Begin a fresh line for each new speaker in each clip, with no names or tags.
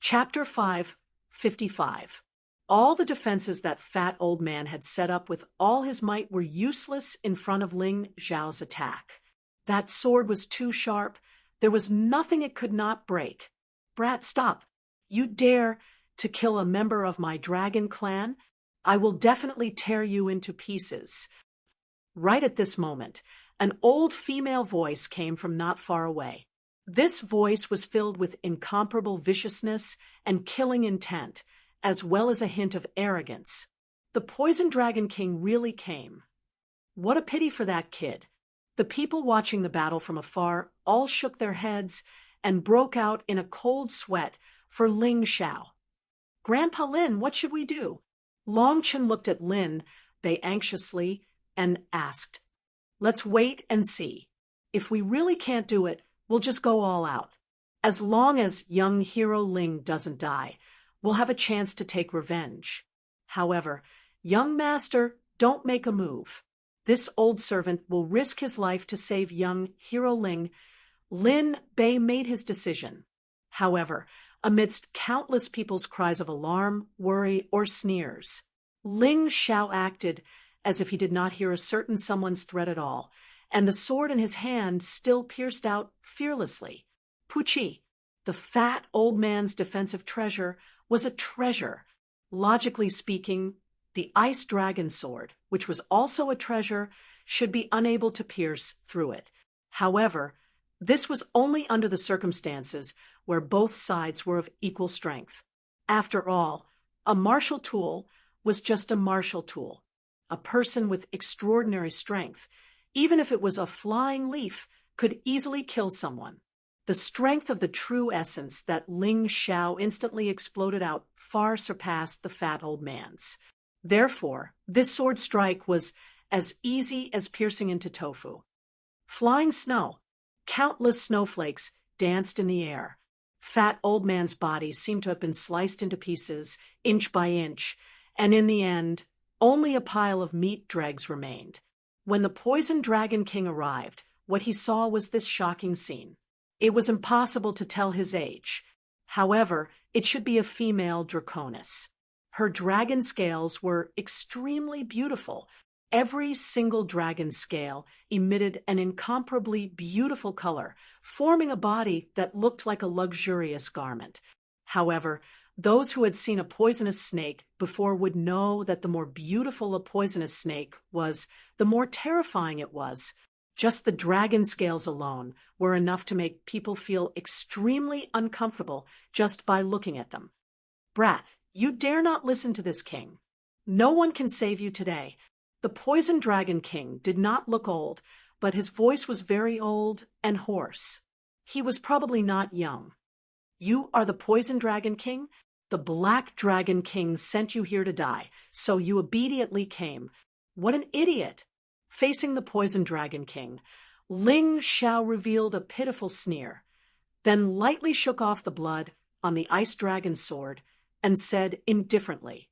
Chapter 5:55. All the defenses that fat old man had set up with all his might were useless in front of Ling Zhao's attack. That sword was too sharp. There was nothing it could not break. Brat, stop. You dare to kill a member of my dragon clan? I will definitely tear you into pieces. Right at this moment, an old female voice came from not far away. This voice was filled with incomparable viciousness and killing intent, as well as a hint of arrogance. The Poison Dragon King really came. What a pity for that kid. The people watching the battle from afar all shook their heads and broke out in a cold sweat for Ling Zhao. Grandpa Lin, what should we do? Long Chen looked at Lin Bei anxiously and asked, Let's wait and see. If we really can't do it, we'll just go all out. As long as young hero Ling doesn't die, we'll have a chance to take revenge. However, young master, don't make a move. This old servant will risk his life to save young hero Ling. Lin Bei made his decision. However, amidst countless people's cries of alarm, worry, or sneers, Ling Zhao acted as if he did not hear a certain someone's threat at all, and the sword in his hand still pierced out fearlessly. Puchi, the fat old man's defensive treasure, was a treasure. Logically speaking, the ice dragon sword, which was also a treasure, should be unable to pierce through it. However, this was only under the circumstances where both sides were of equal strength. After all, a martial tool was just a martial tool. A person with extraordinary strength, even if it was a flying leaf, could easily kill someone. The strength of the true essence that Ling Zhao instantly exploded out far surpassed the fat old man's. Therefore, this sword strike was as easy as piercing into tofu. Flying snow. Countless snowflakes danced in the air. Fat old man's body seemed to have been sliced into pieces, inch by inch, and in the end, only a pile of meat dregs remained. When the Poison Dragon King arrived, what he saw was this shocking scene. It was impossible to tell his age. However, it should be a female draconis. Her dragon scales were extremely beautiful. Every single dragon scale emitted an incomparably beautiful color, forming a body that looked like a luxurious garment. However, those who had seen a poisonous snake before would know that the more beautiful a poisonous snake was, the more terrifying it was. Just the dragon scales alone were enough to make people feel extremely uncomfortable just by looking at them. Brat, you dare not listen to this king. No one can save you today. The Poison Dragon King did not look old, but his voice was very old and hoarse. He was probably not young. You are the Poison Dragon King? The Black Dragon King sent you here to die, so you obediently came. What an idiot! Facing the Poison Dragon King, Ling Zhao revealed a pitiful sneer, then lightly shook off the blood on the ice dragon's sword and said indifferently,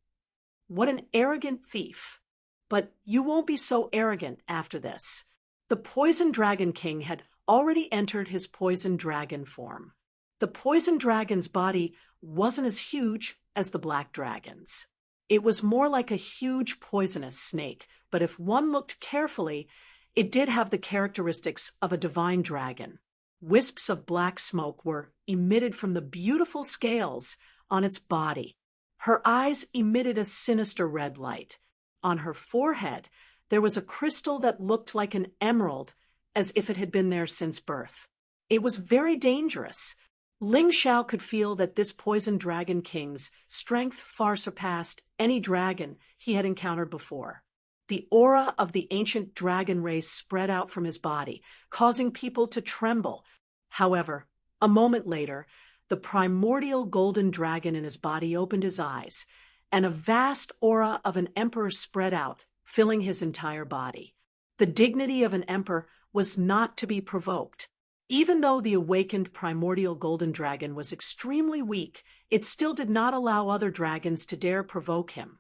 What an arrogant thief! But you won't be so arrogant after this. The Poison Dragon King had already entered his poison dragon form. The poison dragon's body wasn't as huge as the black dragon's. It was more like a huge poisonous snake, but if one looked carefully, it did have the characteristics of a divine dragon. Wisps of black smoke were emitted from the beautiful scales on its body. Her eyes emitted a sinister red light. On her forehead, there was a crystal that looked like an emerald, as if it had been there since birth. It was very dangerous. Ling Zhao could feel that this Poison Dragon King's strength far surpassed any dragon he had encountered before. The aura of the ancient dragon race spread out from his body, causing people to tremble. However, a moment later, the primordial golden dragon in his body opened his eyes, and a vast aura of an emperor spread out, filling his entire body. The dignity of an emperor was not to be provoked. Even though the awakened primordial golden dragon was extremely weak, it still did not allow other dragons to dare provoke him.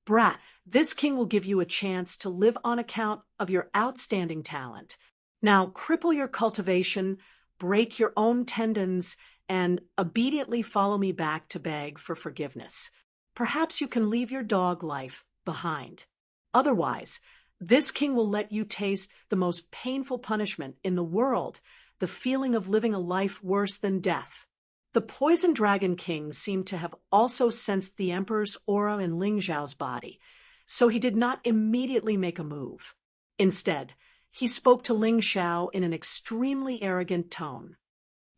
Brat, this king will give you a chance to live on account of your outstanding talent. Now cripple your cultivation, break your own tendons, and obediently follow me back to beg for forgiveness. Perhaps you can leave your dog life behind. Otherwise, this king will let you taste the most painful punishment in the world, the feeling of living a life worse than death. The poison dragon king seemed to have also sensed the emperor's aura in Ling Zhao's body, so he did not immediately make a move. Instead, he spoke to Ling Xiao in an extremely arrogant tone.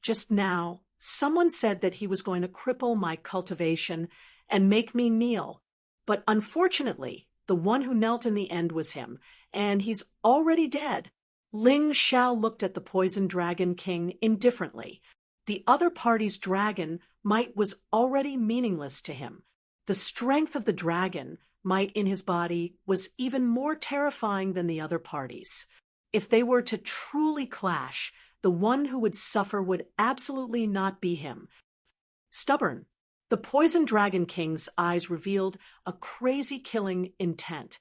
Just now, someone said that he was going to cripple my cultivation and make me kneel, but unfortunately, the one who knelt in the end was him, and he's already dead. Ling Xiao looked at the poison dragon king indifferently. The other party's dragon might was already meaningless to him. The strength of the dragon might in his body was even more terrifying than the other parties. If they were to truly clash, the one who would suffer would absolutely not be him. Stubborn. The poison dragon king's eyes revealed a crazy killing intent.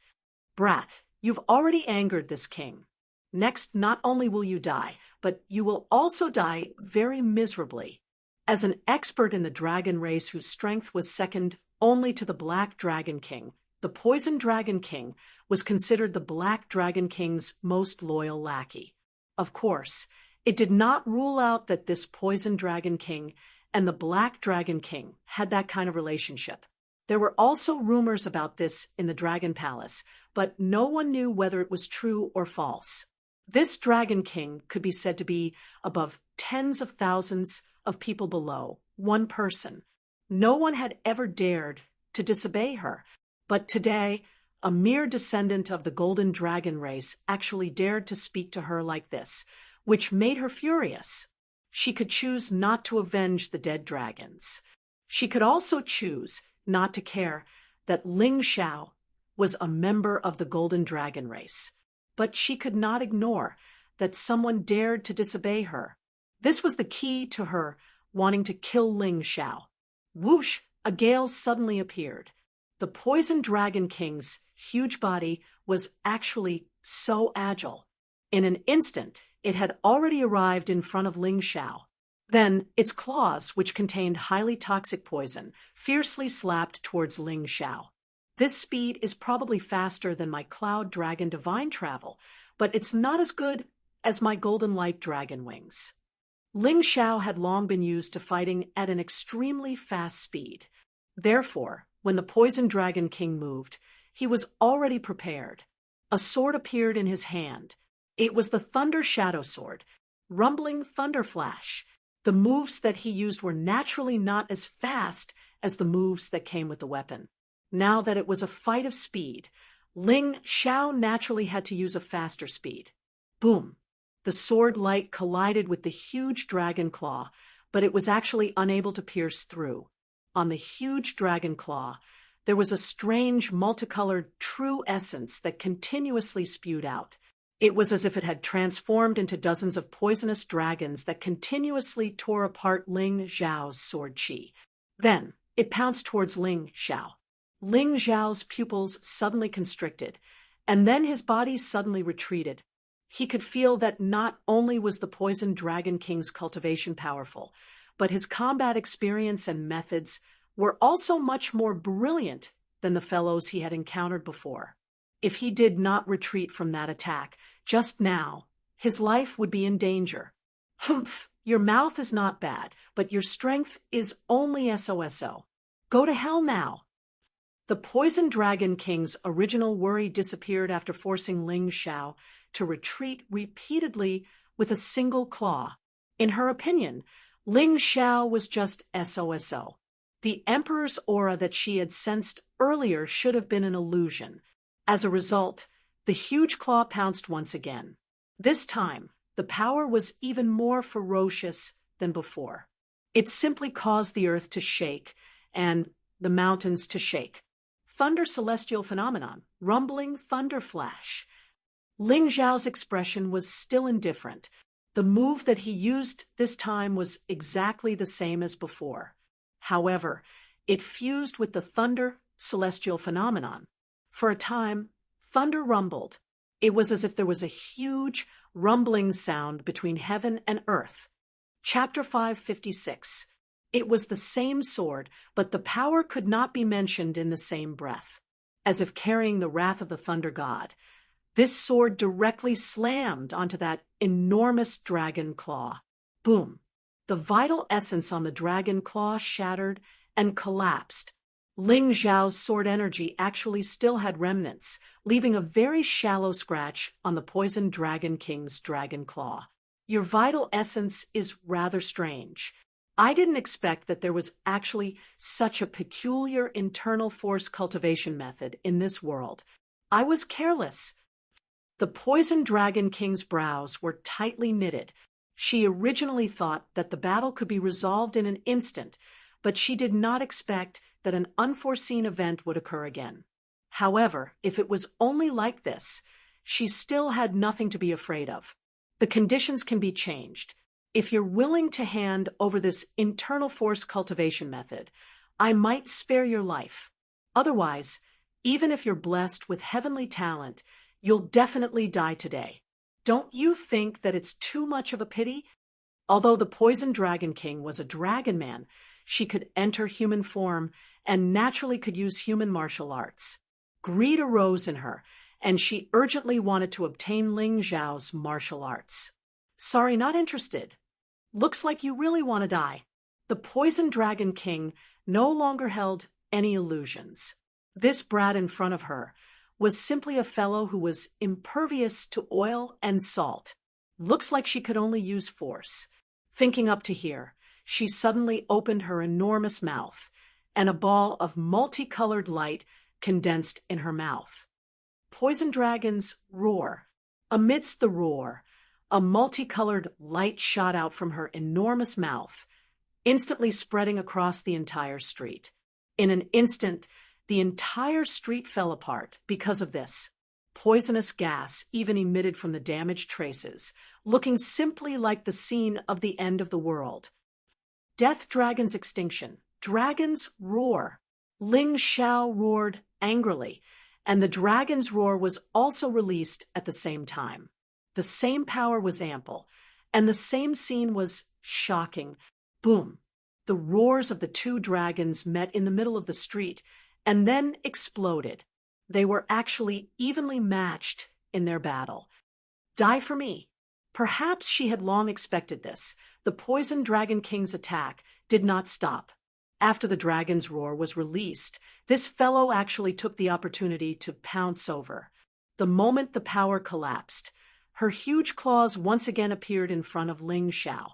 Brat, you've already angered this king. Next, not only will you die, but you will also die very miserably. As an expert in the dragon race whose strength was second only to the Black Dragon King, the Poison Dragon King was considered the Black Dragon King's most loyal lackey. Of course, it did not rule out that this Poison Dragon King and the Black Dragon King had that kind of relationship. There were also rumors about this in the Dragon Palace, but no one knew whether it was true or false. This Dragon King could be said to be above tens of thousands of people below, one person. No one had ever dared to disobey her, but today, a mere descendant of the Golden Dragon race actually dared to speak to her like this, which made her furious. She could choose not to avenge the dead dragons. She could also choose not to care that Ling Xiao was a member of the Golden Dragon race. But she could not ignore that someone dared to disobey her. This was the key to her wanting to kill Ling Xiao. Whoosh! A gale suddenly appeared. The Poison Dragon King's huge body was actually so agile. In an instant, it had already arrived in front of Ling Xiao. Then, its claws, which contained highly toxic poison, fiercely slapped towards Ling Xiao. This speed is probably faster than my Cloud Dragon Divine Travel, but it's not as good as my Golden Light Dragon Wings. Ling Xiao had long been used to fighting at an extremely fast speed. Therefore, when the Poison Dragon King moved, he was already prepared. A sword appeared in his hand. It was the Thunder Shadow Sword, Rumbling Thunder Flash. The moves that he used were naturally not as fast as the moves that came with the weapon. Now that it was a fight of speed, Ling Xiao naturally had to use a faster speed. Boom! The sword light collided with the huge dragon claw, but it was actually unable to pierce through. On the huge dragon claw, there was a strange multicolored true essence that continuously spewed out. It was as if it had transformed into dozens of poisonous dragons that continuously tore apart Ling Xiao's sword chi. Then, it pounced towards Ling Xiao. Ling Xiao's pupils suddenly constricted, and then his body suddenly retreated. He could feel that not only was the Poison Dragon King's cultivation powerful, but his combat experience and methods were also much more brilliant than the fellows he had encountered before. If he did not retreat from that attack, just now, his life would be in danger. Humph, your mouth is not bad, but your strength is only SOSO. Go to hell now. The Poison Dragon King's original worry disappeared after forcing Ling Xiao to retreat repeatedly with a single claw. In her opinion, Ling Xiao was just SOSO. The Emperor's aura that she had sensed earlier should have been an illusion. As a result, the huge claw pounced once again. This time, the power was even more ferocious than before. It simply caused the earth to shake and the mountains to shake. Thunder celestial phenomenon, rumbling thunder flash. Ling Zhao's expression was still indifferent. The move that he used this time was exactly the same as before. However, it fused with the thunder celestial phenomenon. For a time, thunder rumbled. It was as if there was a huge rumbling sound between heaven and earth. Chapter 556. It was the same sword, but the power could not be mentioned in the same breath. As if carrying the wrath of the thunder god, this sword directly slammed onto that enormous dragon claw. Boom! The vital essence on the dragon claw shattered and collapsed. Ling Zhao's sword energy actually still had remnants, leaving a very shallow scratch on the poisoned Dragon King's dragon claw. Your vital essence is rather strange. I didn't expect that there was actually such a peculiar internal force cultivation method in this world. I was careless. The poisoned Dragon King's brows were tightly knitted. She originally thought that the battle could be resolved in an instant, but she did not expect that an unforeseen event would occur again. However, if it was only like this, she still had nothing to be afraid of. The conditions can be changed. If you're willing to hand over this internal force cultivation method, I might spare your life. Otherwise, even if you're blessed with heavenly talent, you'll definitely die today. Don't you think that it's too much of a pity? Although the poisoned Dragon King was a dragon man, she could enter human form and naturally could use human martial arts. Greed arose in her, and she urgently wanted to obtain Ling Zhao's martial arts. Sorry, not interested. Looks like you really want to die. The poisoned Dragon King no longer held any illusions. This brat in front of her was simply a fellow who was impervious to oil and salt. Looks like she could only use force. Thinking up to here, she suddenly opened her enormous mouth, and a ball of multicolored light condensed in her mouth. Poison dragons roar. Amidst the roar, a multicolored light shot out from her enormous mouth, instantly spreading across the entire street. In an instant, the entire street fell apart because of this. Poisonous gas even emitted from the damaged traces, looking simply like the scene of the end of the world. Death Dragon's extinction. Dragons roar. Ling Zhao roared angrily, and the dragon's roar was also released at the same time. The same power was ample, and the same scene was shocking. Boom! The roars of the two dragons met in the middle of the street, and then exploded. They were actually evenly matched in their battle. Die for me. Perhaps she had long expected this. The poisoned Dragon King's attack did not stop. After the dragon's roar was released, this fellow actually took the opportunity to pounce over. The moment the power collapsed, her huge claws once again appeared in front of Ling Zhao.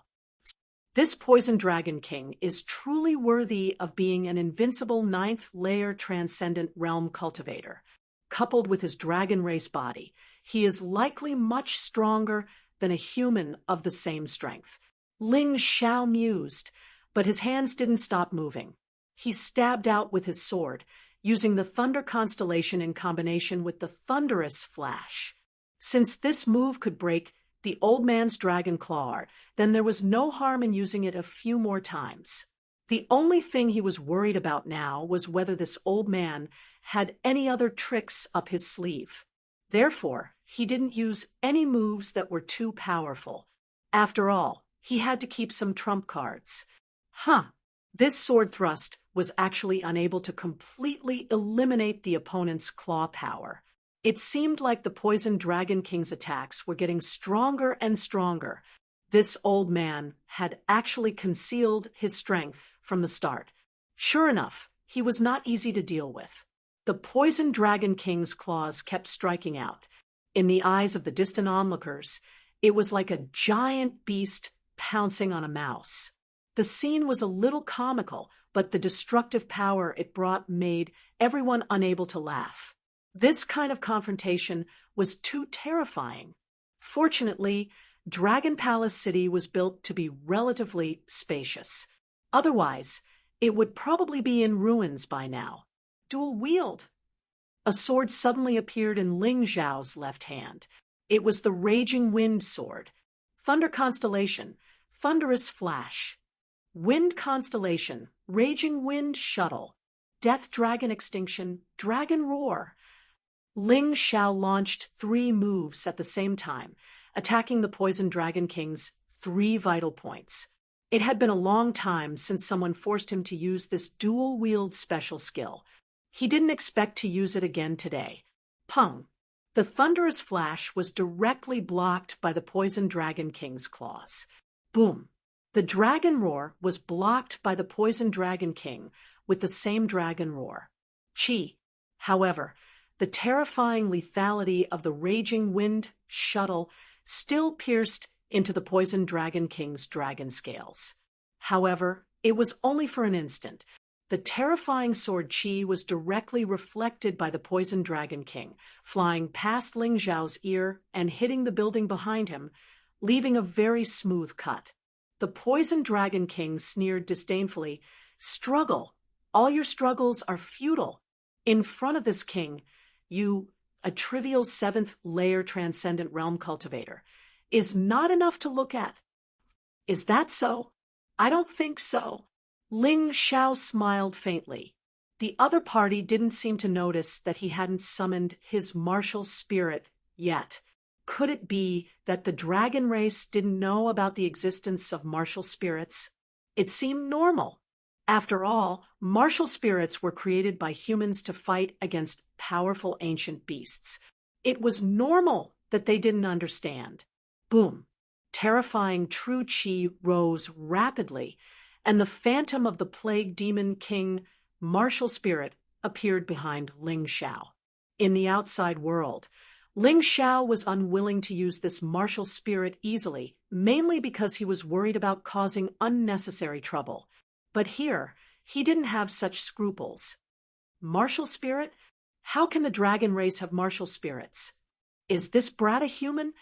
This poisoned Dragon King is truly worthy of being an invincible ninth-layer transcendent realm cultivator. Coupled with his dragon race body, he is likely much stronger than a human of the same strength. Ling Zhao mused, but his hands didn't stop moving. He stabbed out with his sword, using the Thunder Constellation in combination with the Thunderous Flash. Since this move could break the old man's dragon claw, then there was no harm in using it a few more times. The only thing he was worried about now was whether this old man had any other tricks up his sleeve. Therefore, he didn't use any moves that were too powerful. After all, he had to keep some trump cards. This sword thrust was actually unable to completely eliminate the opponent's claw power. It seemed like the poisoned Dragon King's attacks were getting stronger and stronger. This old man had actually concealed his strength from the start. Sure enough, he was not easy to deal with. The poisoned Dragon King's claws kept striking out. In the eyes of the distant onlookers, it was like a giant beast pouncing on a mouse. The scene was a little comical, but the destructive power it brought made everyone unable to laugh. This kind of confrontation was too terrifying. Fortunately, Dragon Palace City was built to be relatively spacious. Otherwise, it would probably be in ruins by now. Dual wield. A sword suddenly appeared in Ling Zhao's left hand. It was the Raging Wind sword. Thunder Constellation, Thunderous Flash. Wind Constellation, Raging Wind Shuttle. Death Dragon Extinction, Dragon Roar. Ling Zhao launched 3 moves at the same time, attacking the poisoned Dragon King's 3 vital points. It had been a long time since someone forced him to use this dual-wield special skill. He didn't expect to use it again today. Pung! The thunderous flash was directly blocked by the Poison Dragon King's claws. Boom! The dragon roar was blocked by the Poison Dragon King with the same dragon roar. Chi! However, the terrifying lethality of the raging wind shuttle still pierced into the Poison Dragon King's dragon scales. However, it was only for an instant. The terrifying sword Chi was directly reflected by the Poison Dragon King, flying past Ling Xiao's ear and hitting the building behind him, leaving a very smooth cut. The Poison Dragon King sneered disdainfully, "Struggle! All your struggles are futile. In front of this king, you, a trivial 7th-layer transcendent realm cultivator, is not enough to look at." "Is that so? I don't think so." Ling Xiao smiled faintly. The other party didn't seem to notice that he hadn't summoned his martial spirit yet. Could it be that the dragon race didn't know about the existence of martial spirits? It seemed normal. After all, martial spirits were created by humans to fight against powerful ancient beasts. It was normal that they didn't understand. Boom! Terrifying true Qi rose rapidly, and the phantom of the Plague Demon King, martial spirit, appeared behind Ling Xiao. In the outside world, Ling Xiao was unwilling to use this martial spirit easily, mainly because he was worried about causing unnecessary trouble. But here, he didn't have such scruples. Martial spirit? How can the dragon race have martial spirits? Is this brat a human?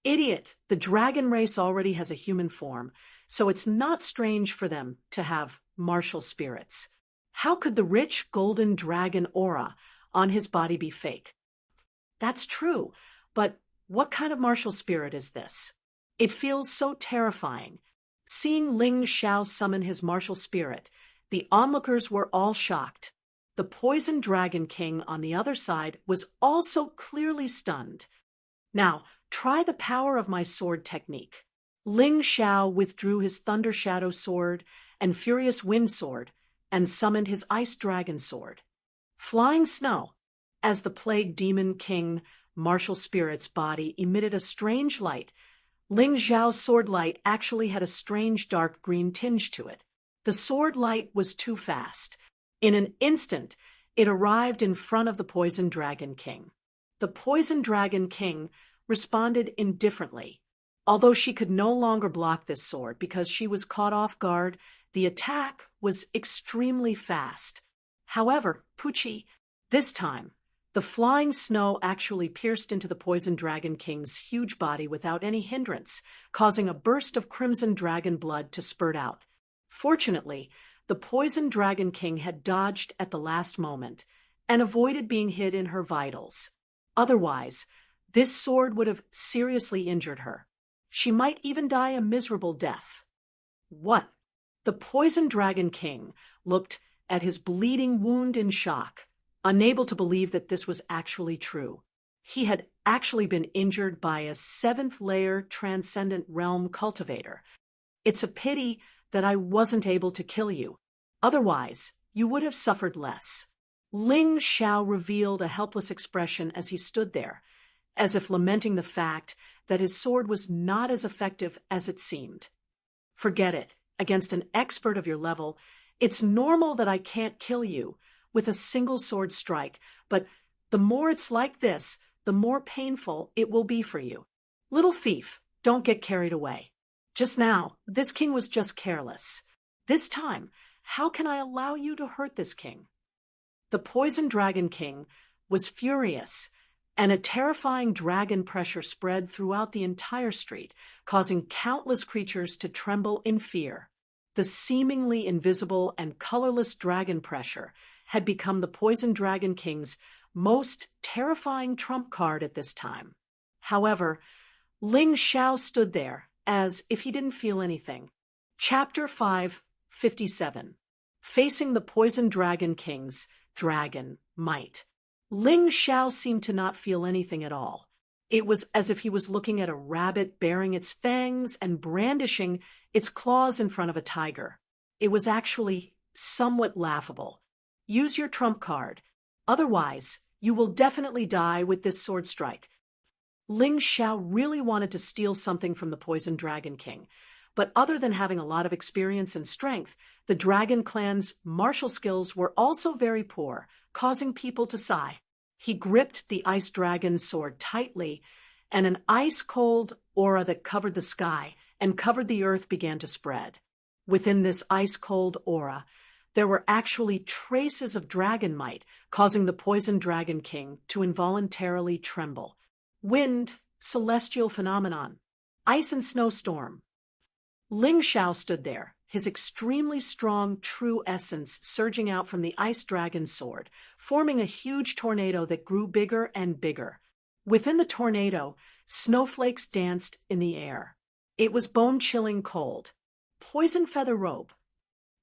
Idiot! The dragon race already has a human form, so it's not strange for them to have martial spirits. How could the rich golden dragon aura on his body be fake? That's true, but what kind of martial spirit is this? It feels so terrifying. Seeing Ling Xiao summon his martial spirit, the onlookers were all shocked. The Poison Dragon King on the other side was also clearly stunned. "Now, try the power of my sword technique." Ling Xiao withdrew his Thunder Shadow Sword and Furious Wind Sword and summoned his Ice Dragon Sword. Flying Snow. As the Plague Demon King, martial spirit's body emitted a strange light, Ling Xiao's sword light actually had a strange dark green tinge to it. The sword light was too fast. In an instant, it arrived in front of the Poison Dragon King. The Poison Dragon King responded indifferently. Although she could no longer block this sword because she was caught off guard, the attack was extremely fast. However, Pucci, this time, the flying snow actually pierced into the Poison Dragon King's huge body without any hindrance, causing a burst of crimson dragon blood to spurt out. Fortunately, the Poison Dragon King had dodged at the last moment and avoided being hit in her vitals. Otherwise, this sword would have seriously injured her. She might even die a miserable death. What? The Poison Dragon King looked at his bleeding wound in shock, unable to believe that this was actually true. He had actually been injured by a 7th-layer transcendent realm cultivator. "It's a pity that I wasn't able to kill you. Otherwise, you would have suffered less." Ling Xiao revealed a helpless expression as he stood there, as if lamenting the fact that his sword was not as effective as it seemed. "Forget it. Against an expert of your level, it's normal that I can't kill you with a single sword strike, but the more it's like this, the more painful it will be for you. Little thief, don't get carried away. Just now, this king was just careless. This time, how can I allow you to hurt this king?" The Poison Dragon King was furious, and a terrifying dragon pressure spread throughout the entire street, causing countless creatures to tremble in fear. The seemingly invisible and colorless dragon pressure had become the Poison Dragon King's most terrifying trump card at this time. However, Ling Xiao stood there as if he didn't feel anything. Chapter 557. Facing the Poison Dragon King's dragon might. Ling Xiao seemed to not feel anything at all. It was as if he was looking at a rabbit baring its fangs and brandishing its claws in front of a tiger. It was actually somewhat laughable. Use your trump card. Otherwise, you will definitely die with this sword strike. Ling Xiao really wanted to steal something from the Poison Dragon King, but other than having a lot of experience and strength, the Dragon Clan's martial skills were also very poor, causing people to sigh. He gripped the Ice Dragon's sword tightly, and an ice-cold aura that covered the sky and covered the earth began to spread. Within this ice-cold aura, there were actually traces of dragon might, causing the Poison Dragon King to involuntarily tremble. Wind, celestial phenomenon, ice and snowstorm. Ling Xiao stood there, his extremely strong true essence surging out from the ice dragon's sword, forming a huge tornado that grew bigger and bigger. Within the tornado, snowflakes danced in the air. It was bone-chilling cold. Poison feather robe.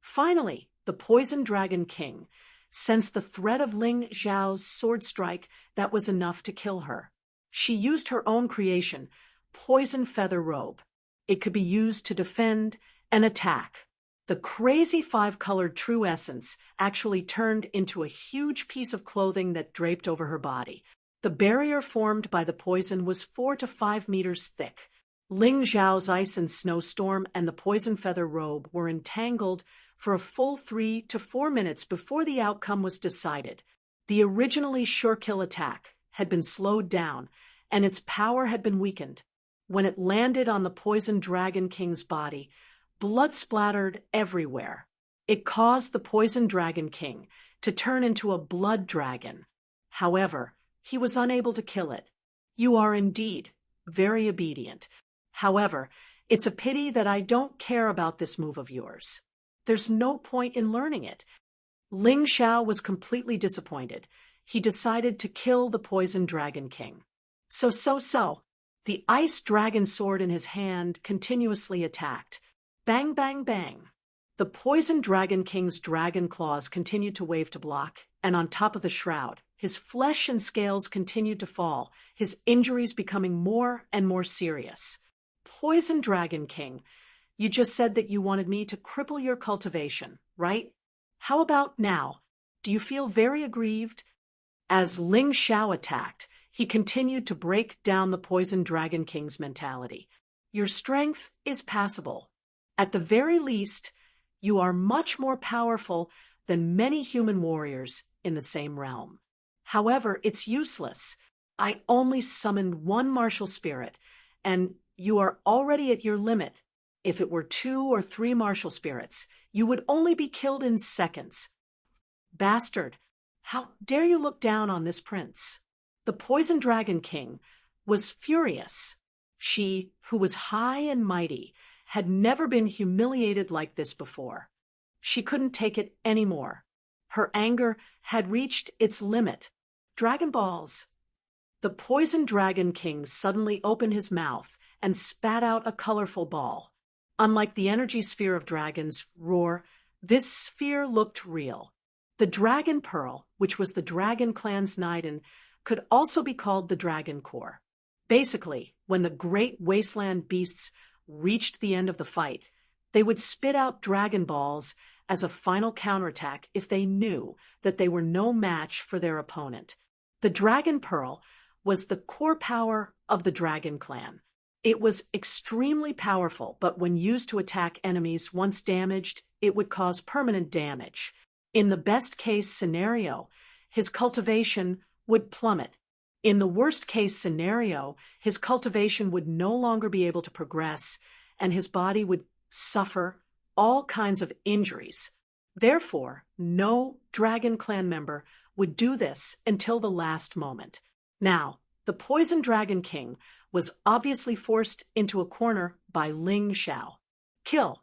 Finally, the Poison Dragon King sensed the threat of Ling Xiao's sword strike that was enough to kill her. She used her own creation, Poison Feather Robe. It could be used to defend and attack. The crazy five-colored true essence actually turned into a huge piece of clothing that draped over her body. The barrier formed by the poison was 4 to 5 meters thick. Ling Xiao's ice and snowstorm and the Poison Feather Robe were entangled for a full 3 to 4 minutes before the outcome was decided. The originally sure-kill attack had been slowed down, and its power had been weakened. When it landed on the Poison Dragon King's body, blood splattered everywhere. It caused the Poison Dragon King to turn into a blood dragon. However, he was unable to kill it. You are indeed very obedient. However, it's a pity that I don't care about this move of yours. There's no point in learning it. Ling Xiao was completely disappointed. He decided to kill the Poison Dragon King. So. The ice dragon sword in his hand continuously attacked. Bang, bang, bang. The Poison Dragon King's dragon claws continued to wave to block, and on top of the shroud, his flesh and scales continued to fall, his injuries becoming more and more serious. Poison Dragon King, you just said that you wanted me to cripple your cultivation, right? How about now? Do you feel very aggrieved? As Ling Xiao attacked, he continued to break down the Poison Dragon King's mentality. Your strength is passable. At the very least, you are much more powerful than many human warriors in the same realm. However, it's useless. I only summoned one martial spirit, and you are already at your limit. If it were 2 or 3 martial spirits, you would only be killed in seconds. Bastard, how dare you look down on this prince? The Poison Dragon King was furious. She, who was high and mighty, had never been humiliated like this before. She couldn't take it anymore. Her anger had reached its limit. Dragon Balls. The Poison Dragon King suddenly opened his mouth and spat out a colorful ball. Unlike the energy sphere of dragons, Roar, this sphere looked real. The Dragon Pearl, which was the Dragon Clan's Niden, could also be called the Dragon Core. Basically, when the great wasteland beasts reached the end of the fight, they would spit out Dragon Balls as a final counterattack if they knew that they were no match for their opponent. The Dragon Pearl was the core power of the Dragon Clan. It was extremely powerful, but when used to attack enemies once damaged, it would cause permanent damage. In the best-case scenario, his cultivation would plummet. In the worst-case scenario, his cultivation would no longer be able to progress, and his body would suffer all kinds of injuries. Therefore, no Dragon Clan member would do this until the last moment. Now, the Poison Dragon King was obviously forced into a corner by Ling Xiao. Kill.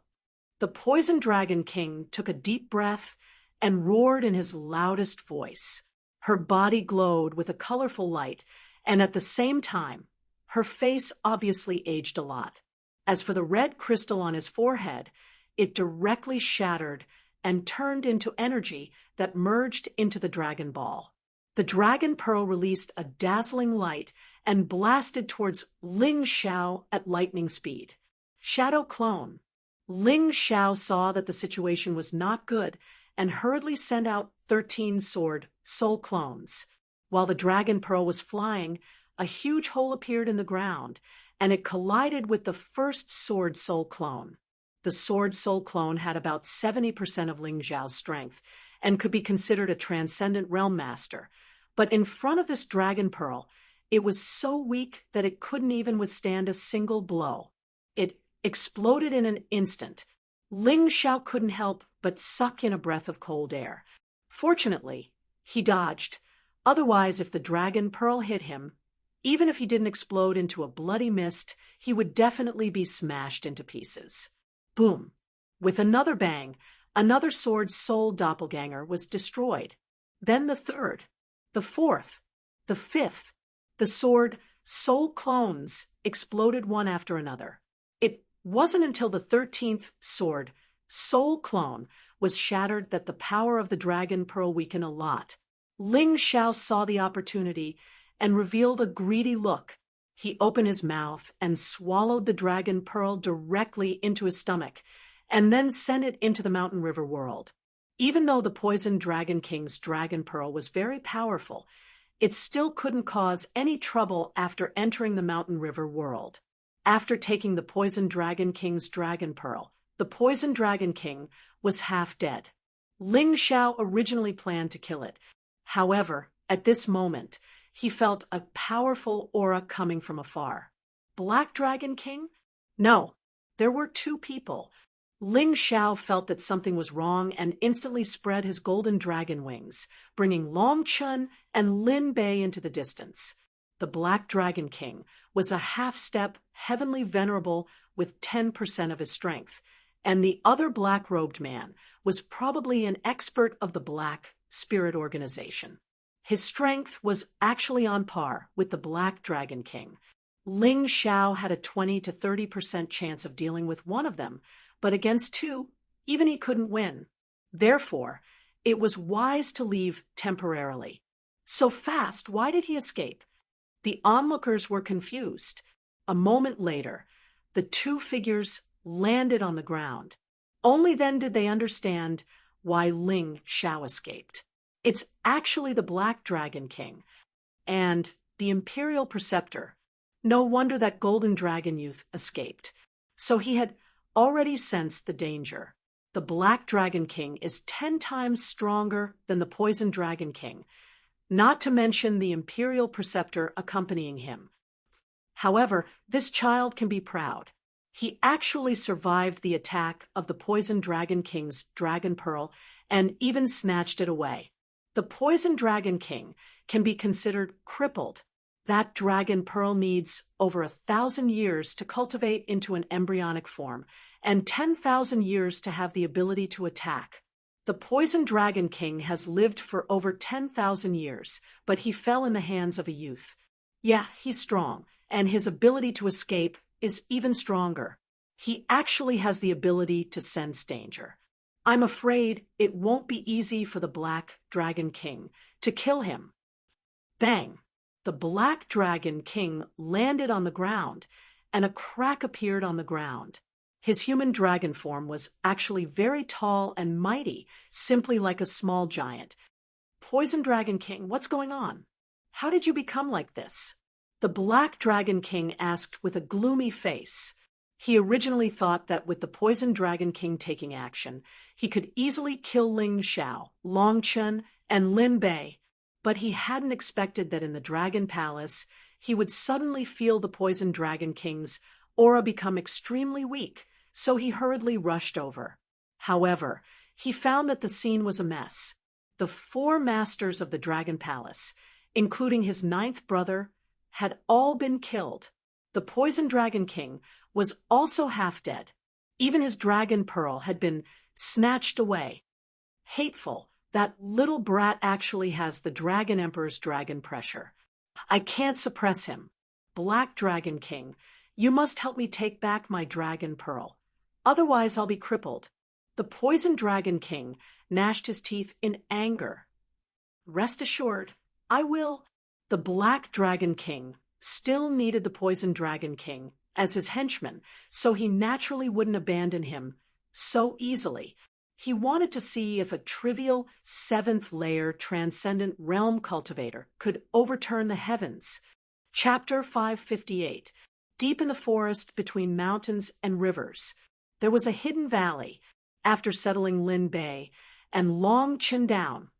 The Poison Dragon King took a deep breath and roared in his loudest voice. Her body glowed with a colorful light, and at the same time, her face obviously aged a lot. As for the red crystal on his forehead, it directly shattered and turned into energy that merged into the Dragon Ball. The Dragon Pearl released a dazzling light and blasted towards Ling Xiao at lightning speed. Shadow Clone. Ling Xiao saw that the situation was not good and hurriedly sent out 13 sword soul clones. While the dragon pearl was flying, a huge hole appeared in the ground, and it collided with the first sword soul clone. The sword soul clone had about 70% of Ling Xiao's strength and could be considered a transcendent realm master. But in front of this dragon pearl, it was so weak that it couldn't even withstand a single blow. It exploded in an instant. Ling Xiao couldn't help but suck in a breath of cold air. Fortunately, he dodged. Otherwise, if the dragon pearl hit him, even if he didn't explode into a bloody mist, he would definitely be smashed into pieces. Boom! With another bang, another sword soul doppelganger was destroyed. Then the third, the fourth, the fifth. The sword soul clones exploded one after another. It wasn't until the 13th sword soul clone was shattered that the power of the dragon pearl weakened a lot. Ling Xiao saw the opportunity and revealed a greedy look. He opened his mouth and swallowed the dragon pearl directly into his stomach, and then sent it into the Mountain River world. Even though the poisoned Dragon King's dragon pearl was very powerful, it still couldn't cause any trouble after entering the Mountain River world. After taking the poisoned Dragon King's dragon pearl, the poisoned Dragon King was half dead. Ling Xiao originally planned to kill it. However, at this moment, he felt a powerful aura coming from afar. Black Dragon King? No, there were two people. Ling Xiao felt that something was wrong and instantly spread his golden dragon wings, bringing Long Chun and Lin Bei into the distance. The Black Dragon King was a half-step, heavenly venerable with 10% of his strength, and the other black-robed man was probably an expert of the Black Spirit Organization. His strength was actually on par with the Black Dragon King. Ling Xiao had a 20 to 30% chance of dealing with one of them, but against two, even he couldn't win. Therefore, it was wise to leave temporarily. So fast, why did he escape? The onlookers were confused. A moment later, the two figures landed on the ground. Only then did they understand why Ling Xiao escaped. It's actually the Black Dragon King and the Imperial Preceptor. No wonder that Golden Dragon Youth escaped. So he had already sensed the danger. The Black Dragon King is 10 times stronger than the Poison Dragon King, not to mention the Imperial Preceptor accompanying him. However, this child can be proud. He actually survived the attack of the Poison Dragon King's Dragon Pearl and even snatched it away. The Poison Dragon King can be considered crippled. That Dragon Pearl needs over 1,000 years to cultivate into an embryonic form, and 10,000 years to have the ability to attack. The Poison Dragon King has lived for over 10,000 years, but he fell in the hands of a youth. Yeah, he's strong, and his ability to escape is even stronger. He actually has the ability to sense danger. I'm afraid it won't be easy for the Black Dragon King to kill him. Bang! The Black Dragon King landed on the ground, and a crack appeared on the ground. His human dragon form was actually very tall and mighty, simply like a small giant. Poison Dragon King, what's going on? How did you become like this? The Black Dragon King asked with a gloomy face. He originally thought that with the Poison Dragon King taking action, he could easily kill Ling Xiao, Long Chun, and Lin Bei, but he hadn't expected that in the Dragon Palace, he would suddenly feel the Poison Dragon King's aura become extremely weak, so he hurriedly rushed over. However, he found that the scene was a mess. The 4 masters of the Dragon Palace, including his 9th brother, had all been killed. The Poison Dragon King was also half dead. Even his dragon pearl had been snatched away. Hateful, that little brat actually has the Dragon Emperor's dragon pressure. I can't suppress him. Black Dragon King, you must help me take back my dragon pearl. Otherwise I'll be crippled. The Poison Dragon King gnashed his teeth in anger. Rest assured, I will. The Black Dragon King still needed the Poison Dragon King as his henchman, so he naturally wouldn't abandon him so easily. He wanted to see if a trivial seventh-layer transcendent realm cultivator could overturn the heavens. Chapter 558. Deep in the forest between mountains and rivers, there was a hidden valley. After settling Lin Bei and Long Chin down,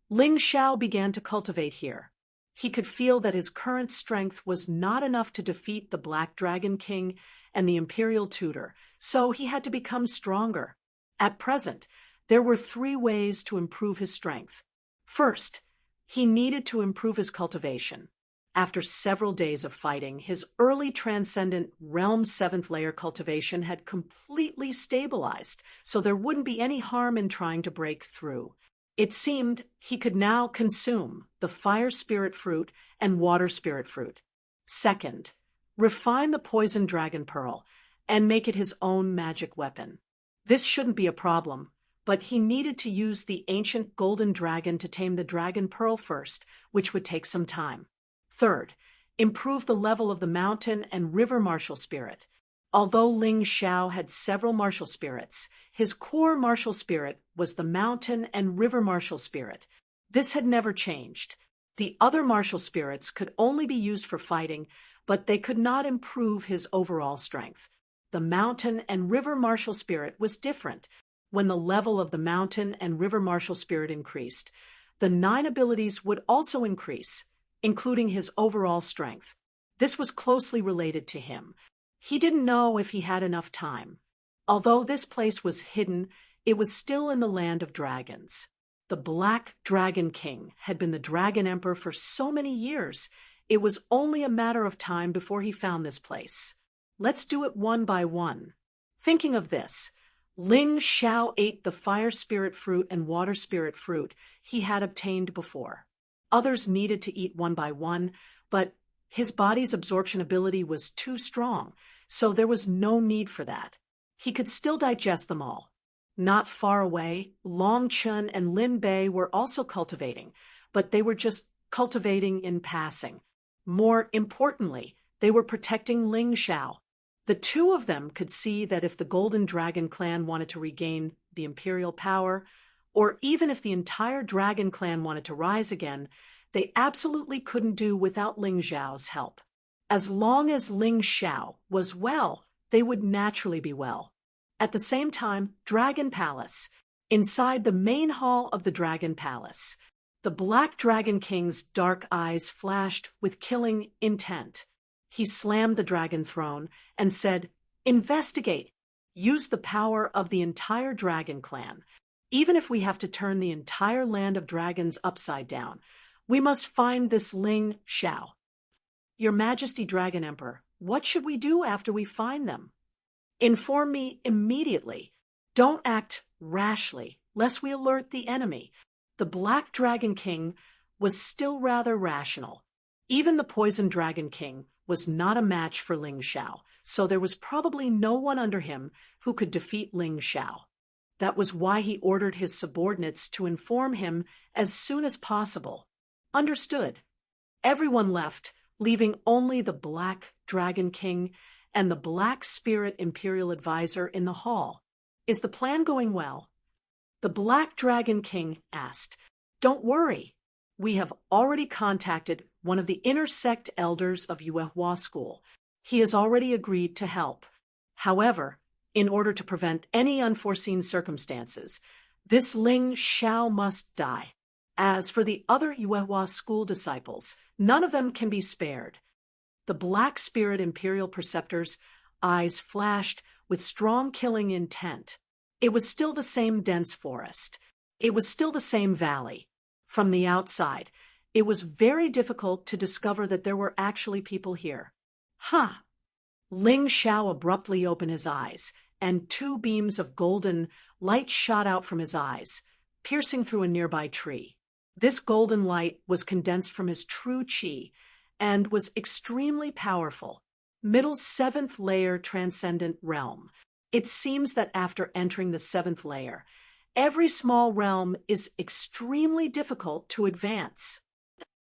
Ling Xiao began to cultivate here. He could feel that his current strength was not enough to defeat the Black Dragon King and the Imperial Tutor, so he had to become stronger. At present, there were 3 ways to improve his strength. First, he needed to improve his cultivation. After several days of fighting, his early transcendent realm 7th-layer cultivation had completely stabilized, so there wouldn't be any harm in trying to break through. It seemed he could now consume the fire spirit fruit and water spirit fruit. Second, refine the poison dragon pearl and make it his own magic weapon. This shouldn't be a problem, but he needed to use the ancient golden dragon to tame the dragon pearl first, which would take some time. Third, improve the level of the mountain and river martial spirit. Although Ling Xiao had several martial spirits, his core martial spirit was the mountain and river martial spirit. This had never changed. The other martial spirits could only be used for fighting, but they could not improve his overall strength. The mountain and river martial spirit was different. When the level of the mountain and river martial spirit increased, the 9 abilities would also increase, including his overall strength. This was closely related to him. He didn't know if he had enough time. Although this place was hidden, it was still in the land of dragons. The Black Dragon King had been the Dragon Emperor for so many years, it was only a matter of time before he found this place. Let's do it one by one. Thinking of this, Ling Xiao ate the fire spirit fruit and water spirit fruit he had obtained before. Others needed to eat one by one, but his body's absorption ability was too strong, so there was no need for that. He could still digest them all. Not far away, Long Chun and Lin Bei were also cultivating, but they were just cultivating in passing. More importantly, they were protecting Ling Xiao. The 2 of them could see that if the Golden Dragon clan wanted to regain the imperial power, or even if the entire Dragon clan wanted to rise again, they absolutely couldn't do without Ling Xiao's help. As long as Ling Xiao was well, they would naturally be well. At the same time, Dragon Palace. Inside the main hall of the Dragon Palace, the Black Dragon King's dark eyes flashed with killing intent. He slammed the dragon throne and said, "Investigate. Use the power of the entire Dragon clan. Even if we have to turn the entire land of dragons upside down, we must find this Ling Xiao." "Your Majesty Dragon Emperor, what should we do after we find them?" "Inform me immediately. Don't act rashly, lest we alert the enemy." The Black Dragon King was still rather rational. Even the Poison Dragon King was not a match for Ling Xiao, so there was probably no one under him who could defeat Ling Xiao. That was why he ordered his subordinates to inform him as soon as possible. Understood. Everyone left, leaving only the Black Dragon King and the Black Spirit Imperial Advisor in the hall. "Is the plan going well?" The Black Dragon King asked. "Don't worry. We have already contacted one of the inner sect elders of Yuehua School. He has already agreed to help. However, in order to prevent any unforeseen circumstances, this Ling Xiao must die. As for the other Yuehua School disciples, none of them can be spared." The Black Spirit Imperial Preceptor's eyes flashed with strong killing intent. It was still the same dense forest. It was still the same valley. From the outside, it was very difficult to discover that there were actually people here. "Huh." Ling Xiao abruptly opened his eyes, and 2 beams of golden light shot out from his eyes, piercing through a nearby tree. This golden light was condensed from his true qi and was extremely powerful. Middle 7th layer transcendent realm. It seems that after entering the 7th layer, every small realm is extremely difficult to advance.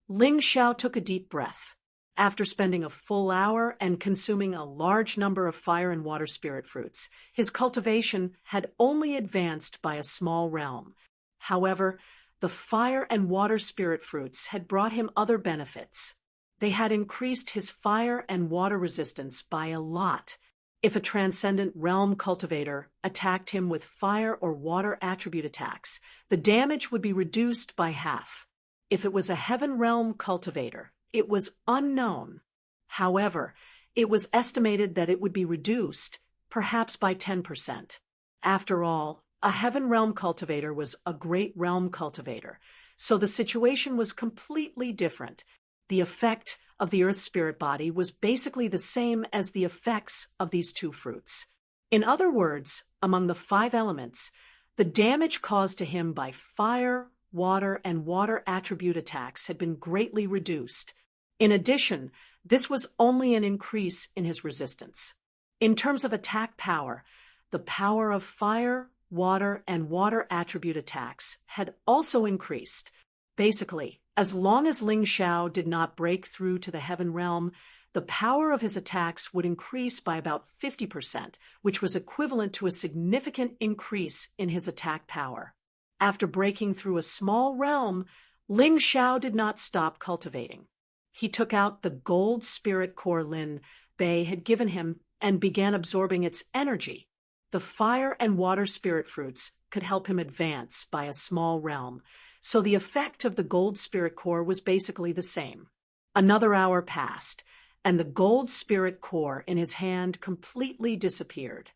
Ling Xiao took a deep breath. After spending a full hour and consuming a large number of fire and water spirit fruits, his cultivation had only advanced by a small realm. However, the fire and water spirit fruits had brought him other benefits. They had increased his fire and water resistance by a lot. If a transcendent realm cultivator attacked him with fire or water attribute attacks, the damage would be reduced by half. If it was a heaven realm cultivator, it was unknown. However, it was estimated that it would be reduced, perhaps by 10%. After all, a heaven realm cultivator was a great realm cultivator, so the situation was completely different. The effect of the earth spirit body was basically the same as the effects of these two fruits. In other words, among the 5 elements, the damage caused to him by fire, water, and water attribute attacks had been greatly reduced. In addition, this was only an increase in his resistance. In terms of attack power, the power of fire, water, and water attribute attacks had also increased. Basically, as long as Ling Xiao did not break through to the heaven realm, the power of his attacks would increase by about 50%, which was equivalent to a significant increase in his attack power. After breaking through a small realm, Ling Xiao did not stop cultivating. He took out the gold spirit core Lin Bei had given him and began absorbing its energy. The fire and water spirit fruits could help him advance by a small realm, so the effect of the gold spirit core was basically the same. Another hour passed, and the gold spirit core in his hand completely disappeared.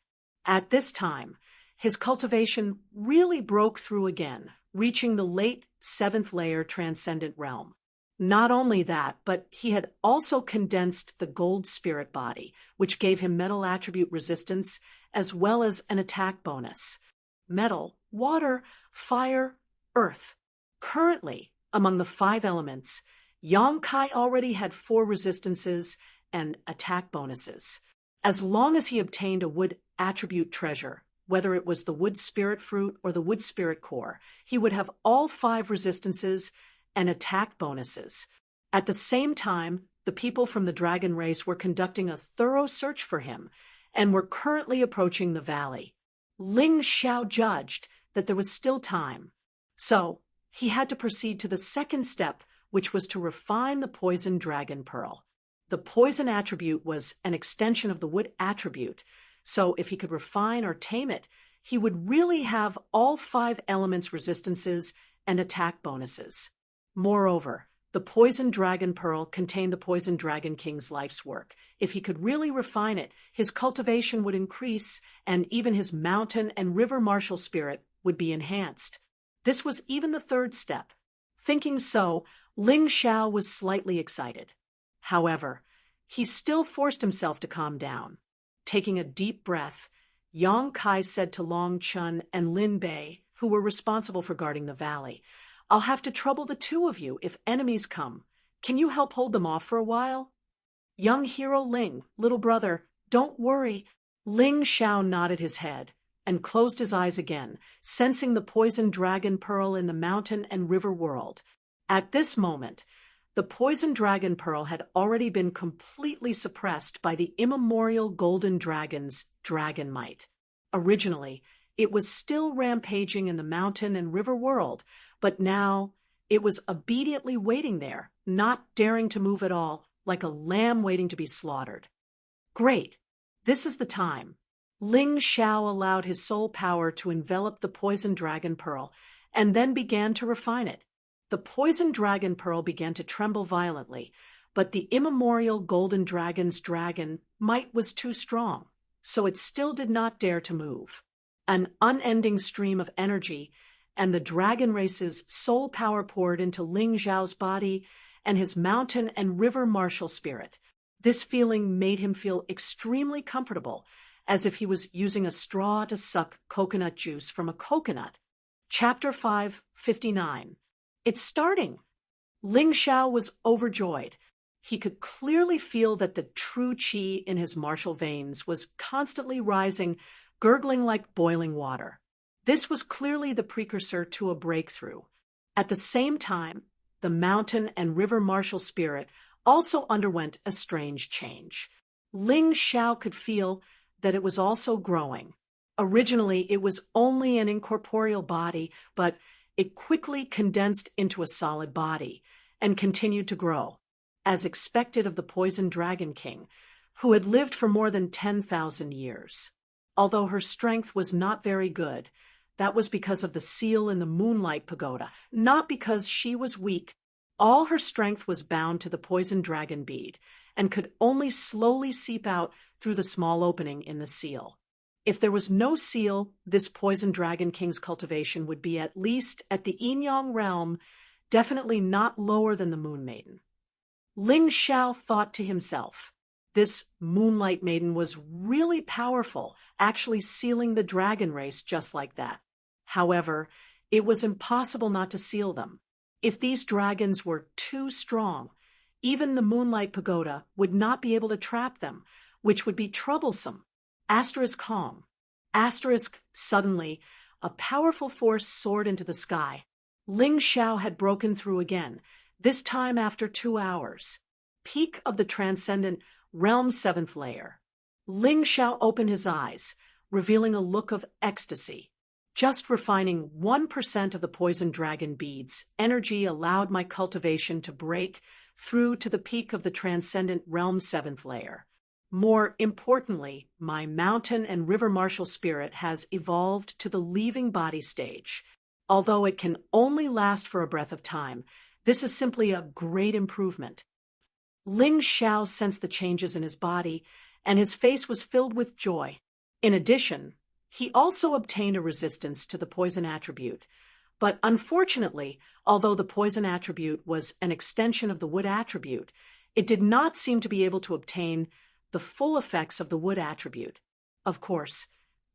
At this time, his cultivation really broke through again, reaching the late 7th layer transcendent realm. Not only that, but he had also condensed the gold spirit body, which gave him metal attribute resistance as well as an attack bonus. Metal, water, fire, earth. Currently, among the 5 elements, Yang Kai already had 4 resistances and attack bonuses. As long as he obtained a wood attribute treasure, whether it was the wood spirit fruit or the wood spirit core, he would have all 5 resistances and attack bonuses. At the same time, the people from the dragon race were conducting a thorough search for him and were currently approaching the valley. Ling Xiao judged that there was still time, so he had to proceed to the second step, which was to refine the poison dragon pearl. The poison attribute was an extension of the wood attribute, so if he could refine or tame it, he would really have all 5 elements resistances and attack bonuses. Moreover, the poison dragon pearl contained the poison dragon king's life's work. If he could really refine it, his cultivation would increase, and even his mountain and river martial spirit would be enhanced. This was even the 3rd step. Thinking so, Ling Xiao was slightly excited. However, he still forced himself to calm down. Taking a deep breath, Yang Kai said to Long Chun and Lin Bei, who were responsible for guarding the valley, "I'll have to trouble the 2 of you if enemies come. Can you help hold them off for a while?" "Young hero Ling, little brother, don't worry." Ling Xiao nodded his head and closed his eyes again, sensing the poison dragon pearl in the mountain and river world. At this moment, the poison dragon pearl had already been completely suppressed by the immemorial golden dragon's dragon might. Originally, it was still rampaging in the mountain and river world, but now it was obediently waiting there, not daring to move at all, like a lamb waiting to be slaughtered. Great! This is the time. Ling Xiao allowed his soul power to envelop the poison dragon pearl, and then began to refine it. The poison dragon pearl began to tremble violently, but the immemorial golden dragon's dragon might was too strong, so it still did not dare to move. An unending stream of energy and the dragon race's soul power poured into Ling Xiao's body and his mountain and river martial spirit. This feeling made him feel extremely comfortable, as if he was using a straw to suck coconut juice from a coconut. Chapter 5:59. It's starting! Ling Xiao was overjoyed. He could clearly feel that the true qi in his martial veins was constantly rising, gurgling like boiling water. This was clearly the precursor to a breakthrough. At the same time, the mountain and river martial spirit also underwent a strange change. Ling Xiao could feel that it was also growing. Originally, it was only an incorporeal body, but it quickly condensed into a solid body and continued to grow, as expected of the poison dragon king, who had lived for more than 10,000 years. Although her strength was not very good, that was because of the seal in the moonlight pagoda, not because she was weak. All her strength was bound to the poison dragon bead and could only slowly seep out through the small opening in the seal. If there was no seal, this poison dragon king's cultivation would be at least at the yin-yang realm, definitely not lower than the moon maiden. Ling Xiao thought to himself, this moonlight maiden was really powerful, actually sealing the dragon race just like that. However, it was impossible not to seal them. If these dragons were too strong, even the moonlight pagoda would not be able to trap them, which would be troublesome. Asterisk calm. Asterisk suddenly, a powerful force soared into the sky. Ling Xiao had broken through again, this time after 2 hours. Peak of the transcendent realm 7th layer. Ling Xiao opened his eyes, revealing a look of ecstasy. Just refining 1% of the poison dragon beads, energy allowed my cultivation to break through to the peak of the transcendent realm 7th layer. More importantly, my mountain and river martial spirit has evolved to the leaving body stage. Although it can only last for a breath of time, this is simply a great improvement. Ling Xiao sensed the changes in his body, and his face was filled with joy. In addition, he also obtained a resistance to the poison attribute. But unfortunately, although the poison attribute was an extension of the wood attribute, it did not seem to be able to obtain the full effects of the wood attribute. Of course,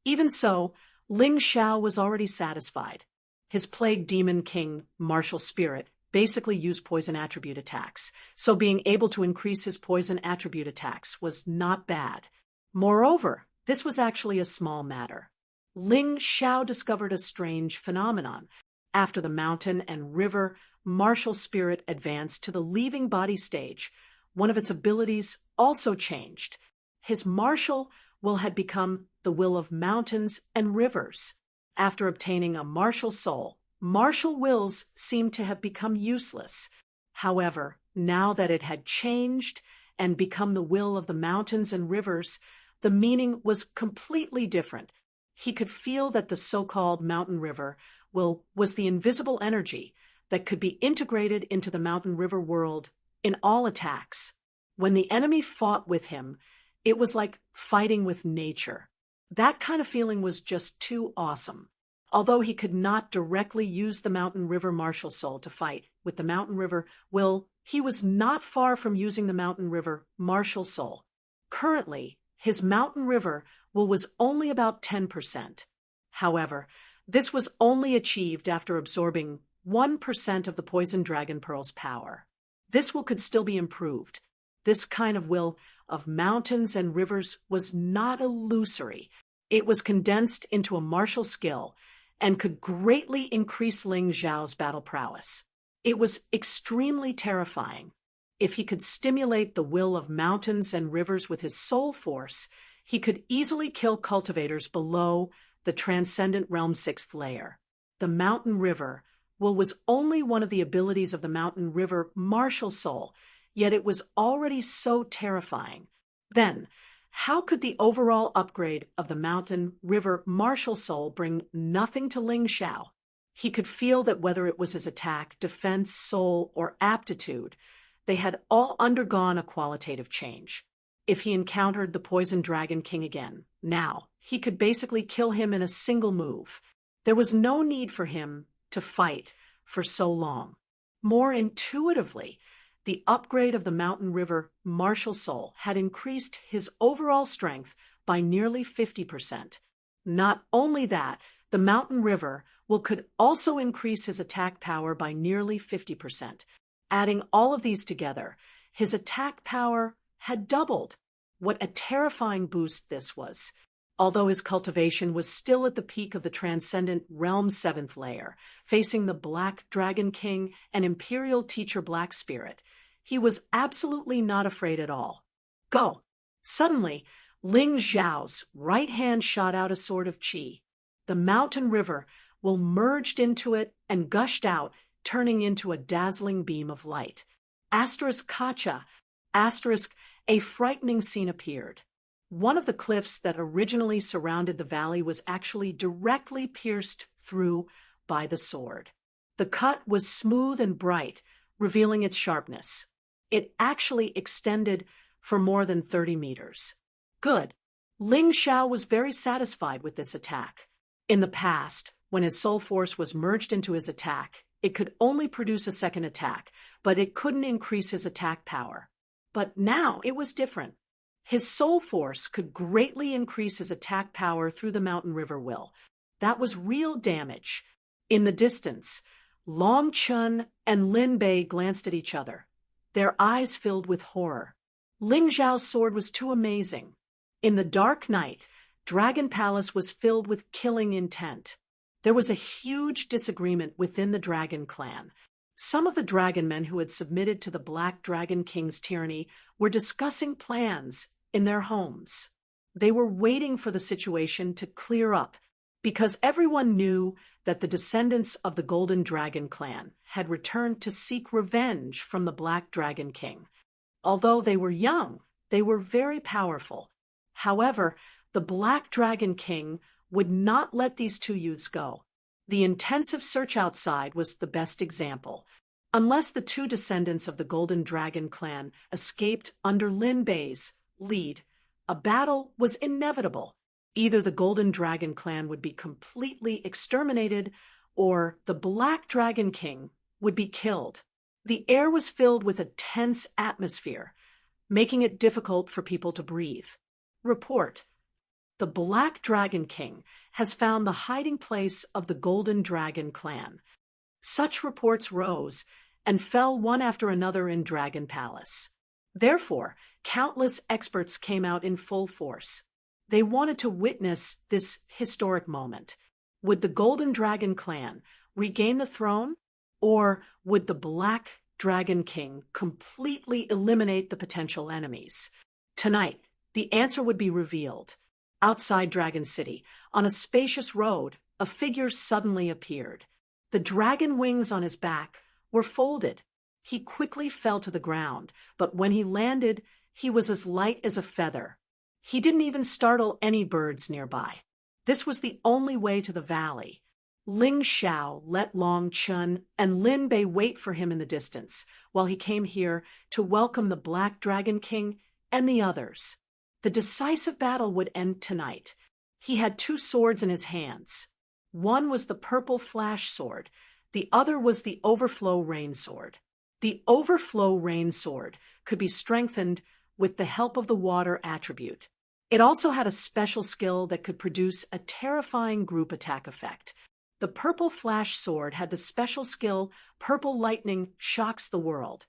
even so, Ling Xiao was already satisfied. His plague demon king, martial spirit, basically used poison attribute attacks, so being able to increase his poison attribute attacks was not bad. Moreover, this was actually a small matter. Ling Xiao discovered a strange phenomenon. After the mountain and river martial spirit advanced to the leaving body stage, one of its abilities also changed. His martial will had become the will of mountains and rivers. After obtaining a martial soul, martial wills seemed to have become useless. However, now that it had changed and become the will of the mountains and rivers, the meaning was completely different. He could feel that the so-called mountain river was the invisible energy that could be integrated into the mountain river world in all attacks. When the enemy fought with him, it was like fighting with nature. That kind of feeling was just too awesome. Although he could not directly use the mountain river martial soul to fight with the mountain river will, he was not far from using the mountain river martial soul. Currently, his mountain river will was only about 10%. However, this was only achieved after absorbing 1% of the poison dragon pearl's power. This will could still be improved. This kind of will of mountains and rivers was not illusory. It was condensed into a martial skill and could greatly increase Ling Xiao's battle prowess. It was extremely terrifying. If he could stimulate the will of mountains and rivers with his soul force, he could easily kill cultivators below the transcendent realm 6th layer. The mountain river was only one of the abilities of the mountain river martial soul, yet it was already so terrifying. Then, how could the overall upgrade of the mountain river martial soul bring nothing to Ling Xiao? He could feel that whether it was his attack, defense, soul, or aptitude, they had all undergone a qualitative change. If he encountered the poison dragon king again, now, he could basically kill him in a single move. There was no need for him to fight for so long. More intuitively, the upgrade of the mountain river martial soul had increased his overall strength by nearly 50%. Not only that, the mountain river could also increase his attack power by nearly 50%. Adding all of these together, his attack power had doubled. What a terrifying boost this was. Although his cultivation was still at the peak of the transcendent realm 7th layer, facing the Black Dragon King and Imperial Teacher Black Spirit, He was absolutely not afraid at all. Go! Suddenly, Ling Xiao's right hand shot out a sword of qi. The mountain river merged into it and gushed out, turning into a dazzling beam of light. Kacha, a frightening scene appeared. One of the cliffs that originally surrounded the valley was actually directly pierced through by the sword. The cut was smooth and bright, revealing its sharpness. It actually extended for more than 30 meters. Good. Ling Xiao was very satisfied with this attack. In the past, when his soul force was merged into his attack, it could only produce a second attack, but it couldn't increase his attack power. But now it was different. His soul force could greatly increase his attack power through the mountain river will. That was real damage. In the distance, Long Chun and Lin Bei glanced at each other, their eyes filled with horror. Ling Xiao's sword was too amazing. In the dark night, Dragon Palace was filled with killing intent. There was a huge disagreement within the Dragon clan. Some of the dragon men who had submitted to the Black Dragon King's tyranny were discussing plans in their homes. They were waiting for the situation to clear up, because everyone knew that the descendants of the Golden Dragon clan had returned to seek revenge from the Black Dragon King. Although they were young, they were very powerful. However, the Black Dragon King would not let these two youths go. The intensive search outside was the best example. Unless the two descendants of the Golden Dragon clan escaped under Lin Bei's lead, a battle was inevitable. Either the Golden Dragon clan would be completely exterminated, or the Black Dragon King would be killed. The air was filled with a tense atmosphere, making it difficult for people to breathe. Report: the Black Dragon King has found the hiding place of the Golden Dragon clan. Such reports rose and fell one after another in Dragon Palace. Therefore, countless experts came out in full force. They wanted to witness this historic moment. Would the Golden Dragon clan regain the throne, or would the Black Dragon King completely eliminate the potential enemies? Tonight, the answer would be revealed. Outside Dragon City, on a spacious road, a figure suddenly appeared. The dragon wings on his back were folded. He quickly fell to the ground, but when he landed, he was as light as a feather. He didn't even startle any birds nearby. This was the only way to the valley. Ling Xiao let Long Chun and Lin Bei wait for him in the distance, while he came here to welcome the Black Dragon King and the others. The decisive battle would end tonight. He had two swords in his hands. One was the purple flash sword. The other was the overflow rain sword. The overflow rain sword could be strengthened with the help of the water attribute. It also had a special skill that could produce a terrifying group attack effect. The purple flash sword had the special skill Purple Lightning Shocks the World.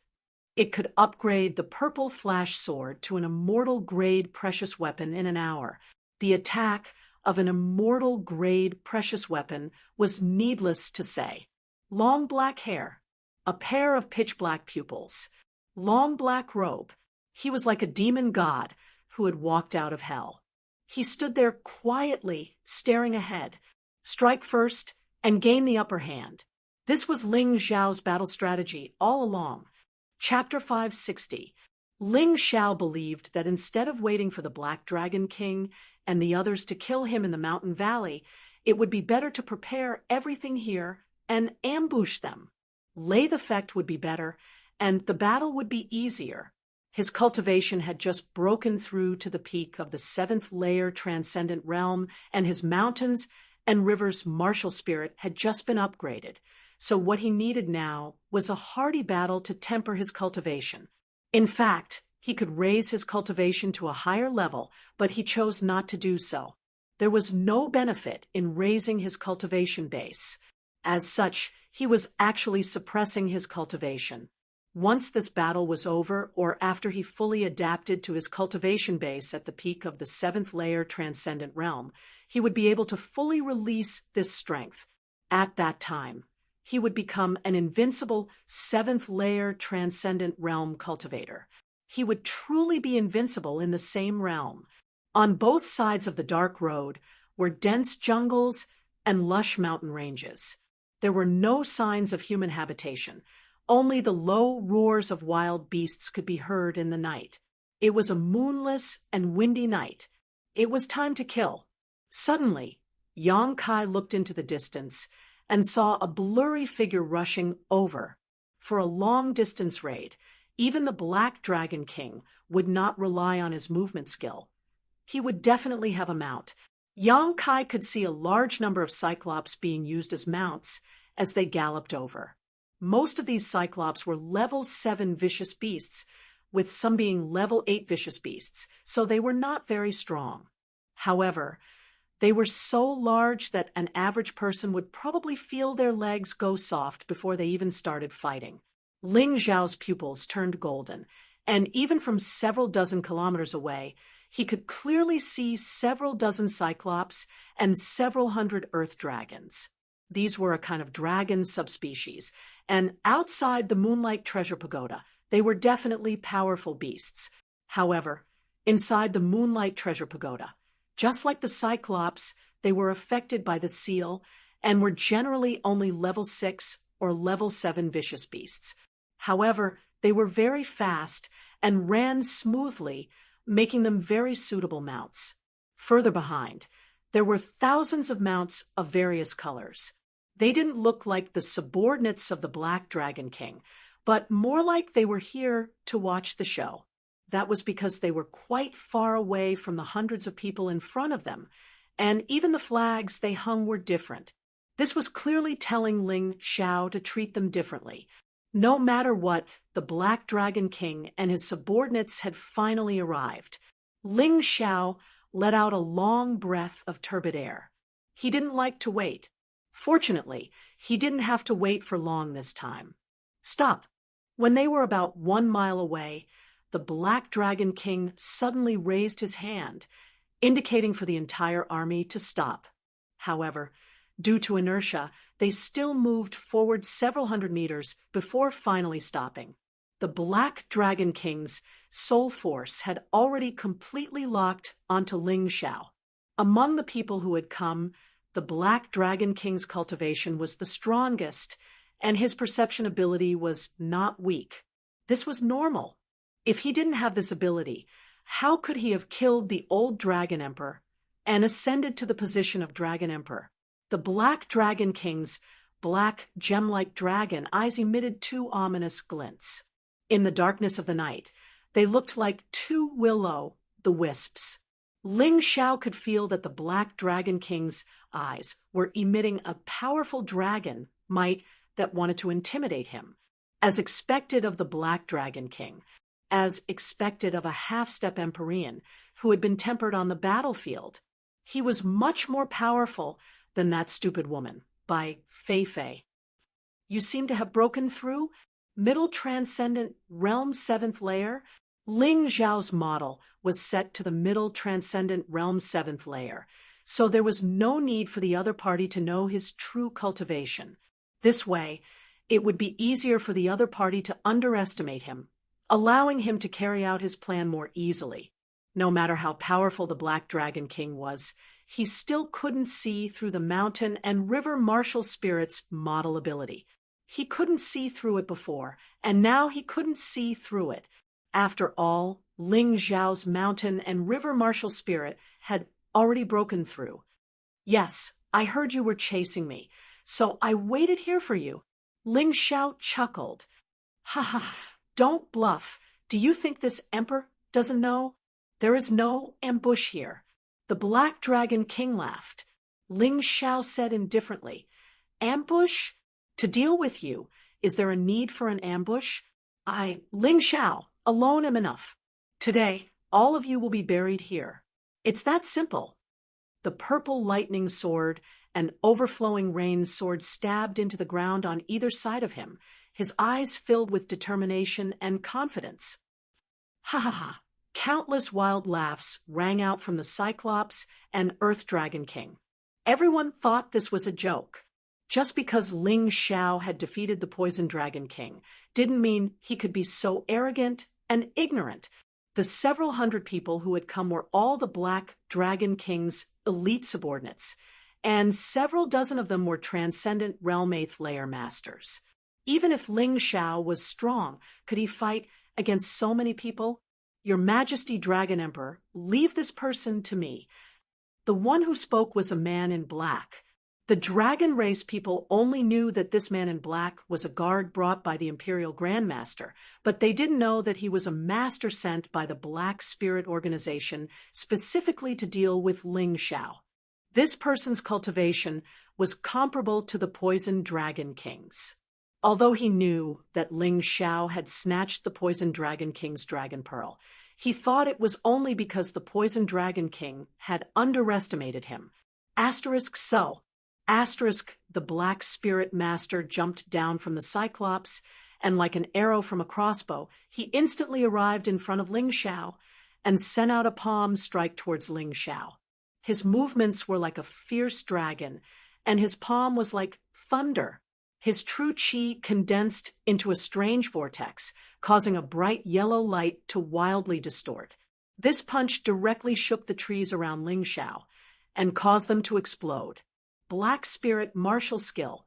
It could upgrade the purple flash sword to an immortal-grade precious weapon in an hour. The attack of an immortal-grade precious weapon was needless to say. Long black hair, a pair of pitch-black pupils, long black robe. He was like a demon god who had walked out of hell. He stood there quietly, staring ahead. Strike first and gain the upper hand. This was Ling Xiao's battle strategy all along. Chapter 560. Ling Xiao believed that instead of waiting for the Black Dragon King and the others to kill him in the mountain valley, it would be better to prepare everything here and ambush them. Lathe effect would be better, and the battle would be easier. His cultivation had just broken through to the peak of the 7th layer transcendent realm, and his mountains and rivers' martial spirit had just been upgraded. So what he needed now was a hardy battle to temper his cultivation. In fact, he could raise his cultivation to a higher level, but he chose not to do so. There was no benefit in raising his cultivation base. As such, he was actually suppressing his cultivation. Once this battle was over, or after he fully adapted to his cultivation base at the peak of the 7th layer transcendent realm, he would be able to fully release this strength. At that time, He would become an invincible seventh-layer transcendent realm cultivator. He would truly be invincible in the same realm. On both sides of the dark road were dense jungles and lush mountain ranges. There were no signs of human habitation. Only the low roars of wild beasts could be heard in the night. It was a moonless and windy night. It was time to kill. Suddenly, Yang Kai looked into the distance and saw a blurry figure rushing over. For a long-distance raid, even the Black Dragon King would not rely on his movement skill. He would definitely have a mount. Yang Kai could see a large number of Cyclops being used as mounts as they galloped over. Most of these Cyclops were level 7 vicious beasts, with some being level 8 vicious beasts, so they were not very strong. However, they were so large that an average person would probably feel their legs go soft before they even started fighting. Ling Zhao's pupils turned golden, and even from several dozen kilometers away, he could clearly see several dozen Cyclops and several hundred Earth Dragons. These were a kind of dragon subspecies, and outside the Moonlight Treasure Pagoda, they were definitely powerful beasts. However, inside the Moonlight Treasure Pagoda, just like the Cyclops, they were affected by the seal and were generally only level 6 or level 7 vicious beasts. However, they were very fast and ran smoothly, making them very suitable mounts. Further behind, there were thousands of mounts of various colors. They didn't look like the subordinates of the Black Dragon King, but more like they were here to watch the show. That was because they were quite far away from the hundreds of people in front of them, and even the flags they hung were different. This was clearly telling Ling Xiao to treat them differently. No matter what, the Black Dragon King and his subordinates had finally arrived. Ling Xiao let out a long breath of turbid air. He didn't like to wait. Fortunately, he didn't have to wait for long this time. Stop! When they were about 1 mile away, the Black Dragon King suddenly raised his hand, indicating for the entire army to stop. However, due to inertia, they still moved forward several hundred meters before finally stopping. The Black Dragon King's soul force had already completely locked onto Ling Xiao. Among the people who had come, the Black Dragon King's cultivation was the strongest, and his perception ability was not weak. This was normal. If he didn't have this ability, how could he have killed the old Dragon Emperor and ascended to the position of Dragon Emperor? The Black Dragon King's black gem-like dragon eyes emitted 2 ominous glints. In the darkness of the night, they looked like 2 will-o'-the-wisps. Ling Xiao could feel that the Black Dragon King's eyes were emitting a powerful dragon might that wanted to intimidate him. As expected of the Black Dragon King, as expected of a half-step Empyrean who had been tempered on the battlefield, he was much more powerful than that stupid woman, by Fei Fei. You seem to have broken through? Middle Transcendent Realm 7th Layer? Ling Zhao's model was set to the Middle Transcendent Realm 7th Layer, so there was no need for the other party to know his true cultivation. This way, it would be easier for the other party to underestimate him, allowing him to carry out his plan more easily. No matter how powerful the Black Dragon King was, he still couldn't see through the mountain and river martial spirit's model ability. He couldn't see through it before, and now he couldn't see through it. After all, Ling Zhao's mountain and river martial spirit had already broken through. Yes, I heard you were chasing me, so I waited here for you. Ling Xiao chuckled. Ha ha, don't bluff. Do you think this emperor doesn't know? There is no ambush here. The Black Dragon King laughed. Ling Xiao said indifferently, Ambush? To deal with you, is there a need for an ambush? Ling Xiao, alone am enough. Today, all of you will be buried here. It's that simple. The purple lightning sword and overflowing rain sword stabbed into the ground on either side of him, his eyes filled with determination and confidence. Ha ha ha! Countless wild laughs rang out from the Cyclops and Earth Dragon King. Everyone thought this was a joke. Just because Ling Xiao had defeated the Poison Dragon King didn't mean he could be so arrogant and ignorant. The several hundred people who had come were all the Black Dragon King's elite subordinates, and several dozen of them were transcendent Realm 8th Layer masters. Even if Ling Xiao was strong, could he fight against so many people? Your Majesty, Dragon Emperor, leave this person to me. The one who spoke was a man in black. The dragon race people only knew that this man in black was a guard brought by the Imperial Grandmaster, but they didn't know that he was a master sent by the Black Spirit Organization specifically to deal with Ling Xiao. This person's cultivation was comparable to the Poison Dragon King's. Although he knew that Ling Xiao had snatched the Poison Dragon King's Dragon Pearl, he thought it was only because the Poison Dragon King had underestimated him. The Black Spirit Master jumped down from the Cyclops, and like an arrow from a crossbow, he instantly arrived in front of Ling Xiao and sent out a palm strike towards Ling Xiao. His movements were like a fierce dragon, and his palm was like thunder. His true chi condensed into a strange vortex, causing a bright yellow light to wildly distort. This punch directly shook the trees around Ling Xiao and caused them to explode. Black Spirit martial skill,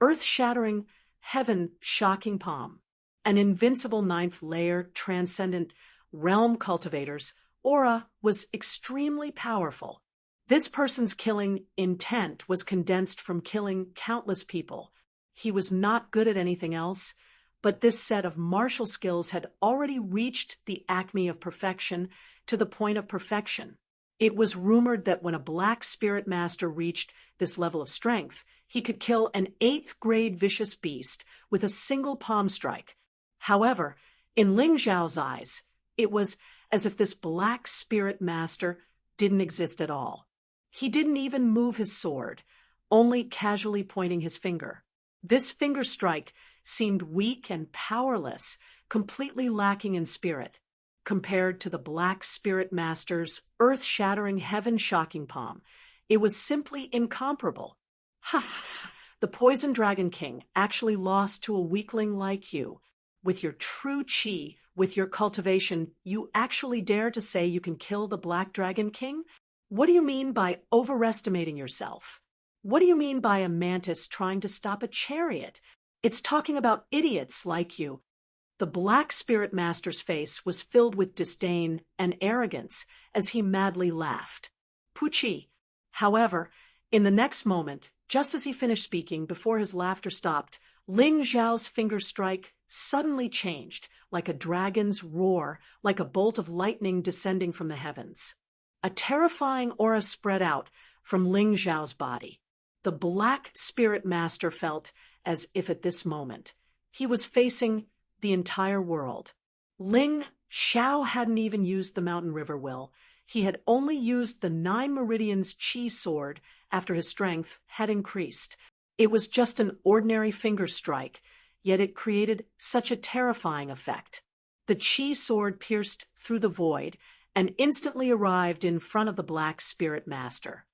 earth-shattering, heaven-shocking palm, an invincible 9th layer transcendent realm cultivator's aura was extremely powerful. This person's killing intent was condensed from killing countless people. He was not good at anything else, but this set of martial skills had already reached the acme of perfection to the point of perfection. It was rumored that when a Black Spirit Master reached this level of strength, he could kill an 8th-grade vicious beast with a single palm strike. However, in Ling Xiao's eyes, it was as if this Black Spirit Master didn't exist at all. He didn't even move his sword, only casually pointing his finger. This finger strike seemed weak and powerless, completely lacking in spirit, compared to the Black Spirit Master's earth-shattering, heaven-shocking palm. It was simply incomparable. The Poison Dragon King actually lost to a weakling like you. With your true chi, with your cultivation, you actually dare to say you can kill the Black Dragon King? What do you mean by overestimating yourself? What do you mean by a mantis trying to stop a chariot? It's talking about idiots like you. The Black Spirit Master's face was filled with disdain and arrogance as he madly laughed. Puchi. However, in the next moment, just as he finished speaking, before his laughter stopped, Ling Xiao's finger strike suddenly changed, like a dragon's roar, like a bolt of lightning descending from the heavens. A terrifying aura spread out from Ling Xiao's body. The Black Spirit Master felt as if at this moment he was facing the entire world. Ling Xiao hadn't even used the Mountain River Will. He had only used the 9 Meridians Chi sword after his strength had increased. It was just an ordinary finger strike, yet it created such a terrifying effect. The Chi sword pierced through the void and instantly arrived in front of the Black Spirit Master.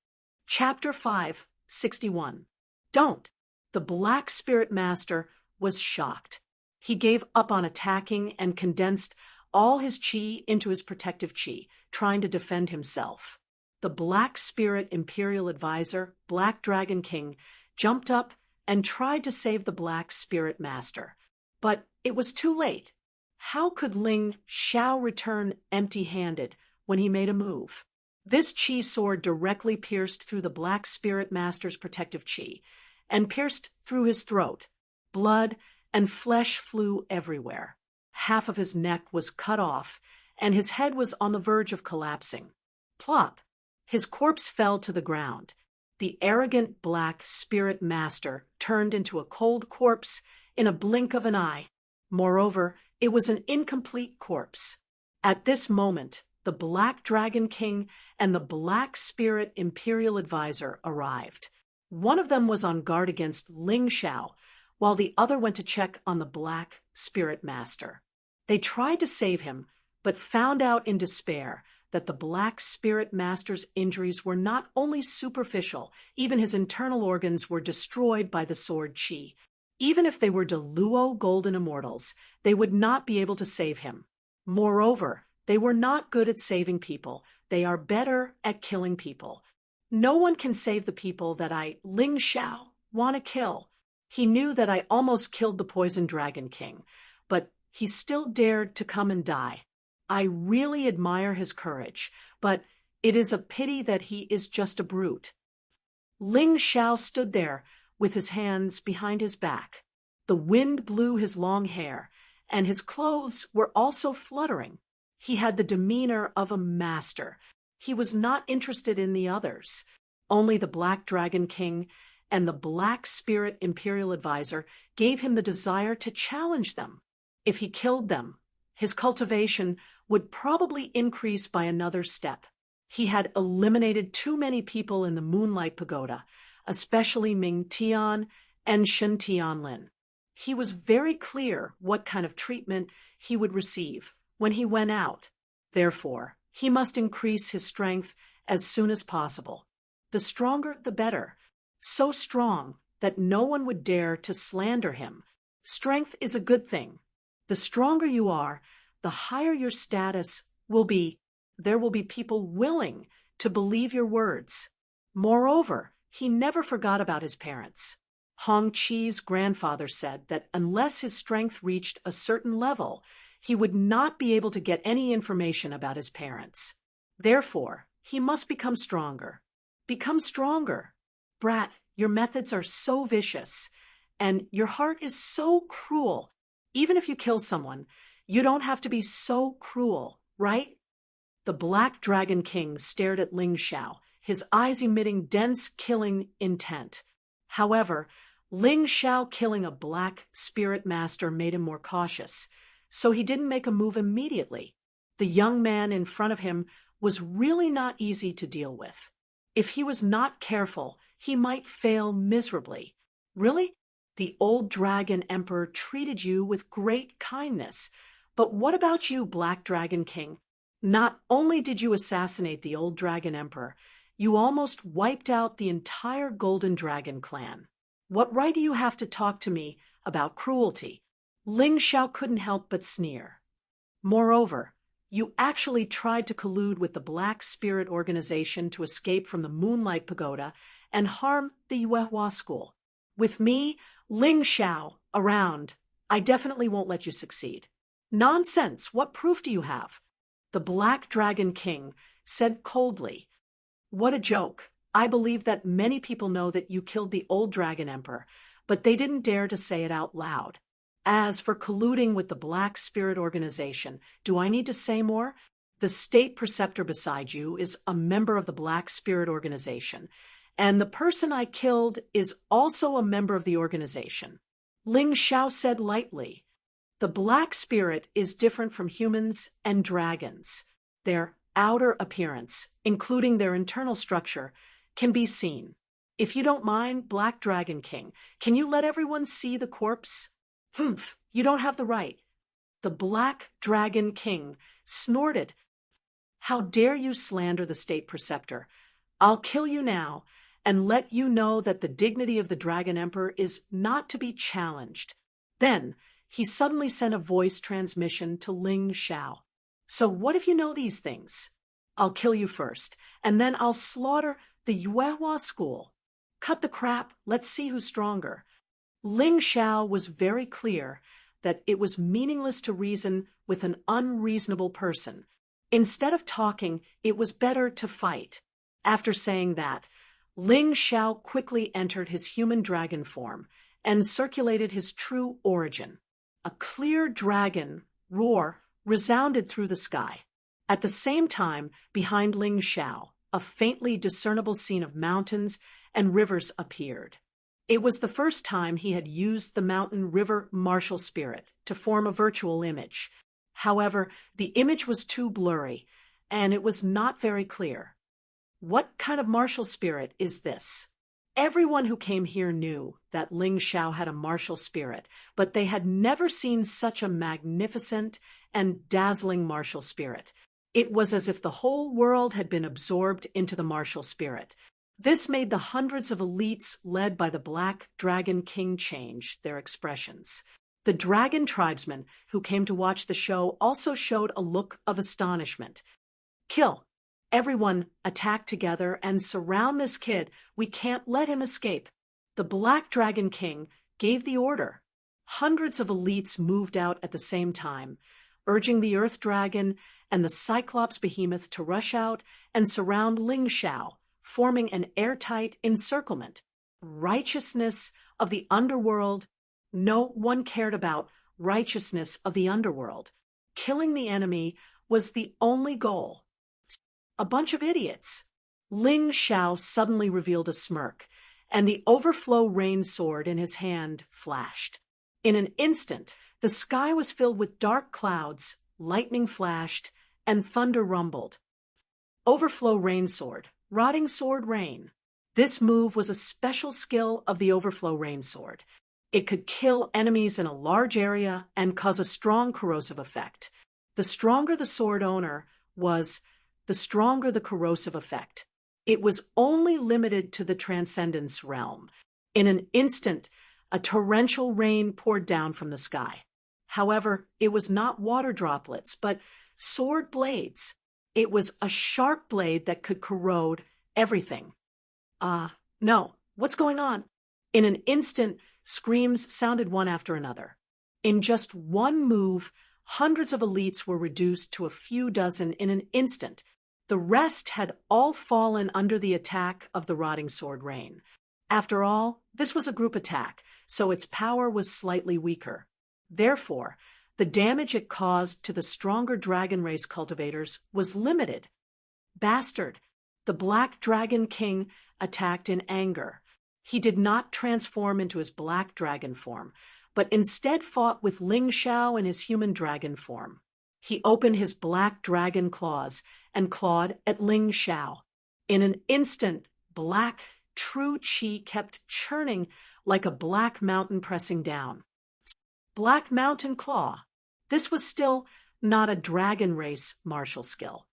Chapter 5:61. Don't. The Black Spirit Master was shocked. He gave up on attacking and condensed all his chi into his protective chi, trying to defend himself. The Black Spirit Imperial Advisor, Black Dragon King, jumped up and tried to save the Black Spirit Master. But it was too late. How could Ling Xiao return empty-handed when he made a move? This chi sword directly pierced through the Black Spirit Master's protective chi and pierced through his throat. Blood and flesh flew everywhere. Half of his neck was cut off, and his head was on the verge of collapsing. Plop! His corpse fell to the ground. The arrogant Black Spirit Master turned into a cold corpse in a blink of an eye. Moreover, it was an incomplete corpse. At this moment, the Black Dragon King and the Black Spirit Imperial Advisor arrived. One of them was on guard against Ling Xiao, while the other went to check on the Black Spirit Master. They tried to save him, but found out in despair that the Black Spirit Master's injuries were not only superficial, even his internal organs were destroyed by the sword chi. Even if they were Deluo golden immortals, they would not be able to save him. Moreover, they were not good at saving people. They are better at killing people. No one can save the people that I, Ling Xiao, want to kill. He knew that I almost killed the Poison Dragon King, but he still dared to come and die. I really admire his courage, but it is a pity that he is just a brute. Ling Xiao stood there with his hands behind his back. The wind blew his long hair, and his clothes were also fluttering. He had the demeanor of a master. He was not interested in the others. Only the Black Dragon King and the Black Spirit Imperial Advisor gave him the desire to challenge them. If he killed them, his cultivation would probably increase by another step. He had eliminated too many people in the Moonlight Pagoda, especially Ming Tian and Shen Tianlin. He was very clear what kind of treatment he would receive when he went out. Therefore, he must increase his strength as soon as possible. The stronger, the better. So strong that no one would dare to slander him. Strength is a good thing. The stronger you are, the higher your status will be. There will be people willing to believe your words. Moreover, he never forgot about his parents. Hong Chi's grandfather said that unless his strength reached a certain level, he would not be able to get any information about his parents. Therefore, he must become stronger. Become stronger. Brat, your methods are so vicious, and your heart is so cruel. Even if you kill someone, you don't have to be so cruel, right? The Black Dragon King stared at Ling Xiao, his eyes emitting dense killing intent. However, Ling Xiao killing a Black Spirit Master made him more cautious, so he didn't make a move immediately. The young man in front of him was really not easy to deal with. If he was not careful, he might fail miserably. Really? The old Dragon Emperor treated you with great kindness. But what about you, Black Dragon King? Not only did you assassinate the old Dragon Emperor, you almost wiped out the entire Golden Dragon clan. What right do you have to talk to me about cruelty? Ling Xiao couldn't help but sneer. Moreover, you actually tried to collude with the Black Spirit Organization to escape from the Moonlight Pagoda and harm the Yuehua School. With me, Ling Xiao, around, I definitely won't let you succeed. Nonsense! What proof do you have? The Black Dragon King said coldly. What a joke. I believe that many people know that you killed the old Dragon Emperor, but they didn't dare to say it out loud. As for colluding with the Black Spirit Organization, do I need to say more? The state preceptor beside you is a member of the Black Spirit Organization, and the person I killed is also a member of the organization. Ling Xiao said lightly. The Black Spirit is different from humans and dragons. Their outer appearance, including their internal structure, can be seen. If you don't mind, Black Dragon King, can you let everyone see the corpse? Humph, you don't have the right. The Black Dragon King snorted. How dare you slander the state preceptor? I'll kill you now and let you know that the dignity of the Dragon Emperor is not to be challenged. Then he suddenly sent a voice transmission to Ling Xiao. So what if you know these things? I'll kill you first, and then I'll slaughter the Yuehua School. Cut the crap, let's see who's stronger. Ling Xiao was very clear that it was meaningless to reason with an unreasonable person. Instead of talking, it was better to fight. After saying that, Ling Xiao quickly entered his human dragon form and circulated his true origin. A clear dragon roar resounded through the sky. At the same time, behind Ling Xiao, a faintly discernible scene of mountains and rivers appeared. It was the first time he had used the mountain river martial spirit to form a virtual image. However, the image was too blurry, and it was not very clear. What kind of martial spirit is this? Everyone who came here knew that Ling Xiao had a martial spirit, but they had never seen such a magnificent and dazzling martial spirit. It was as if the whole world had been absorbed into the martial spirit. This made the hundreds of elites led by the Black Dragon King change their expressions. The dragon tribesmen who came to watch the show also showed a look of astonishment. Kill. Everyone attack together and surround this kid. We can't let him escape. The Black Dragon King gave the order. Hundreds of elites moved out at the same time, urging the Earth Dragon and the Cyclops Behemoth to rush out and surround Ling Xiao, forming an airtight encirclement. Righteousness of the underworld. No one cared about righteousness of the underworld. Killing the enemy was the only goal. A bunch of idiots. Ling Xiao suddenly revealed a smirk, and the overflow rain sword in his hand flashed. In an instant, the sky was filled with dark clouds, lightning flashed, and thunder rumbled. Overflow rain sword, rotting sword rain. This move was a special skill of the overflow rain sword. It could kill enemies in a large area and cause a strong corrosive effect. The stronger the sword owner was, the stronger the corrosive effect. It was only limited to the transcendence realm. In an instant, a torrential rain poured down from the sky. However, it was not water droplets, but sword blades. It was a sharp blade that could corrode everything. No, what's going on? In an instant, screams sounded one after another. In just one move, hundreds of elites were reduced to a few dozen in an instant. The rest had all fallen under the attack of the rotting sword rain. After all, this was a group attack, so its power was slightly weaker. Therefore, the damage it caused to the stronger dragon race cultivators was limited. Bastard! The Black Dragon King attacked in anger. He did not transform into his black dragon form, but instead fought with Ling Xiao in his human dragon form. He opened his black dragon claws and clawed at Ling Xiao. In an instant, black, true qi kept churning like a black mountain pressing down. Black Mountain Claw. This was still not a dragon race martial skill.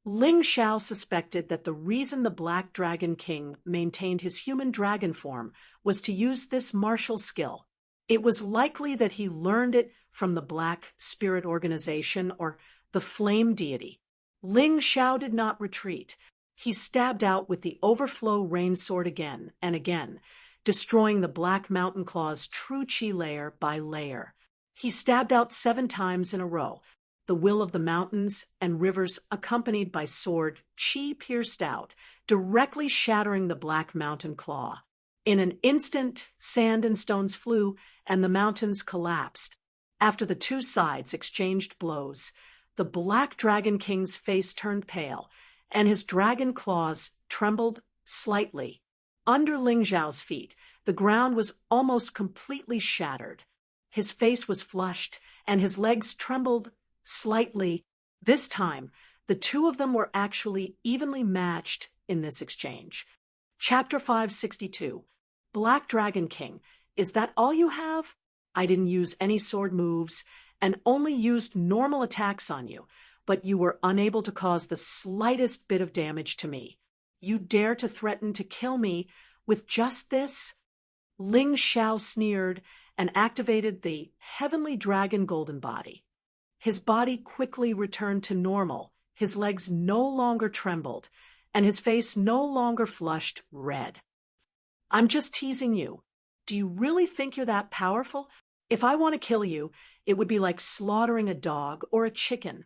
Ling Xiao suspected that the reason the Black Dragon King maintained his human dragon form was to use this martial skill. It was likely that he learned it from the Black Spirit Organization or the Flame Deity. Ling Xiao did not retreat. He stabbed out with the overflow rain sword again and again, destroying the Black Mountain Claw's true chi layer by layer. He stabbed out 7 times in a row, the will of the mountains and rivers accompanied by sword chi pierced out, directly shattering the Black Mountain Claw. In an instant, sand and stones flew, and the mountains collapsed. After the two sides exchanged blows, the Black Dragon King's face turned pale, and his dragon claws trembled slightly. Under Ling Xiao's feet, the ground was almost completely shattered. His face was flushed, and his legs trembled slightly. This time, the two of them were actually evenly matched in this exchange. Chapter 562. Black Dragon King, is that all you have? I didn't use any sword moves and only used normal attacks on you, but you were unable to cause the slightest bit of damage to me. You dare to threaten to kill me with just this? Ling Xiao sneered and activated the Heavenly Dragon Golden Body. His body quickly returned to normal, his legs no longer trembled, and his face no longer flushed red. I'm just teasing you. Do you really think you're that powerful? If I want to kill you, it would be like slaughtering a dog or a chicken.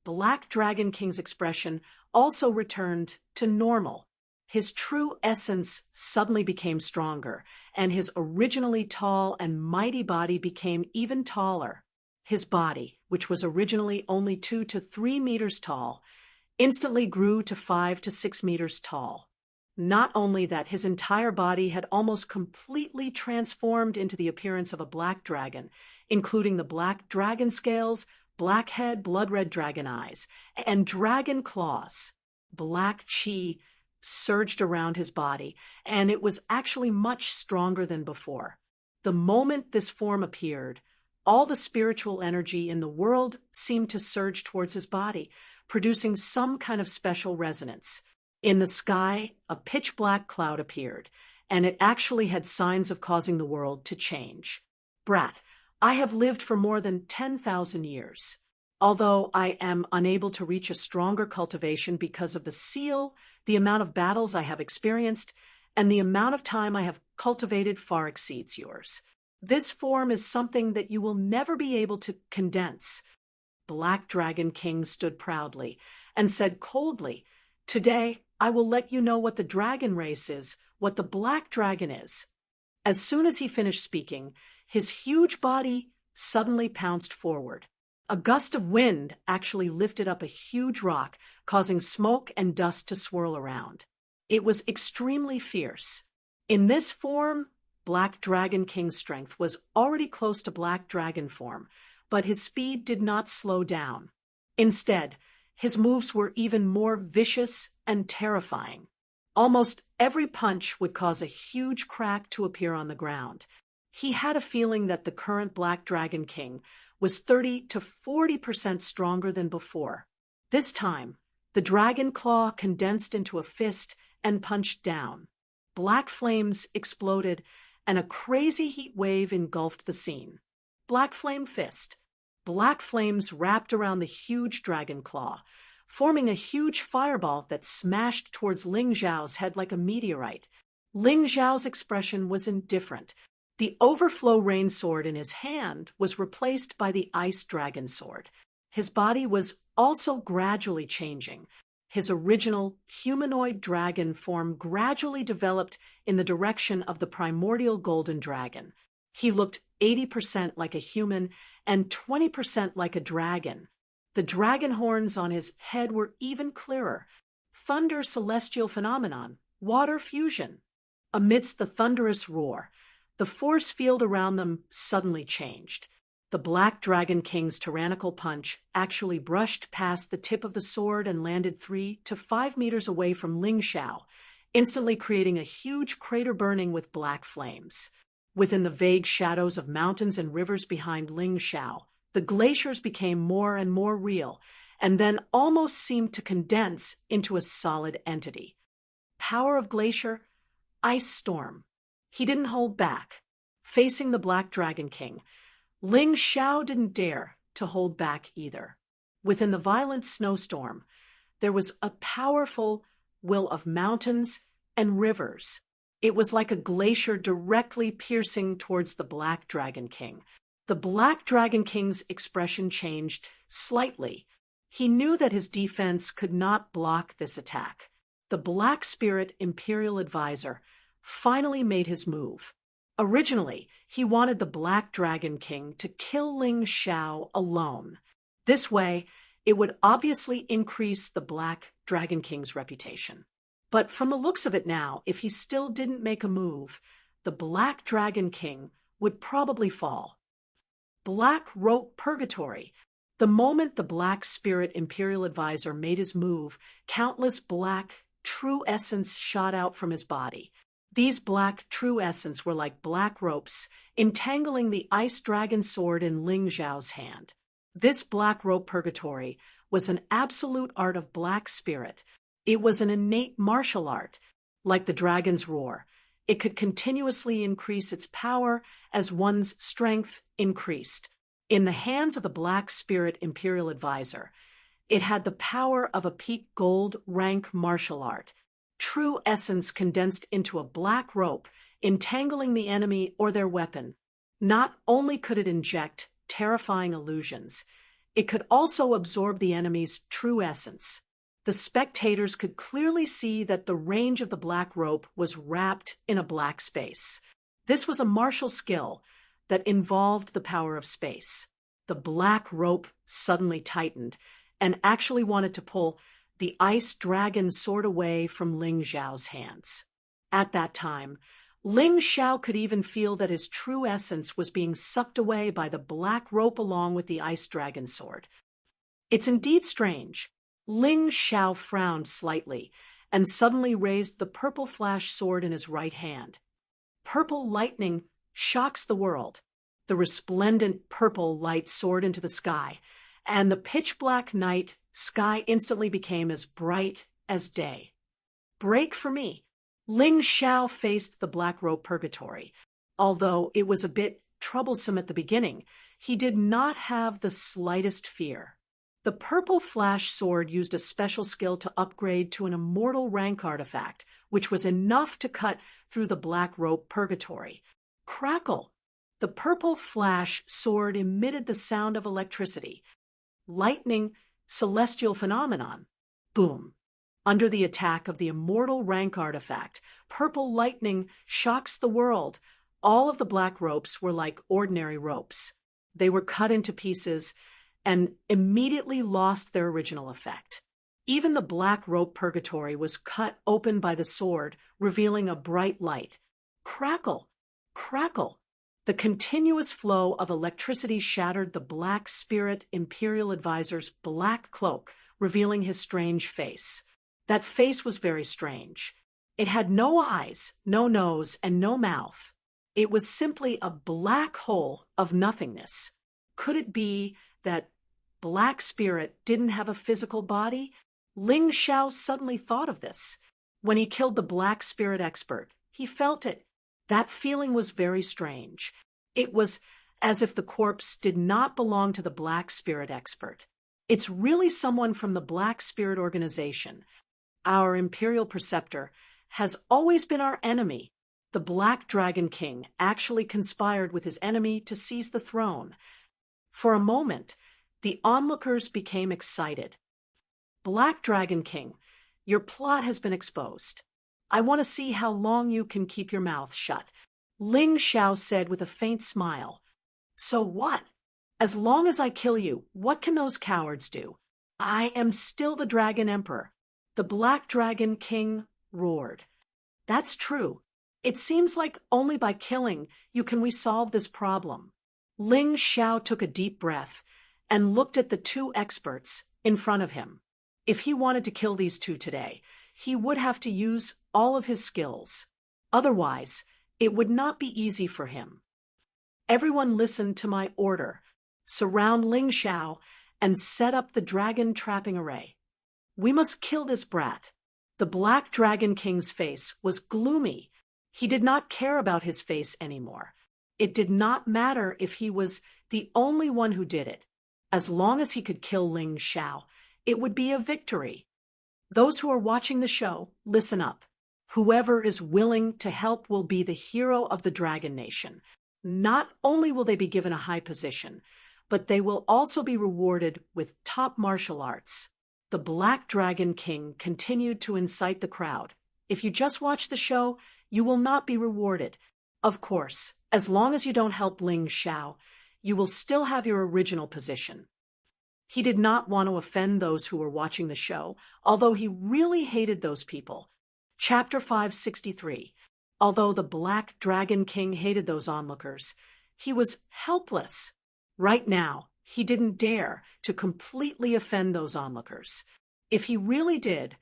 Black Dragon King's expression also returned to normal. His true essence suddenly became stronger, and his originally tall and mighty body became even taller. His body, which was originally only 2 to 3 meters tall, instantly grew to 5 to 6 meters tall. Not only that, his entire body had almost completely transformed into the appearance of a black dragon, including the black dragon scales, black head, blood-red dragon eyes, and dragon claws. Black chi surged around his body, and it was actually much stronger than before. The moment this form appeared, all the spiritual energy in the world seemed to surge towards his body, producing some kind of special resonance. In the sky, a pitch-black cloud appeared, and it actually had signs of causing the world to change. Brat, I have lived for more than 10,000 years. Although I am unable to reach a stronger cultivation because of the seal, the amount of battles I have experienced, and the amount of time I have cultivated far exceeds yours. This form is something that you will never be able to condense. Black Dragon King stood proudly and said coldly, "Today, I will let you know what the dragon race is, what the black dragon is." As soon as he finished speaking, his huge body suddenly pounced forward. A gust of wind actually lifted up a huge rock, causing smoke and dust to swirl around. It was extremely fierce. In this form, Black Dragon King's strength was already close to Black Dragon form, but his speed did not slow down. Instead, his moves were even more vicious and terrifying. Almost every punch would cause a huge crack to appear on the ground. He had a feeling that the current Black Dragon King was 30 to 40% stronger than before. This time, the dragon claw condensed into a fist and punched down. Black flames exploded, and a crazy heat wave engulfed the scene. Black Flame Fist. Black flames wrapped around the huge dragon claw, forming a huge fireball that smashed towards Ling Xiao's head like a meteorite. Ling Xiao's expression was indifferent. The overflow rain sword in his hand was replaced by the ice dragon sword. His body was also gradually changing. His original humanoid dragon form gradually developed in the direction of the primordial golden dragon. He looked 80% like a human and 20% like a dragon. The dragon horns on his head were even clearer. Thunder celestial phenomenon, water fusion. Amidst the thunderous roar, the force field around them suddenly changed. The Black Dragon King's tyrannical punch actually brushed past the tip of the sword and landed 3 to 5 meters away from Ling Xiao, instantly creating a huge crater burning with black flames. Within the vague shadows of mountains and rivers behind Ling Xiao, the glaciers became more and more real, and then almost seemed to condense into a solid entity. Power of glacier, ice storm. He didn't hold back. Facing the Black Dragon King, Ling Xiao didn't dare to hold back either. Within the violent snowstorm, there was a powerful will of mountains and rivers. It was like a glacier directly piercing towards the Black Dragon King. The Black Dragon King's expression changed slightly. He knew that his defense could not block this attack. The Black Spirit Imperial Advisor finally made his move. Originally, he wanted the Black Dragon King to kill Ling Xiao alone. This way, it would obviously increase the Black Dragon King's reputation. But from the looks of it now, if he still didn't make a move, the Black Dragon King would probably fall. Black Rope Purgatory. The moment the Black Spirit Imperial Advisor made his move, countless black true essence shot out from his body. These black true essence were like black ropes, entangling the ice dragon sword in Ling Xiao's hand. This black rope purgatory was an absolute art of black spirit. It was an innate martial art. Like the dragon's roar, it could continuously increase its power as one's strength increased. In the hands of the Black Spirit Imperial Advisor, it had the power of a peak gold rank martial art. True essence condensed into a black rope, entangling the enemy or their weapon. Not only could it inject terrifying illusions, it could also absorb the enemy's true essence. The spectators could clearly see that the range of the black rope was wrapped in a black space. This was a martial skill that involved the power of space. The black rope suddenly tightened and actually wanted to pull the ice dragon sword away from Ling Xiao's hands. At that time, Ling Xiao could even feel that his true essence was being sucked away by the black rope along with the ice dragon sword. It's indeed strange. Ling Xiao frowned slightly and suddenly raised the purple flash sword in his right hand. Purple lightning shocks the world. The resplendent purple light soared into the sky, and the pitch-black night Sky instantly became as bright as day. Break for me. Ling Xiao faced the black rope purgatory. Although it was a bit troublesome at the beginning, he did not have the slightest fear. The purple flash sword used a special skill to upgrade to an immortal rank artifact, which was enough to cut through the black rope purgatory. Crackle! The purple flash sword emitted the sound of electricity. Lightning, celestial phenomenon. Boom! Under the attack of the immortal rank artifact, purple lightning shocks the world. All of the black ropes were like ordinary ropes. They were cut into pieces and immediately lost their original effect. Even the black rope purgatory was cut open by the sword, revealing a bright light. Crackle! Crackle! The continuous flow of electricity shattered the Black Spirit Imperial Advisor's black cloak, revealing his strange face. That face was very strange. It had no eyes, no nose, and no mouth. It was simply a black hole of nothingness. Could it be that Black Spirit didn't have a physical body? Ling Xiao suddenly thought of this. When he killed the Black Spirit expert, he felt it. That feeling was very strange. It was as if the corpse did not belong to the Black Spirit expert. It's really someone from the Black Spirit organization. Our Imperial Preceptor has always been our enemy. The Black Dragon King actually conspired with his enemy to seize the throne. For a moment, the onlookers became excited. Black Dragon King, your plot has been exposed. I want to see how long you can keep your mouth shut. Ling Xiao said with a faint smile. So what? As long as I kill you, what can those cowards do? I am still the Dragon Emperor. The Black Dragon King roared. That's true. It seems like only by killing you can we solve this problem. Ling Xiao took a deep breath and looked at the two experts in front of him. If he wanted to kill these two today, he would have to use all of his skills. Otherwise, it would not be easy for him. Everyone listen to my order. Surround Ling Xiao and set up the dragon trapping array. We must kill this brat. The Black Dragon King's face was gloomy. He did not care about his face anymore. It did not matter if he was the only one who did it. As long as he could kill Ling Xiao, it would be a victory. Those who are watching the show, listen up. Whoever is willing to help will be the hero of the Dragon Nation. Not only will they be given a high position, but they will also be rewarded with top martial arts. The Black Dragon King continued to incite the crowd. If you just watch the show, you will not be rewarded. Of course, as long as you don't help Ling Xiao, you will still have your original position. He did not want to offend those who were watching the show, although he really hated those people. Chapter 563. Although the Black Dragon King hated those onlookers, he was helpless. Right now, he didn't dare to completely offend those onlookers. If he really did,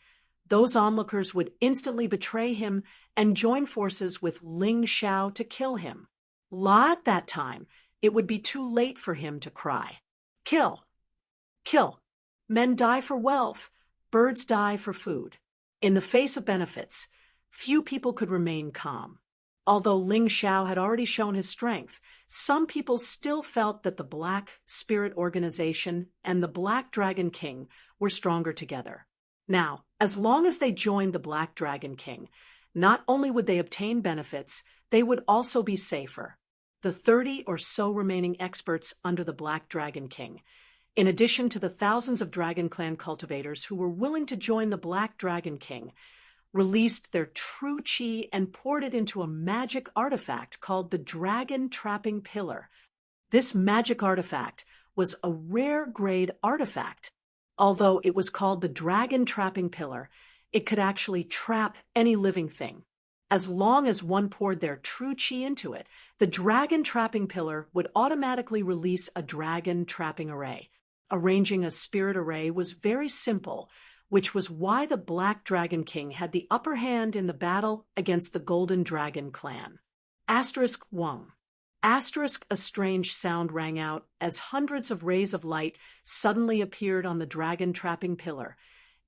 those onlookers would instantly betray him and join forces with Ling Xiao to kill him. At that time, it would be too late for him to cry. Kill! Kill! Men die for wealth, birds die for food. In the face of benefits, few people could remain calm. Although Ling Xiao had already shown his strength, some people still felt that the Black Spirit Organization and the Black Dragon King were stronger together. Now, as long as they joined the Black Dragon King, not only would they obtain benefits, they would also be safer. The 30 or so remaining experts under the Black Dragon King, in addition to the thousands of Dragon Clan cultivators who were willing to join the Black Dragon King, released their true chi and poured it into a magic artifact called the Dragon Trapping Pillar. This magic artifact was a rare grade artifact. Although it was called the Dragon Trapping Pillar, it could actually trap any living thing. As long as one poured their true chi into it, the Dragon Trapping Pillar would automatically release a Dragon Trapping Array. Arranging a spirit array was very simple, which was why the Black Dragon King had the upper hand in the battle against the Golden Dragon Clan. *1. Asterisk, a strange sound rang out as hundreds of rays of light suddenly appeared on the dragon-trapping pillar,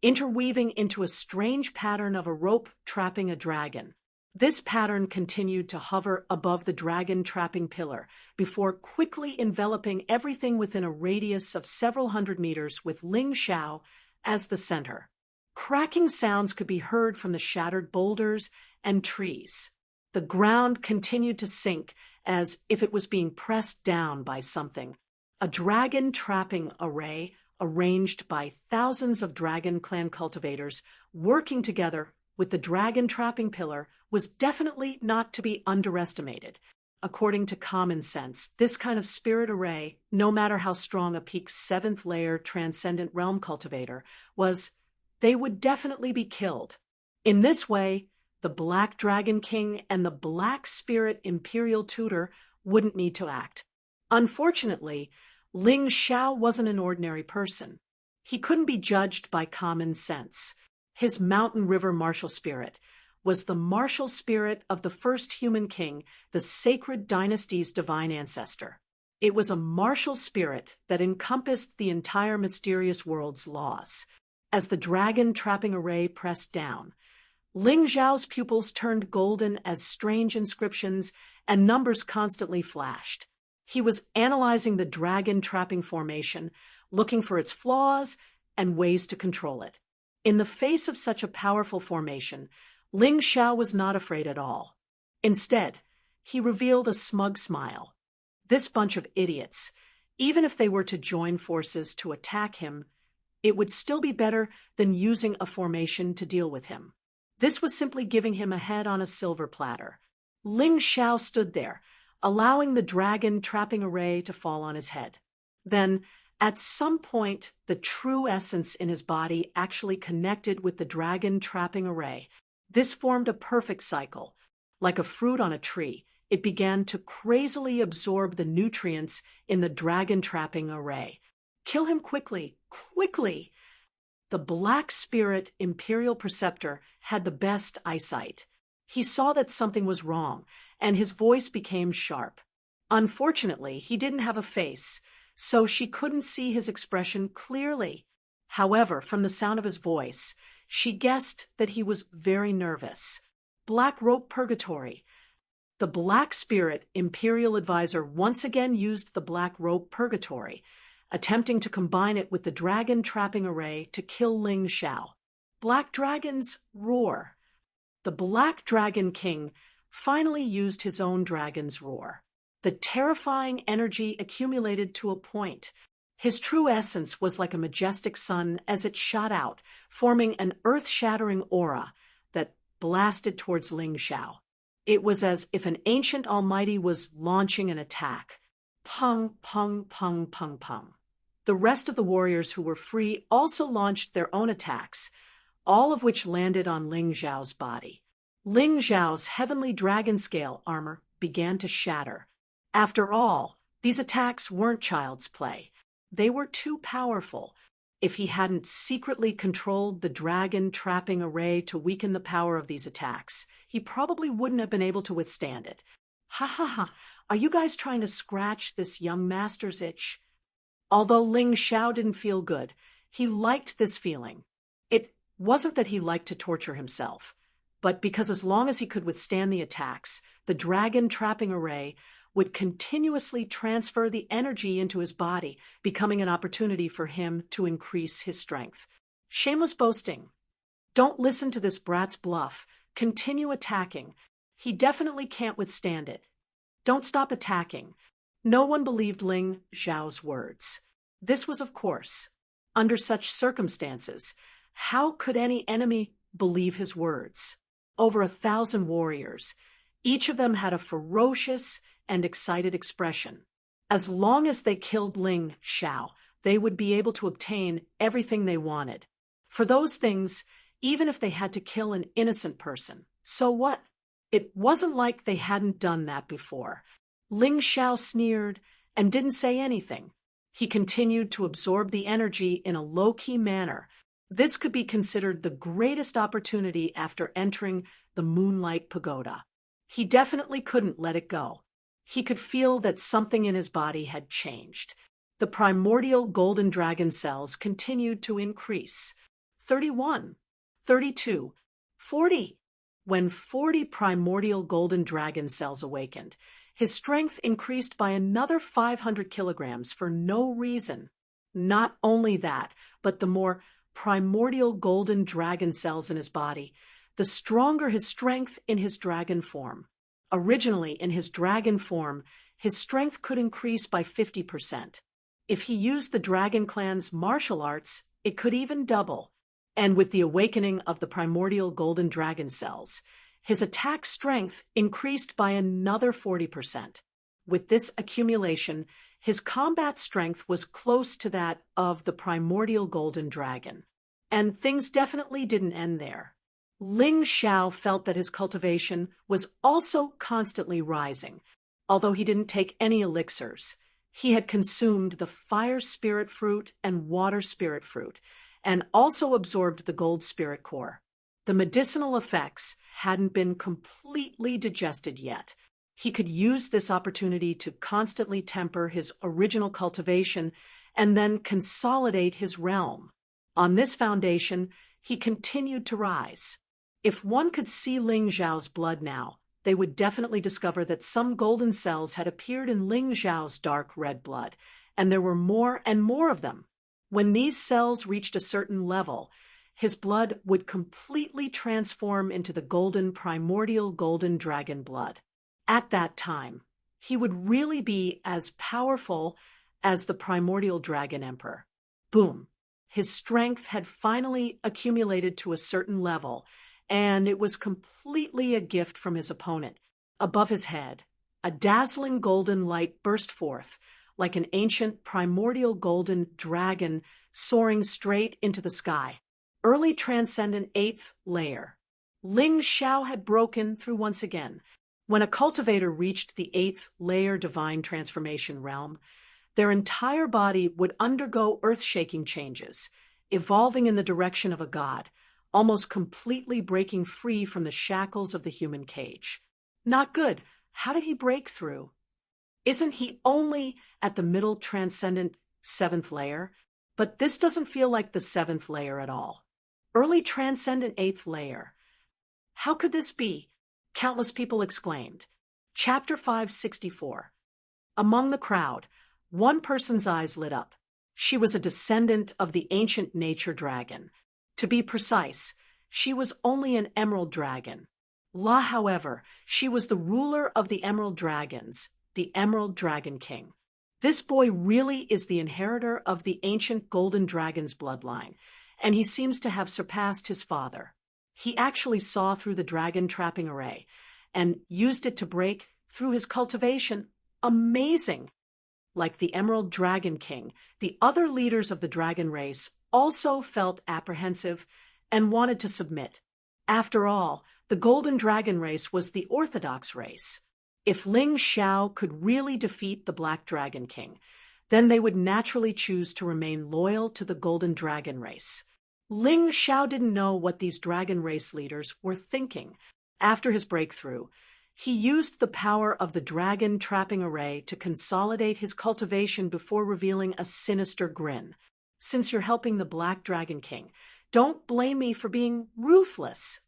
interweaving into a strange pattern of a rope trapping a dragon. This pattern continued to hover above the dragon-trapping pillar before quickly enveloping everything within a radius of several hundred meters with Ling Xiao as the center. Cracking sounds could be heard from the shattered boulders and trees. The ground continued to sink as if it was being pressed down by something. A dragon-trapping array arranged by thousands of dragon clan cultivators working together with the dragon-trapping pillar was definitely not to be underestimated. According to common sense, this kind of spirit array, no matter how strong a peak 7th layer transcendent realm cultivator was, they would definitely be killed. In this way, the Black Dragon King and the Black Spirit Imperial Tutor wouldn't need to act. Unfortunately, Ling Xiao wasn't an ordinary person. He couldn't be judged by common sense. His mountain river martial spirit was the martial spirit of the first human king, the sacred dynasty's divine ancestor. It was a martial spirit that encompassed the entire mysterious world's laws. As the dragon-trapping array pressed down, Ling Xiao's pupils turned golden as strange inscriptions and numbers constantly flashed. He was analyzing the dragon-trapping formation, looking for its flaws and ways to control it. In the face of such a powerful formation, Ling Xiao was not afraid at all. Instead, he revealed a smug smile. This bunch of idiots, even if they were to join forces to attack him, it would still be better than using a formation to deal with him. This was simply giving him a head on a silver platter. Ling Xiao stood there, allowing the dragon-trapping array to fall on his head. Then, at some point, the true essence in his body actually connected with the dragon-trapping array. This formed a perfect cycle. Like a fruit on a tree, it began to crazily absorb the nutrients in the dragon-trapping array. Kill him quickly, quickly! The Black Spirit Imperial Preceptor had the best eyesight. He saw that something was wrong, and his voice became sharp. Unfortunately, he didn't have a face, so she couldn't see his expression clearly. However, from the sound of his voice, she guessed that he was very nervous. Black Rope Purgatory. The Black Spirit Imperial Advisor once again used the Black Rope Purgatory, attempting to combine it with the dragon-trapping array to kill Ling Xiao. Black Dragons roar. The Black Dragon King finally used his own dragon's roar. The terrifying energy accumulated to a point. His true essence was like a majestic sun as it shot out, forming an earth-shattering aura that blasted towards Ling Xiao. It was as if an ancient almighty was launching an attack. Pung, pung, pung, pung, pung. The rest of the warriors who were free also launched their own attacks, all of which landed on Ling Xiao's body. Ling Xiao's heavenly dragon scale armor began to shatter. After all, these attacks weren't child's play. They were too powerful. If he hadn't secretly controlled the dragon-trapping array to weaken the power of these attacks, he probably wouldn't have been able to withstand it. Ha ha ha, are you guys trying to scratch this young master's itch? Although Ling Xiao didn't feel good, he liked this feeling. It wasn't that he liked to torture himself, but because as long as he could withstand the attacks, the dragon-trapping array would continuously transfer the energy into his body, becoming an opportunity for him to increase his strength. Shameless boasting. Don't listen to this brat's bluff. Continue attacking. He definitely can't withstand it. Don't stop attacking. No one believed Ling Xiao's words. This was, of course, under such circumstances, how could any enemy believe his words? Over 1,000 warriors. Each of them had a ferocious and excited expression. As long as they killed Ling Xiao, they would be able to obtain everything they wanted. For those things, even if they had to kill an innocent person. So what? It wasn't like they hadn't done that before. Ling Xiao sneered and didn't say anything. He continued to absorb the energy in a low-key manner. This could be considered the greatest opportunity after entering the Moonlight Pagoda. He definitely couldn't let it go. He could feel that something in his body had changed. The primordial golden dragon cells continued to increase. 31, 32, 40. When 40 primordial golden dragon cells awakened, his strength increased by another 500 kilograms for no reason. Not only that, but the more primordial golden dragon cells in his body, the stronger his strength in his dragon form. Originally, in his dragon form, his strength could increase by 50%. If he used the Dragon Clan's martial arts, it could even double. And with the awakening of the primordial golden dragon cells, his attack strength increased by another 40%. With this accumulation, his combat strength was close to that of the primordial golden dragon. And things definitely didn't end there. Ling Xiao felt that his cultivation was also constantly rising. Although he didn't take any elixirs, he had consumed the fire spirit fruit and water spirit fruit, and also absorbed the gold spirit core. The medicinal effects hadn't been completely digested yet. He could use this opportunity to constantly temper his original cultivation and then consolidate his realm. On this foundation, he continued to rise. If one could see Ling Xiao's blood now, they would definitely discover that some golden cells had appeared in Ling Xiao's dark red blood, and there were more and more of them. When these cells reached a certain level, his blood would completely transform into the golden primordial golden dragon blood. At that time, he would really be as powerful as the primordial dragon emperor. Boom! His strength had finally accumulated to a certain level, and it was completely a gift from his opponent. Above his head, a dazzling golden light burst forth, like an ancient primordial golden dragon soaring straight into the sky. Early transcendent 8th layer. Ling Xiao had broken through once again. When a cultivator reached the 8th layer divine transformation realm, their entire body would undergo earth-shaking changes, evolving in the direction of a god, almost completely breaking free from the shackles of the human cage. Not good. How did he break through? Isn't he only at the middle transcendent 7th layer? But this doesn't feel like the 7th layer at all. Early transcendent 8th layer. How could this be? Countless people exclaimed. Chapter 564. Among the crowd, one person's eyes lit up. She was a descendant of the ancient nature dragon. To be precise, she was only an emerald dragon. However, she was the ruler of the emerald dragons, the Emerald Dragon King. This boy really is the inheritor of the ancient golden dragon's bloodline, and he seems to have surpassed his father. He actually saw through the dragon trapping array and used it to break through his cultivation. Amazing! Like the Emerald Dragon King, the other leaders of the dragon race also felt apprehensive and wanted to submit. After all, the golden dragon race was the orthodox race. If Ling Xiao could really defeat the Black Dragon King, then they would naturally choose to remain loyal to the golden dragon race. Ling Xiao didn't know what these dragon race leaders were thinking. After his breakthrough, he used the power of the dragon trapping array to consolidate his cultivation before revealing a sinister grin. Since you're helping the Black Dragon King, don't blame me for being ruthless.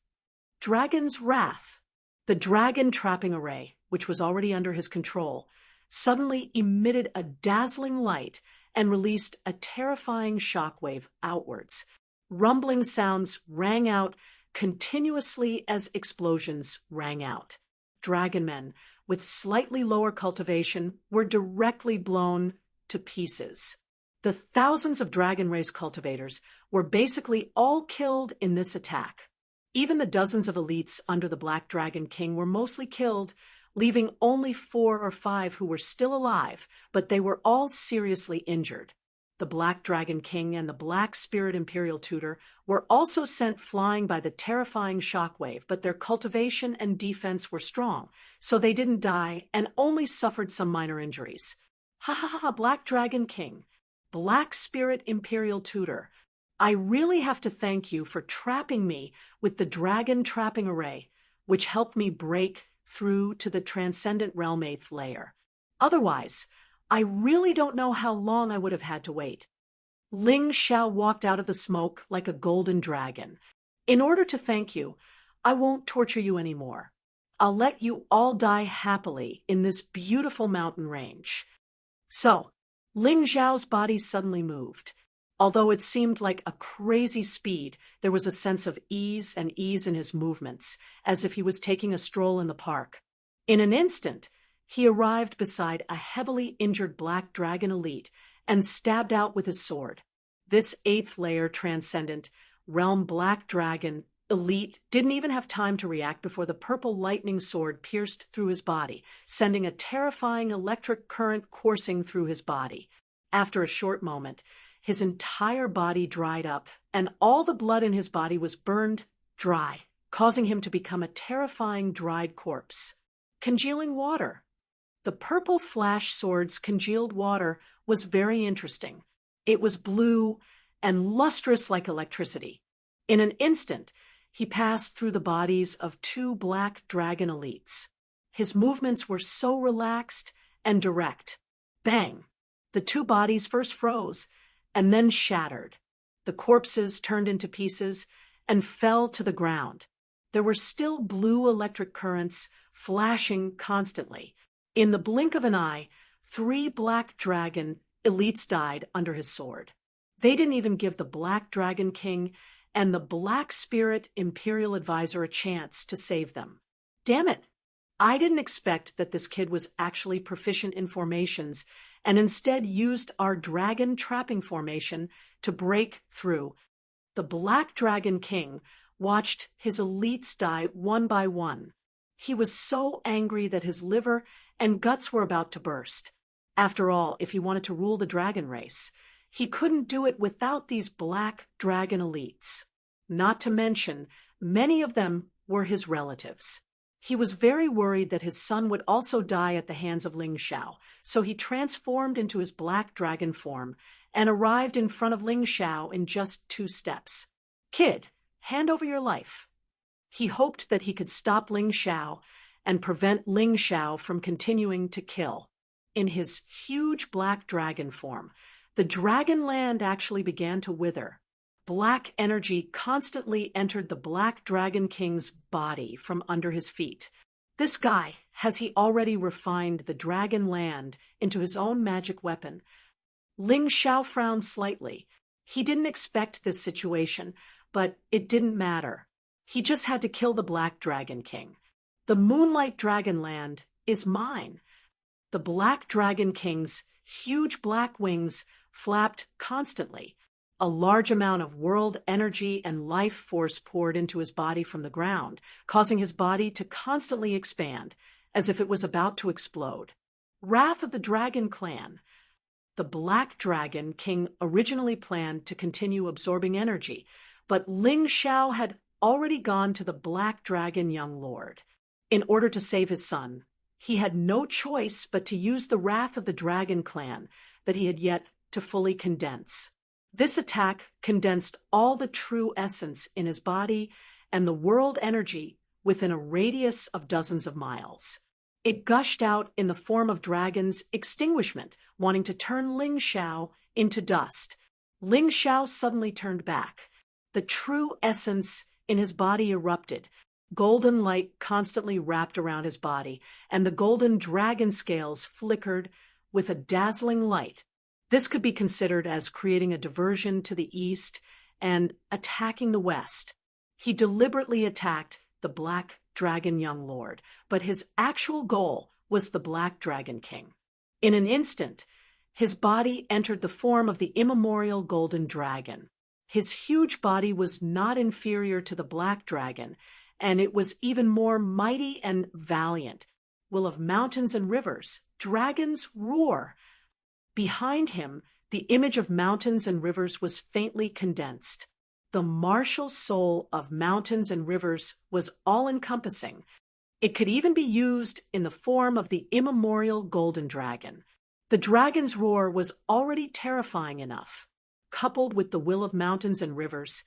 Dragon's Wrath. The dragon trapping array, which was already under his control, suddenly emitted a dazzling light and released a terrifying shockwave outwards. Rumbling sounds rang out continuously as explosions rang out. Dragon men with slightly lower cultivation were directly blown to pieces. The thousands of dragon race cultivators were basically all killed in this attack. Even the dozens of elites under the Black Dragon King were mostly killed, leaving only 4 or 5 who were still alive, but they were all seriously injured. The Black Dragon King and the Black Spirit Imperial Tutor were also sent flying by the terrifying shockwave, but their cultivation and defense were strong, so they didn't die and only suffered some minor injuries. Ha ha ha, Black Dragon King, Black Spirit Imperial Tutor, I really have to thank you for trapping me with the dragon trapping array, which helped me break through to the transcendent realm 8th layer. Otherwise, I really don't know how long I would have had to wait. Ling Xiao walked out of the smoke like a golden dragon. In order to thank you, I won't torture you anymore. I'll let you all die happily in this beautiful mountain range. So, Ling Xiao's body suddenly moved. Although it seemed like a crazy speed, there was a sense of ease in his movements, as if he was taking a stroll in the park. In an instant, he arrived beside a heavily injured black dragon elite and stabbed out with his sword. This 8th layer transcendent realm black dragon elite didn't even have time to react before the purple lightning sword pierced through his body, sending a terrifying electric current coursing through his body. After a short moment, his entire body dried up, and all the blood in his body was burned dry, causing him to become a terrifying dried corpse. Congealing water. The purple flash sword's congealed water was very interesting. It was blue and lustrous like electricity. In an instant, he passed through the bodies of 2 black dragon elites. His movements were so relaxed and direct. Bang! The 2 bodies first froze, and then shattered. The corpses turned into pieces and fell to the ground. There were still blue electric currents flashing constantly. In the blink of an eye, 3 black dragon elites died under his sword. They didn't even give the Black Dragon King and the Black Spirit Imperial Advisor a chance to save them. Damn it! I didn't expect that this kid was actually proficient in formations and instead used our dragon trapping formation to break through. The Black Dragon King watched his elites die one by one. He was so angry that his liver and guts were about to burst. After all, if he wanted to rule the dragon race, he couldn't do it without these black dragon elites. Not to mention, many of them were his relatives. He was very worried that his son would also die at the hands of Ling Xiao, so he transformed into his black dragon form and arrived in front of Ling Xiao in just 2 steps. "Kid, hand over your life." He hoped that he could stop Ling Xiao and prevent Ling Xiao from continuing to kill. In his huge black dragon form, the dragon land actually began to wither. Black energy constantly entered the Black Dragon King's body from under his feet. This guy, has he already refined the dragon land into his own magic weapon? Ling Xiao frowned slightly. He didn't expect this situation, but it didn't matter. He just had to kill the Black Dragon King. The Moonlight Dragon Land is mine. The Black Dragon King's huge black wings flapped constantly. A large amount of world energy and life force poured into his body from the ground, causing his body to constantly expand, as if it was about to explode. Wrath of the Dragon Clan. The Black Dragon King originally planned to continue absorbing energy, but Ling Xiao had already gone to the Black Dragon Young Lord. In order to save his son, he had no choice but to use the wrath of the Dragon Clan that he had yet to fully condense. This attack condensed all the true essence in his body and the world energy within a radius of dozens of miles. It gushed out in the form of dragon's extinguishment, wanting to turn Ling Xiao into dust. Ling Xiao suddenly turned back. The true essence in his body erupted. Golden light constantly wrapped around his body, and the golden dragon scales flickered with a dazzling light. This could be considered as creating a diversion to the east and attacking the west. He deliberately attacked the Black Dragon Young Lord, but his actual goal was the Black Dragon King. In an instant, his body entered the form of the immemorial golden dragon. His huge body was not inferior to the Black Dragon, and it was even more mighty and valiant. Will of mountains and rivers, dragons roar. Behind him, the image of mountains and rivers was faintly condensed. The martial soul of mountains and rivers was all-encompassing. It could even be used in the form of the immemorial golden dragon. The dragon's roar was already terrifying enough. Coupled with the will of mountains and rivers,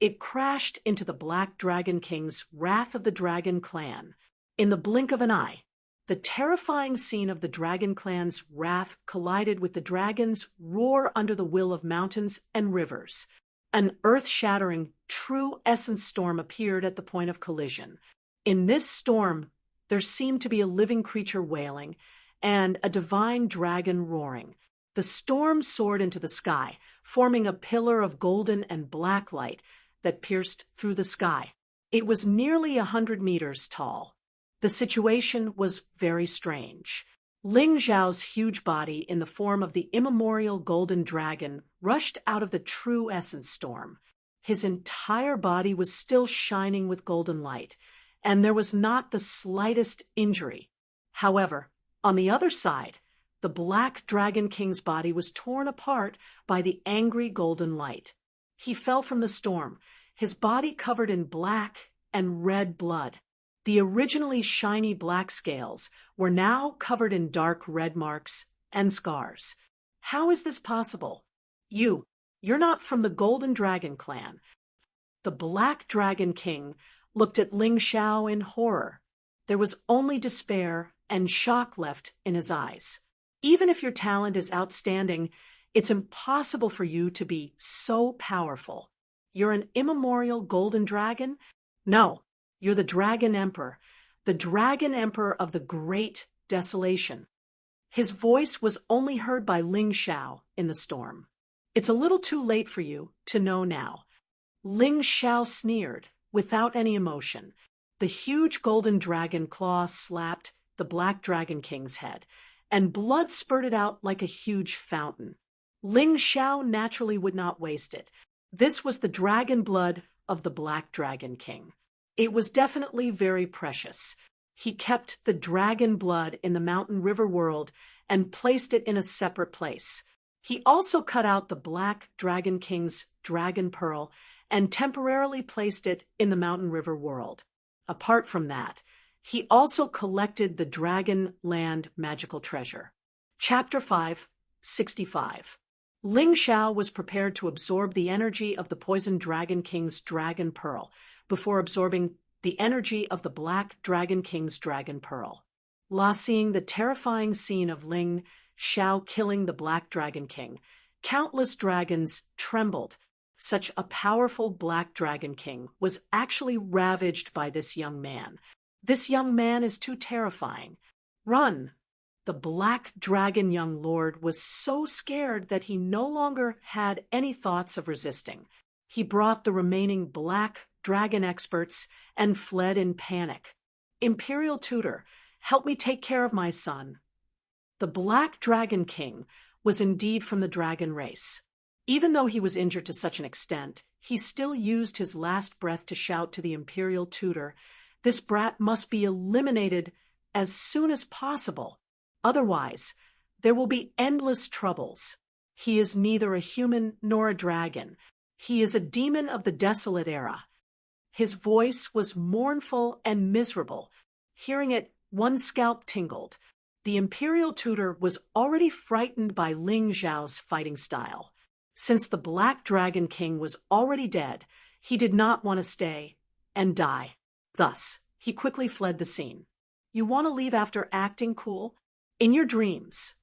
it crashed into the Black Dragon King's Wrath of the Dragon Clan. In the blink of an eye, the terrifying scene of the dragon clan's wrath collided with the dragon's roar under the will of mountains and rivers. An earth-shattering, true essence storm appeared at the point of collision. In this storm, there seemed to be a living creature wailing and a divine dragon roaring. The storm soared into the sky, forming a pillar of golden and black light that pierced through the sky. It was nearly 100 meters tall. The situation was very strange. Ling Zhao's huge body in the form of the immemorial golden dragon rushed out of the true essence storm. His entire body was still shining with golden light, and there was not the slightest injury. However, on the other side, the Black Dragon King's body was torn apart by the angry golden light. He fell from the storm, his body covered in black and red blood. The originally shiny black scales were now covered in dark red marks and scars. How is this possible? You're not from the Golden Dragon clan. The Black Dragon King looked at Ling Zhao in horror. There was only despair and shock left in his eyes. Even if your talent is outstanding, it's impossible for you to be so powerful. You're an immemorial golden dragon? No, you're the Dragon Emperor of the Great Desolation. His voice was only heard by Ling Zhao in the storm. It's a little too late for you to know now. Ling Zhao sneered, without any emotion. The huge golden dragon claw slapped the Black Dragon King's head, and blood spurted out like a huge fountain. Ling Zhao naturally would not waste it. This was the dragon blood of the Black Dragon King. It was definitely very precious. He kept the dragon blood in the Mountain River world and placed it in a separate place. He also cut out the Black Dragon King's dragon pearl and temporarily placed it in the Mountain River world. Apart from that, he also collected the Dragon Land magical treasure. Chapter 5, 65. Ling Zhao was prepared to absorb the energy of the Poison Dragon King's dragon pearl before absorbing the energy of the Black Dragon King's dragon pearl. Seeing the terrifying scene of Ling Zhao killing the Black Dragon King, countless dragons trembled. Such a powerful Black Dragon King was actually ravaged by this young man. This young man is too terrifying. Run! The Black Dragon young lord was so scared that he no longer had any thoughts of resisting. He brought the remaining Black Dragon experts and fled in panic. Imperial Tutor, help me take care of my son. The Black Dragon King was indeed from the dragon race. Even though he was injured to such an extent, he still used his last breath to shout to the Imperial Tutor, "This brat must be eliminated as soon as possible. Otherwise, there will be endless troubles. He is neither a human nor a dragon. He is a demon of the desolate era." His voice was mournful and miserable. Hearing it, one scalp tingled. The Imperial Tutor was already frightened by Ling Zhao's fighting style. Since the Black Dragon King was already dead, he did not want to stay and die. Thus, he quickly fled the scene. You want to leave after acting cool? In your dreams.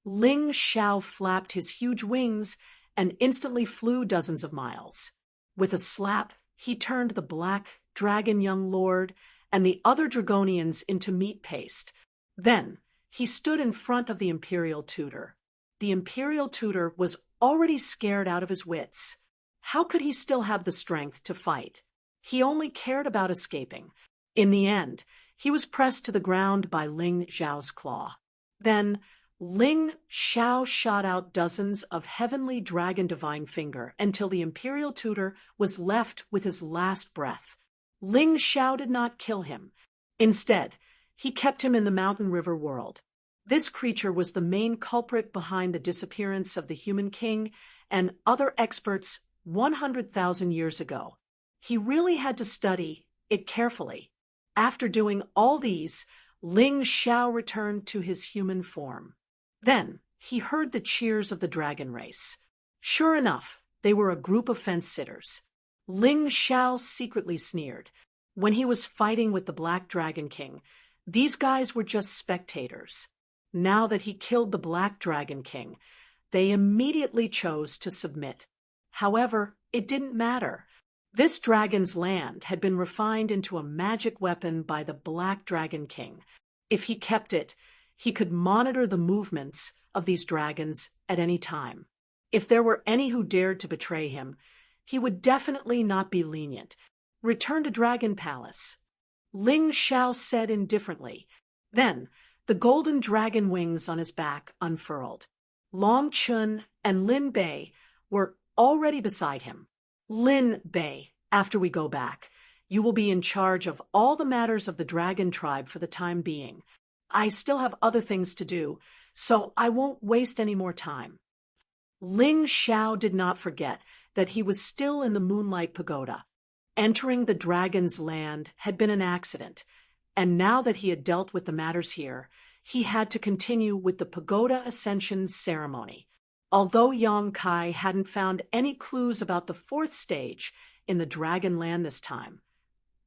Ling Zhao flapped his huge wings and instantly flew dozens of miles. With a slap, he turned the Black Dragon young lord and the other Dragonians into meat paste. Then, he stood in front of the Imperial Tutor. The Imperial Tutor was already scared out of his wits. How could he still have the strength to fight? He only cared about escaping. In the end, he was pressed to the ground by Ling Zhao's claw. Then, Ling Zhao shot out dozens of heavenly dragon divine finger until the Imperial Tutor was left with his last breath. Ling Zhao did not kill him. Instead, he kept him in the Mountain River world. This creature was the main culprit behind the disappearance of the Human King and other experts 100,000 years ago. He really had to study it carefully. After doing all these, Ling Zhao returned to his human form. Then, he heard the cheers of the dragon race. Sure enough, they were a group of fence-sitters. Ling Zhao secretly sneered. When he was fighting with the Black Dragon King, these guys were just spectators. Now that he killed the Black Dragon King, they immediately chose to submit. However, it didn't matter. This dragon's land had been refined into a magic weapon by the Black Dragon King. If he kept it, he could monitor the movements of these dragons at any time. If there were any who dared to betray him, he would definitely not be lenient. Return to Dragon Palace. Ling Xiao said indifferently. Then, the golden dragon wings on his back unfurled. Long Chun and Lin Bei were already beside him. Lin Bei, after we go back, you will be in charge of all the matters of the dragon tribe for the time being. I still have other things to do, so I won't waste any more time. Ling Xiao did not forget that he was still in the Moonlight Pagoda. Entering the dragon's land had been an accident, and now that he had dealt with the matters here, he had to continue with the Pagoda Ascension ceremony. Although Yang Kai hadn't found any clues about the fourth stage in the dragon land this time,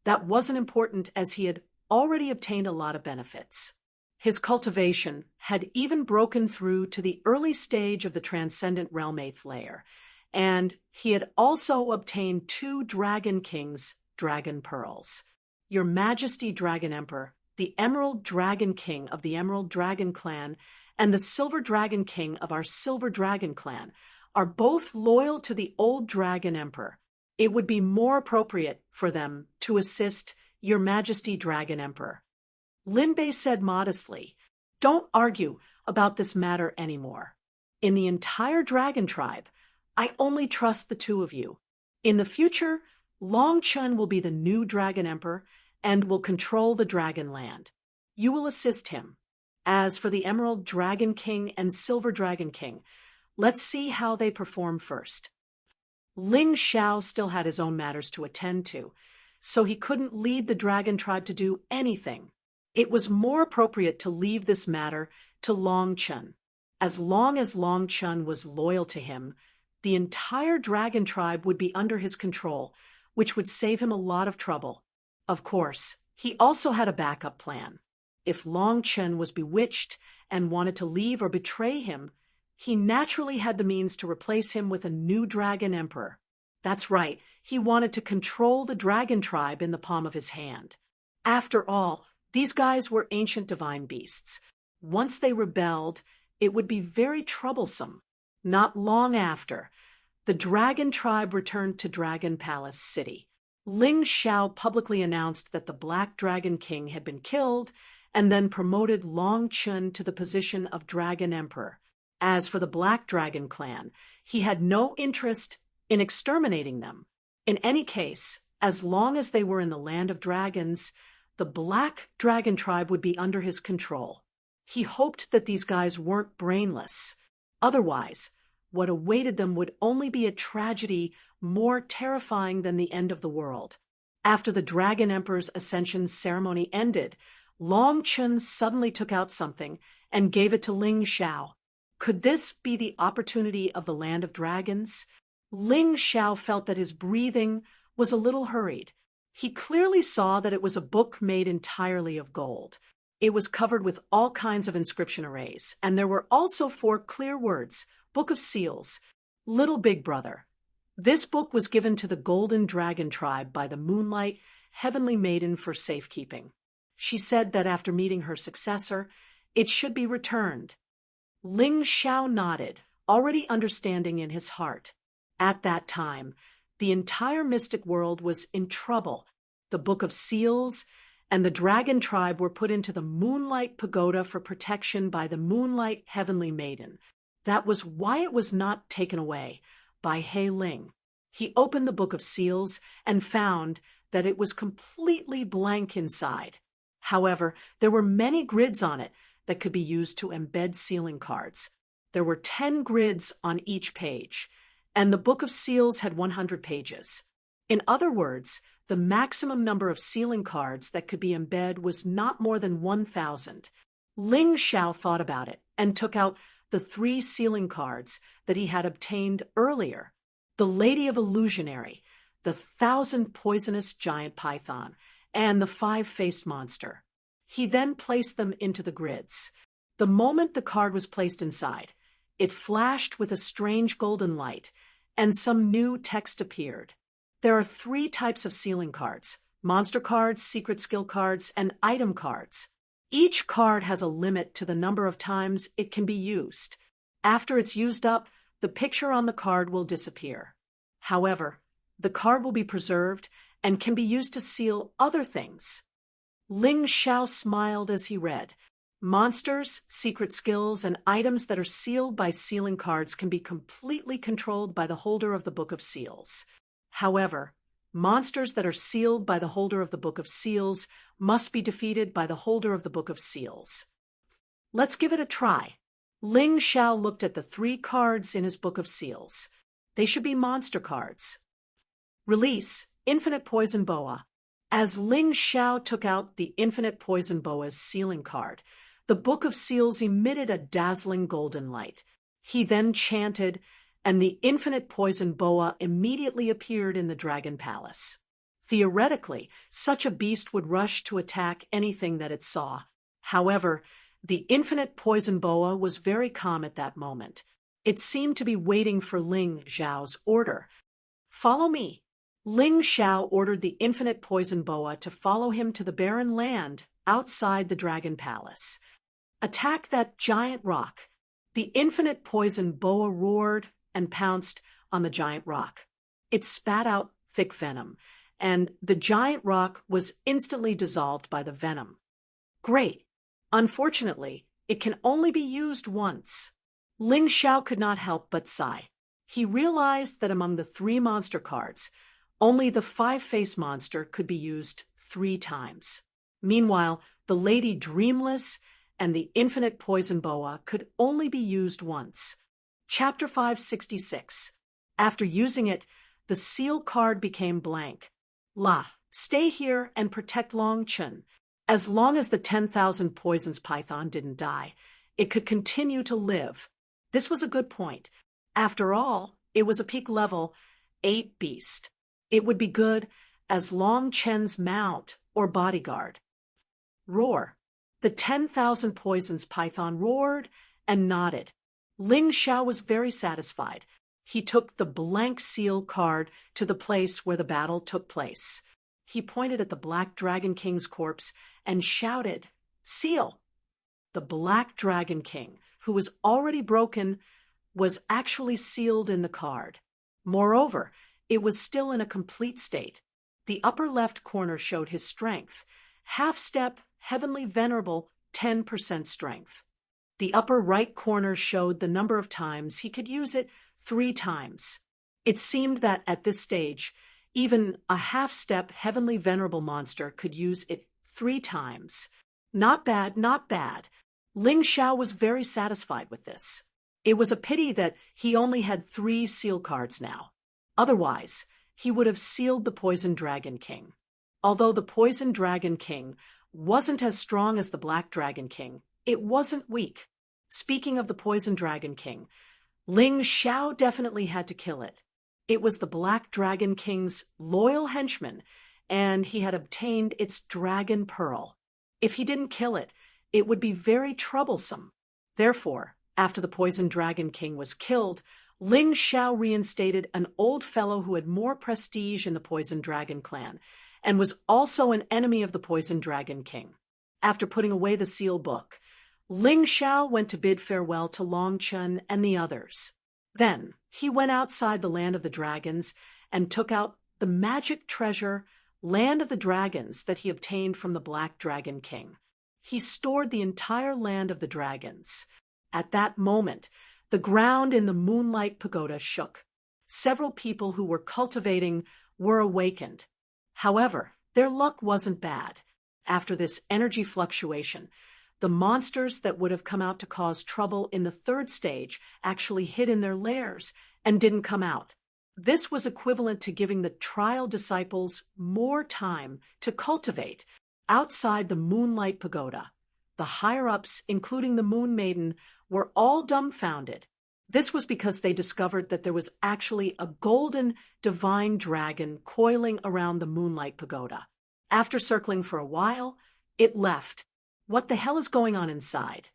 that wasn't important as he had already obtained a lot of benefits. His cultivation had even broken through to the early stage of the Transcendent Realm 8th layer, and he had also obtained 2 Dragon King's Dragon Pearls. Your Majesty Dragon Emperor, the Emerald Dragon King of the Emerald Dragon Clan, and the Silver Dragon King of our Silver Dragon Clan are both loyal to the old Dragon Emperor. It would be more appropriate for them to assist Your Majesty Dragon Emperor. Lin Bei said modestly, "Don't argue about this matter anymore. In the entire dragon tribe, I only trust the 2 of you. In the future, Long Chun will be the new Dragon Emperor and will control the Dragon Land. You will assist him. As for the Emerald Dragon King and Silver Dragon King, let's see how they perform first." Ling Xiao still had his own matters to attend to, so he couldn't lead the dragon tribe to do anything. It was more appropriate to leave this matter to Long Chun. As long as Long Chun was loyal to him, the entire dragon tribe would be under his control, which would save him a lot of trouble. Of course, he also had a backup plan. If Long Chun was bewitched and wanted to leave or betray him, he naturally had the means to replace him with a new dragon emperor. That's right, he wanted to control the dragon tribe in the palm of his hand. After all, these guys were ancient divine beasts. Once they rebelled, it would be very troublesome. Not long after, the dragon tribe returned to Dragon Palace City. Ling Xiao publicly announced that the Black Dragon King had been killed and then promoted Long Chun to the position of Dragon Emperor. As for the Black Dragon clan, he had no interest in exterminating them. In any case, as long as they were in the land of dragons, the Black Dragon tribe would be under his control. He hoped that these guys weren't brainless. Otherwise, what awaited them would only be a tragedy more terrifying than the end of the world. After the Dragon Emperor's ascension ceremony ended, Long Chun suddenly took out something and gave it to Ling Xiao. Could this be the opportunity of the land of dragons? Ling Xiao felt that his breathing was a little hurried. He clearly saw that it was a book made entirely of gold. It was covered with all kinds of inscription arrays, and there were also 4 clear words, Book of Seals, Little Big Brother. This book was given to the Golden Dragon tribe by the Moonlight Heavenly Maiden for safekeeping. She said that after meeting her successor, it should be returned. Ling Xiao nodded, already understanding in his heart. At that time, the entire mystic world was in trouble. The Book of Seals and the Dragon tribe were put into the Moonlight Pagoda for protection by the Moonlight Heavenly Maiden. That was why it was not taken away by He Ling. He opened the Book of Seals and found that it was completely blank inside. However, there were many grids on it that could be used to embed sealing cards. There were 10 grids on each page, and the Book of Seals had 100 pages. In other words, the maximum number of sealing cards that could be embedded was not more than 1,000. Ling Xiao thought about it and took out the 3 sealing cards that he had obtained earlier: the Lady of Illusionary, the 1,000 Poisonous Giant Python, and the five-faced monster. He then placed them into the grids. The moment the card was placed inside, it flashed with a strange golden light, and some new text appeared. There are 3 types of sealing cards: monster cards, secret skill cards, and item cards. Each card has a limit to the number of times it can be used. After it's used up, the picture on the card will disappear. However, the card will be preserved and can be used to seal other things. Ling Xiao smiled as he read, "Monsters, secret skills, and items that are sealed by sealing cards can be completely controlled by the holder of the Book of Seals. However, monsters that are sealed by the holder of the Book of Seals must be defeated by the holder of the Book of Seals." Let's give it a try. Ling Xiao looked at the 3 cards in his Book of Seals. They should be monster cards. Release, Infinite Poison Boa. As Ling Xiao took out the Infinite Poison Boa's sealing card, the Book of Seals emitted a dazzling golden light. He then chanted, and the Infinite Poison Boa immediately appeared in the Dragon Palace. Theoretically, such a beast would rush to attack anything that it saw. However, the Infinite Poison Boa was very calm at that moment. It seemed to be waiting for Ling Xiao's order. "Follow me." Ling Xiao ordered the Infinite Poison Boa to follow him to the barren land outside the Dragon Palace. "Attack that giant rock." The Infinite Poison Boa roared and pounced on the giant rock. It spat out thick venom, and the giant rock was instantly dissolved by the venom. Great! Unfortunately, it can only be used once. Ling Xiao could not help but sigh. He realized that among the 3 monster cards, only the 5-faced monster could be used 3 times. Meanwhile, the Lady Dreamless and the Infinite Poison Boa could only be used once. Chapter 566. After using it, the seal card became blank. Stay here and protect Long Chun. As long as the 10,000 Poisons python didn't die, it could continue to live. This was a good point. After all, it was a peak level 8 beast. It would be good as Long Chen's mount or bodyguard. Roar. The 10,000 Poisons python roared and nodded. Ling Xiao was very satisfied. He took the blank seal card to the place where the battle took place. He pointed at the Black Dragon King's corpse and shouted, "Seal!" The Black Dragon King, who was already broken, was actually sealed in the card. Moreover, it was still in a complete state. The upper left corner showed his strength. Half-step, heavenly venerable, 10% strength. The upper right corner showed the number of times he could use it 3 times. It seemed that at this stage, even a half-step heavenly venerable monster could use it 3 times. Not bad, not bad. Ling Xiao was very satisfied with this. It was a pity that he only had 3 seal cards now. Otherwise, he would have sealed the Poison Dragon King. Although the Poison Dragon King wasn't as strong as the Black Dragon King, it wasn't weak. Speaking of the Poison Dragon King, Ling Xiao definitely had to kill it. It was the Black Dragon King's loyal henchman, and he had obtained its dragon pearl. If he didn't kill it, it would be very troublesome. Therefore, after the Poison Dragon King was killed, Ling Xiao reinstated an old fellow who had more prestige in the Poison Dragon clan, and was also an enemy of the Poison Dragon King. After putting away the seal book, Ling Xiao went to bid farewell to Long Chun and the others. Then he went outside the Land of the Dragons and took out the magic treasure, Land of the Dragons, that he obtained from the Black Dragon King. He stored the entire Land of the Dragons. At that moment, the ground in the Moonlight Pagoda shook. Several people who were cultivating were awakened. However, their luck wasn't bad. After this energy fluctuation, the monsters that would have come out to cause trouble in the 3rd stage actually hid in their lairs and didn't come out. This was equivalent to giving the trial disciples more time to cultivate outside the Moonlight Pagoda. The higher-ups, including the Moon Maiden, were all dumbfounded. This was because they discovered that there was actually a golden divine dragon coiling around the Moonlight Pagoda. After circling for a while, it left. What the hell is going on inside?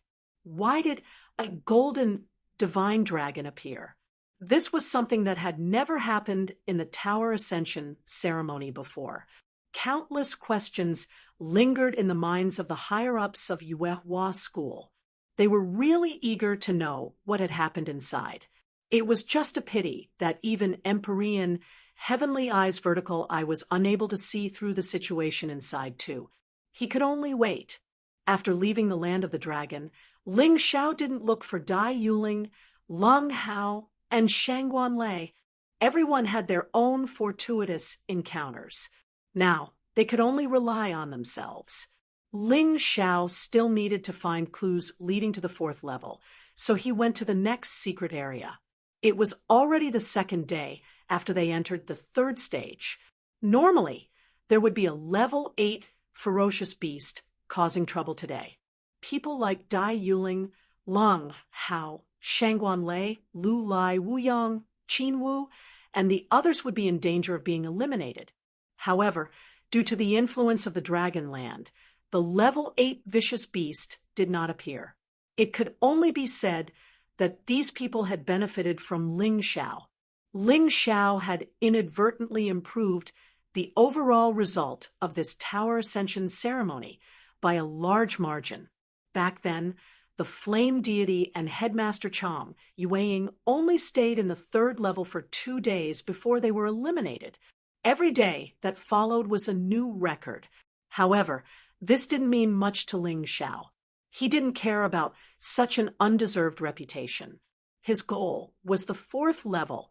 Why did a golden divine dragon appear? This was something that had never happened in the Tower Ascension ceremony before. Countless questions lingered in the minds of the higher-ups of Yuehua school. They were really eager to know what had happened inside. It was just a pity that even Empyrean Heavenly Eye's vertical eye was unable to see through the situation inside too. He could only wait. After leaving the land of the dragon, Ling Xiao didn't look for Dai Yuling, Leng Hao, and Shangguan Lei. Everyone had their own fortuitous encounters. Now, they could only rely on themselves. Ling Xiao still needed to find clues leading to the 4th level, so he went to the next secret area. It was already the 2nd day after they entered the 3rd stage. Normally, there would be a level 8 ferocious beast causing trouble today. People like Dai Yuling, Leng Hao, Shangguan Lei, Lu Lai, Wu Yang, Qin Wu, and the others would be in danger of being eliminated. However, due to the influence of the Dragonland, the level 8 vicious beast did not appear. It could only be said that these people had benefited from Ling Xiao. Ling Xiao had inadvertently improved the overall result of this Tower Ascension ceremony by a large margin. Back then, the Flame Deity and Headmaster Chong, Yueying, only stayed in the 3rd level for 2 days before they were eliminated. Every day that followed was a new record. However, this didn't mean much to Ling Xiao. He didn't care about such an undeserved reputation. His goal was the 4th level,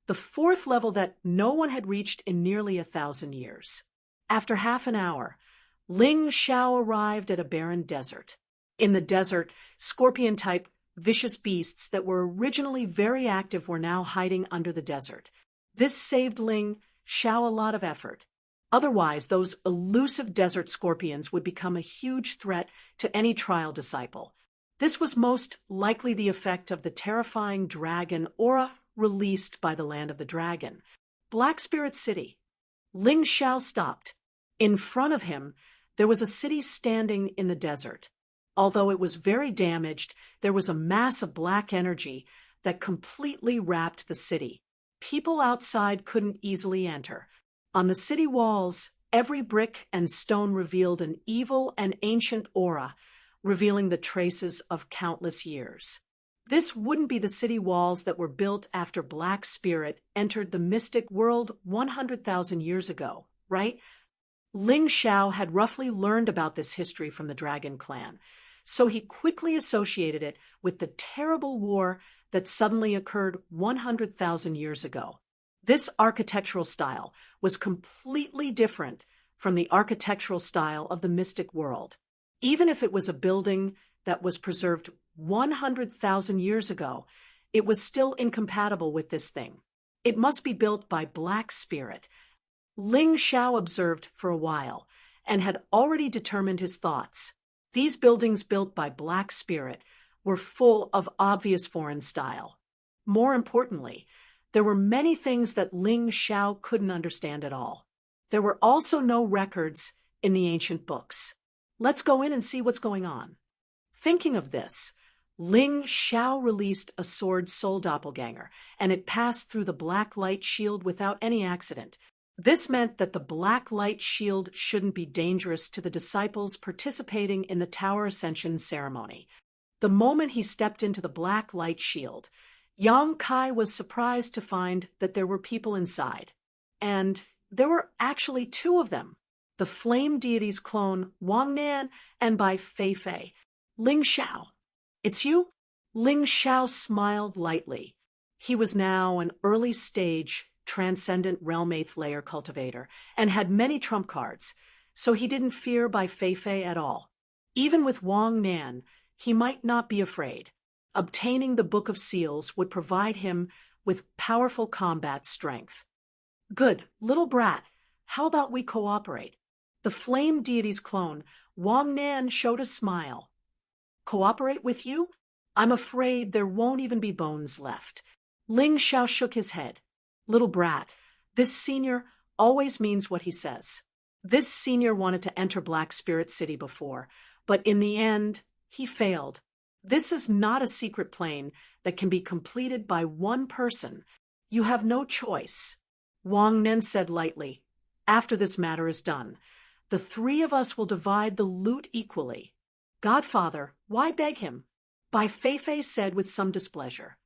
the 4th level that no one had reached in nearly 1,000 years. After half an hour, Ling Xiao arrived at a barren desert. In the desert, scorpion-type vicious beasts that were originally very active were now hiding under the desert. This saved Ling Xiao a lot of effort. Otherwise, those elusive desert scorpions would become a huge threat to any trial disciple. This was most likely the effect of the terrifying dragon aura released by the land of the dragon. Black Spirit City. Ling Xiao stopped. In front of him, there was a city standing in the desert. Although it was very damaged, there was a mass of black energy that completely wrapped the city. People outside couldn't easily enter. On the city walls, every brick and stone revealed an evil and ancient aura, revealing the traces of countless years. This wouldn't be the city walls that were built after Black Spirit entered the mystic world 100,000 years ago, right? Ling Xiao had roughly learned about this history from the Dragon Clan, so he quickly associated it with the terrible war that suddenly occurred 100,000 years ago. This architectural style was completely different from the architectural style of the mystic world. Even if it was a building that was preserved 100,000 years ago, it was still incompatible with this thing. It must be built by Black Spirit. Ling Xiao observed for a while and had already determined his thoughts. These buildings built by Black Spirit were full of obvious foreign style. More importantly, there were many things that Ling Xiao couldn't understand at all. There were also no records in the ancient books. Let's go in and see what's going on. Thinking of this, Ling Xiao released a sword soul doppelganger, and it passed through the black light shield without any accident. This meant that the black light shield shouldn't be dangerous to the disciples participating in the Tower Ascension ceremony. The moment he stepped into the black light shield, Yang Kai was surprised to find that there were people inside. And there were actually 2 of them. The Flame Deity's clone, Wang Nan, and by Fei Fei. Ling Xiao. It's you? Ling Xiao smiled lightly. He was now an early-stage, transcendent realm 8th layer cultivator, and had many trump cards, so he didn't fear Bai Feifei at all. Even with Wang Nan, he might not be afraid. Obtaining the Book of Seals would provide him with powerful combat strength. Good, little brat, how about we cooperate? The Flame Deity's clone, Wang Nan, showed a smile. Cooperate with you? I'm afraid there won't even be bones left. Ling Xiao shook his head. Little brat, this senior always means what he says. This senior wanted to enter Black Spirit City before, but in the end, he failed. This is not a secret plane that can be completed by one person. You have no choice. Wang Nen said lightly, "After this matter is done, the three of us will divide the loot equally." "Godfather, why beg him?" Bai Feifei said with some displeasure.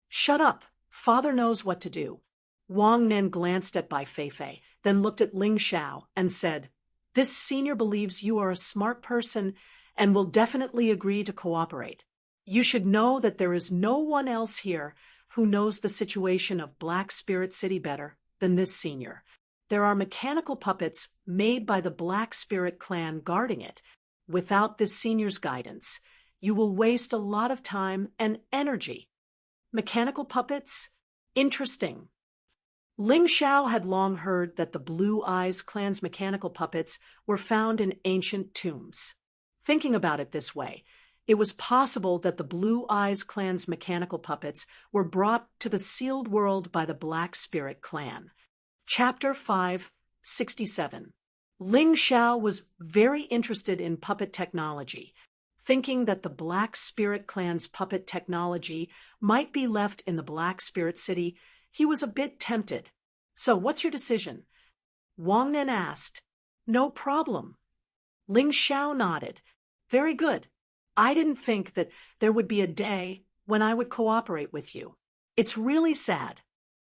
"Shut up. Father knows what to do." Wang Nen glanced at Bai Feifei, then looked at Ling Xiao and said, "This senior believes you are a smart person and will definitely agree to cooperate. You should know that there is no one else here who knows the situation of Black Spirit City better than this senior. There are mechanical puppets made by the Black Spirit clan guarding it. Without this senior's guidance, you will waste a lot of time and energy." Mechanical puppets? Interesting. Ling Xiao had long heard that the Blue Eyes clan's mechanical puppets were found in ancient tombs. Thinking about it this way, it was possible that the Blue Eyes clan's mechanical puppets were brought to the sealed world by the Black Spirit clan. Chapter 567. Ling Xiao was very interested in puppet technology. Thinking that the Black Spirit clan's puppet technology might be left in the Black Spirit City, he was a bit tempted. "So what's your decision?" Wang Nen asked. "No problem." Ling Xiao nodded. "Very good. I didn't think that there would be a day when I would cooperate with you. It's really sad."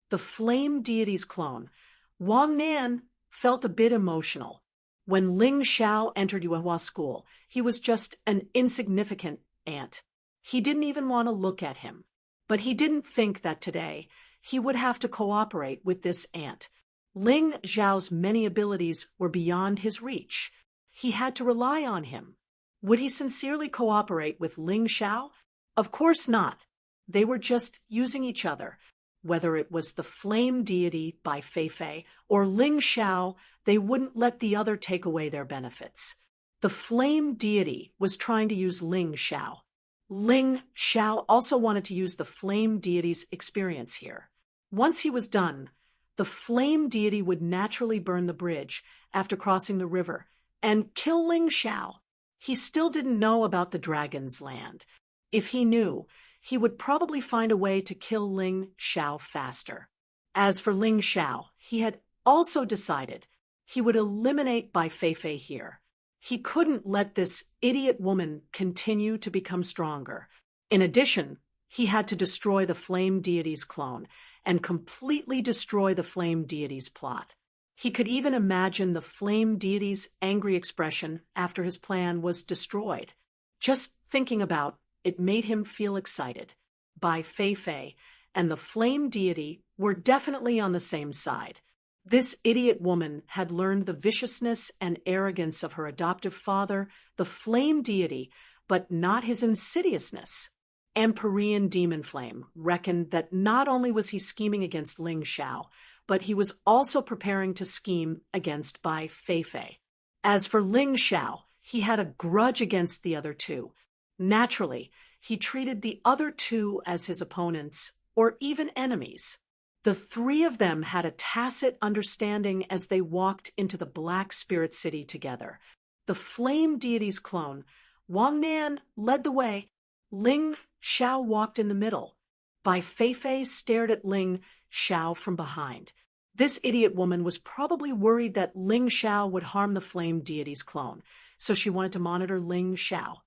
The Flame Deity's clone. Wang Nan felt a bit emotional. When Ling Xiao entered Yuehua School, he was just an insignificant ant. He didn't even want to look at him. But he didn't think that today he would have to cooperate with this ant. Ling Xiao's many abilities were beyond his reach. He had to rely on him. Would he sincerely cooperate with Ling Xiao? Of course not. They were just using each other. Whether it was the Flame Deity Bai Feifei or Ling Xiao, they wouldn't let the other take away their benefits. The Flame Deity was trying to use Ling Xiao. Ling Xiao also wanted to use the Flame Deity's experience here. Once he was done, the Flame Deity would naturally burn the bridge after crossing the river and kill Ling Xiao. He still didn't know about the Dragon's Land. If he knew, he would probably find a way to kill Ling Xiao faster. As for Ling Xiao, he had also decided he would eliminate Bai Feifei here. He couldn't let this idiot woman continue to become stronger. In addition, he had to destroy the Flame Deity's clone and completely destroy the Flame Deity's plot. He could even imagine the Flame Deity's angry expression after his plan was destroyed. Just thinking about it made him feel excited. Bai Feifei and the Flame Deity were definitely on the same side. This idiot woman had learned the viciousness and arrogance of her adoptive father, the Flame Deity, but not his insidiousness. Empyrean Demon Flame reckoned that not only was he scheming against Ling Xiao, but he was also preparing to scheme against Bai Feifei. As for Ling Xiao, he had a grudge against the other two. Naturally, he treated the other two as his opponents, or even enemies. The three of them had a tacit understanding as they walked into the Black Spirit City together. The Flame Deity's clone, Wang Nan, led the way. Ling Xiao walked in the middle. Bai Feifei stared at Ling Xiao from behind. This idiot woman was probably worried that Ling Xiao would harm the Flame Deity's clone, so she wanted to monitor Ling Xiao.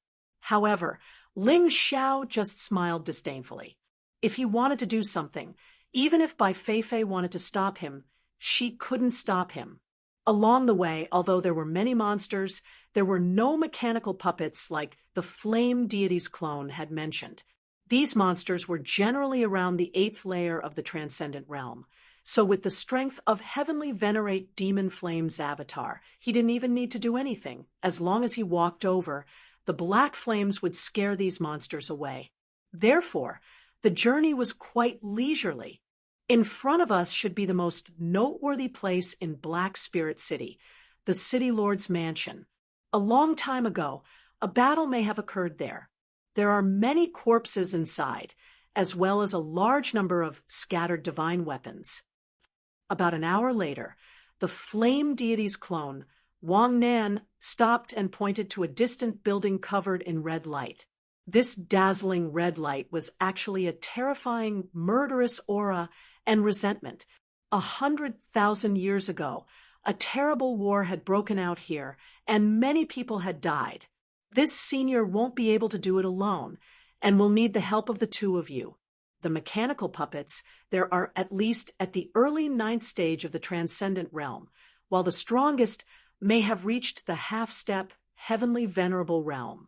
However, Ling Xiao just smiled disdainfully. If he wanted to do something, even if Bai Feifei wanted to stop him, she couldn't stop him. Along the way, although there were many monsters, there were no mechanical puppets like the Flame Deity's clone had mentioned. These monsters were generally around the 8th layer of the Transcendent Realm. So with the strength of Heavenly Venerate Demon Flame's avatar, he didn't even need to do anything. As long as he walked over, the black flames would scare these monsters away. Therefore, the journey was quite leisurely. In front of us should be the most noteworthy place in Black Spirit City, the City Lord's Mansion. A long time ago, a battle may have occurred there. There are many corpses inside, as well as a large number of scattered divine weapons. About an hour later, the Flame Deity's clone, Wang Nan stopped and pointed to a distant building covered in red light. This dazzling red light was actually a terrifying, murderous aura and resentment. 100,000 years ago, a terrible war had broken out here, and many people had died. This senior won't be able to do it alone, and will need the help of the two of you. The mechanical puppets, there are at least at the early 9th stage of the transcendent realm, while the strongest may have reached the half-step, heavenly venerable realm.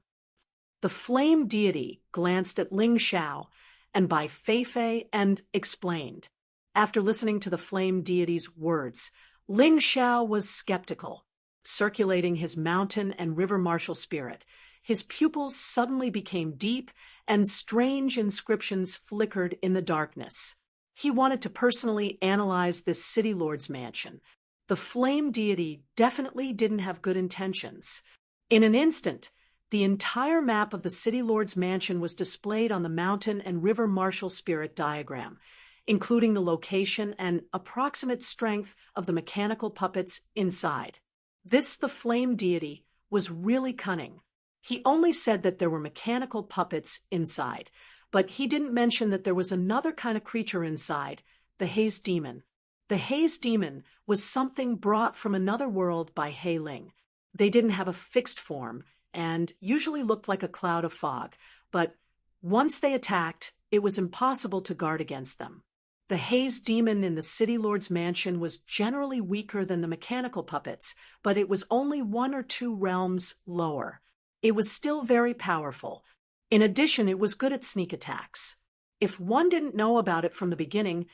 The flame deity glanced at Ling Xiao and Bai Feifei and explained. After listening to the flame deity's words, Ling Xiao was skeptical. Circulating his mountain and river martial spirit, his pupils suddenly became deep and strange inscriptions flickered in the darkness. He wanted to personally analyze this city lord's mansion. The flame deity definitely didn't have good intentions. In an instant, the entire map of the city lord's mansion was displayed on the mountain and river martial spirit diagram, including the location and approximate strength of the mechanical puppets inside. The flame deity, was really cunning. He only said that there were mechanical puppets inside, but he didn't mention that there was another kind of creature inside, the haze demon. The haze demon was something brought from another world by He Ling. They didn't have a fixed form, and usually looked like a cloud of fog, but once they attacked, it was impossible to guard against them. The haze demon in the city lord's mansion was generally weaker than the mechanical puppets, but it was only 1 or 2 realms lower. It was still very powerful. In addition, it was good at sneak attacks. If one didn't know about it from the beginning,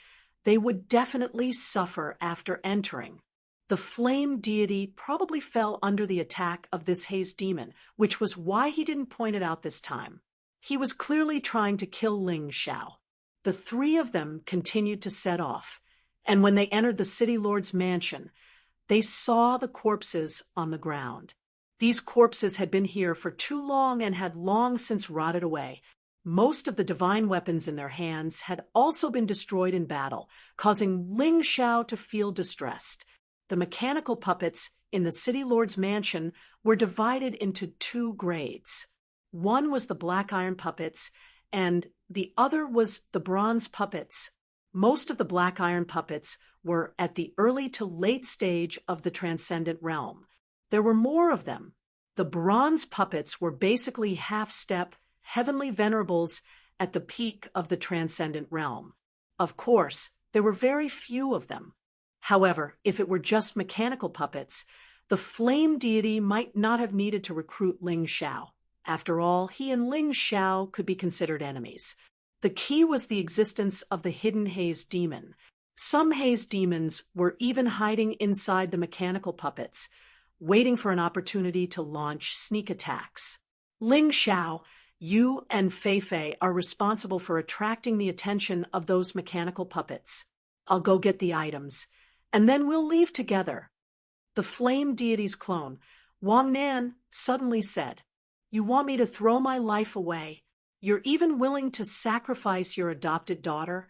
they would definitely suffer after entering. The flame deity probably fell under the attack of this haze demon, which was why he didn't point it out this time. He was clearly trying to kill Ling Xiao. The 3 of them continued to set off, and when they entered the city lord's mansion, they saw the corpses on the ground. These corpses had been here for too long and had long since rotted away. Most of the divine weapons in their hands had also been destroyed in battle, causing Ling Xiao to feel distressed. The mechanical puppets in the city lord's mansion were divided into 2 grades. One was the black iron puppets, and the other was the bronze puppets. Most of the black iron puppets were at the early to late stage of the transcendent realm. There were more of them. The bronze puppets were basically half-step, heavenly venerables at the peak of the transcendent realm. Of course, there were very few of them. However, if it were just mechanical puppets, the flame deity might not have needed to recruit Ling Xiao. After all, he and Ling Xiao could be considered enemies. The key was the existence of the hidden haze demon. Some haze demons were even hiding inside the mechanical puppets, waiting for an opportunity to launch sneak attacks. Ling Xiao, you and Feifei are responsible for attracting the attention of those mechanical puppets. I'll go get the items, and then we'll leave together. The flame deity's clone, Wang Nan, suddenly said, "You want me to throw my life away? You're even willing to sacrifice your adopted daughter?"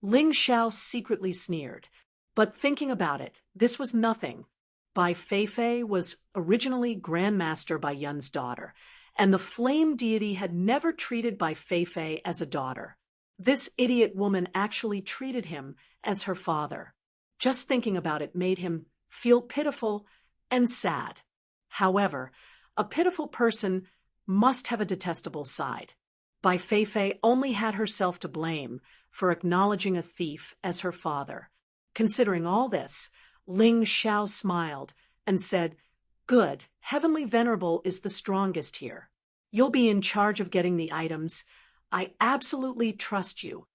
Ling Xiao secretly sneered, but thinking about it, this was nothing. Bai Feifei was originally Grandmaster Bai Yun's daughter, and the flame deity had never treated Bai Feifei as a daughter. This idiot woman actually treated him as her father. Just thinking about it made him feel pitiful and sad. However, a pitiful person must have a detestable side. Bai Feifei only had herself to blame for acknowledging a thief as her father. Considering all this, Ling Xiao smiled and said, "Good, Heavenly Venerable is the strongest here. You'll be in charge of getting the items. I absolutely trust you."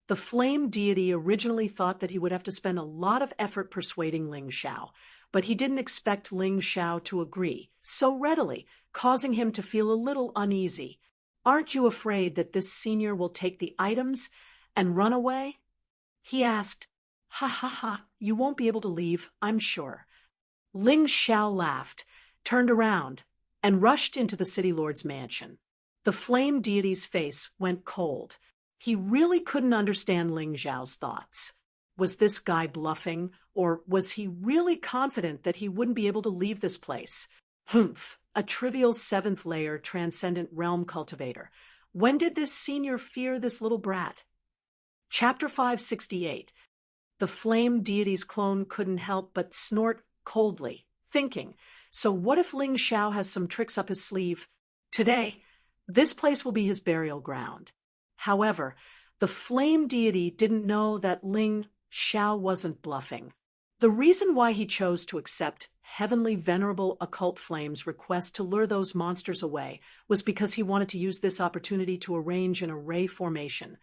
The flame deity originally thought that he would have to spend a lot of effort persuading Ling Xiao, but he didn't expect Ling Xiao to agree so readily, causing him to feel a little uneasy. "Aren't you afraid that this senior will take the items and run away?" he asked. "Ha ha ha, you won't be able to leave, I'm sure." Ling Xiao laughed, turned around, and rushed into the city lord's mansion. The flame deity's face went cold. He really couldn't understand Ling Xiao's thoughts. Was this guy bluffing, or was he really confident that he wouldn't be able to leave this place? Humph, a trivial seventh layer transcendent realm cultivator. When did this senior fear this little brat? Chapter 568. The flame deity's clone couldn't help but snort coldly, thinking, so what if Ling Xiao has some tricks up his sleeve? Today, this place will be his burial ground. However, the flame deity didn't know that Ling Xiao wasn't bluffing. The reason why he chose to accept Heavenly Venerable Occult Flame's request to lure those monsters away was because he wanted to use this opportunity to arrange an array formation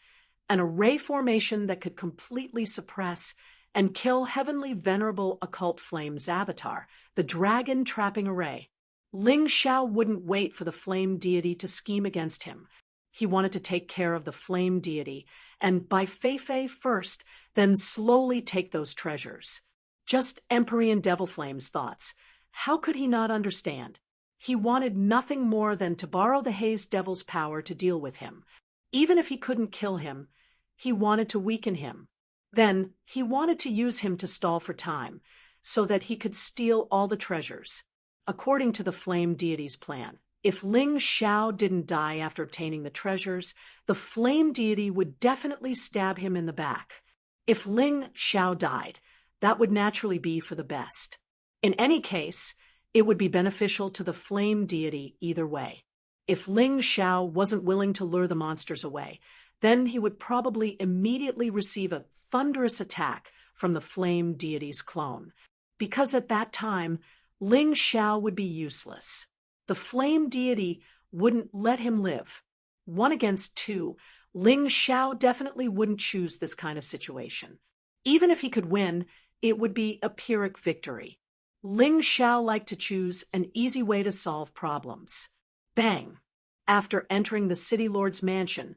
that could completely suppress and kill Heavenly Venerable Occult Flame's avatar, the Dragon Trapping Array. Ling Xiao wouldn't wait for the flame deity to scheme against him. He wanted to take care of the flame deity, and by Fei first, then slowly take those treasures. Just Empyrean Devil Flame's thoughts. How could he not understand? He wanted nothing more than to borrow the Haze Devil's power to deal with him. Even if he couldn't kill him, he wanted to weaken him. Then, he wanted to use him to stall for time, so that he could steal all the treasures. According to the flame deity's plan, if Ling Xiao didn't die after obtaining the treasures, the flame deity would definitely stab him in the back. If Ling Xiao died, that would naturally be for the best. In any case, it would be beneficial to the flame deity either way. If Ling Xiao wasn't willing to lure the monsters away, then he would probably immediately receive a thunderous attack from the flame deity's clone, because at that time, Ling Xiao would be useless. The flame deity wouldn't let him live. 1 against 2, Ling Xiao definitely wouldn't choose this kind of situation. Even if he could win, it would be a Pyrrhic victory. Ling Xiao liked to choose an easy way to solve problems. Bang! After entering the City Lord's mansion,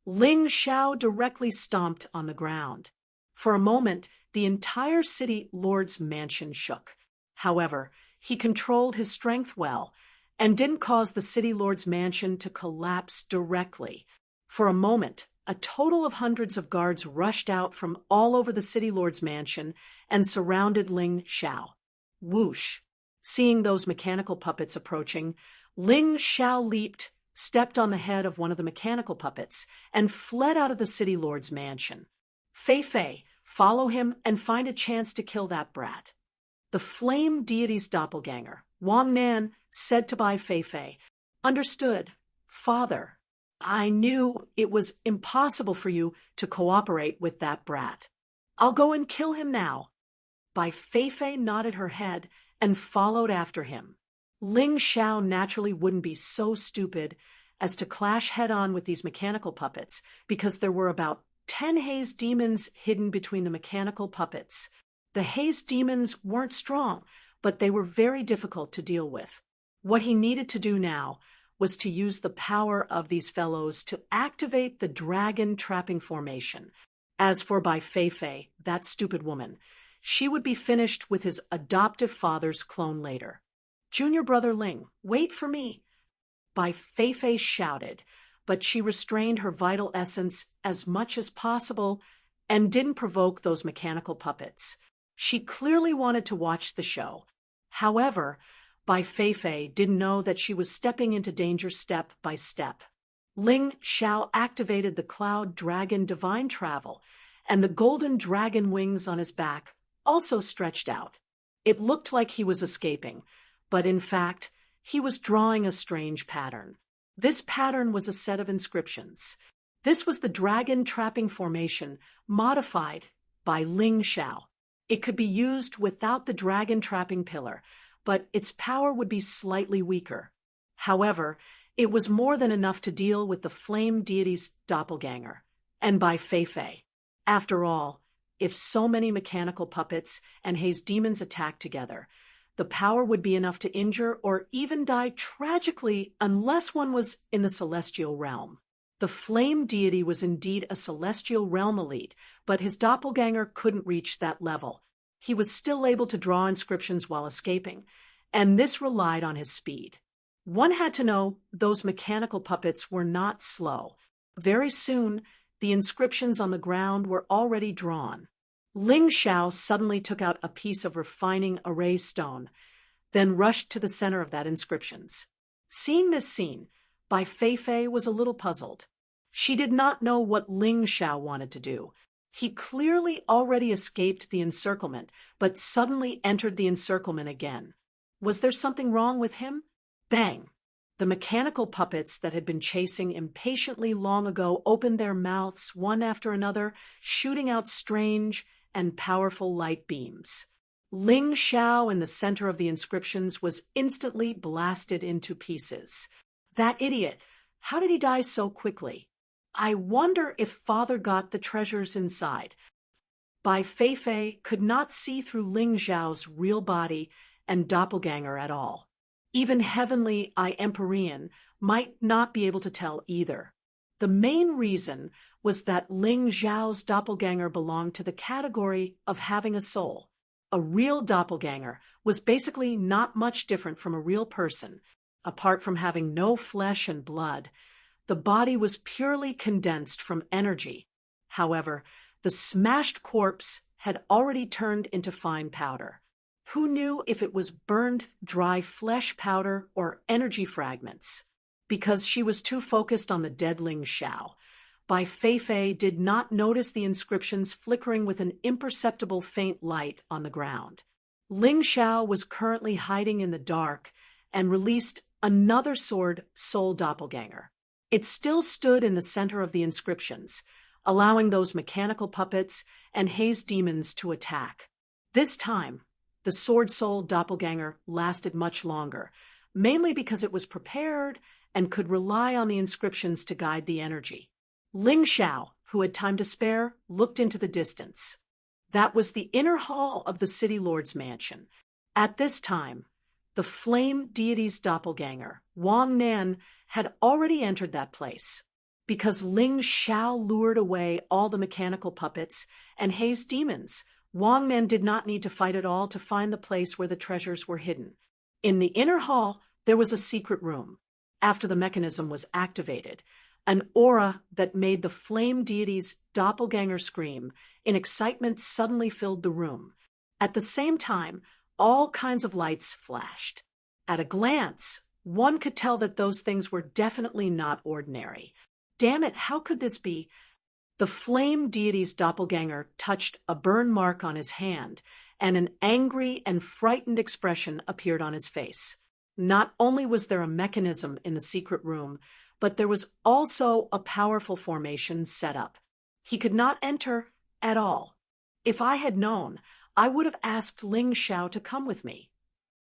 Ling Xiao directly stomped on the ground. For a moment, the entire City Lord's mansion shook. However, he controlled his strength well, and didn't cause the City Lord's mansion to collapse directly. For a moment, a total of hundreds of guards rushed out from all over the City Lord's mansion and surrounded Ling Xiao. Whoosh! Seeing those mechanical puppets approaching, Ling Xiao leaped, stepped on the head of one of the mechanical puppets, and fled out of the City Lord's mansion. Fei, follow him and find a chance to kill that brat. The flame deity's doppelganger, Wang Nan, said to Bai Fei, Understood, Father. I knew it was impossible for you to cooperate with that brat. I'll go and kill him now. Bai Fei nodded her head and followed after him. Ling Xiao naturally wouldn't be so stupid as to clash head-on with these mechanical puppets, because there were about 10 haze demons hidden between the mechanical puppets. The haze demons weren't strong, but they were very difficult to deal with. What he needed to do now was to use the power of these fellows to activate the dragon trapping formation. As for Bai Fei, that stupid woman, she would be finished with his adoptive father's clone later. Junior brother Ling, wait for me. Bai Fei shouted, but she restrained her vital essence as much as possible and didn't provoke those mechanical puppets. She clearly wanted to watch the show. However, Bai Fei didn't know that she was stepping into danger step by step. Ling Xiao activated the Cloud Dragon Divine Travel, and the golden dragon wings on his back also stretched out. It looked like he was escaping, but in fact, he was drawing a strange pattern. This pattern was a set of inscriptions. This was the dragon trapping formation modified by Ling Xiao. It could be used without the dragon trapping pillar, but its power would be slightly weaker. However, it was more than enough to deal with the flame deity's doppelganger, and Bai Fei. After all, if so many mechanical puppets and haze demons attacked together, the power would be enough to injure or even die tragically unless one was in the celestial realm. The flame deity was indeed a celestial realm elite, but his doppelganger couldn't reach that level. He was still able to draw inscriptions while escaping, and this relied on his speed. One had to know those mechanical puppets were not slow. Very soon, the inscriptions on the ground were already drawn. Ling Xiao suddenly took out a piece of refining array stone, then rushed to the center of that inscriptions. Seeing this scene, Bai Feifei was a little puzzled. She did not know what Ling Xiao wanted to do. He clearly already escaped the encirclement, but suddenly entered the encirclement again. Was there something wrong with him? Bang! The mechanical puppets that had been chasing impatiently long ago opened their mouths one after another, shooting out strange and powerful light beams. Ling Xiao in the center of the inscriptions was instantly blasted into pieces. That idiot! How did he die so quickly? I wonder if Father got the treasures inside. Bai Feifei could not see through Ling Xiao's real body and doppelganger at all. Even Heavenly I Empyrean might not be able to tell either. The main reason was that Ling Xiao's doppelganger belonged to the category of having a soul. A real doppelganger was basically not much different from a real person, apart from having no flesh and blood. The body was purely condensed from energy. However, the smashed corpse had already turned into fine powder. Who knew if it was burned dry flesh powder or energy fragments? Because she was too focused on the dead Ling Xiao, Bai Feifei did not notice the inscriptions flickering with an imperceptible faint light on the ground. Ling Xiao was currently hiding in the dark and released another sword soul doppelganger. It still stood in the center of the inscriptions, allowing those mechanical puppets and haze demons to attack. This time, the sword soul doppelganger lasted much longer, mainly because it was prepared and could rely on the inscriptions to guide the energy. Ling Xiao, who had time to spare, looked into the distance. That was the inner hall of the city lord's mansion. At this time, the flame deity's doppelganger, Wang Nan, had already entered that place. Because Ling Xiao lured away all the mechanical puppets and haze demons, Wang Nan did not need to fight at all to find the place where the treasures were hidden. In the inner hall, there was a secret room. After the mechanism was activated, an aura that made the flame deity's doppelganger scream in excitement suddenly filled the room. At the same time, all kinds of lights flashed. At a glance, one could tell that those things were definitely not ordinary. Damn it, how could this be? The flame deity's doppelganger touched a burn mark on his hand, and an angry and frightened expression appeared on his face. Not only was there a mechanism in the secret room, but there was also a powerful formation set up. He could not enter at all. If I had known, I would have asked Ling Xiao to come with me.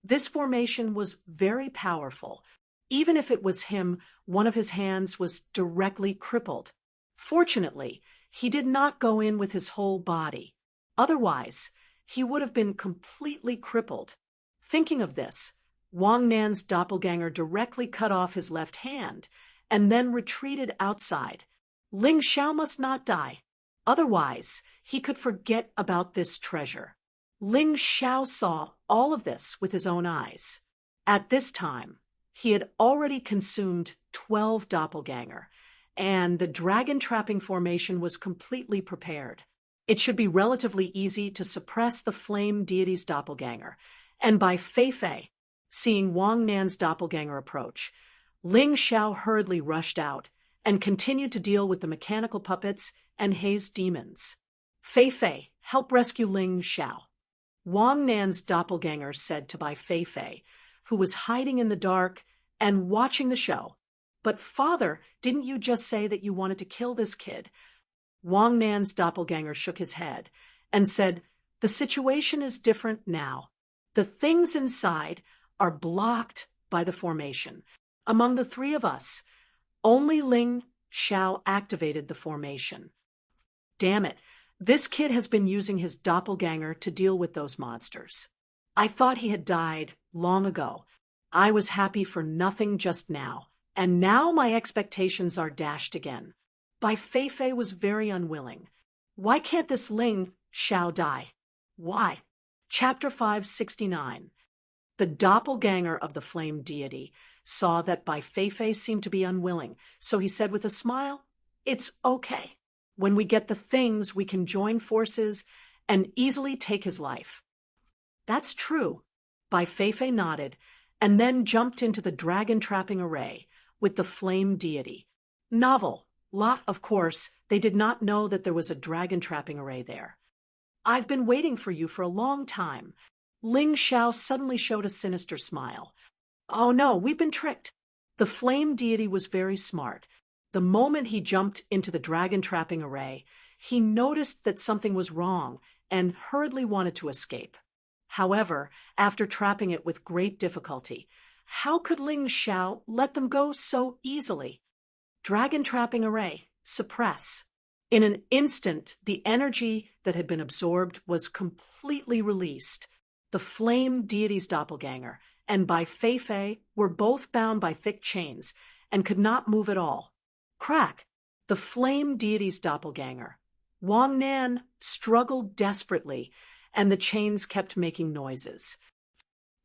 This formation was very powerful. Even if it was him, one of his hands was directly crippled. Fortunately, he did not go in with his whole body. Otherwise, he would have been completely crippled. Thinking of this, Wang Nan's doppelganger directly cut off his left hand and then retreated outside. Ling Xiao must not die. Otherwise, he could forget about this treasure. Ling Xiao saw all of this with his own eyes. At this time, he had already consumed 12 doppelganger, and the dragon trapping formation was completely prepared. It should be relatively easy to suppress the flame deity's doppelganger, and Bai Feifei, seeing Wang Nan's doppelganger approach, Ling Xiao hurriedly rushed out and continued to deal with the mechanical puppets and haze demons. Feifei, help rescue Ling Xiao. Wang Nan's doppelganger said to Bai Feifei, who was hiding in the dark and watching the show. But father, didn't you just say that you wanted to kill this kid? Wang Nan's doppelganger shook his head and said, the situation is different now. The things inside are blocked by the formation. Among the three of us, only Ling Xiao activated the formation. Damn it, this kid has been using his doppelganger to deal with those monsters. I thought he had died long ago. I was happy for nothing just now, and now my expectations are dashed again. Bai Feifei was very unwilling. Why can't this Ling Xiao die? Why? Chapter 569. The doppelganger of the flame deity saw that Bai Feifei seemed to be unwilling, so he said with a smile, it's okay. When we get the things, we can join forces and easily take his life. That's true. Bai Feifei nodded, and then jumped into the dragon-trapping array with the flame deity. Novel. Of course, they did not know that there was a dragon-trapping array there. I've been waiting for you for a long time. Ling Xiao suddenly showed a sinister smile. Oh no, we've been tricked. The flame deity was very smart. The moment he jumped into the dragon-trapping array, he noticed that something was wrong and hurriedly wanted to escape. However, after trapping it with great difficulty, how could Ling Xiao let them go so easily? Dragon-trapping array. Suppress. In an instant, the energy that had been absorbed was completely released. The flame deity's doppelganger and Bai Feifei were both bound by thick chains and could not move at all. Crack! The flame deity's doppelganger. Wang Nan struggled desperately, and the chains kept making noises.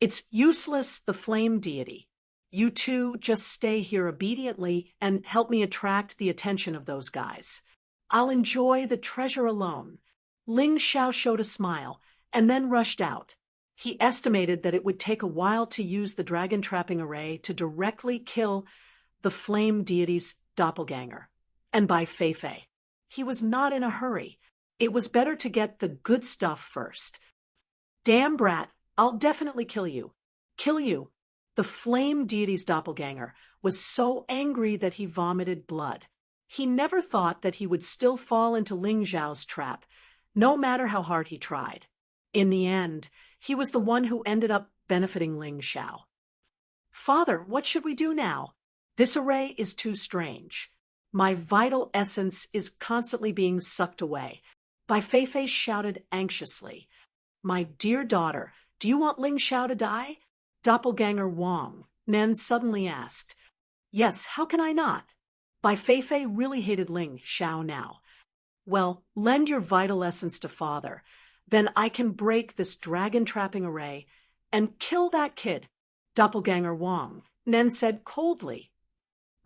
It's useless, the flame deity. You two just stay here obediently and help me attract the attention of those guys. I'll enjoy the treasure alone. Ling Xiao showed a smile and then rushed out. He estimated that it would take a while to use the dragon-trapping array to directly kill the flame deity's doppelganger, and Bai Feifei. He was not in a hurry. It was better to get the good stuff first. Damn brat, I'll definitely kill you. Kill you. The flame deity's doppelganger was so angry that he vomited blood. He never thought that he would still fall into Ling Xiao's trap, no matter how hard he tried. In the end, he was the one who ended up benefiting Ling Xiao. Father, what should we do now? This array is too strange. My vital essence is constantly being sucked away. Bai Feifei shouted anxiously. My dear daughter, do you want Ling Xiao to die? Doppelganger Wang Nan suddenly asked. Yes, how can I not? Bai Feifei really hated Ling Xiao now. Well, lend your vital essence to father. Then I can break this dragon-trapping array and kill that kid. Doppelganger Wang Nan said coldly.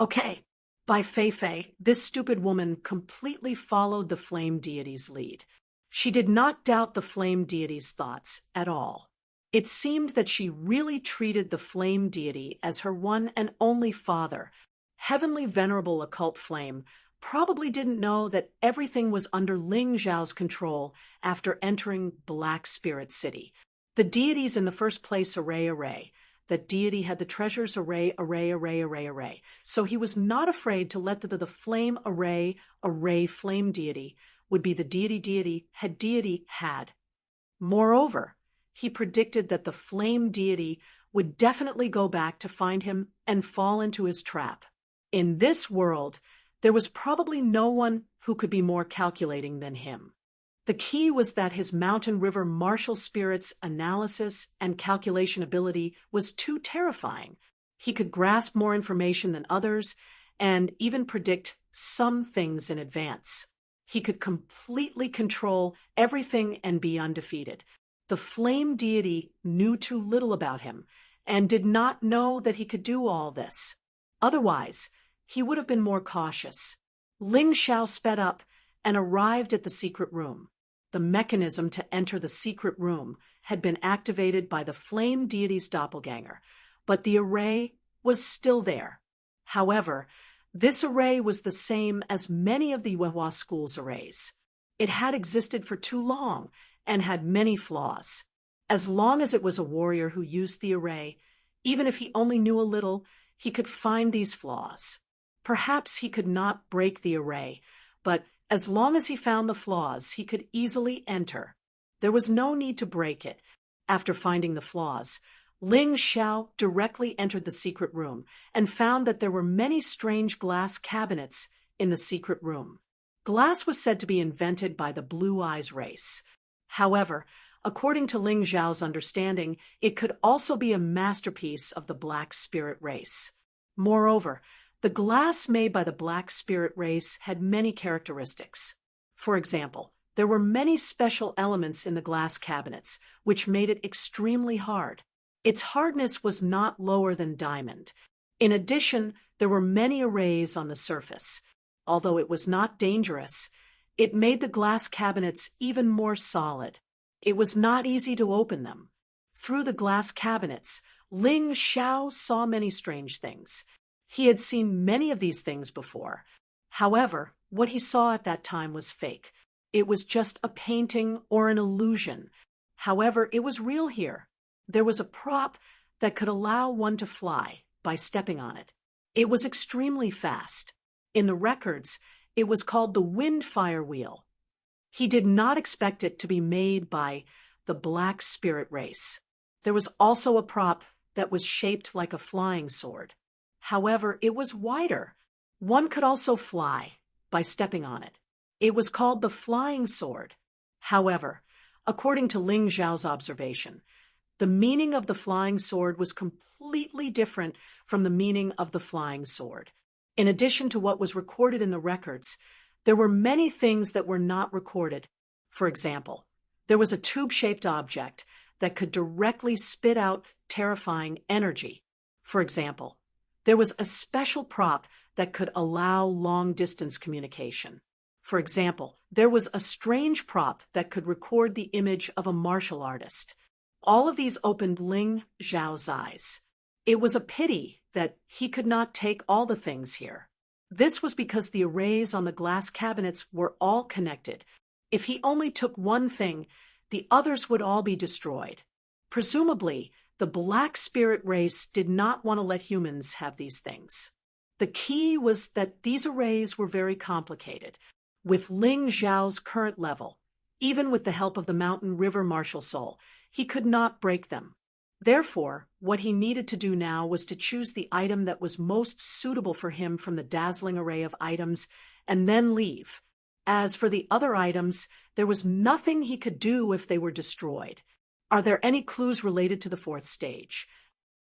Okay. Bai Feifei, this stupid woman completely followed the flame deity's lead. She did not doubt the flame deity's thoughts at all. It seemed that she really treated the flame deity as her one and only father. Heavenly venerable occult flame probably didn't know that everything was under Ling Xiao's control after entering Black Spirit City. The deities in the first place array. That deity had the treasures array. So he was not afraid to let the flame array flame deity would be the deity had. Moreover, he predicted that the flame deity would definitely go back to find him and fall into his trap. In this world, there was probably no one who could be more calculating than him. The key was that his mountain river martial spirit's analysis and calculation ability was too terrifying. He could grasp more information than others and even predict some things in advance. He could completely control everything and be undefeated. The flame deity knew too little about him and did not know that he could do all this. Otherwise, he would have been more cautious. Ling Xiao sped up and arrived at the secret room. The mechanism to enter the secret room had been activated by the flame deity's doppelganger, but the array was still there. However, this array was the same as many of the Yuehua school's arrays. It had existed for too long and had many flaws. As long as it was a warrior who used the array, even if he only knew a little, he could find these flaws. Perhaps he could not break the array, but as long as he found the flaws, he could easily enter. There was no need to break it. After finding the flaws, Ling Xiao directly entered the secret room and found that there were many strange glass cabinets in the secret room. Glass was said to be invented by the Blue Eyes race. However, according to Ling Xiao's understanding, it could also be a masterpiece of the Black Spirit race. Moreover, the glass made by the Black Spirit race had many characteristics. For example, there were many special elements in the glass cabinets, which made it extremely hard. Its hardness was not lower than diamond. In addition, there were many arrays on the surface. Although it was not dangerous, It made the glass cabinets even more solid. It was not easy to open them. Through the glass cabinets, Ling Xiao saw many strange things. He had seen many of these things before. However, what he saw at that time was fake. It was just a painting or an illusion. However, it was real here. There was a prop that could allow one to fly by stepping on it. It was extremely fast. In the records, it was called the Windfire Wheel. He did not expect it to be made by the Black Spirit race. There was also a prop that was shaped like a flying sword. However, it was wider. One could also fly by stepping on it. It was called the Flying Sword. However, according to Ling Xiao's observation, the meaning of the flying sword was completely different from the meaning of the flying sword. In addition to what was recorded in the records, there were many things that were not recorded. For example, there was a tube-shaped object that could directly spit out terrifying energy. For example, there was a special prop that could allow long-distance communication. For example, there was a strange prop that could record the image of a martial artist. All of these opened Ling Xiao's eyes. It was a pity that he could not take all the things here. This was because the arrays on the glass cabinets were all connected. If he only took one thing, the others would all be destroyed. Presumably, the Black Spirit race did not want to let humans have these things. The key was that these arrays were very complicated. With Ling Xiao's current level, even with the help of the Mountain River Martial Soul, he could not break them. Therefore, what he needed to do now was to choose the item that was most suitable for him from the dazzling array of items and then leave. As for the other items, there was nothing he could do if they were destroyed. Are there any clues related to the fourth stage?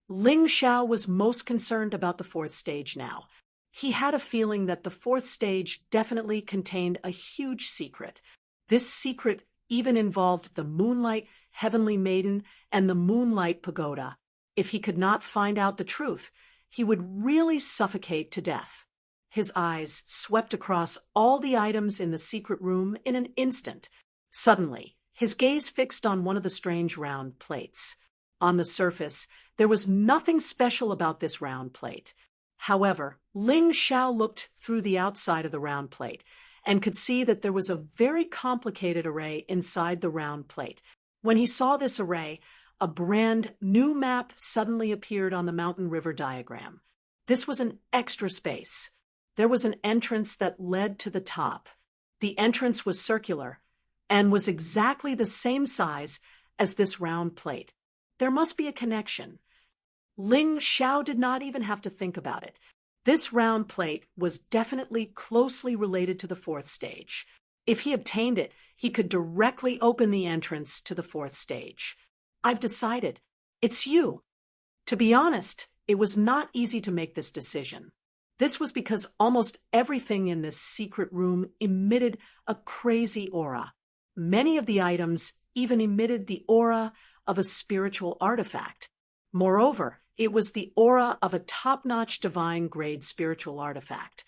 Ling Xiao was most concerned about the fourth stage now. He had a feeling that the fourth stage definitely contained a huge secret. This secret even involved the Moonlight Heavenly Maiden and the Moonlight Pagoda. If he could not find out the truth, he would really suffocate to death. His eyes swept across all the items in the secret room in an instant. Suddenly, his gaze fixed on one of the strange round plates. On the surface, there was nothing special about this round plate. However, Ling Xiao looked through the outside of the round plate and could see that there was a very complicated array inside the round plate. When he saw this array, a brand new map suddenly appeared on the mountain river diagram. This was an extra space. There was an entrance that led to the top. The entrance was circular and was exactly the same size as this round plate. There must be a connection. Ling Xiao did not even have to think about it. This round plate was definitely closely related to the fourth stage. If he obtained it, he could directly open the entrance to the fourth stage. I've decided. It's you. To be honest, it was not easy to make this decision. This was because almost everything in this secret room emitted a crazy aura. Many of the items even emitted the aura of a spiritual artifact. Moreover, it was the aura of a top-notch divine-grade spiritual artifact.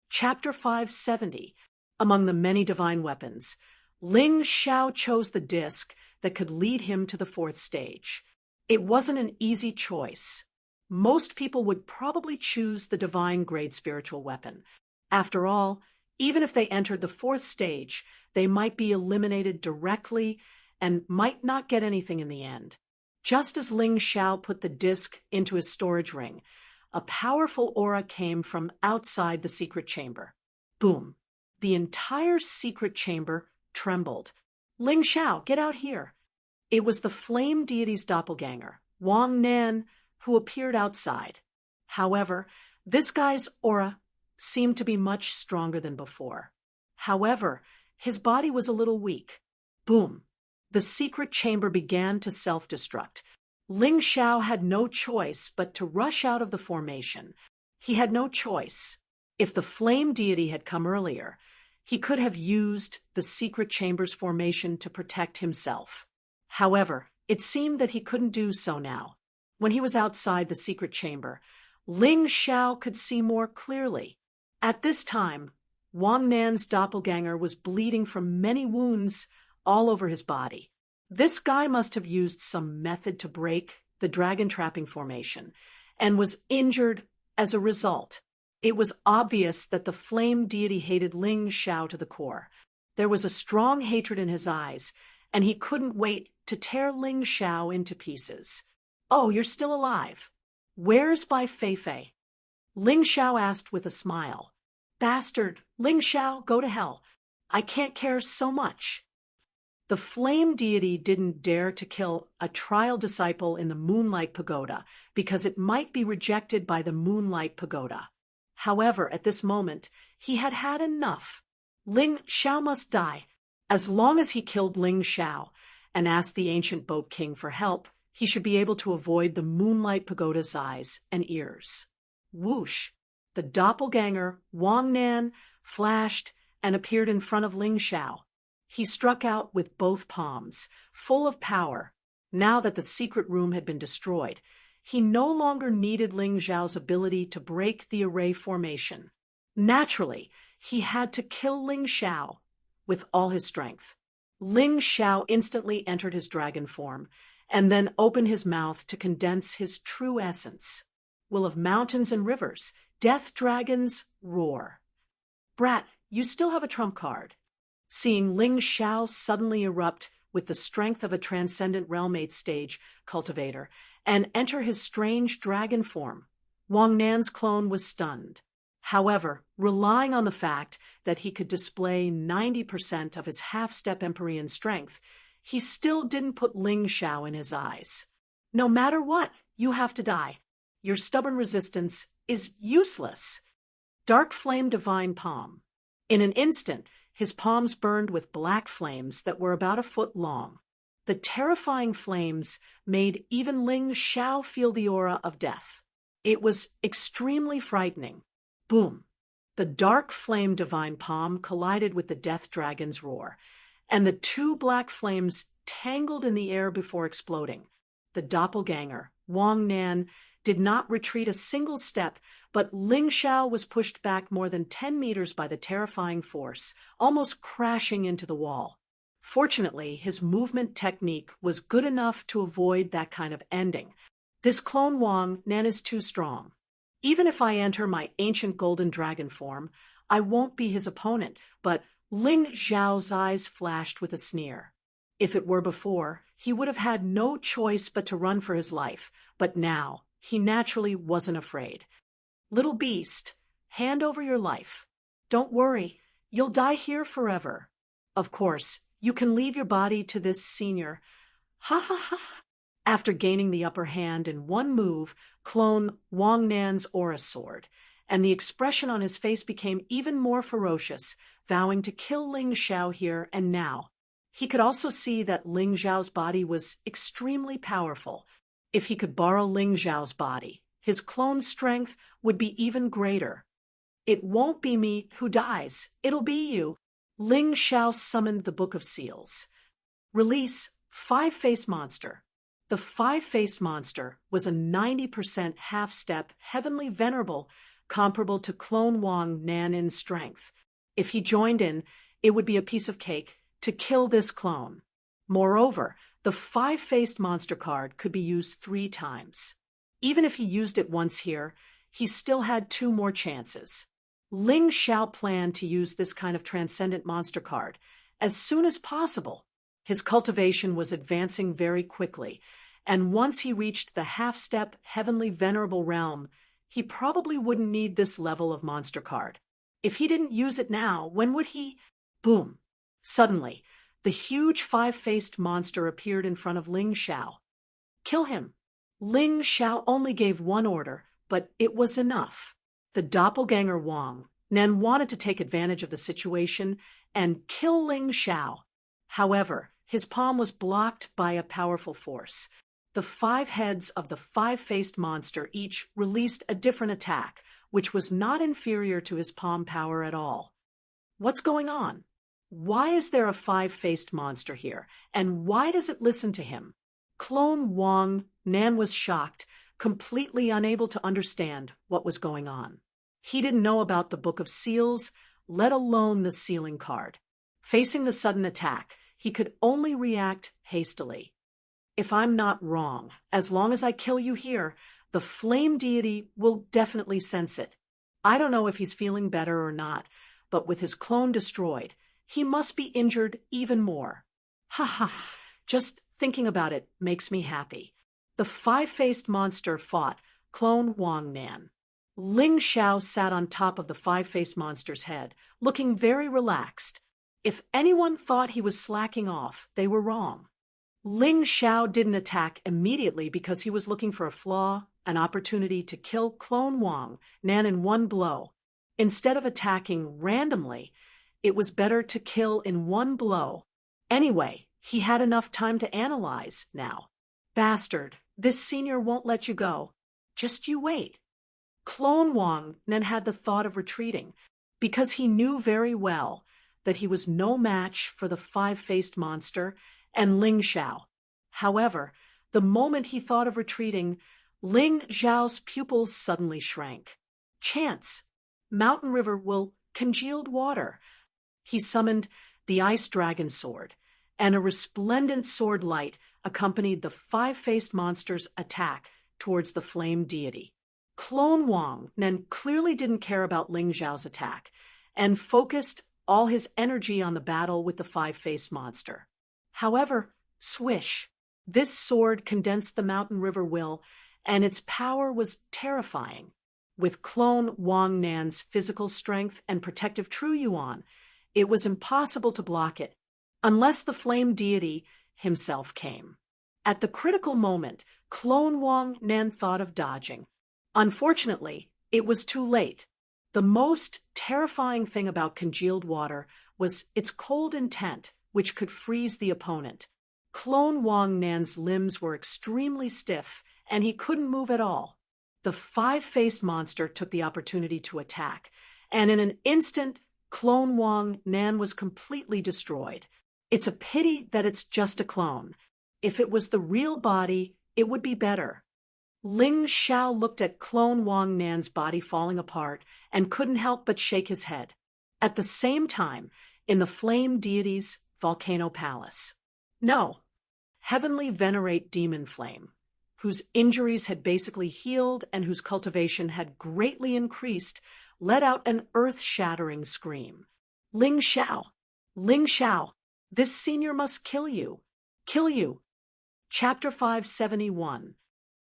Chapter 570. Among the many divine weapons, Ling Xiao chose the disc that could lead him to the fourth stage. It wasn't an easy choice. Most people would probably choose the divine-grade spiritual weapon. After all, even if they entered the fourth stage, they might be eliminated directly and might not get anything in the end. Just as Ling Xiao put the disc into his storage ring, a powerful aura came from outside the secret chamber. Boom! The entire secret chamber trembled. Ling Xiao, get out here! It was the flame deity's doppelganger, Wang Nan, who appeared outside. However, this guy's aura seemed to be much stronger than before. However, his body was a little weak. Boom! The secret chamber began to self-destruct. Ling Xiao had no choice but to rush out of the formation. He had no choice. If the flame deity had come earlier, he could have used the secret chamber's formation to protect himself. However, it seemed that he couldn't do so now. When he was outside the secret chamber, Ling Xiao could see more clearly. At this time, Wang Nan's doppelganger was bleeding from many wounds all over his body. This guy must have used some method to break the dragon trapping formation and was injured as a result. It was obvious that the flame deity hated Ling Xiao to the core. There was a strong hatred in his eyes, and he couldn't wait to tear Ling Xiao into pieces. "Oh, you're still alive. Where's Bai Feifei?" Ling Xiao asked with a smile. "Bastard, Ling Xiao, go to hell. I can't care so much." The flame deity didn't dare to kill a trial disciple in the Moonlight Pagoda because it might be rejected by the Moonlight Pagoda. However, at this moment, he had had enough. Ling Xiao must die. As long as he killed Ling Xiao and asked the ancient boat king for help, he should be able to avoid the Moonlight Pagoda's eyes and ears. Whoosh! The doppelganger, Wang Nan, flashed and appeared in front of Ling Xiao. He struck out with both palms, full of power. Now that the secret room had been destroyed, he no longer needed Ling Xiao's ability to break the array formation. Naturally, he had to kill Ling Xiao with all his strength. Ling Xiao instantly entered his dragon form, and then opened his mouth to condense his true essence. Will of mountains and rivers, death dragons, roar. "Brat, you still have a trump card." Seeing Ling Xiao suddenly erupt with the strength of a transcendent realm 8 stage cultivator and enter his strange dragon form, Wang Nan's clone was stunned. However, relying on the fact that he could display 90% of his half-step Empyrean strength, he still didn't put Ling Xiao in his eyes. "No matter what, you have to die. Your stubborn resistance is useless." Dark flame divine palm. In an instant, his palms burned with black flames that were about a foot long. The terrifying flames made even Ling Xiao feel the aura of death. It was extremely frightening. Boom! The dark flame divine palm collided with the death dragon's roar, and the two black flames tangled in the air before exploding. The doppelganger, Wang Nan, did not retreat a single step, but Ling Xiao was pushed back more than 10 meters by the terrifying force, almost crashing into the wall. Fortunately, his movement technique was good enough to avoid that kind of ending. This clone Wang Nan is too strong. Even if I enter my ancient golden dragon form, I won't be his opponent, but Ling Xiao's eyes flashed with a sneer. If it were before, he would have had no choice but to run for his life, but now he naturally wasn't afraid. "Little beast, hand over your life. Don't worry, you'll die here forever. Of course, you can leave your body to this senior. Ha ha ha." After gaining the upper hand in one move, clone Wang Nan's aura soared, and the expression on his face became even more ferocious, vowing to kill Ling Xiao here and now. He could also see that Ling Xiao's body was extremely powerful. If he could borrow Ling Xiao's body, his clone's strength would be even greater. "It won't be me who dies. It'll be you." Ling Xiao summoned the Book of Seals. Release Five-Faced Monster. The Five-Faced Monster was a 90% half-step heavenly venerable comparable to clone Wang Nan in strength. If he joined in, it would be a piece of cake to kill this clone. Moreover, the Five-Faced Monster card could be used 3 times. Even if he used it once here, he still had 2 more chances. Ling Xiao planned to use this kind of transcendent monster card as soon as possible. His cultivation was advancing very quickly, and once he reached the half-step heavenly venerable realm, he probably wouldn't need this level of monster card. If he didn't use it now, when would he? Boom! Suddenly, the huge 5-faced monster appeared in front of Ling Xiao. "Kill him." Ling Xiao only gave one order, but it was enough. The doppelganger Wang Nan wanted to take advantage of the situation and kill Ling Xiao. However, his palm was blocked by a powerful force. The 5 heads of the 5-faced monster each released a different attack, which was not inferior to his palm power at all. What's going on? Why is there a 5-faced monster here, and why does it listen to him? Clone Wang Nan was shocked, completely unable to understand what was going on. He didn't know about the Book of Seals let alone the sealing card. Facing the sudden attack, he could only react hastily. If I'm not wrong, as long as I kill you here, the flame deity will definitely sense it. I don't know if he's feeling better or not, but with his clone destroyed, he must be injured even more. Ha ha, just thinking about it makes me happy. The five-faced monster fought Clone Wang Nan. Ling Xiao sat on top of the five-faced monster's head, looking very relaxed. If anyone thought he was slacking off, they were wrong. Ling Xiao didn't attack immediately because he was looking for a flaw, an opportunity to kill Clone Wang Nan in one blow. Instead of attacking randomly, it was better to kill in one blow. Anyway, he had enough time to analyze now. Bastard, this senior won't let you go. Just you wait. Clone Wang Nan had the thought of retreating, because he knew very well that he was no match for the five-faced monster and Ling Xiao. However, the moment he thought of retreating, Ling Xiao's pupils suddenly shrank. Chance! Mountain River will congealed water. He summoned the Ice Dragon Sword, and a resplendent sword light accompanied the five-faced monster's attack towards the flame deity. Clone Wang Nan clearly didn't care about Ling Xiao's attack, and focused all his energy on the battle with the five-faced monster. However, swish! This sword condensed the Mountain River will, and its power was terrifying. With Clone Wang Nan's physical strength and protective True Yuan, it was impossible to block it, unless the flame deity himself came. At the critical moment, Clone Wang Nan thought of dodging. Unfortunately, it was too late. The most terrifying thing about congealed water was its cold intent, which could freeze the opponent. Clone Wang Nan's limbs were extremely stiff, and he couldn't move at all. The five-faced monster took the opportunity to attack, and in an instant, Clone Wang Nan was completely destroyed. It's a pity that it's just a clone. If it was the real body, it would be better. Ling Xiao looked at Clone Wang Nan's body falling apart and couldn't help but shake his head. At the same time, in the flame deity's volcano palace. No, heavenly venerate demon flame, whose injuries had basically healed and whose cultivation had greatly increased, let out an earth-shattering scream. Ling Xiao! Ling Xiao! This senior must kill you! Kill you! Chapter 571.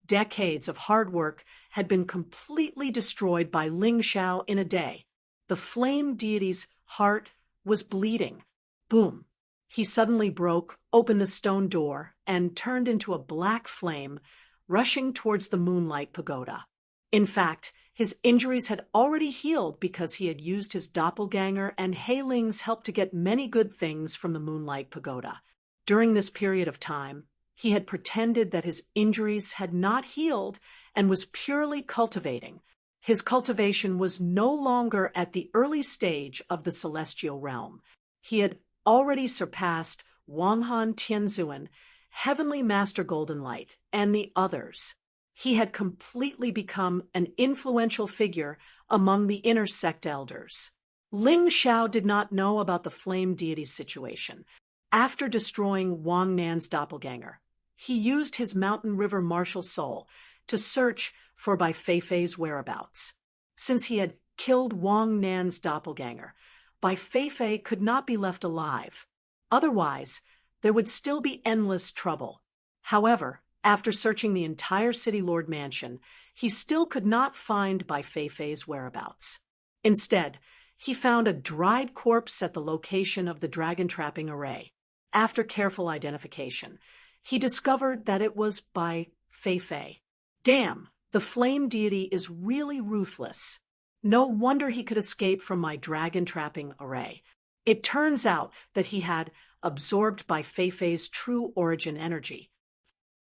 Decades of hard work had been completely destroyed by Ling Xiao in a day. The flame deity's heart was bleeding. Boom! He suddenly broke open the stone door and turned into a black flame, rushing towards the Moonlight Pagoda. In fact, his injuries had already healed because he had used his doppelganger, and Heiling's help to get many good things from the Moonlight Pagoda. During this period of time, he had pretended that his injuries had not healed and was purely cultivating. His cultivation was no longer at the early stage of the celestial realm. He had already surpassed Wanghan Tianzuan, Heavenly Master Golden Light, and the others. He had completely become an influential figure among the inner sect elders. Ling Xiao did not know about the flame deity's situation. After destroying Wang Nan's doppelganger, he used his Mountain River martial soul to search for Bai Feifei's whereabouts. Since he had killed Wang Nan's doppelganger, Bai Feifei could not be left alive. Otherwise, there would still be endless trouble. However, after searching the entire City Lord Mansion, he still could not find Bai Feifei's whereabouts. Instead, he found a dried corpse at the location of the dragon-trapping array. After careful identification, he discovered that it was Bai Feifei. Damn, the flame deity is really ruthless. No wonder he could escape from my dragon-trapping array. It turns out that he had absorbed Bai Feifei's true origin energy.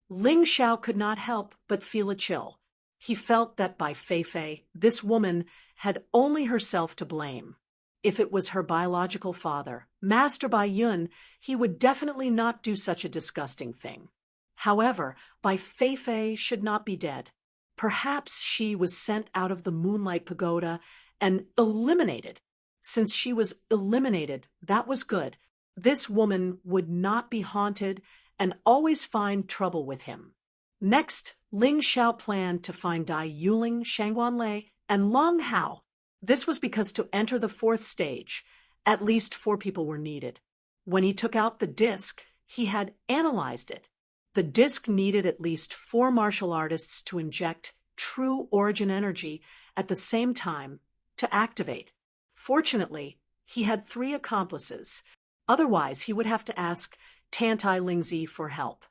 Ling Xiao could not help but feel a chill. He felt that Bai Feifei, this woman, had only herself to blame. If it was her biological father, Master Bai Yun, he would definitely not do such a disgusting thing. However, Bai Feifei should not be dead. Perhaps she was sent out of the Moonlight Pagoda and eliminated. Since she was eliminated, that was good. This woman would not be haunted and always find trouble with him. Next, Ling Xiao planned to find Dai Yuling, Shangguan Lei, and Long Hao. This was because to enter the fourth stage, at least 4 people were needed. When he took out the disc, he had analyzed it. The disc needed at least 4 martial artists to inject true origin energy at the same time to activate. Fortunately, he had 3 accomplices. Otherwise, he would have to ask Tantai Lingzi for help.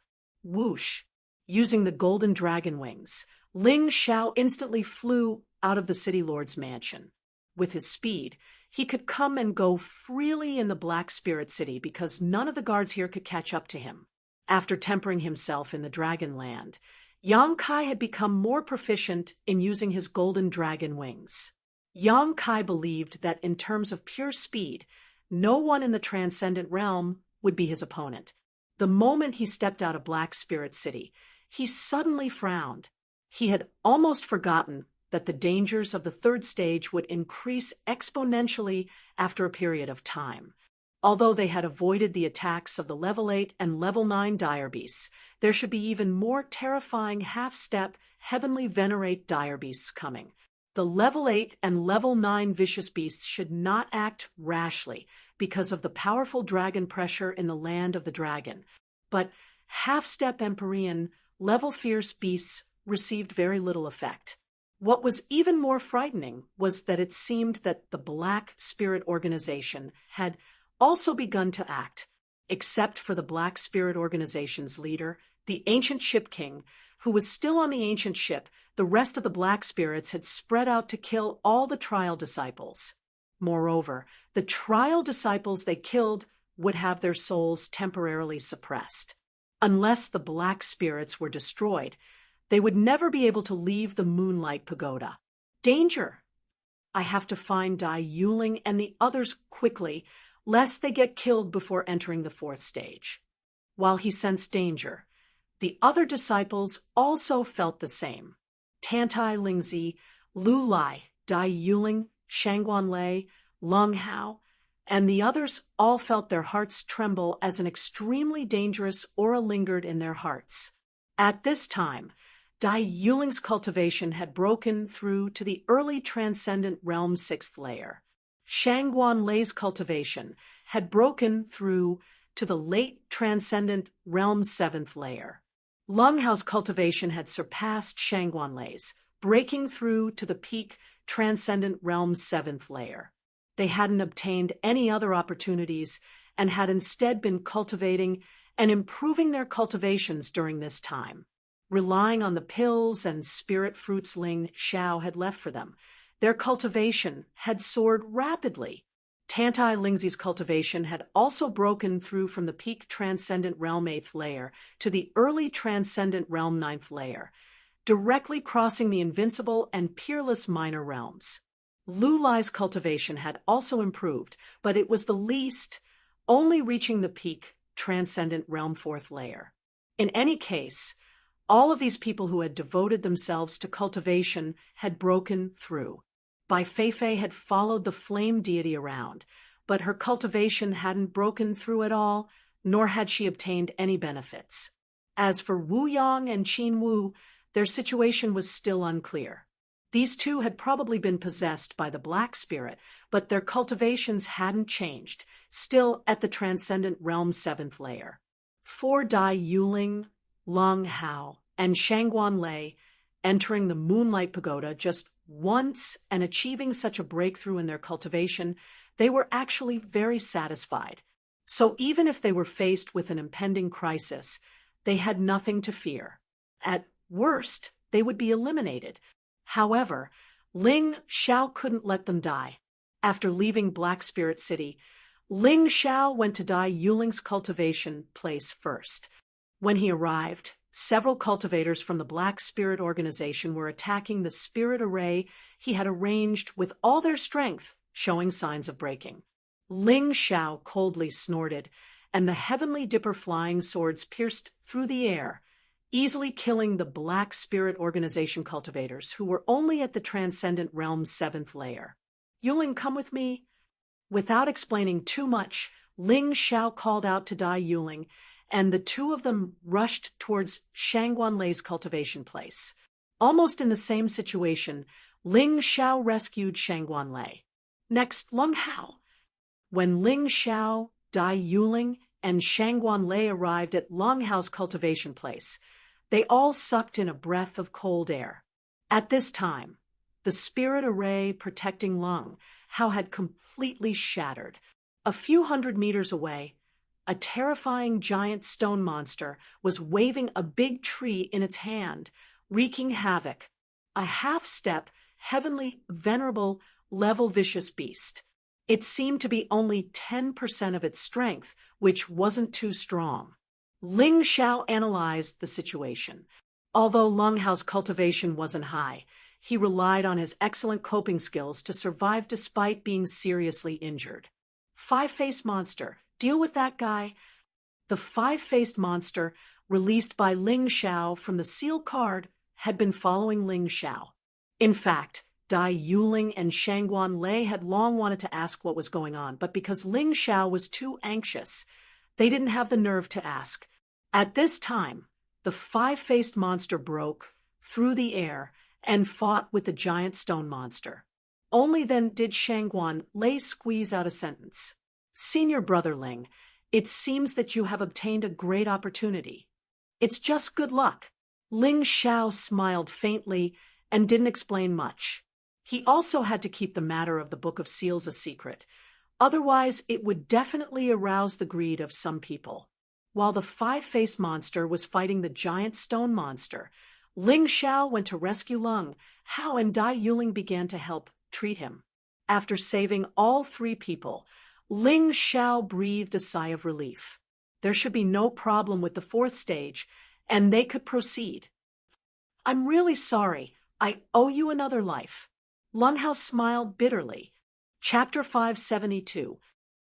Whoosh! Using the golden dragon wings, Ling Xiao instantly flew out of the city lord's mansion. With his speed, he could come and go freely in the Black Spirit City because none of the guards here could catch up to him. After tempering himself in the Dragon Land, Yang Kai had become more proficient in using his golden dragon wings. Yang Kai believed that in terms of pure speed, no one in the transcendent realm would be his opponent. The moment he stepped out of Black Spirit City, he suddenly frowned. He had almost forgotten that the dangers of the third stage would increase exponentially after a period of time. Although they had avoided the attacks of the level 8 and level 9 dire beasts, there should be even more terrifying half-step, heavenly venerate dire beasts coming. The level 8 and level 9 vicious beasts should not act rashly because of the powerful dragon pressure in the land of the dragon. But half-step Empyrean, level fierce beasts received very little effect. What was even more frightening was that it seemed that the Black Spirit Organization had also begun to act, except for the Black Spirit Organization's leader, the Ancient Ship King, who was still on the ancient ship. The rest of the Black Spirits had spread out to kill all the trial disciples. Moreover, the trial disciples they killed would have their souls temporarily suppressed. Unless the Black Spirits were destroyed, they would never be able to leave the Moonlight Pagoda. Danger! I have to find Dai Yuling and the others quickly, lest they get killed before entering the fourth stage. While he sensed danger, the other disciples also felt the same. Tantai Lingzi, Lu Lai, Dai Yuling, Shangguan Lei, Long Hao, and the others all felt their hearts tremble as an extremely dangerous aura lingered in their hearts. At this time, Dai Yuling's cultivation had broken through to the early transcendent realm 6th layer. Shangguan Lei's cultivation had broken through to the late transcendent realm 7th layer. Lung Hao's cultivation had surpassed Shangguan Lei's, breaking through to the peak transcendent realm 7th layer. They hadn't obtained any other opportunities and had instead been cultivating and improving their cultivations during this time. Relying on the pills and spirit fruits Ling Xiao had left for them, their cultivation had soared rapidly. Tantai Lingzi's cultivation had also broken through from the peak transcendent realm 8th layer to the early transcendent realm 9th layer, directly crossing the invincible and peerless minor realms. Lu Lai's cultivation had also improved, but it was the least, only reaching the peak transcendent realm 4th layer. In any case, all of these people who had devoted themselves to cultivation had broken through. Bai Feifei had followed the flame deity around, but her cultivation hadn't broken through at all, nor had she obtained any benefits. As for Wu Yang and Qin Wu, their situation was still unclear. These two had probably been possessed by the Black Spirit, but their cultivations hadn't changed, still at the transcendent realm 7th layer. For Dai Yuling, Long Hao, and Shangguan Lei, entering the Moonlight Pagoda just once and achieving such a breakthrough in their cultivation, they were actually very satisfied. So even if they were faced with an impending crisis, they had nothing to fear. At worst, they would be eliminated. However, Ling Xiao couldn't let them die. After leaving Black Spirit City, Ling Xiao went to Dai Yuling's cultivation place first. When he arrived, several cultivators from the Black Spirit Organization were attacking the spirit array he had arranged with all their strength, showing signs of breaking. Ling Xiao coldly snorted, and the Heavenly Dipper flying swords pierced through the air, easily killing the Black Spirit Organization cultivators who were only at the Transcendent Realm's 7th layer. Yuling, come with me. Without explaining too much, Ling Xiao called out to Dai Yuling, and the two of them rushed towards Shangguanlei's cultivation place. Almost in the same situation, Ling Xiao rescued Shangguanlei. Next, Leng Hao. When Ling Xiao, Dai Yuling, and Shangguanlei arrived at Leng Hao's cultivation place, they all sucked in a breath of cold air. At this time, the spirit array protecting Leng Hao had completely shattered. A few hundred meters away, a terrifying giant stone monster was waving a big tree in its hand, wreaking havoc. A half-step, heavenly, venerable, level vicious beast. It seemed to be only 10% of its strength, which wasn't too strong. Ling Xiao analyzed the situation. Although Leng Hao's cultivation wasn't high, he relied on his excellent coping skills to survive despite being seriously injured. Five-faced monster, deal with that guy. The five-faced monster, released by Ling Xiao from the sealed card, had been following Ling Xiao. In fact, Dai Yuling and Shangguanlei had long wanted to ask what was going on, but because Ling Xiao was too anxious, they didn't have the nerve to ask. At this time, the five-faced monster broke through the air and fought with the giant stone monster. Only then did Shangguanlei squeeze out a sentence. Senior brother Ling, it seems that you have obtained a great opportunity. It's just good luck. Ling Xiao smiled faintly and didn't explain much. He also had to keep the matter of the Book of Seals a secret. Otherwise, it would definitely arouse the greed of some people. While the five-faced monster was fighting the giant stone monster, Ling Xiao went to rescue Leng Hao, and Dai Yuling began to help treat him. After saving all three people, Ling Xiao breathed a sigh of relief. There should be no problem with the fourth stage, and they could proceed. I'm really sorry. I owe you another life. Leng Hao smiled bitterly. Chapter 572.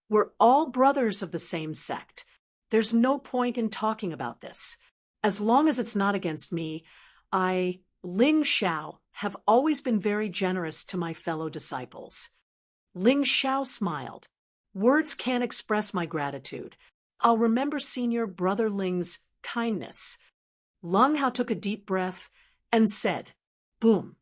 We're all brothers of the same sect. There's no point in talking about this. As long as it's not against me, Ling Xiao, have always been very generous to my fellow disciples. Ling Xiao smiled. Words can't express my gratitude. I'll remember senior brother Ling's kindness. Leng Hao took a deep breath and said, boom.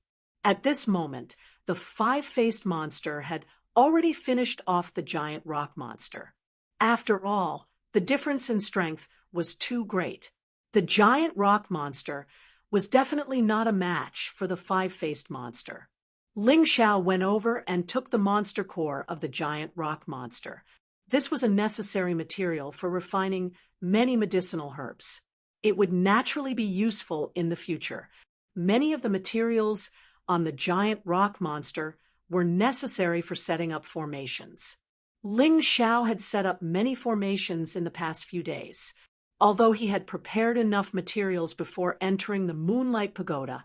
At this moment, the five-faced monster had already finished off the giant rock monster. After all, the difference in strength was too great. The giant rock monster was definitely not a match for the five-faced monster. Ling Xiao went over and took the monster core of the giant rock monster. This was a necessary material for refining many medicinal herbs. It would naturally be useful in the future. Many of the materials on the giant rock monster were necessary for setting up formations. Ling Xiao had set up many formations in the past few days. Although he had prepared enough materials before entering the Moonlight Pagoda,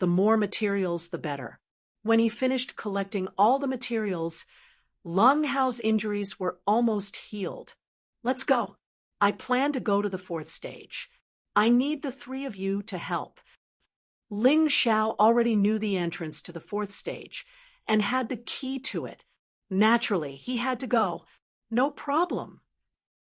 the more materials the better. When he finished collecting all the materials, Leng Hao's injuries were almost healed. Let's go. I plan to go to the fourth stage. I need the three of you to help. Ling Xiao already knew the entrance to the fourth stage and had the key to it. Naturally, he had to go. No problem.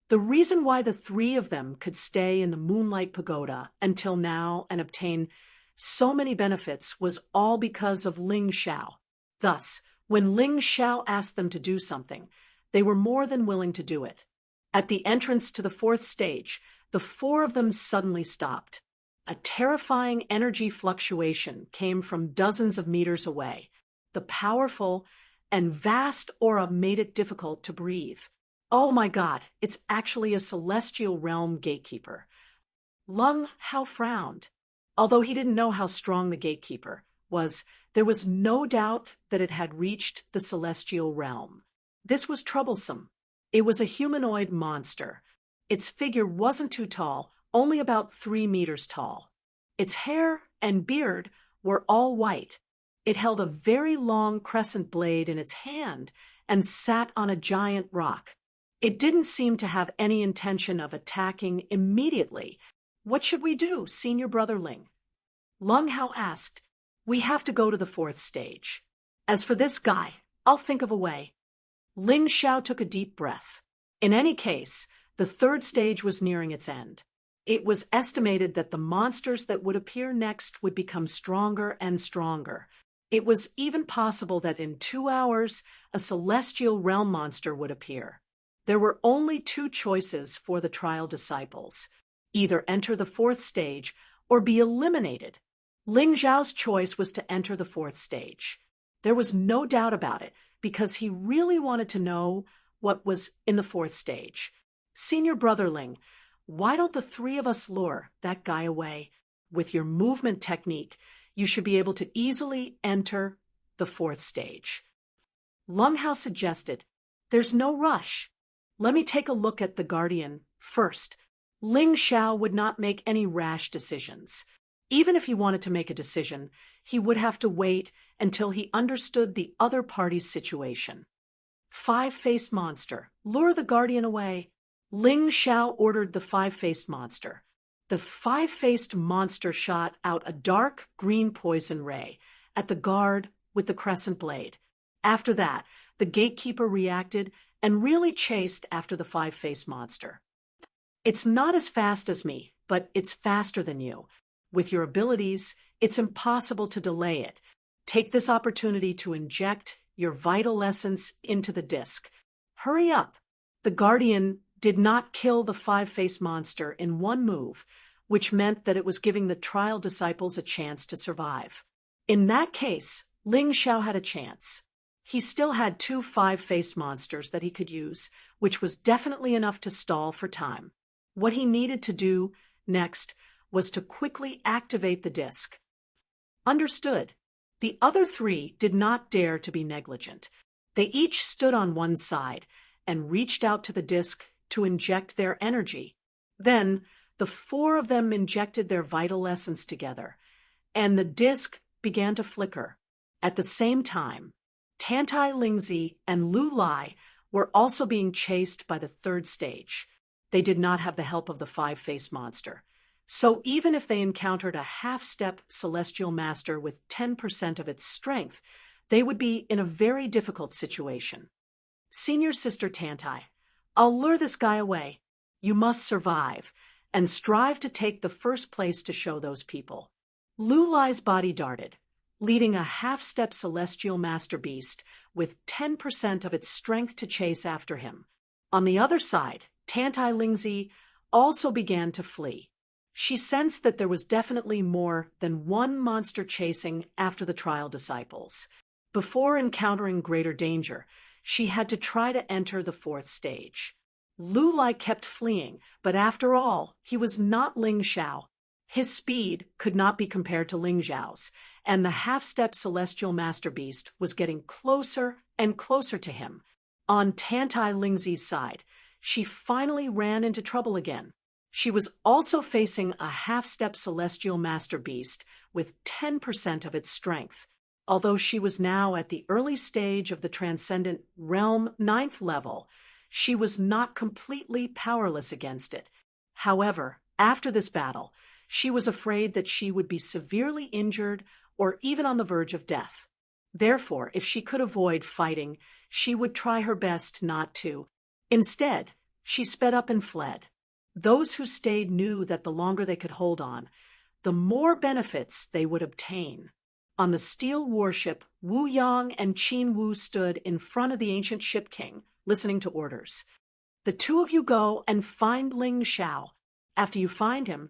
The reason why the three of them could stay in the Moonlight Pagoda until now and obtain so many benefits was all because of Ling Xiao. Thus, when Ling Xiao asked them to do something, they were more than willing to do it. At the entrance to the fourth stage, the four of them suddenly stopped. A terrifying energy fluctuation came from dozens of meters away. The powerful and vast aura made it difficult to breathe. Oh my God, it's actually a celestial realm gatekeeper. Leng Hao frowned. Although he didn't know how strong the gatekeeper was, there was no doubt that it had reached the celestial realm. This was troublesome. It was a humanoid monster. Its figure wasn't too tall, only about 3 meters tall. Its hair and beard were all white. It held a very long crescent blade in its hand and sat on a giant rock. It didn't seem to have any intention of attacking immediately. What should we do, senior brother Ling? Leng Hao asked. We have to go to the fourth stage. As for this guy, I'll think of a way. Ling Xiao took a deep breath. In any case, the third stage was nearing its end. It was estimated that the monsters that would appear next would become stronger and stronger. It was even possible that in 2 hours, a celestial realm monster would appear. There were only 2 choices for the trial disciples: either enter the 4th stage or be eliminated. Ling Zhao's choice was to enter the 4th stage. There was no doubt about it, because he really wanted to know what was in the 4th stage. Senior Brother Ling, why don't the 3 of us lure that guy away? With your movement technique, you should be able to easily enter the 4th stage. Lung Hao suggested, there's no rush. Let me take a look at the Guardian first. Ling Xiao would not make any rash decisions. Even if he wanted to make a decision, he would have to wait until he understood the other party's situation. 5-faced monster, lure the Guardian away. Ling Xiao ordered the 5-faced monster. The 5-faced monster shot out a dark green poison ray at the guard with the crescent blade. After that, the gatekeeper reacted and really chased after the 5-faced monster. It's not as fast as me, but it's faster than you. With your abilities, it's impossible to delay it. Take this opportunity to inject your vital essence into the disc. Hurry up! The Guardian did not kill the 5-faced monster in one move, which meant that it was giving the trial disciples a chance to survive. In that case, Ling Xiao had a chance. He still had 2 5-faced monsters that he could use, which was definitely enough to stall for time. What he needed to do next was to quickly activate the disc. Understood. The other 3 did not dare to be negligent. They each stood on one side and reached out to the disc to inject their energy. Then, the 4 of them injected their vital essence together, and the disc began to flicker. At the same time, Tantai Lingzi and Lu Lai were also being chased by the 3rd stage. They did not have the help of the 5-faced monster. So even if they encountered a half-step celestial master with 10% of its strength, they would be in a very difficult situation. Senior Sister Tantai, I'll lure this guy away. You must survive, and strive to take the first place to show those people. Lu Lai's body darted, leading a half-step celestial master beast with 10% of its strength to chase after him. On the other side, Tantai Lingzi also began to flee. She sensed that there was definitely more than one monster chasing after the trial disciples. Before encountering greater danger, she had to try to enter the 4th stage. Lu Lai kept fleeing, but after all, he was not Ling Xiao. His speed could not be compared to Ling Xiao's, and the half-step celestial master beast was getting closer and closer to him. On Tantai Lingzi's side, she finally ran into trouble again. She was also facing a half-step celestial master beast with 10% of its strength. Although she was now at the early stage of the transcendent realm 9th level, she was not completely powerless against it. However, after this battle, she was afraid that she would be severely injured or even on the verge of death. Therefore, if she could avoid fighting, she would try her best not to. Instead, she sped up and fled. Those who stayed knew that the longer they could hold on, the more benefits they would obtain. On the steel warship, Wu Yang and Qin Wu stood in front of the ancient ship king, listening to orders. The 2 of you go and find Ling Xiao. After you find him,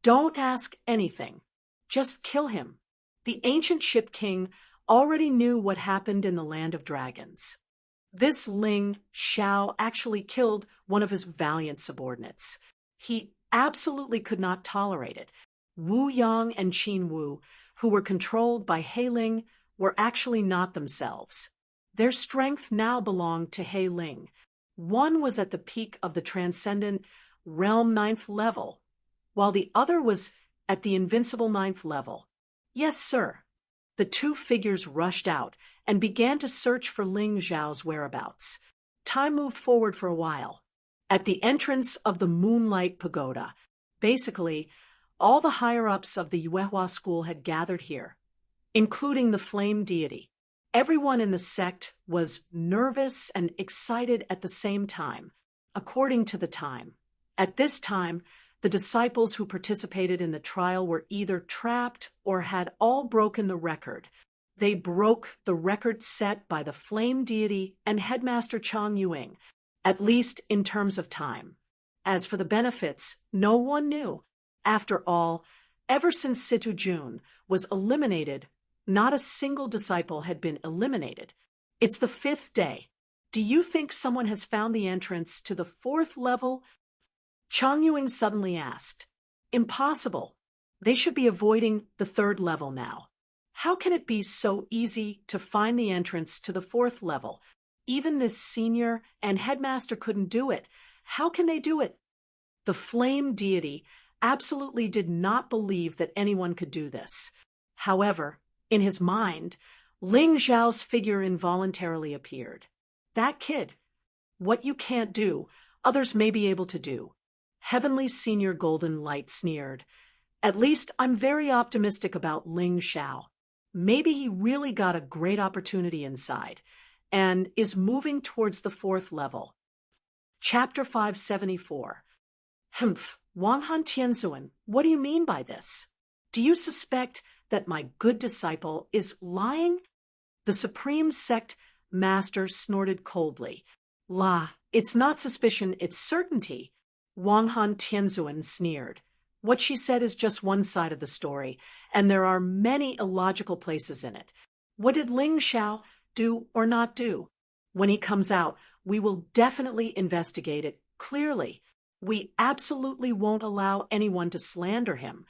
don't ask anything. Just kill him. The ancient ship king already knew what happened in the land of dragons. This Ling Xiao actually killed one of his valiant subordinates. He absolutely could not tolerate it. Wu Yang and Qin Wu, who were controlled by He Ling, were actually not themselves. Their strength now belonged to He Ling. One was at the peak of the transcendent realm 9th level, while the other was at the invincible 9th level. Yes, sir. The 2 figures rushed out and began to search for Ling Xiao's whereabouts. Time moved forward for a while. At the entrance of the Moonlight Pagoda, basically, all the higher-ups of the Yuehua school had gathered here, including the flame deity. Everyone in the sect was nervous and excited at the same time, according to the time. At this time, the disciples who participated in the trial were either trapped or had all broken the record. They broke the record set by the flame deity and headmaster Chang Yuing, at least in terms of time. As for the benefits, no one knew. After all, ever since Situ Jun was eliminated, not a single disciple had been eliminated. It's the 5th day. Do you think someone has found the entrance to the 4th level? Chang Yuing suddenly asked. Impossible. They should be avoiding the 3rd level now. How can it be so easy to find the entrance to the 4th level? Even this senior and headmaster couldn't do it. How can they do it? The flame deity absolutely did not believe that anyone could do this. However, in his mind, Ling Zhao's figure involuntarily appeared. That kid. What you can't do, others may be able to do. Heavenly Senior Golden Light sneered. At least I'm very optimistic about Ling Zhao. Maybe he really got a great opportunity inside and is moving towards the 4th level. Chapter 574. Humph, Wang Han Tianzuan, what do you mean by this? Do you suspect that my good disciple is lying? The Supreme Sect Master snorted coldly. La, it's not suspicion, it's certainty. Wang Han Tianzuan sneered. What she said is just one side of the story, and there are many illogical places in it. What did Ling Zhao do or not do? When he comes out, we will definitely investigate it clearly. We absolutely won't allow anyone to slander him.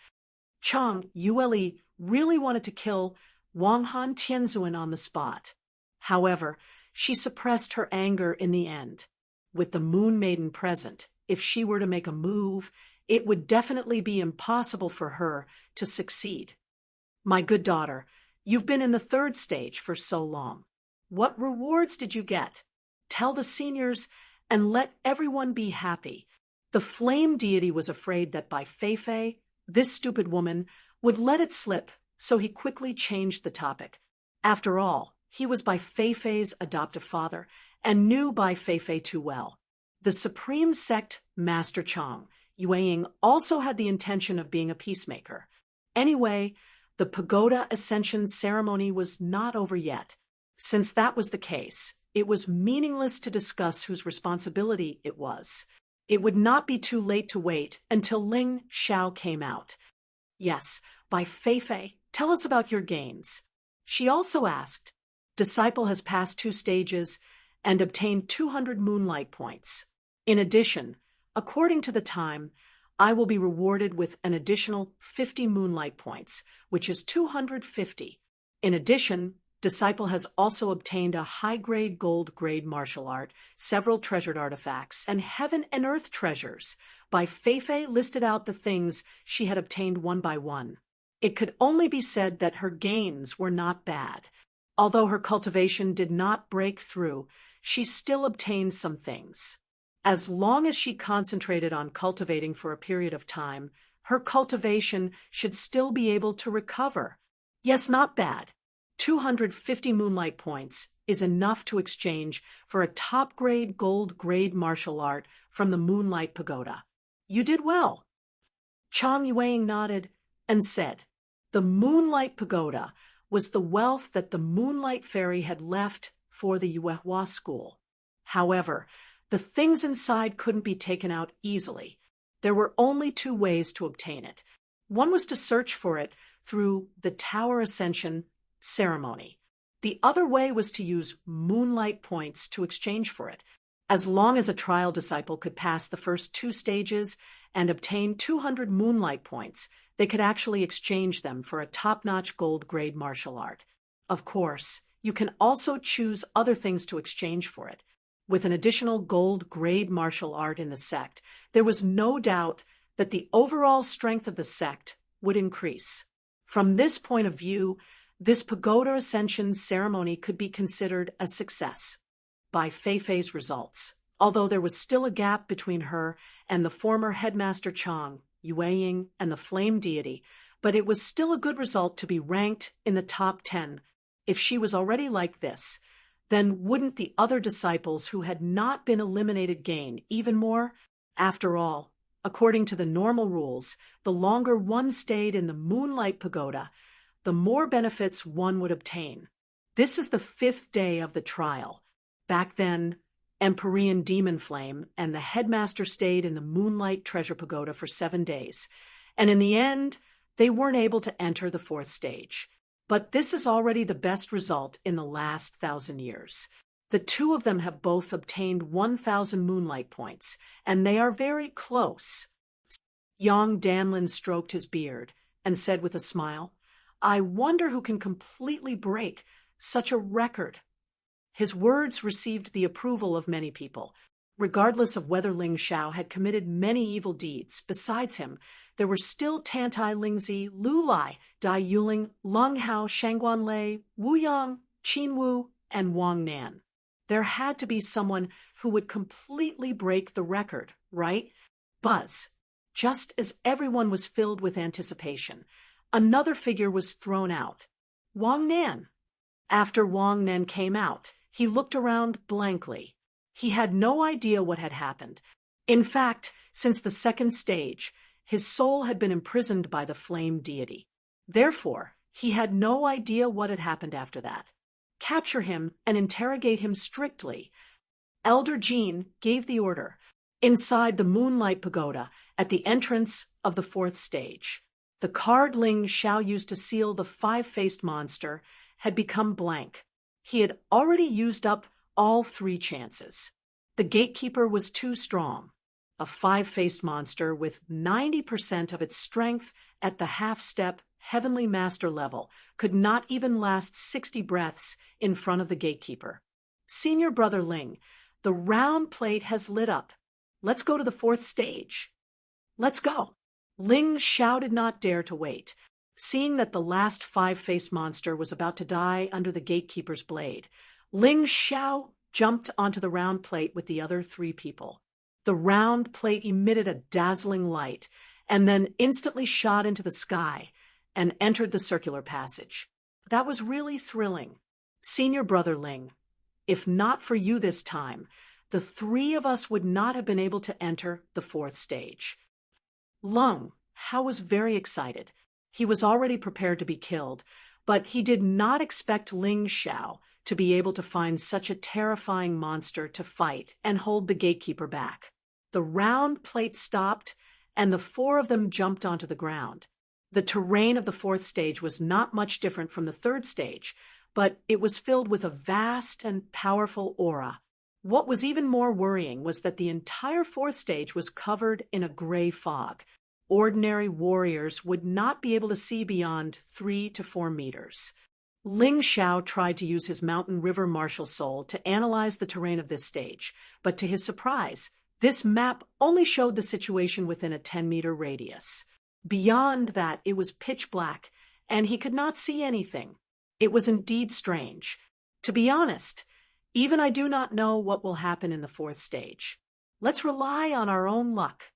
Chang Yue really wanted to kill Wang Han Tianzuan on the spot. However, she suppressed her anger in the end. With the Moon Maiden present, if she were to make a move, it would definitely be impossible for her to succeed. My good daughter, you've been in the 3rd stage for so long. What rewards did you get? Tell the seniors and let everyone be happy. The flame deity was afraid that by Feifei, this stupid woman, would let it slip, so he quickly changed the topic. After all, he was by Feifei's adoptive father and knew by Feifei too well. The Supreme Sect Master Chang Yueying also had the intention of being a peacemaker. Anyway, the pagoda ascension ceremony was not over yet. Since that was the case, it was meaningless to discuss whose responsibility it was. It would not be too late to wait until Ling Zhao came out. Yes, by Feifei, tell us about your gains. She also asked. Disciple has passed 2 stages and obtained 200 moonlight points. In addition, according to the time, I will be rewarded with an additional 50 moonlight points, which is 250. In addition, Disciple has also obtained a high-grade gold-grade martial art, several treasured artifacts, and heaven and earth treasures. By Feifei listed out the things she had obtained one by one. It could only be said that her gains were not bad. Although her cultivation did not break through, she still obtained some things. As long as she concentrated on cultivating for a period of time, her cultivation should still be able to recover. Yes, not bad. 250 moonlight points is enough to exchange for a top-grade gold-grade martial art from the Moonlight Pagoda. You did well. Chang Yueying nodded and said, the Moonlight Pagoda was the wealth that the Moonlight Fairy had left for the Yuehua school. However, the things inside couldn't be taken out easily. There were only 2 ways to obtain it. One was to search for it through the Tower Ascension ceremony. The other way was to use moonlight points to exchange for it. As long as a trial disciple could pass the first 2 stages and obtain 200 moonlight points, they could actually exchange them for a top-notch gold-grade martial art. Of course, you can also choose other things to exchange for it. With an additional gold-grade martial art in the sect, there was no doubt that the overall strength of the sect would increase. From this point of view, this pagoda ascension ceremony could be considered a success by Feifei's results, although there was still a gap between her and the former headmaster Chang Yueying and the flame deity, but it was still a good result to be ranked in the top 10 If she was already like this, then wouldn't the other disciples who had not been eliminated gain even more? After all, according to the normal rules, the longer one stayed in the Moonlight Pagoda, the more benefits one would obtain. This is the 5th day of the trial. Back then, Empyrean Demon Flame and the headmaster stayed in the Moonlight Treasure Pagoda for 7 days, and in the end, they weren't able to enter the 4th stage. But this is already the best result in the last 1,000 years. The two of them have both obtained 1,000 moonlight points, and they are very close. Young Danlin stroked his beard and said with a smile, "I wonder who can completely break such a record." His words received the approval of many people. Regardless of whether Ling Xiao had committed many evil deeds, besides him, there were still Tantai Lingzi, Lu Lai, Dai Yuling, Lung Hao, Shangguan Lei, Wu Yang, Qin Wu, and Wang Nan. There had to be someone who would completely break the record, right? Buzz. Just as everyone was filled with anticipation, another figure was thrown out. Wang Nan. After Wang Nan came out, he looked around blankly. He had no idea what had happened. In fact, since the 2nd stage, his soul had been imprisoned by the flame deity. Therefore, he had no idea what had happened after that. Capture him and interrogate him strictly. Elder Jean gave the order. Inside the Moonlight Pagoda, at the entrance of the 4th stage, the card Ling Xiao used to seal the 5-faced monster had become blank. He had already used up all 3 chances. The gatekeeper was too strong. A 5-faced monster with 90% of its strength at the half-step Heavenly Master level could not even last 60 breaths in front of the gatekeeper. "Senior Brother Ling, the round plate has lit up. Let's go to the 4th stage." "Let's go." Ling Xiao did not dare to wait. Seeing that the last 5-faced monster was about to die under the gatekeeper's blade, Ling Xiao jumped onto the round plate with the other 3 people. The round plate emitted a dazzling light and then instantly shot into the sky and entered the circular passage. That was really thrilling. "Senior Brother Ling, if not for you this time, the 3 of us would not have been able to enter the 4th stage." Lung Hao was very excited. He was already prepared to be killed, but he did not expect Ling Xiao to be able to find such a terrifying monster to fight and hold the gatekeeper back. The round plate stopped, and the 4 of them jumped onto the ground. The terrain of the 4th stage was not much different from the 3rd stage, but it was filled with a vast and powerful aura. What was even more worrying was that the entire 4th stage was covered in a gray fog. Ordinary warriors would not be able to see beyond 3 to 4 meters. Ling Xiao tried to use his Mountain River martial soul to analyze the terrain of this stage, but to his surprise, this map only showed the situation within a 10-meter radius. Beyond that, it was pitch black, and he could not see anything. It was indeed strange. To be honest, even I do not know what will happen in the 4th stage. Let's rely on our own luck.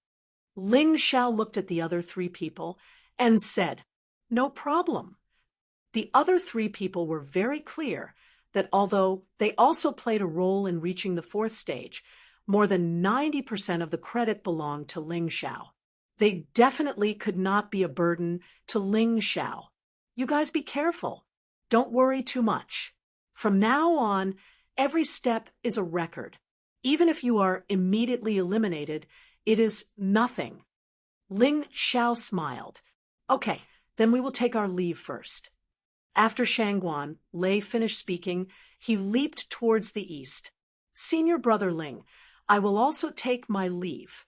Ling Xiao looked at the other 3 people and said, "No problem." The other 3 people were very clear that although they also played a role in reaching the 4th stage, more than 90% of the credit belonged to Ling Xiao. They definitely could not be a burden to Ling Xiao. "You guys be careful. Don't worry too much. From now on, every step is a record. Even if you are immediately eliminated, it is nothing." Ling Xiao smiled. "Okay, then we will take our leave first." After Shangguan Lei finished speaking, he leaped towards the east. "Senior Brother Ling, I will also take my leave."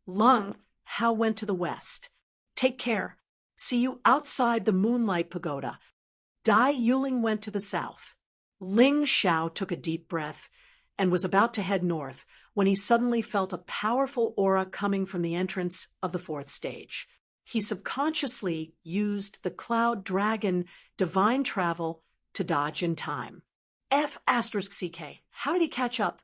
Lung Hao went to the west. "Take care. See you outside the Moonlight Pagoda." Dai Yuling went to the south. Ling Xiao took a deep breath and was about to head north when he suddenly felt a powerful aura coming from the entrance of the 4th stage. He subconsciously used the Cloud Dragon Divine Travel to dodge in time. F***CK. How did he catch up?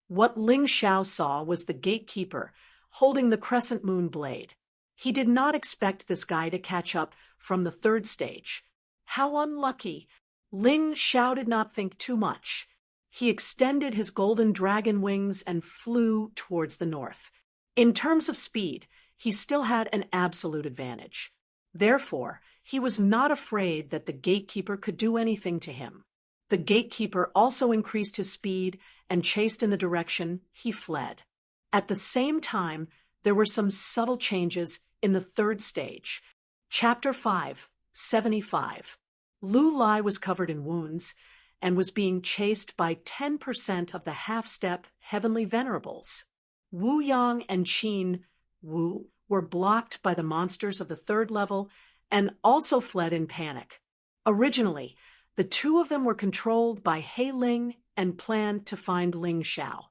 What Ling Xiao saw was the gatekeeper holding the crescent moon blade. He did not expect this guy to catch up from the 3rd stage. How unlucky. Ling Xiao did not think too much. He extended his golden dragon wings and flew towards the north. In terms of speed, he still had an absolute advantage. Therefore, he was not afraid that the gatekeeper could do anything to him. The gatekeeper also increased his speed and chased in the direction he fled. At the same time, there were some subtle changes in the third stage. Chapter 5, 75. Lu Lai was covered in wounds and was being chased by 10% of the half-step heavenly venerables. Wu Yang and Qin Wu were blocked by the monsters of the third level and also fled in panic. Originally, the two of them were controlled by He Ling and planned to find Ling Xiao.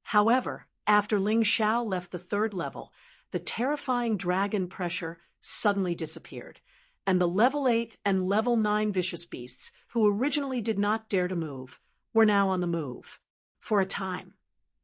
However, after Ling Xiao left the third level, the terrifying dragon pressure suddenly disappeared, and the level 8 and level 9 vicious beasts, who originally did not dare to move, were now on the move. For a time,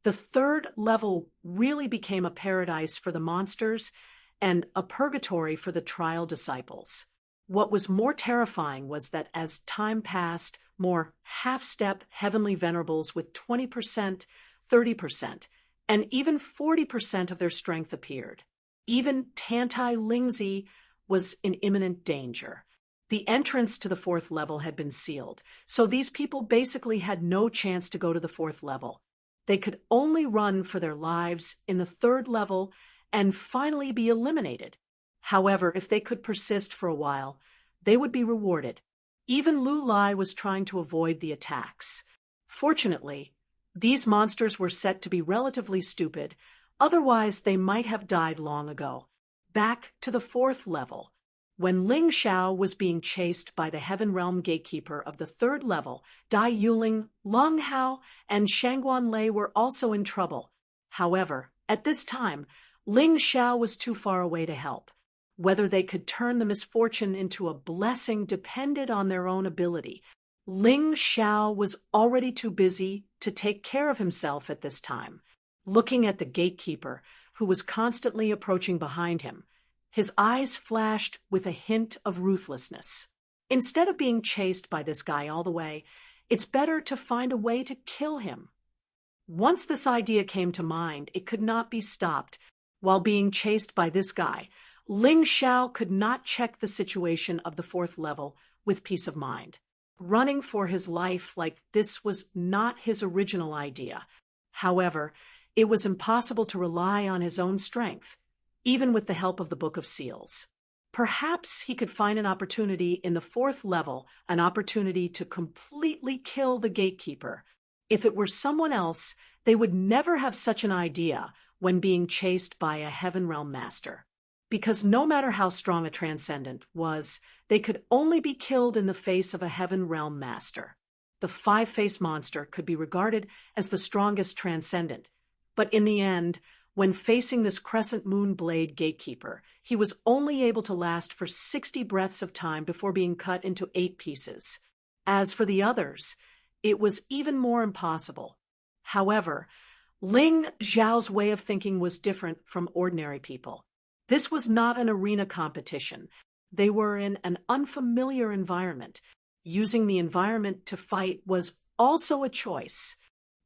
the third level really became a paradise for the monsters and a purgatory for the trial disciples. What was more terrifying was that as time passed, more half-step heavenly venerables with 20%, 30%, and even 40% of their strength appeared. Even Tantai Lingzi was in imminent danger. The entrance to the fourth level had been sealed, so these people basically had no chance to go to the fourth level. They could only run for their lives in the third level and finally be eliminated. However, if they could persist for a while, they would be rewarded. Even Lu Lai was trying to avoid the attacks. Fortunately, these monsters were set to be relatively stupid, otherwise they might have died long ago. Back to the fourth level. When Ling Xiao was being chased by the Heaven Realm Gatekeeper of the third level, Dai Yuling, Long Hao, and Shangguan Lei were also in trouble. However, at this time, Ling Xiao was too far away to help. Whether they could turn the misfortune into a blessing depended on their own ability. Ling Xiao was already too busy to take care of himself at this time. Looking at the gatekeeper, who was constantly approaching behind him, his eyes flashed with a hint of ruthlessness. Instead of being chased by this guy all the way, it's better to find a way to kill him. Once this idea came to mind, it could not be stopped. While being chased by this guy, Ling Xiao could not check the situation of the fourth level with peace of mind. Running for his life like this was not his original idea. However, it was impossible to rely on his own strength, even with the help of the Book of Seals. Perhaps he could find an opportunity in the fourth level, an opportunity to completely kill the gatekeeper. If it were someone else, they would never have such an idea when being chased by a Heaven Realm Master. Because no matter how strong a Transcendent was, they could only be killed in the face of a Heaven Realm Master. The five-faced monster could be regarded as the strongest Transcendent, but in the end, when facing this Crescent Moon Blade Gatekeeper, he was only able to last for 60 breaths of time before being cut into 8 pieces. As for the others, it was even more impossible. However, Ling Xiao's way of thinking was different from ordinary people. This was not an arena competition. They were in an unfamiliar environment. Using the environment to fight was also a choice.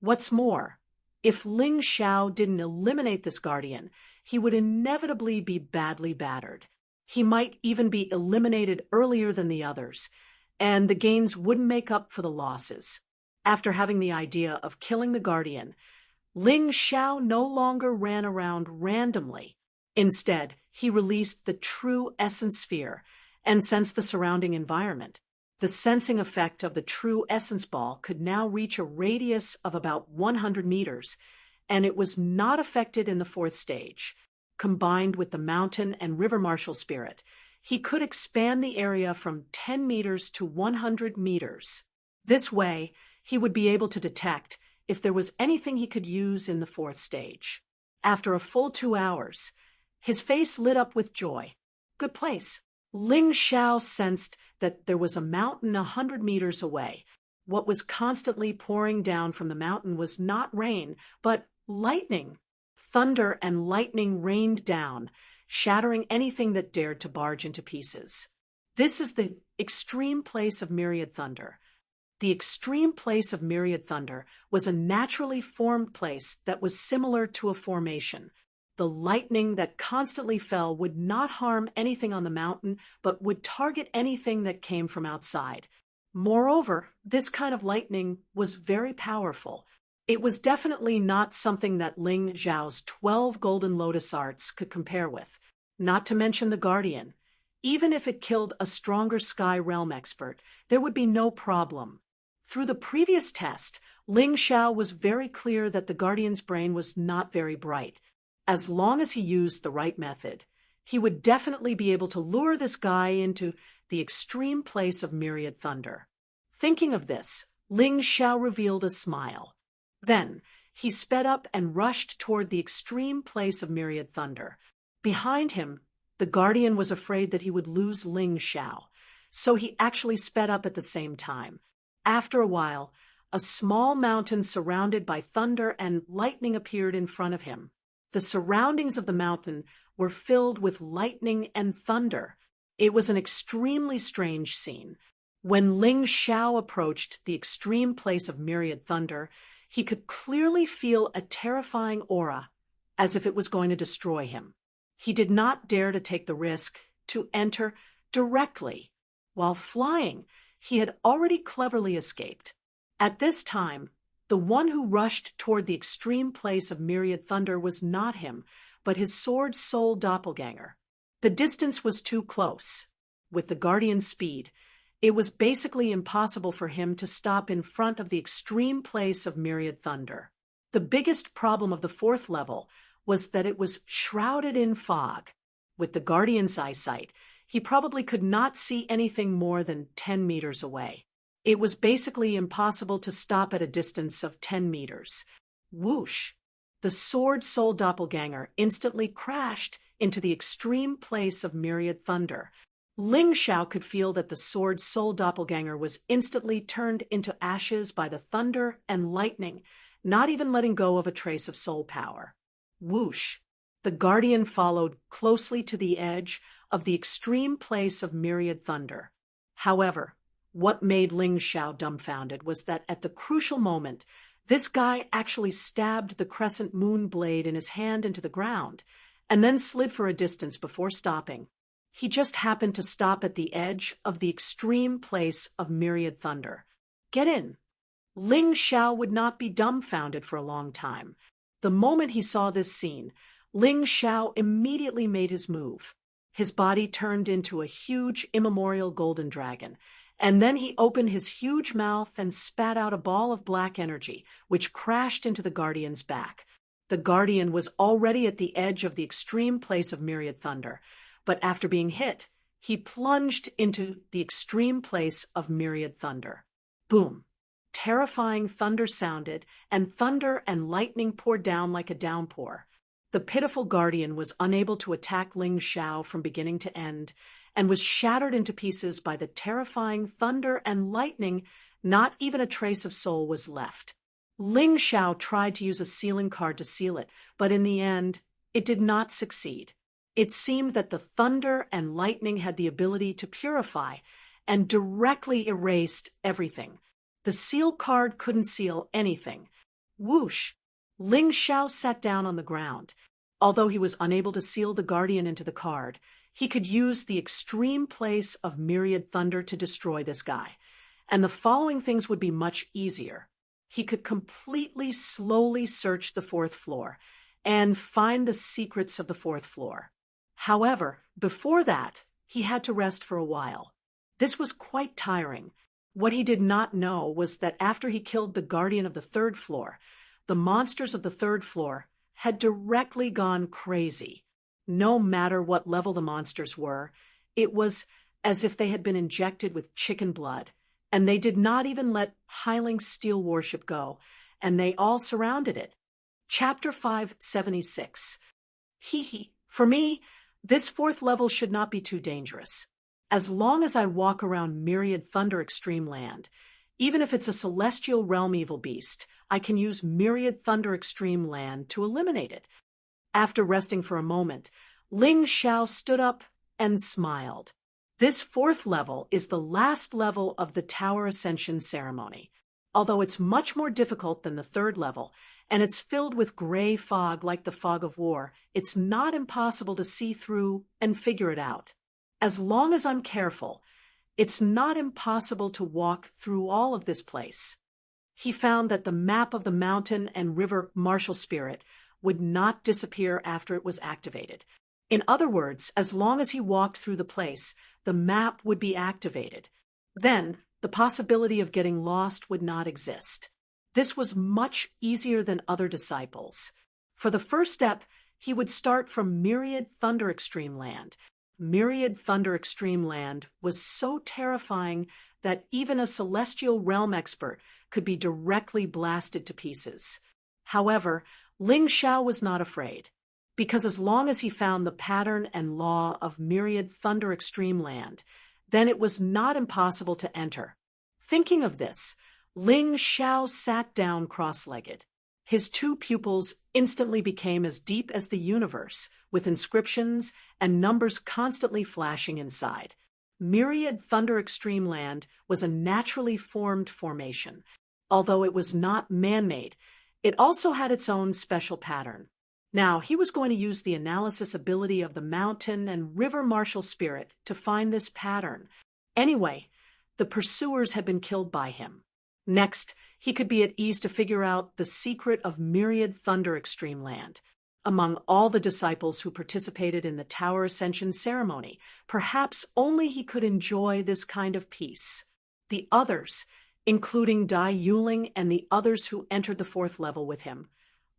What's more, if Ling Xiao didn't eliminate this guardian, he would inevitably be badly battered. He might even be eliminated earlier than the others, and the gains wouldn't make up for the losses. After having the idea of killing the guardian, Ling Xiao no longer ran around randomly. Instead, he released the true essence sphere and sensed the surrounding environment. The sensing effect of the true essence ball could now reach a radius of about 100 meters, and it was not affected in the fourth stage. Combined with the mountain and river marshal spirit, he could expand the area from 10 meters to 100 meters. This way, he would be able to detect if there was anything he could use in the fourth stage. After a full 2 hours, his face lit up with joy. Good place. Ling Xiao sensed that there was a mountain 100 meters away. What was constantly pouring down from the mountain was not rain, but lightning. Thunder and lightning rained down, shattering anything that dared to barge into pieces. This is the extreme place of myriad thunder. The extreme place of Myriad Thunder was a naturally formed place that was similar to a formation. The lightning that constantly fell would not harm anything on the mountain, but would target anything that came from outside. Moreover, this kind of lightning was very powerful. It was definitely not something that Ling Zhao's 12 golden lotus arts could compare with, not to mention the Guardian. Even if it killed a stronger Sky Realm expert, there would be no problem. Through the previous test, Ling Xiao was very clear that the Guardian's brain was not very bright. As long as he used the right method, he would definitely be able to lure this guy into the extreme place of Myriad Thunder. Thinking of this, Ling Xiao revealed a smile. Then, he sped up and rushed toward the extreme place of Myriad Thunder. Behind him, the Guardian was afraid that he would lose Ling Xiao, so he actually sped up at the same time. After a while, a small mountain surrounded by thunder and lightning appeared in front of him. The surroundings of the mountain were filled with lightning and thunder. It was an extremely strange scene. When Ling Xiao approached the extreme place of Myriad Thunder, he could clearly feel a terrifying aura, as if it was going to destroy him. He did not dare to take the risk to enter directly. While flying, he had already cleverly escaped. At this time, the one who rushed toward the extreme place of Myriad Thunder was not him, but his sword soul doppelganger. The distance was too close. With the Guardian's speed, it was basically impossible for him to stop in front of the extreme place of Myriad Thunder. The biggest problem of the fourth level was that it was shrouded in fog. With the Guardian's eyesight, he probably could not see anything more than 10 meters away. It was basically impossible to stop at a distance of 10 meters. Whoosh! The sword soul doppelganger instantly crashed into the extreme place of Myriad Thunder. Ling Xiao could feel that the sword soul doppelganger was instantly turned into ashes by the thunder and lightning, not even letting go of a trace of soul power. Whoosh! The Guardian followed closely to the edge of the extreme place of Myriad Thunder. However, what made Ling Xiao dumbfounded was that at the crucial moment, this guy actually stabbed the crescent moon blade in his hand into the ground, and then slid for a distance before stopping. He just happened to stop at the edge of the extreme place of Myriad Thunder. Get in! Ling Xiao would not be dumbfounded for a long time. The moment he saw this scene, Ling Xiao immediately made his move. His body turned into a huge immemorial golden dragon, and then he opened his huge mouth and spat out a ball of black energy, which crashed into the Guardian's back. The Guardian was already at the edge of the extreme place of Myriad Thunder, but after being hit, he plunged into the extreme place of Myriad Thunder. Boom! Terrifying thunder sounded, and thunder and lightning poured down like a downpour. The pitiful Guardian was unable to attack Ling Xiao from beginning to end, and was shattered into pieces by the terrifying thunder and lightning. Not even a trace of soul was left. Ling Xiao tried to use a sealing card to seal it, but in the end, it did not succeed. It seemed that the thunder and lightning had the ability to purify and directly erased everything. The seal card couldn't seal anything. Whoosh! Ling Xiao sat down on the ground. Although he was unable to seal the Guardian into the card, he could use the extreme place of Myriad Thunder to destroy this guy. And the following things would be much easier. He could completely slowly search the fourth floor and find the secrets of the fourth floor. However, before that, he had to rest for a while. This was quite tiring. What he did not know was that after he killed the Guardian of the third floor, the monsters of the third floor had directly gone crazy. No matter what level the monsters were, it was as if they had been injected with chicken blood, and they did not even let Heiling's steel warship go, and they all surrounded it. Chapter 576. Hee. For me, this fourth level should not be too dangerous. As long as I walk around Myriad Thunder Extreme Land, even if it's a celestial realm evil beast, I can use Myriad Thunder Extreme Land to eliminate it. After resting for a moment, Ling Xiao stood up and smiled. This fourth level is the last level of the Tower Ascension ceremony, although it's much more difficult than the third level, and it's filled with gray fog like the fog of war. It's not impossible to see through and figure it out. As long as I'm careful, it's not impossible to walk through all of this place. He found that the map of the mountain and river martial spirit would not disappear after it was activated. In other words, as long as he walked through the place, the map would be activated. Then, the possibility of getting lost would not exist. This was much easier than other disciples. For the first step, he would start from Myriad Thunder Extreme Land. Myriad Thunder Extreme Land was so terrifying that even a celestial realm expert could be directly blasted to pieces. However, Ling Xiao was not afraid, because as long as he found the pattern and law of Myriad Thunder Extreme Land, then it was not impossible to enter. Thinking of this, Ling Xiao sat down cross-legged. His two pupils instantly became as deep as the universe, with inscriptions and numbers constantly flashing inside. Myriad Thunder Extreme Land was a naturally formed formation. Although it was not man-made, it also had its own special pattern. Now, he was going to use the analysis ability of the mountain and river martial spirit to find this pattern. Anyway, the pursuers had been killed by him. Next, he could be at ease to figure out the secret of Myriad Thunder Extreme Land. Among all the disciples who participated in the Tower Ascension ceremony, perhaps only he could enjoy this kind of peace. The others, including Dai Yuling and the others who entered the fourth level with him,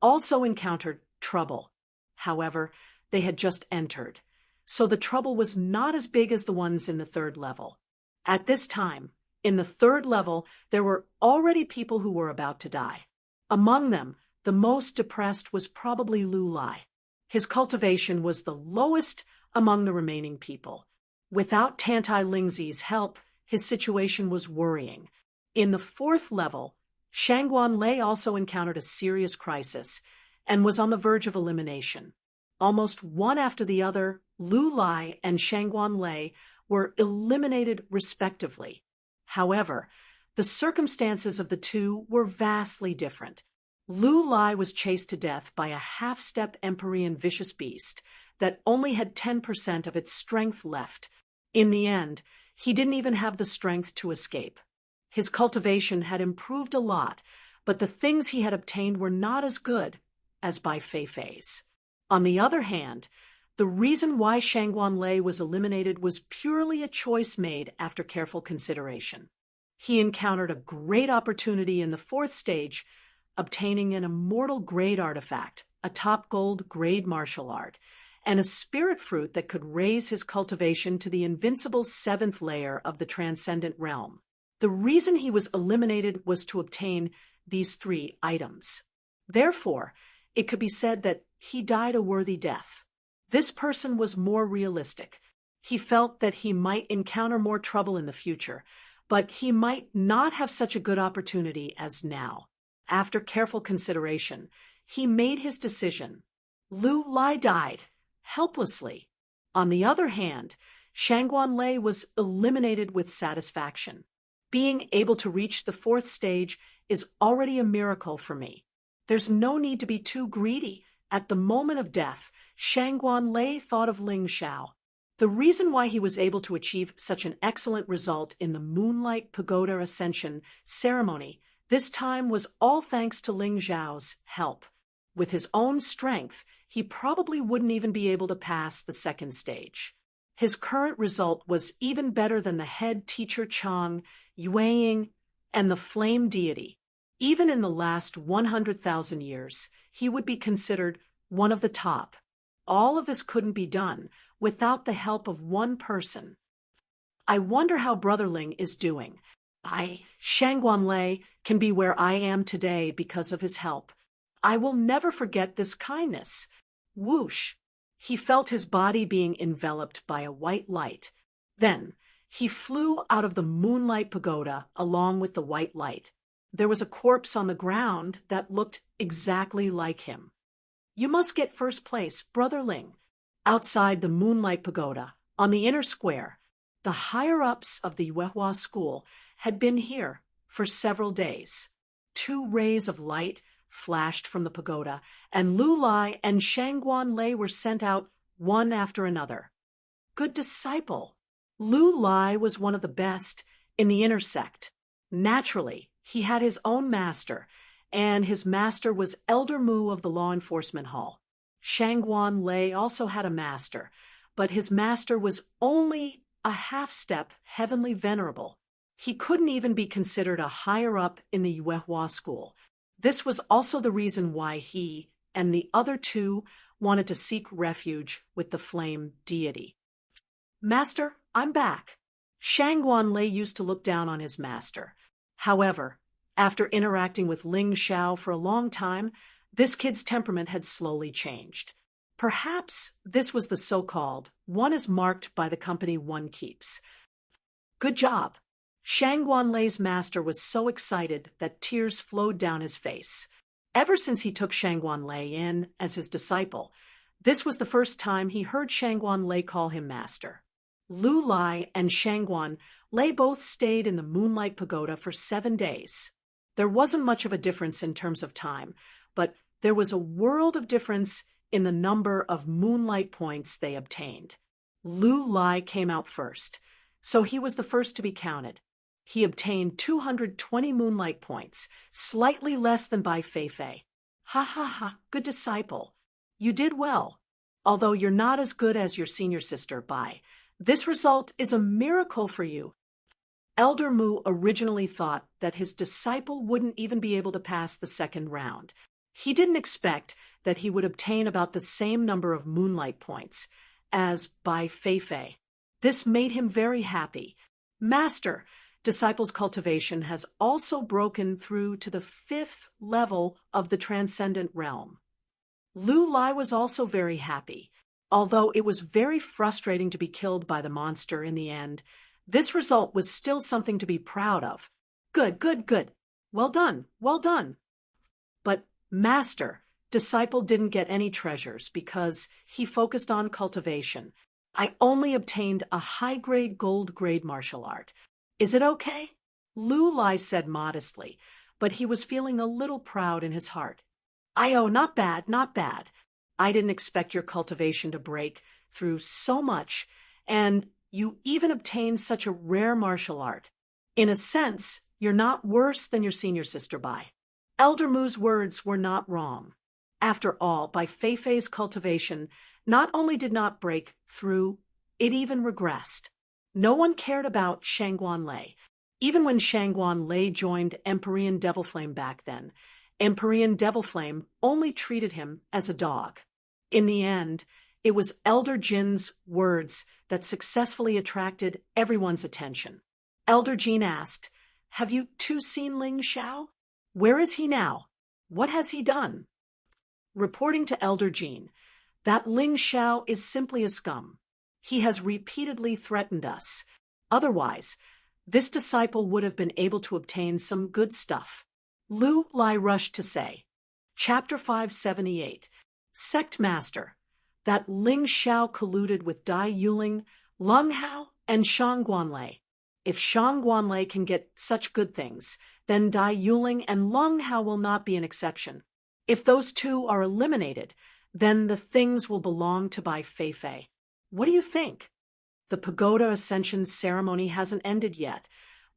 also encountered trouble. However, they had just entered, so the trouble was not as big as the ones in the third level. At this time, in the third level, there were already people who were about to die. Among them, the most depressed was probably Lu Lai. His cultivation was the lowest among the remaining people. Without Tantai Lingzi's help, his situation was worrying. In the fourth level, Shangguan Lei also encountered a serious crisis and was on the verge of elimination. Almost one after the other, Lu Lai and Shangguan Lei were eliminated respectively. However, the circumstances of the two were vastly different. Lu Lai was chased to death by a half-step Empyrean vicious beast that only had 10% of its strength left. In the end, he didn't even have the strength to escape. His cultivation had improved a lot, but the things he had obtained were not as good as by Fei Fei's. On the other hand, the reason why Shangguan Lei was eliminated was purely a choice made after careful consideration. He encountered a great opportunity in the fourth stage, obtaining an immortal grade artifact, a top gold grade martial art, and a spirit fruit that could raise his cultivation to the invincible seventh layer of the transcendent realm. The reason he was eliminated was to obtain these three items. Therefore, it could be said that he died a worthy death. This person was more realistic. He felt that he might encounter more trouble in the future, but he might not have such a good opportunity as now. After careful consideration, he made his decision. Lu Lai died, helplessly. On the other hand, Shangguan Lei was eliminated with satisfaction. Being able to reach the fourth stage is already a miracle for me. There's no need to be too greedy. At the moment of death, Shangguan Lei thought of Ling Xiao. The reason why he was able to achieve such an excellent result in the Moonlight Pagoda Ascension ceremony this time was all thanks to Ling Xiao's help. With his own strength, he probably wouldn't even be able to pass the second stage. His current result was even better than the head teacher Chang, Yueying, and the flame deity. Even in the last 100,000 years, he would be considered one of the top. All of this couldn't be done without the help of one person. I wonder how Brother Ling is doing. Shangguan Lei, can be where I am today because of his help. I will never forget this kindness. Whoosh! He felt his body being enveloped by a white light. Then, he flew out of the Moonlight Pagoda along with the white light. There was a corpse on the ground that looked exactly like him. You must get first place, Brother Ling. Outside the Moonlight Pagoda, on the inner square, the The higher-ups of the Yuehua school had been here for several days. 2 rays of light flashed from the pagoda, and Lu Lai and Shangguan Lei were sent out one after another. Good disciple. Lu Lai was one of the best in the inner sect. Naturally, he had his own master, and his master was Elder Mu of the Law Enforcement Hall. Shangguan Lei also had a master, but his master was only a half-step heavenly venerable. He couldn't even be considered a higher-up in the Yuehua school. This was also the reason why he and the other 2 wanted to seek refuge with the flame deity. Master, I'm back. Shangguan Lei used to look down on his master. However, after interacting with Ling Xiao for a long time, this kid's temperament had slowly changed. Perhaps this was the so-called one is marked by the company one keeps. Good job. Shangguan Lei's master was so excited that tears flowed down his face. Ever since he took Shangguan Lei in as his disciple, this was the first time he heard Shangguan Lei call him master. Lu Lai and Shangguan Lei both stayed in the Moonlight Pagoda for 7 days. There wasn't much of a difference in terms of time, but there was a world of difference in the number of moonlight points they obtained. Lu Lai came out first, so he was the first to be counted. He obtained 220 moonlight points, slightly less than Bai Feifei. Ha ha ha, good disciple. You did well, although you're not as good as your senior sister, Bai. This result is a miracle for you. Elder Mu originally thought that his disciple wouldn't even be able to pass the second round. He didn't expect that he would obtain about the same number of moonlight points as Bai Feifei. This made him very happy. Master, disciples' cultivation has also broken through to the 5th level of the transcendent realm. Lu Lai was also very happy. Although it was very frustrating to be killed by the monster in the end, this result was still something to be proud of. Good, good, good. Well done, well done. But Master, disciple didn't get any treasures because he focused on cultivation. I only obtained a high-grade gold-grade martial art. Is it okay? Lu Lai said modestly, but he was feeling a little proud in his heart. Not bad, not bad. I didn't expect your cultivation to break through so much, and you even obtained such a rare martial art. In a sense, you're not worse than your senior sister Bai. Elder Mu's words were not wrong. After all, Bai Feifei's cultivation not only did not break through, it even regressed. No one cared about Shangguan Lei. Even when Shangguan Lei joined Empyrean Devilflame back then, Empyrean Devilflame only treated him as a dog. In the end, it was Elder Jin's words that successfully attracted everyone's attention. Elder Jin asked, "Have you 2 seen Ling Xiao? Where is he now? What has he done?" Reporting to Elder Jin, that Ling Xiao is simply a scum. He has repeatedly threatened us. Otherwise, this disciple would have been able to obtain some good stuff. Lu Lai rushed to say, Chapter 578, Sect Master, that Ling Xiao colluded with Dai Yuling, Lung Hao, and Shangguan Lei. If Shangguan Lei can get such good things, then Dai Yuling and Lung Hao will not be an exception. If those 2 are eliminated, then the things will belong to Bai Feifei. What do you think? The Pagoda Ascension ceremony hasn't ended yet,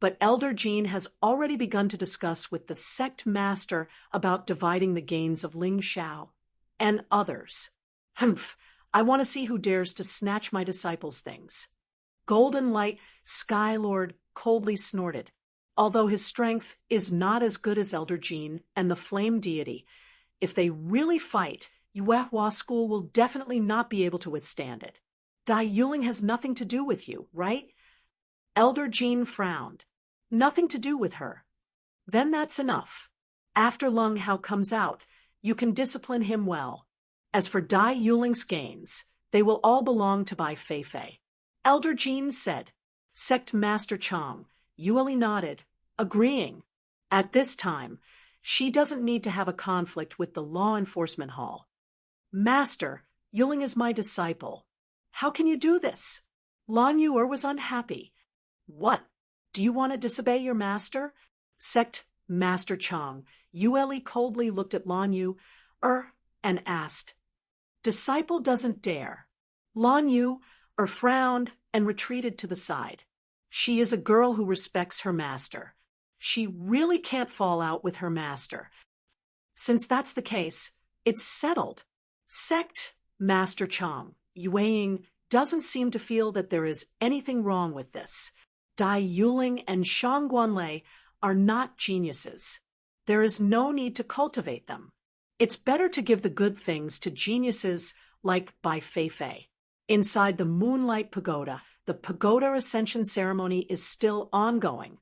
but Elder Jin has already begun to discuss with the sect master about dividing the gains of Ling Xiao and others. Humph, I want to see who dares to snatch my disciples' things. Golden Light Sky Lord coldly snorted. Although his strength is not as good as Elder Jin and the Flame Deity, if they really fight, Yuehua School will definitely not be able to withstand it. Dai Yuling has nothing to do with you, right? Elder Jin frowned. Nothing to do with her. Then that's enough. After Lung Hao comes out, you can discipline him well. As for Dai Yuling's gains, they will all belong to Bai Feifei. Elder Jin said. Sect Master Chong, Yueli nodded, agreeing. At this time, she doesn't need to have a conflict with the Law Enforcement Hall. Master, Yuling is my disciple. How can you do this? Lan Yuer was unhappy. What? Do you want to disobey your master? Sect Master Chang. Yue coldly looked at Lan Yu, and asked. Disciple doesn't dare. Lan Yu, frowned and retreated to the side. She is a girl who respects her master. She really can't fall out with her master. Since that's the case, it's settled. Sect Master Chang. Yueying doesn't seem to feel that there is anything wrong with this. Dai Yuling and Shang Guanlei are not geniuses. There is no need to cultivate them. It's better to give the good things to geniuses like Bai Feifei. Inside the Moonlight Pagoda, the pagoda ascension ceremony is still ongoing.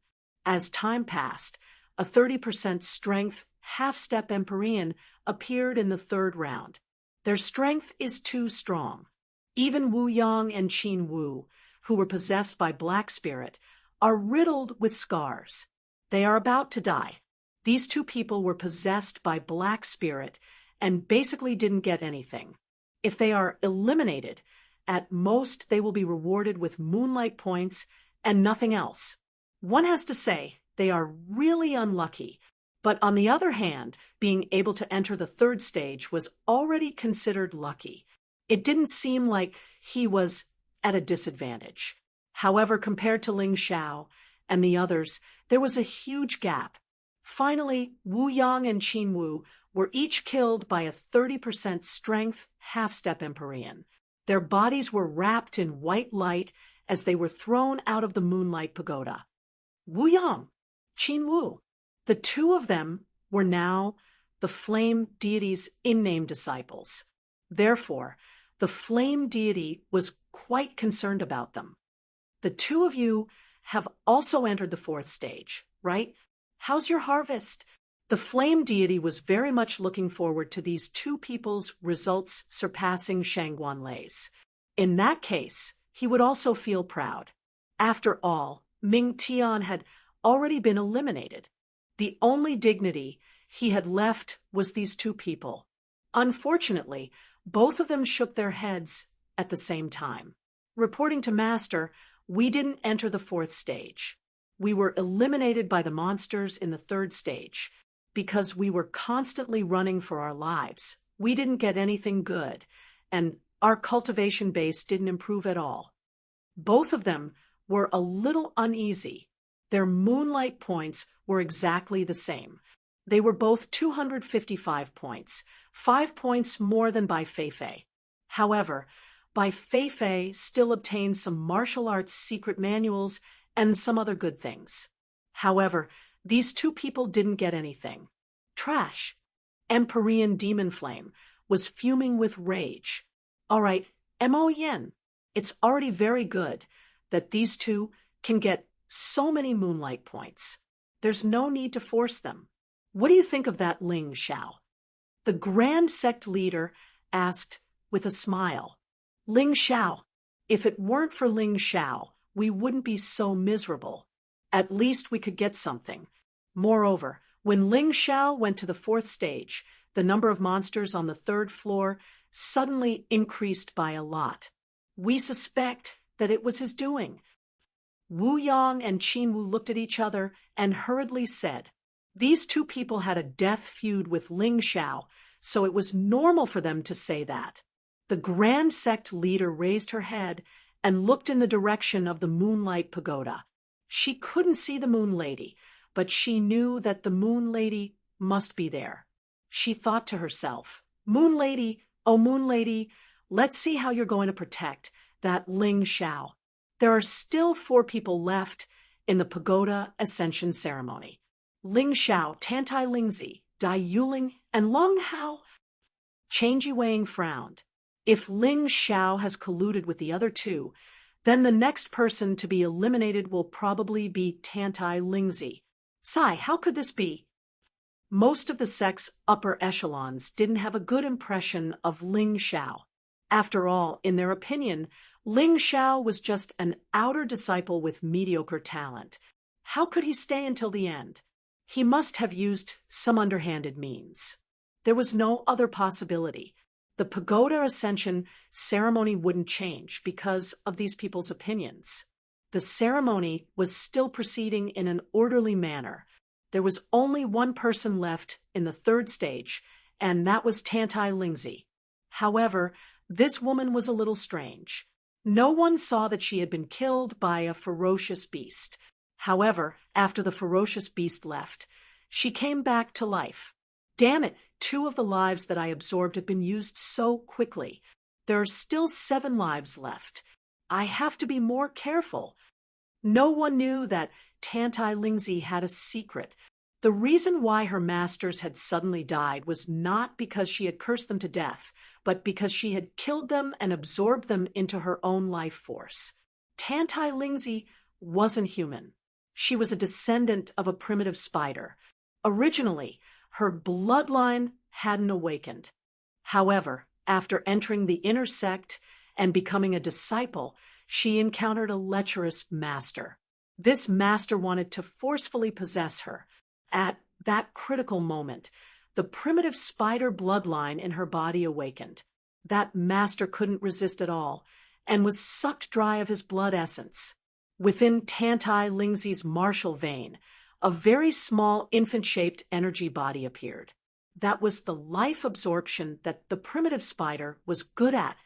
As time passed, a 30% strength half-step Empyrean appeared in the third round. Their strength is too strong. Even Wu Yang and Qin Wu, who were possessed by Black Spirit, are riddled with scars. They are about to die. These two people were possessed by Black Spirit and basically didn't get anything. If they are eliminated, at most they will be rewarded with moonlight points and nothing else. One has to say they are really unlucky, but on the other hand, being able to enter the third stage was already considered lucky. It didn't seem like he was at a disadvantage. However, compared to Ling Xiao and the others, there was a huge gap. Finally, Wu Yang and Qin Wu were each killed by a 30% strength half-step Empyrean. Their bodies were wrapped in white light as they were thrown out of the Moonlight Pagoda. Wu Yang, Qin Wu, the two of them were now the flame deity's in-name disciples. Therefore, the flame deity was quite concerned about them. The two of you have also entered the fourth stage, right? How's your harvest? The flame deity was very much looking forward to these two people's results surpassing Shang Guanlei's. In that case, he would also feel proud. After all, Ming Tian had already been eliminated. The only dignity he had left was these two people. Unfortunately, both of them shook their heads at the same time. Reporting to Master, we didn't enter the fourth stage. We were eliminated by the monsters in the third stage because we were constantly running for our lives. We didn't get anything good, and our cultivation base didn't improve at all. Both of them were a little uneasy. Their moonlight points were exactly the same. They were both 255 points, 5 points more than Bai Feifei. However, Bai Feifei still obtained some martial arts secret manuals and some other good things. However, these two people didn't get anything. Trash. Empyrean Demon Flame was fuming with rage. All right, Mo Yen, it's already very good that these two can get so many moonlight points. There's no need to force them. What do you think of that, Ling Xiao? The Grand Sect leader asked with a smile. Ling Xiao, if it weren't for Ling Xiao, we wouldn't be so miserable. At least we could get something. Moreover, when Ling Xiao went to the fourth stage, the number of monsters on the third floor suddenly increased by a lot. We suspect that it was his doing. Wu Yang and Qin Wu looked at each other and hurriedly said, these two people had a death feud with Ling Xiao, so it was normal for them to say that. The Grand Sect leader raised her head and looked in the direction of the Moonlight Pagoda. She couldn't see the Moon Lady, but she knew that the Moon Lady must be there. She thought to herself, Moon Lady, oh Moon Lady, let's see how you're going to protect that Ling Xiao. There are still 4 people left in the Pagoda Ascension Ceremony. Ling Xiao, Tantai Lingzi, Dai Yuling, and Long Hao. Chen Jiwang frowned. If Ling Xiao has colluded with the other two, then the next person to be eliminated will probably be Tantai Lingzi. Sai, how could this be? Most of the sect's upper echelons didn't have a good impression of Ling Xiao. After all, in their opinion, Ling Xiao was just an outer disciple with mediocre talent. How could he stay until the end? He must have used some underhanded means. There was no other possibility. The pagoda ascension ceremony wouldn't change because of these people's opinions. The ceremony was still proceeding in an orderly manner. There was only one person left in the third stage, and that was Tantai Lingzi. However, this woman was a little strange. No one saw that she had been killed by a ferocious beast. However, after the ferocious beast left, she came back to life. Damn it, 2 of the lives that I absorbed have been used so quickly. There are still 7 lives left. I have to be more careful. No one knew that Tantai Lingzi had a secret. The reason why her masters had suddenly died was not because she had cursed them to death, but because she had killed them and absorbed them into her own life force. Tantai Lingzi wasn't human. She was a descendant of a primitive spider. Originally, her bloodline hadn't awakened. However, after entering the inner sect and becoming a disciple, she encountered a lecherous master. This master wanted to forcefully possess her. At that critical moment, the primitive spider bloodline in her body awakened. That master couldn't resist at all and was sucked dry of his blood essence. Within Tantai Lingzi's martial vein, a very small infant-shaped energy body appeared. That was the life absorption that the primitive spider was good at.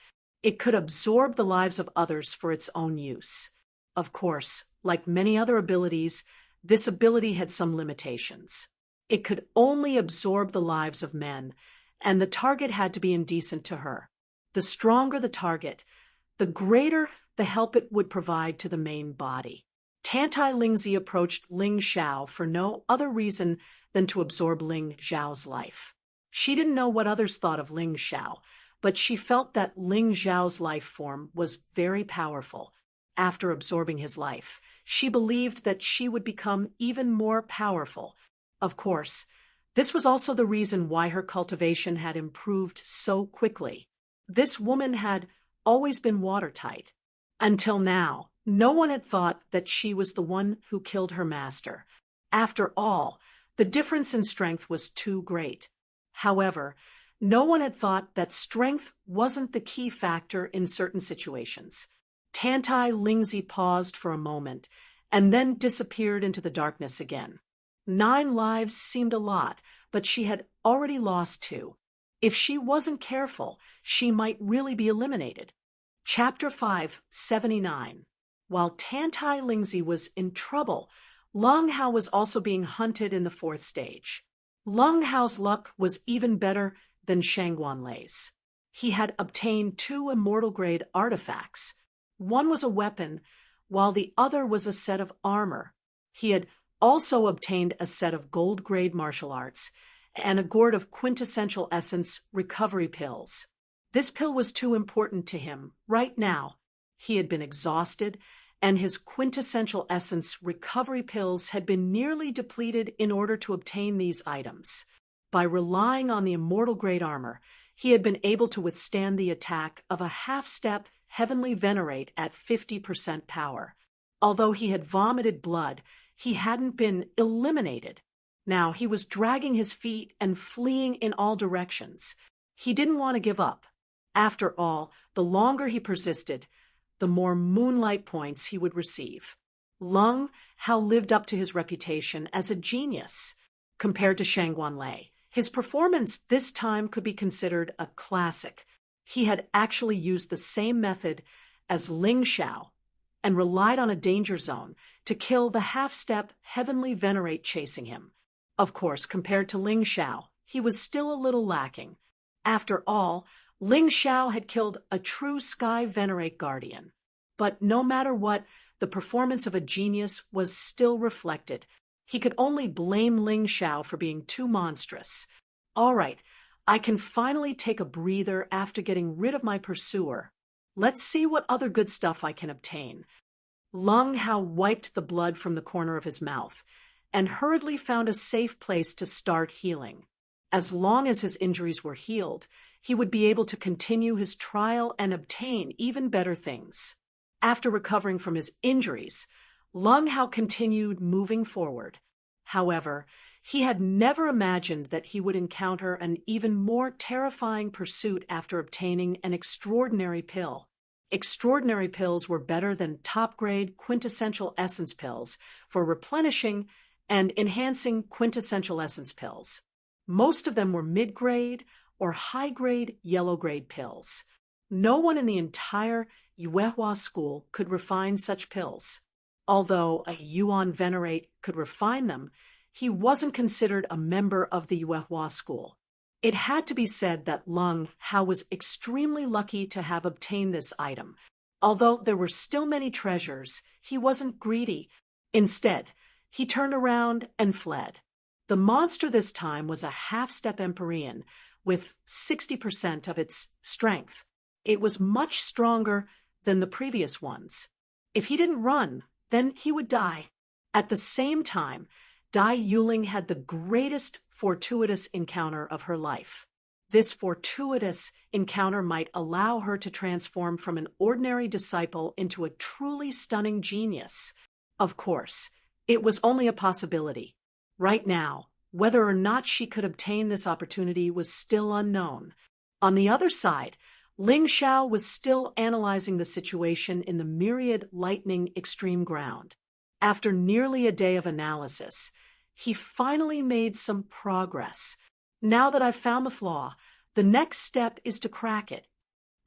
It could absorb the lives of others for its own use. Of course, like many other abilities, this ability had some limitations. It could only absorb the lives of men, and the target had to be indecent to her. The stronger the target, the greater the help it would provide to the main body. Tantai Lingzi approached Ling Xiao for no other reason than to absorb Ling Xiao's life. She didn't know what others thought of Ling Xiao, but she felt that Ling Xiao's life form was very powerful. After absorbing his life, she believed that she would become even more powerful. Of course, this was also the reason why her cultivation had improved so quickly. This woman had always been watertight. Until now, no one had thought that she was the one who killed her master. After all, the difference in strength was too great. However, no one had thought that strength wasn't the key factor in certain situations. Tantai Lingzi paused for a moment and then disappeared into the darkness again. 9 lives seemed a lot, but she had already lost 2. If she wasn't careful, she might really be eliminated. Chapter 579. While Tantai Lingzi was in trouble, Lung Hao was also being hunted in the 4th stage. Lung Hao's luck was even better than Shangguanlei's. He had obtained 2 immortal-grade artifacts. One was a weapon, while the other was a set of armor. He had also obtained a set of gold-grade martial arts and a gourd of quintessential essence recovery pills. This pill was too important to him right now. He had been exhausted, and his quintessential essence recovery pills had been nearly depleted in order to obtain these items. By relying on the immortal-grade armor, he had been able to withstand the attack of a half-step heavenly venerate at 50% power. Although he had vomited blood, he hadn't been eliminated. Now he was dragging his feet and fleeing in all directions. He didn't want to give up. After all, the longer he persisted, the more moonlight points he would receive. Lung Hao lived up to his reputation as a genius. Compared to Shangguanlei, his performance this time could be considered a classic. He had actually used the same method as Ling Xiao and relied on a danger zone to kill the half-step heavenly venerate chasing him. Of course, compared to Ling Xiao, he was still a little lacking. After all, Ling Xiao had killed a true sky venerate guardian. But no matter what, the performance of a genius was still reflected. He could only blame Ling Xiao for being too monstrous. All right, I can finally take a breather after getting rid of my pursuer. Let's see what other good stuff I can obtain. Lung Hao wiped the blood from the corner of his mouth and hurriedly found a safe place to start healing. As long as his injuries were healed, he would be able to continue his trial and obtain even better things. After recovering from his injuries, Lung Hao continued moving forward. However, He had never imagined that he would encounter an even more terrifying pursuit after obtaining an extraordinary pill. Extraordinary pills were better than top-grade quintessential essence pills for replenishing and enhancing quintessential essence pills. Most of them were mid-grade or high-grade yellow-grade pills. No one in the entire Yuehua school could refine such pills. Although a Yuan venerate could refine them, he wasn't considered a member of the Yuehua school. It had to be said that Leng Hao was extremely lucky to have obtained this item. Although there were still many treasures, he wasn't greedy. Instead, he turned around and fled. The monster this time was a half-step Empyrean with 60% of its strength. It was much stronger than the previous ones. If he didn't run, then he would die. At the same time, Dai Yuling had the greatest fortuitous encounter of her life. This fortuitous encounter might allow her to transform from an ordinary disciple into a truly stunning genius. Of course, it was only a possibility. Right now, whether or not she could obtain this opportunity was still unknown. On the other side, Ling Xiao was still analyzing the situation in the myriad lightning extreme ground. After nearly a day of analysis, he finally made some progress. Now that I've found the flaw, the next step is to crack it.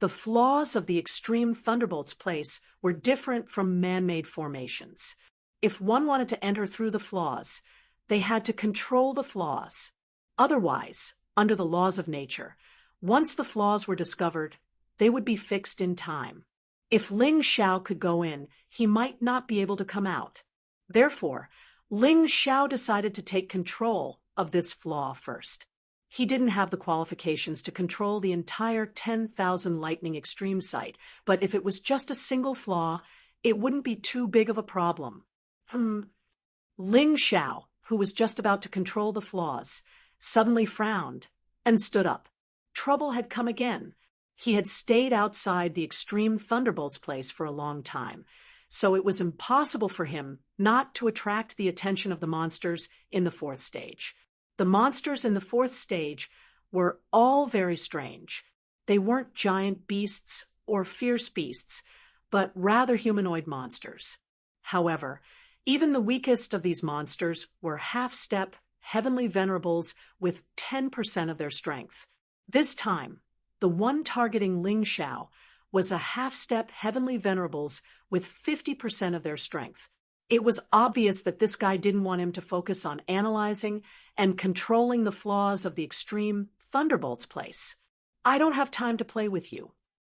The flaws of the extreme Thunderbolt's place were different from man-made formations. If one wanted to enter through the flaws, they had to control the flaws. Otherwise, under the laws of nature, once the flaws were discovered, they would be fixed in time. If Ling Xiao could go in, he might not be able to come out. Therefore, Ling Xiao decided to take control of this flaw first. He didn't have the qualifications to control the entire 10,000 lightning extreme site, but if it was just a single flaw, it wouldn't be too big of a problem. Ling Xiao, who was just about to control the flaws, suddenly frowned and stood up. Trouble had come again. He had stayed outside the extreme Thunderbolt's place for a long time, so it was impossible for him not to attract the attention of the monsters in the fourth stage. The monsters in the fourth stage were all very strange. They weren't giant beasts or fierce beasts, but rather humanoid monsters. However, even the weakest of these monsters were half-step, heavenly venerables with 10% of their strength. This time, the one targeting Ling Xiao was a half-step heavenly venerables with 50% of their strength. It was obvious that this guy didn't want him to focus on analyzing and controlling the flaws of the extreme Thunderbolt's place. I don't have time to play with you.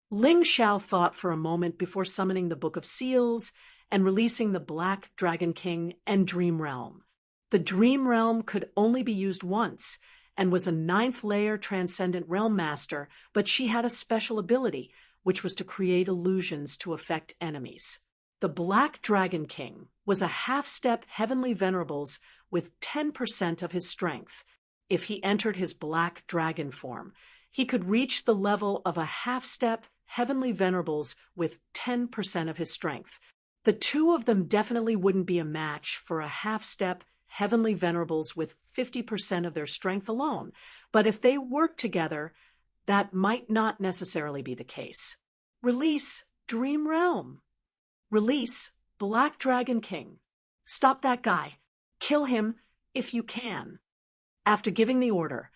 Ling Xiao thought for a moment before summoning the Book of Seals and releasing the Black Dragon King and Dream Realm. The Dream Realm could only be used once and was a 9th layer transcendent realm master, but she had a special ability, which was to create illusions to affect enemies. The Black Dragon King was a half-step heavenly venerables with 10% of his strength. If he entered his black dragon form, he could reach the level of a half-step heavenly venerables with 10% of his strength. The two of them definitely wouldn't be a match for a half-step heavenly venerables with 50% of their strength alone, but if they worked together, that might not necessarily be the case. Release Dream Realm. Release Black Dragon King. Stop that guy. Kill him if you can. After giving the order,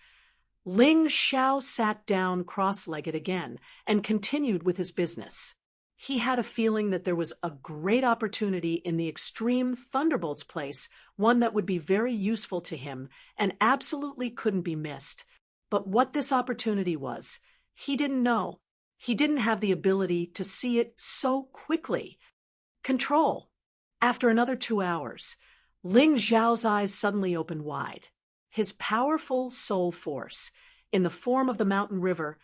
Ling Xiao sat down cross-legged again and continued with his business. He had a feeling that there was a great opportunity in the extreme Thunderbolt's place, one that would be very useful to him and absolutely couldn't be missed. But what this opportunity was, he didn't know. He didn't have the ability to see it so quickly. Control. After another 2 hours, Ling Xiao's eyes suddenly opened wide. His powerful soul force, in the form of the mountain river,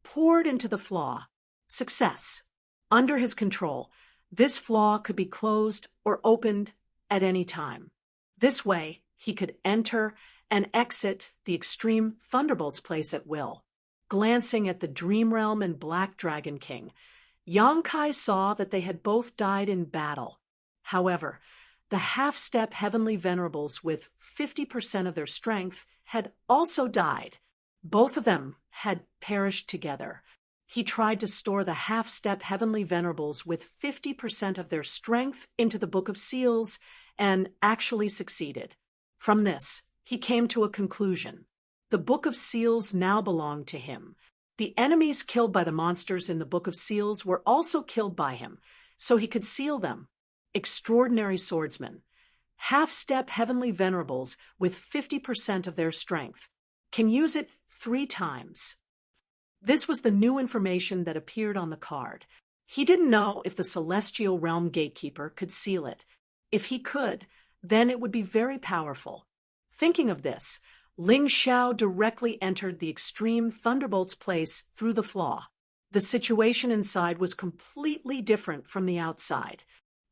poured into the flaw. Success. Under his control, this flaw could be closed or opened at any time. This way, he could enter and exit the extreme Thunderbolt's place at will. Glancing at the Dream Realm and Black Dragon King, Yang Kai saw that they had both died in battle. However, The half-step heavenly venerables with 50% of their strength had also died. Both of them had perished together. He tried to store the half-step heavenly venerables with 50% of their strength into the Book of Seals and actually succeeded. From this, he came to a conclusion. The Book of Seals now belonged to him. The enemies killed by the monsters in the Book of Seals were also killed by him, so he could seal them. Extraordinary swordsman. Half-step heavenly venerables with 50% of their strength. Can use it 3 times. This was the new information that appeared on the card. He didn't know if the Celestial Realm Gatekeeper could seal it. If he could, then it would be very powerful. Thinking of this, Ling Xiao directly entered the Extreme Thunderbolt's place through the flaw. The situation inside was completely different from the outside.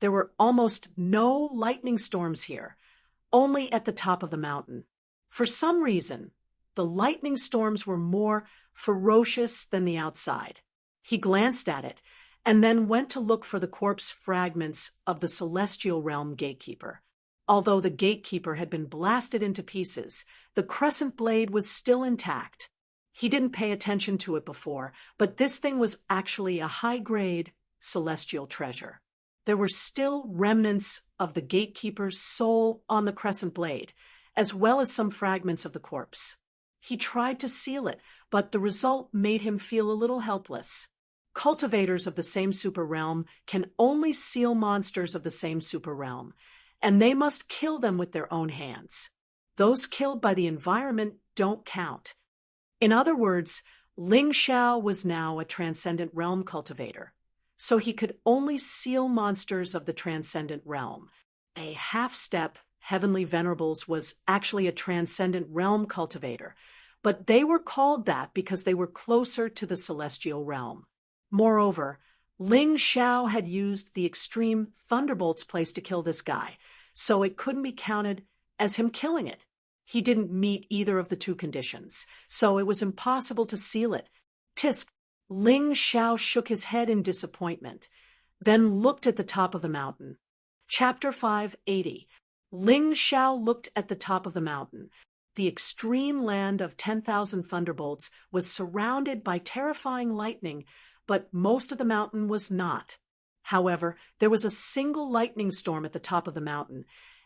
There were almost no lightning storms here, only at the top of the mountain. For some reason, the lightning storms were more ferocious than the outside. He glanced at it, and then went to look for the corpse fragments of the Celestial Realm Gatekeeper. Although the Gatekeeper had been blasted into pieces, the crescent blade was still intact. He didn't pay attention to it before, but this thing was actually a high-grade celestial treasure. There were still remnants of the Gatekeeper's soul on the crescent blade, as well as some fragments of the corpse. He tried to seal it, but the result made him feel a little helpless. Cultivators of the same super realm can only seal monsters of the same super realm, and they must kill them with their own hands. Those killed by the environment don't count. In other words, Ling Xiao was now a transcendent realm cultivator, so he could only seal monsters of the transcendent realm. A half-step heavenly venerables was actually a transcendent realm cultivator, but they were called that because they were closer to the celestial realm. Moreover, Ling Xiao had used the Extreme Thunderbolt's place to kill this guy, so it couldn't be counted as him killing it. He didn't meet either of the 2 conditions, so it was impossible to seal it. Tisk! Ling Xiao shook his head in disappointment, then looked at the top of the mountain. Chapter 580. Ling Xiao looked at the top of the mountain. The extreme land of 10,000 thunderbolts was surrounded by terrifying lightning, but most of the mountain was not. However, there was a single lightning storm at the top of the mountain,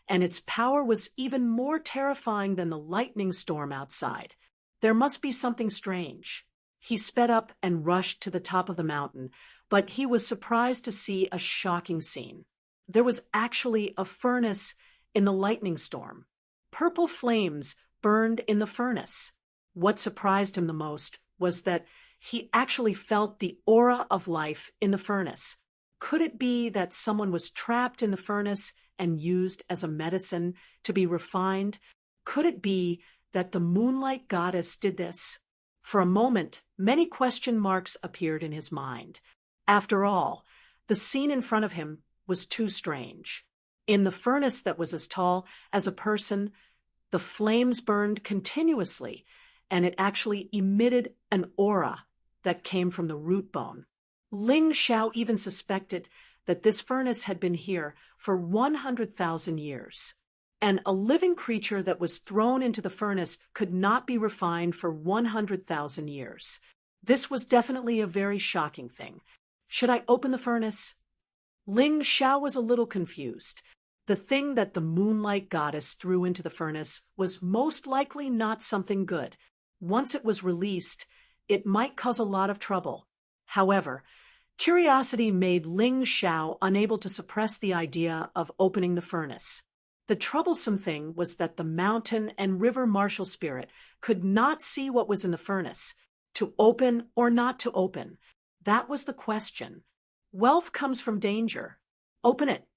and its power was even more terrifying than the lightning storm outside. There must be something strange. He sped up and rushed to the top of the mountain, but he was surprised to see a shocking scene. There was actually a furnace in the lightning storm. Purple flames burned in the furnace. What surprised him the most was that he actually felt the aura of life in the furnace. Could it be that someone was trapped in the furnace and used as a medicine to be refined? Could it be that the Moonlight Goddess did this? For a moment, many question marks appeared in his mind. After all, the scene in front of him was too strange. In the furnace that was as tall as a person, the flames burned continuously, and it actually emitted an aura that came from the root bone. Ling Xiao even suspected that this furnace had been here for 100,000 years. And a living creature that was thrown into the furnace could not be refined for 100,000 years. This was definitely a very shocking thing. Should I open the furnace? Ling Xiao was a little confused. The thing that the Moonlight Goddess threw into the furnace was most likely not something good. Once it was released, it might cause a lot of trouble. However, curiosity made Ling Xiao unable to suppress the idea of opening the furnace. The troublesome thing was that the mountain and river martial spirit could not see what was in the furnace. To open or not to open, that was the question. Wealth comes from danger. Open it.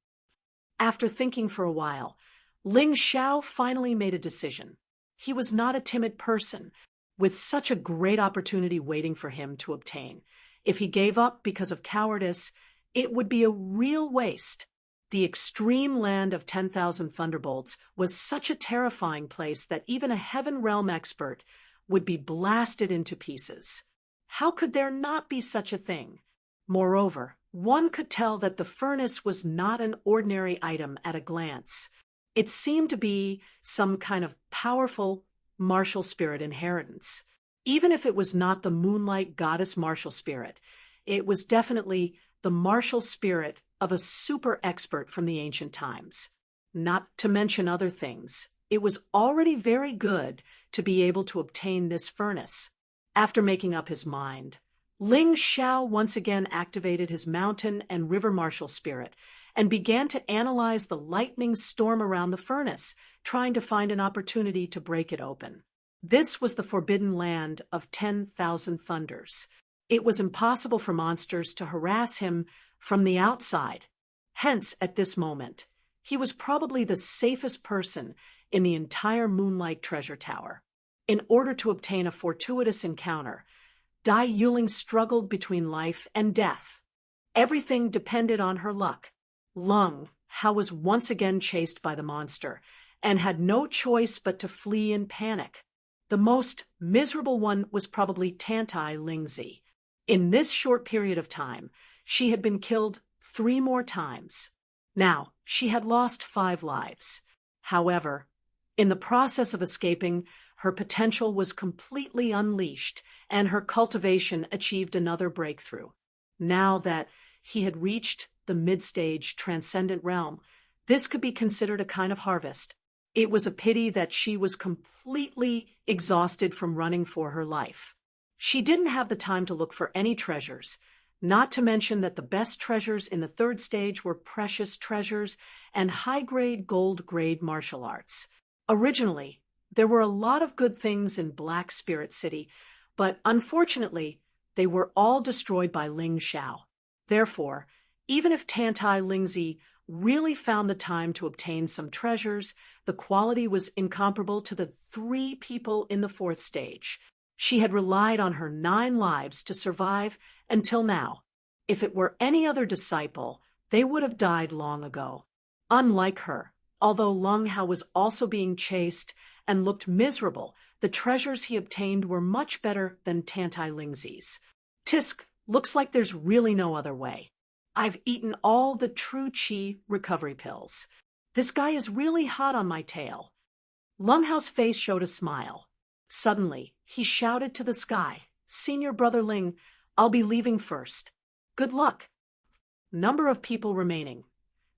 After thinking for a while, Ling Xiao finally made a decision. He was not a timid person, with such a great opportunity waiting for him to obtain. If he gave up because of cowardice, it would be a real waste. The extreme land of 10,000 thunderbolts was such a terrifying place that even a heaven realm expert would be blasted into pieces. How could there not be such a thing? Moreover, One could tell that the furnace was not an ordinary item at a glance. It seemed to be some kind of powerful martial spirit inheritance. Even if it was not the moonlight goddess martial spirit, it was definitely the martial spirit of a super expert from the ancient times. Not to mention other things, it was already very good to be able to obtain this furnace. After making up his mind, Ling Xiao once again activated his mountain and river martial spirit and began to analyze the lightning storm around the furnace, trying to find an opportunity to break it open. This was the forbidden land of 10,000 thunders. It was impossible for monsters to harass him from the outside. Hence, at this moment, he was probably the safest person in the entire Moonlight Treasure Tower. In order to obtain a fortuitous encounter, Dai Yuling struggled between life and death. Everything depended on her luck. Lung Hao was once again chased by the monster and had no choice but to flee in panic. The most miserable one was probably Tantai Lingzi. In this short period of time, she had been killed 3 more times. Now, she had lost 5 lives. However, in the process of escaping, her potential was completely unleashed, and her cultivation achieved another breakthrough. Now that he had reached the mid-stage transcendent realm, this could be considered a kind of harvest. It was a pity that she was completely exhausted from running for her life. She didn't have the time to look for any treasures, not to mention that the best treasures in the 3rd stage were precious treasures and high-grade gold-grade martial arts. Originally, there were a lot of good things in Black Spirit City, but unfortunately, they were all destroyed by Ling Xiao. Therefore, even if Tantai Lingzi really found the time to obtain some treasures, the quality was incomparable to the 3 people in the 4th stage. She had relied on her 9 lives to survive until now. If it were any other disciple, they would have died long ago. Unlike her, although Lung Hao was also being chased and looked miserable, the treasures he obtained were much better than Tantai Lingzi's. Tisk, looks like there's really no other way. I've eaten all the true Qi recovery pills. This guy is really hot on my tail. Lung Hao's face showed a smile. Suddenly, he shouted to the sky, "Senior Brother Ling, I'll be leaving first. Good luck." Number of people remaining: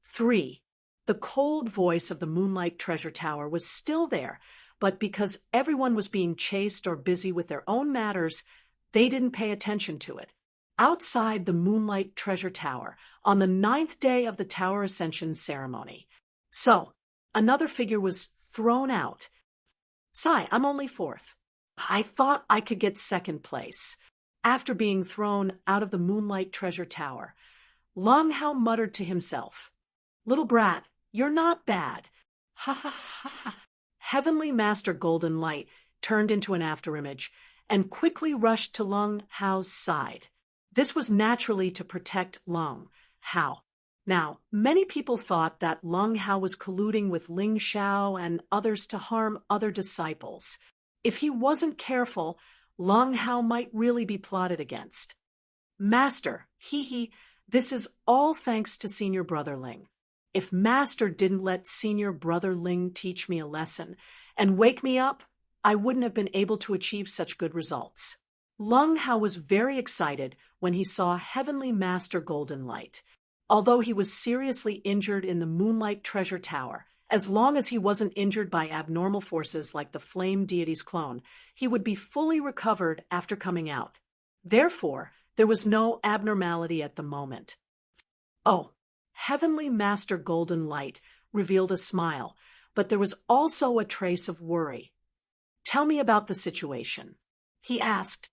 3. The cold voice of the Moonlight Treasure Tower was still there, but because everyone was being chased or busy with their own matters, they didn't pay attention to it. Outside the Moonlight Treasure Tower, on the 9th day of the Tower Ascension ceremony. So, another figure was thrown out. "Sai, I'm only 4th. I thought I could get 2nd place." After being thrown out of the Moonlight Treasure Tower, Lung Hao muttered to himself, "Little brat, you're not bad. Ha ha ha ha." Heavenly Master Golden Light turned into an afterimage and quickly rushed to Lung Hao's side. This was naturally to protect Lung Hao. Now, many people thought that Lung Hao was colluding with Ling Xiao and others to harm other disciples. If he wasn't careful, Lung Hao might really be plotted against. "Master, this is all thanks to Senior Brother Ling. If Master didn't let Senior Brother Ling teach me a lesson and wake me up, I wouldn't have been able to achieve such good results." Lung Hao was very excited when he saw Heavenly Master Golden Light. Although he was seriously injured in the Moonlight Treasure Tower, as long as he wasn't injured by abnormal forces like the Flame Deity's clone, he would be fully recovered after coming out. Therefore, there was no abnormality at the moment. Oh, Heavenly Master Golden Light revealed a smile, but there was also a trace of worry. "Tell me about the situation," he asked.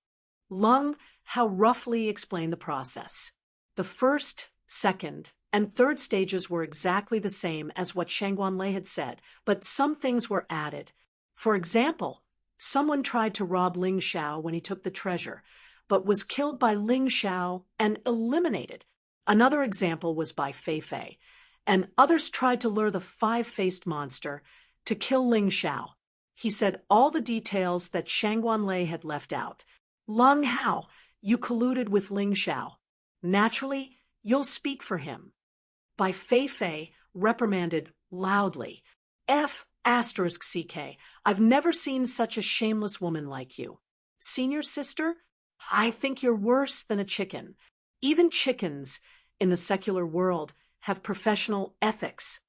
Lung Hao roughly explained the process. The 1st, 2nd, and 3rd stages were exactly the same as what Shangguan Lei had said, but some things were added. For example, someone tried to rob Ling Xiao when he took the treasure, but was killed by Ling Xiao and eliminated. Another example was by Fei Fei, and others tried to lure the 5-faced monster to kill Ling Xiao. He said all the details that Shangguan Lei had left out. "Lung Hao, you colluded with Ling Xiao. Naturally, You'll speak for him. Bai Fei reprimanded loudly. F***CK. I've never seen such a shameless woman like you. Senior sister, I think you're worse than a chicken. Even chickens in the secular world have professional ethics.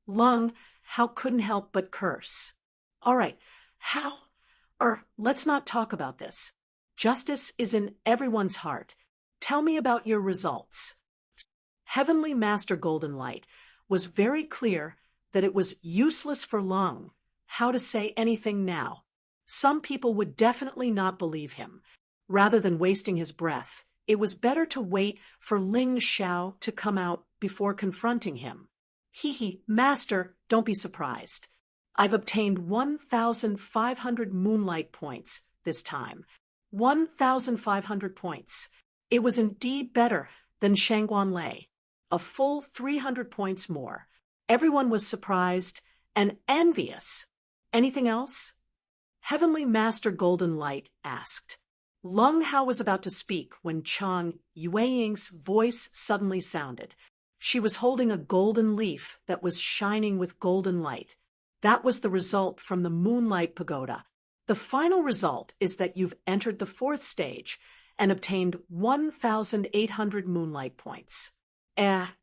Lung, how couldn't help but curse. All right, let's not talk about this. Justice is in everyone's heart. Tell me about your results. Heavenly Master Golden Light was very clear that it was useless for Lung how to say anything now. Some people would definitely not believe him. Rather than wasting his breath, it was better to wait for Ling Xiao to come out before confronting him. Master, don't be surprised. I've obtained 1,500 moonlight points this time. 1,500 points. It was indeed better than Shangguan Lei. A full 300 points more. Everyone was surprised and envious. Anything else? Heavenly Master Golden Light asked. Lung Hao was about to speak when Chang Yueying's voice suddenly sounded. She was holding a golden leaf that was shining with golden light. That was the result from the Moonlight Pagoda. The final result is that you've entered the 4th stage and obtained 1,800 moonlight points.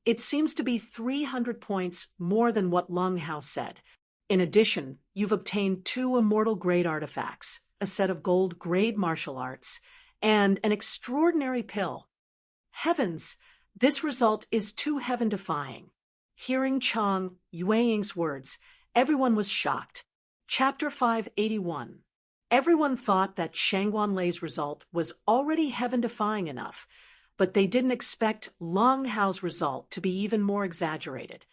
It seems to be 300 points more than what Lung Hao said. In addition, you've obtained 2 immortal grade artifacts, a set of gold grade martial arts, and an extraordinary pill. Heavens, this result is too heaven-defying. Hearing Chang Yueying's words, everyone was shocked. Chapter 581. Everyone thought that Shangguan Lei's result was already heaven-defying enough, but they didn't expect Lung Hao's result to be even more exaggerated.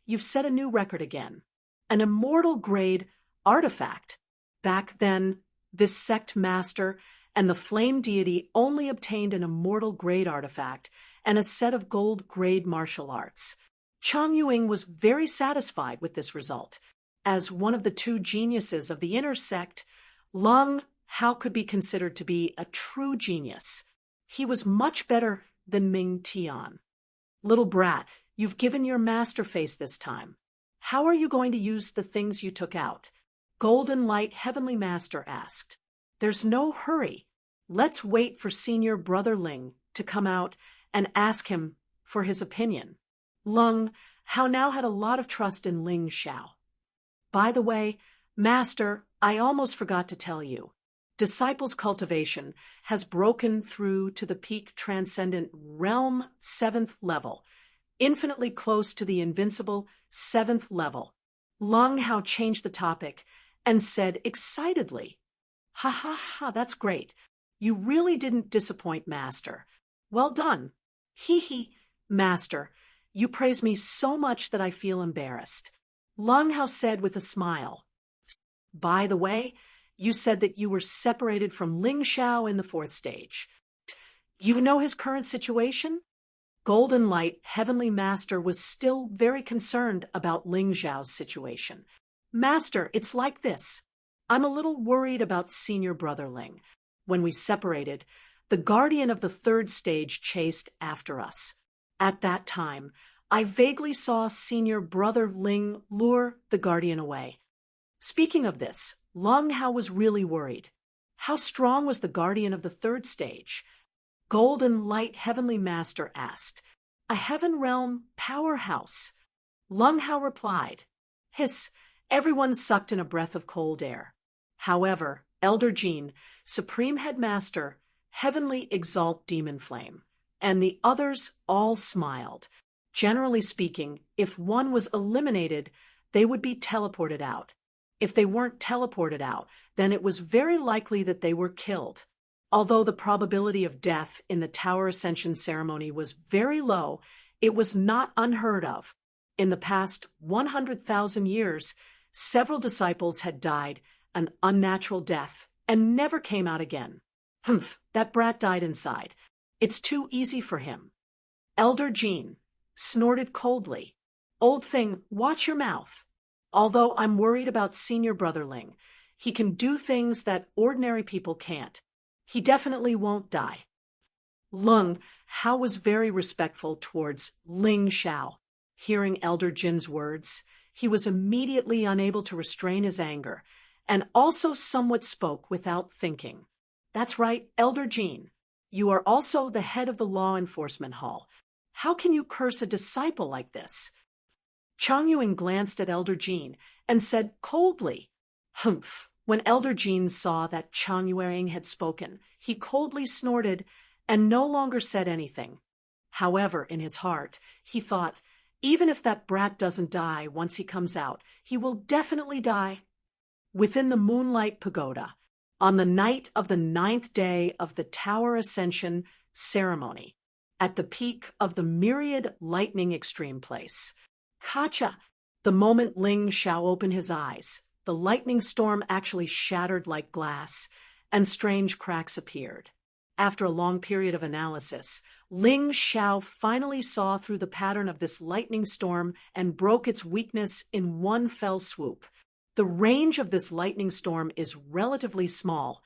You've set a new record again. An immortal grade artifact. Back then, this sect master and the flame deity only obtained an immortal grade artifact and a set of gold grade martial arts. Chang Yueying was very satisfied with this result. As one of the 2 geniuses of the inner sect, Lung Hao could be considered to be a true genius. He was much better than Ming Tian. Little brat, you've given your master face this time. How are you going to use the things you took out? Golden Light Heavenly Master asked. There's no hurry. Let's wait for Senior Brother Ling to come out and ask him for his opinion. Lung Hao now had a lot of trust in Ling Xiao. By the way, Master, I almost forgot to tell you. Disciples' cultivation has broken through to the peak transcendent realm 7th level, infinitely close to the invincible 7th level. Lung Hao changed the topic and said excitedly, that's great. You really didn't disappoint, Master. Well done. Master, you praise me so much that I feel embarrassed. Lung Hao said with a smile. By the way, you said that you were separated from Ling Xiao in the 4th stage. You know his current situation? Golden Light Heavenly Master was still very concerned about Ling Xiao's situation. Master, it's like this. I'm a little worried about Senior Brother Ling. When we separated, the guardian of the 3rd stage chased after us. At that time, I vaguely saw Senior Brother Ling lure the guardian away. Speaking of this, Lung Hao was really worried. How strong was the guardian of the 3rd stage? Golden Light Heavenly Master asked. A heaven realm powerhouse. Lung Hao replied. Hiss, everyone sucked in a breath of cold air. However, Elder Jean, Supreme Headmaster, Heavenly Exalt Demon Flame, and the others all smiled. Generally speaking, if one was eliminated, they would be teleported out. If they weren't teleported out, then it was very likely that they were killed. Although the probability of death in the Tower Ascension ceremony was very low, it was not unheard of. In the past 100,000 years, several disciples had died an unnatural death and never came out again. That brat died inside. It's too easy for him. Elder Jean snorted coldly. Old thing, watch your mouth. Although I'm worried about Senior Brother Ling, he can do things that ordinary people can't. He definitely won't die. Lung Hao was very respectful towards Ling Xiao. Hearing Elder Jin's words, he was immediately unable to restrain his anger, and also somewhat spoke without thinking. That's right, Elder Jin. You are also the head of the law enforcement hall. How can you curse a disciple like this? Chang Yuan glanced at Elder Jin and said coldly, "Humph." When Elder Jin saw that Chang Yuan had spoken, he coldly snorted and no longer said anything. However, in his heart, he thought, even if that brat doesn't die once he comes out, he will definitely die. Within the Moonlight Pagoda, on the night of the 9th day of the Tower Ascension ceremony, at the peak of the myriad lightning extreme place, Kacha, the moment Ling Xiao opened his eyes, the lightning storm actually shattered like glass, and strange cracks appeared. After a long period of analysis, Ling Xiao finally saw through the pattern of this lightning storm and broke its weakness in one fell swoop. The range of this lightning storm is relatively small,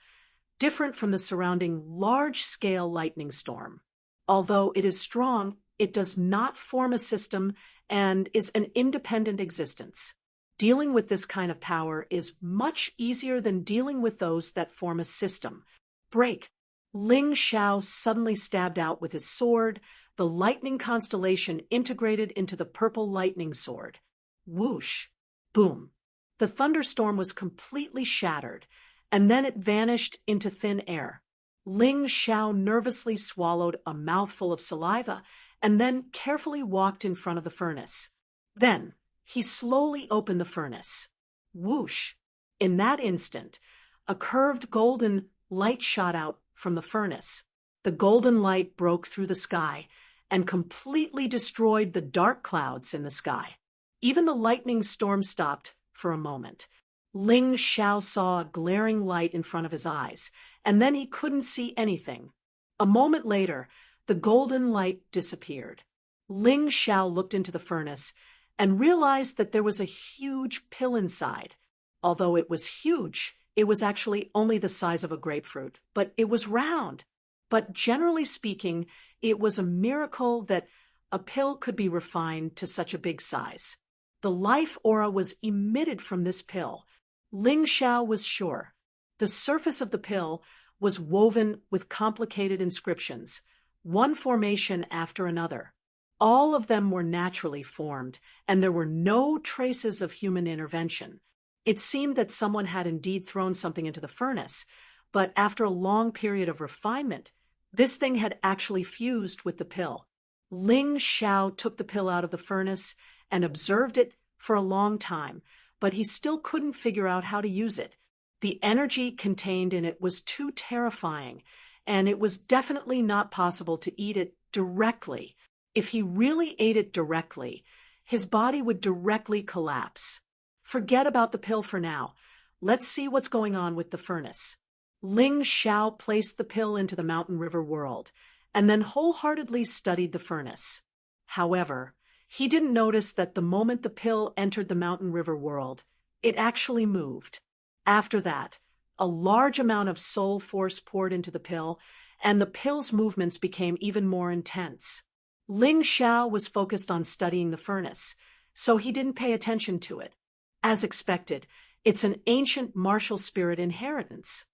different from the surrounding large-scale lightning storm. Although it is strong, it does not form a system and is an independent existence. Dealing with this kind of power is much easier than dealing with those that form a system. Break. Ling Xiao suddenly stabbed out with his sword, the lightning constellation integrated into the purple lightning sword. Whoosh! Boom! The thunderstorm was completely shattered, and then it vanished into thin air. Ling Xiao nervously swallowed a mouthful of saliva and then carefully walked in front of the furnace. Then, he slowly opened the furnace. Whoosh! In that instant, a curved golden light shot out from the furnace. The golden light broke through the sky and completely destroyed the dark clouds in the sky. Even the lightning storm stopped for a moment. Ling Xiao saw a glaring light in front of his eyes, and then he couldn't see anything. A moment later, the golden light disappeared. Ling Xiao looked into the furnace and realized that there was a huge pill inside. Although it was huge, it was actually only the size of a grapefruit, but it was round. But generally speaking, it was a miracle that a pill could be refined to such a big size. The life aura was emitted from this pill. Ling Xiao was sure. The surface of the pill was woven with complicated inscriptions, one formation after another. All of them were naturally formed, and there were no traces of human intervention. It seemed that someone had indeed thrown something into the furnace, but after a long period of refinement, this thing had actually fused with the pill. Ling Xiao took the pill out of the furnace and observed it for a long time, but he still couldn't figure out how to use it. The energy contained in it was too terrifying, and it was definitely not possible to eat it directly. If he really ate it directly, his body would directly collapse. Forget about the pill for now. Let's see what's going on with the furnace. Ling Xiao placed the pill into the Mountain River world, and then wholeheartedly studied the furnace. However, he didn't notice that the moment the pill entered the Mountain River world, it actually moved. After that, a large amount of soul force poured into the pill, and the pill's movements became even more intense. Ling Xiao was focused on studying the furnace, so he didn't pay attention to it. As expected, it's an ancient martial spirit inheritance.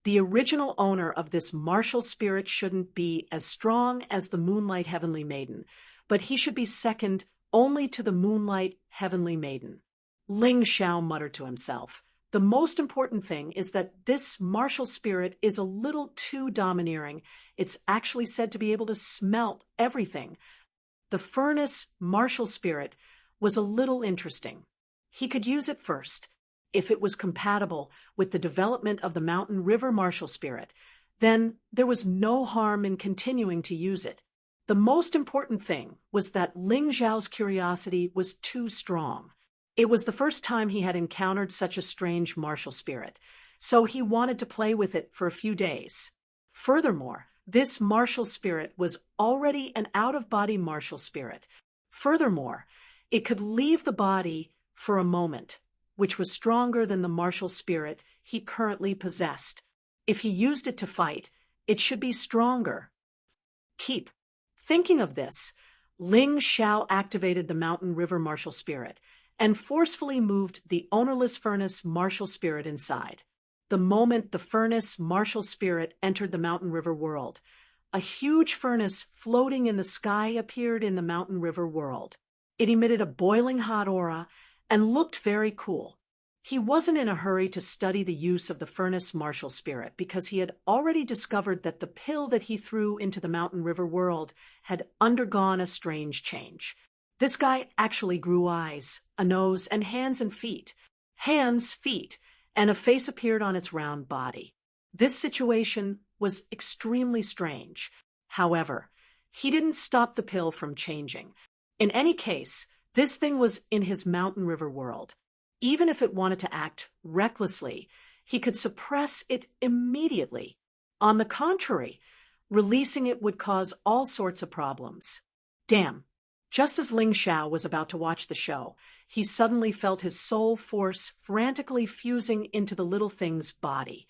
The original owner of this martial spirit shouldn't be as strong as the Moonlight Heavenly Maiden, but he should be second only to the Moonlight Heavenly Maiden. Ling Xiao muttered to himself, the most important thing is that this martial spirit is a little too domineering. It's actually said to be able to smelt everything. The furnace martial spirit was a little interesting. He could use it first. If it was compatible with the development of the Mountain River martial spirit, then there was no harm in continuing to use it. The most important thing was that Ling Xiao's curiosity was too strong. It was the first time he had encountered such a strange martial spirit, so he wanted to play with it for a few days. Furthermore, this martial spirit was already an out-of-body martial spirit. Furthermore, it could leave the body for a moment, which was stronger than the martial spirit he currently possessed. If he used it to fight, it should be stronger. Keep. Thinking of this, Ling Xiao activated the mountain river martial spirit and forcefully moved the ownerless furnace martial spirit inside. The moment the furnace martial spirit entered the mountain river world, a huge furnace floating in the sky appeared in the mountain river world. It emitted a boiling hot aura and looked very cool. He wasn't in a hurry to study the use of the furnace martial spirit because he had already discovered that the pill that he threw into the mountain river world had undergone a strange change. This guy actually grew eyes, a nose, and hands and feet. Hands, feet, and a face appeared on its round body. This situation was extremely strange. However, he didn't stop the pill from changing. In any case, this thing was in his mountain river world. Even if it wanted to act recklessly, he could suppress it immediately. On the contrary, releasing it would cause all sorts of problems. Damn. Just as Ling Xiao was about to watch the show, he suddenly felt his soul force frantically fusing into the little thing's body.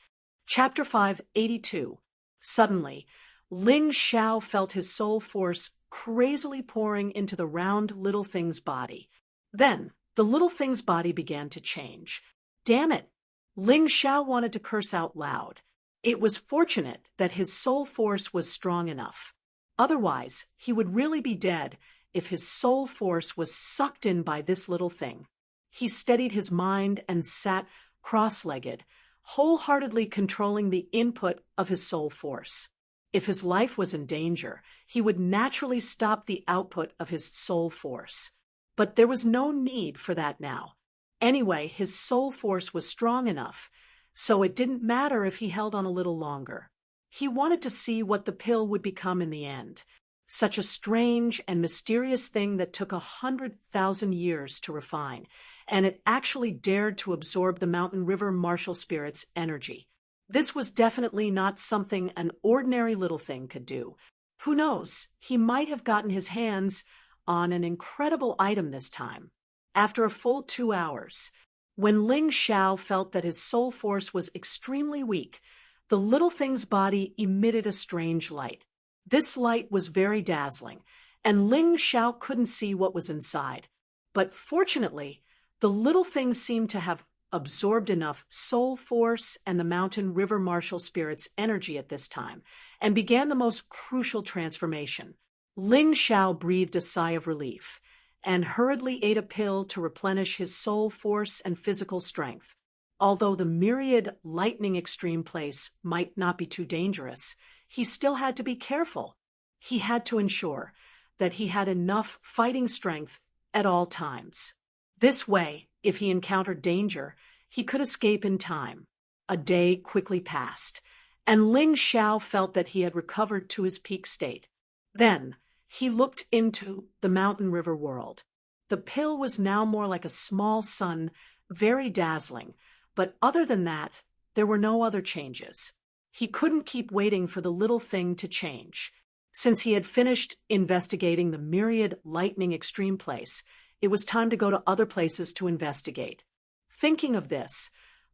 Chapter 582. Suddenly, Ling Xiao felt his soul force crazily pouring into the round little thing's body. Then, the little thing's body began to change. Damn it! Ling Xiao wanted to curse out loud. It was fortunate that his soul force was strong enough. Otherwise, he would really be dead if his soul force was sucked in by this little thing. He steadied his mind and sat cross-legged, wholeheartedly controlling the input of his soul force. If his life was in danger, he would naturally stop the output of his soul force. But there was no need for that now. Anyway, his soul force was strong enough, so it didn't matter if he held on a little longer. He wanted to see what the pill would become in the end. Such a strange and mysterious thing that took 100,000 years to refine, and it actually dared to absorb the mountain river martial spirit's energy. This was definitely not something an ordinary little thing could do. Who knows, he might have gotten his hands on an incredible item this time. After a full 2 hours, when Ling Xiao felt that his soul force was extremely weak, the little thing's body emitted a strange light. This light was very dazzling, and Ling Xiao couldn't see what was inside. But fortunately, the little thing seemed to have absorbed enough soul force and the mountain river martial spirit's energy at this time, and began the most crucial transformation. Ling Xiao breathed a sigh of relief, and hurriedly ate a pill to replenish his soul force and physical strength. Although the myriad lightning extreme place might not be too dangerous, he still had to be careful. He had to ensure that he had enough fighting strength at all times. This way, if he encountered danger, he could escape in time. A day quickly passed, and Ling Xiao felt that he had recovered to his peak state. Then, he looked into the mountain river world. The pill was now more like a small sun, very dazzling, but other than that, there were no other changes. He couldn't keep waiting for the little thing to change. Since he had finished investigating the myriad lightning extreme place, it was time to go to other places to investigate. Thinking of this,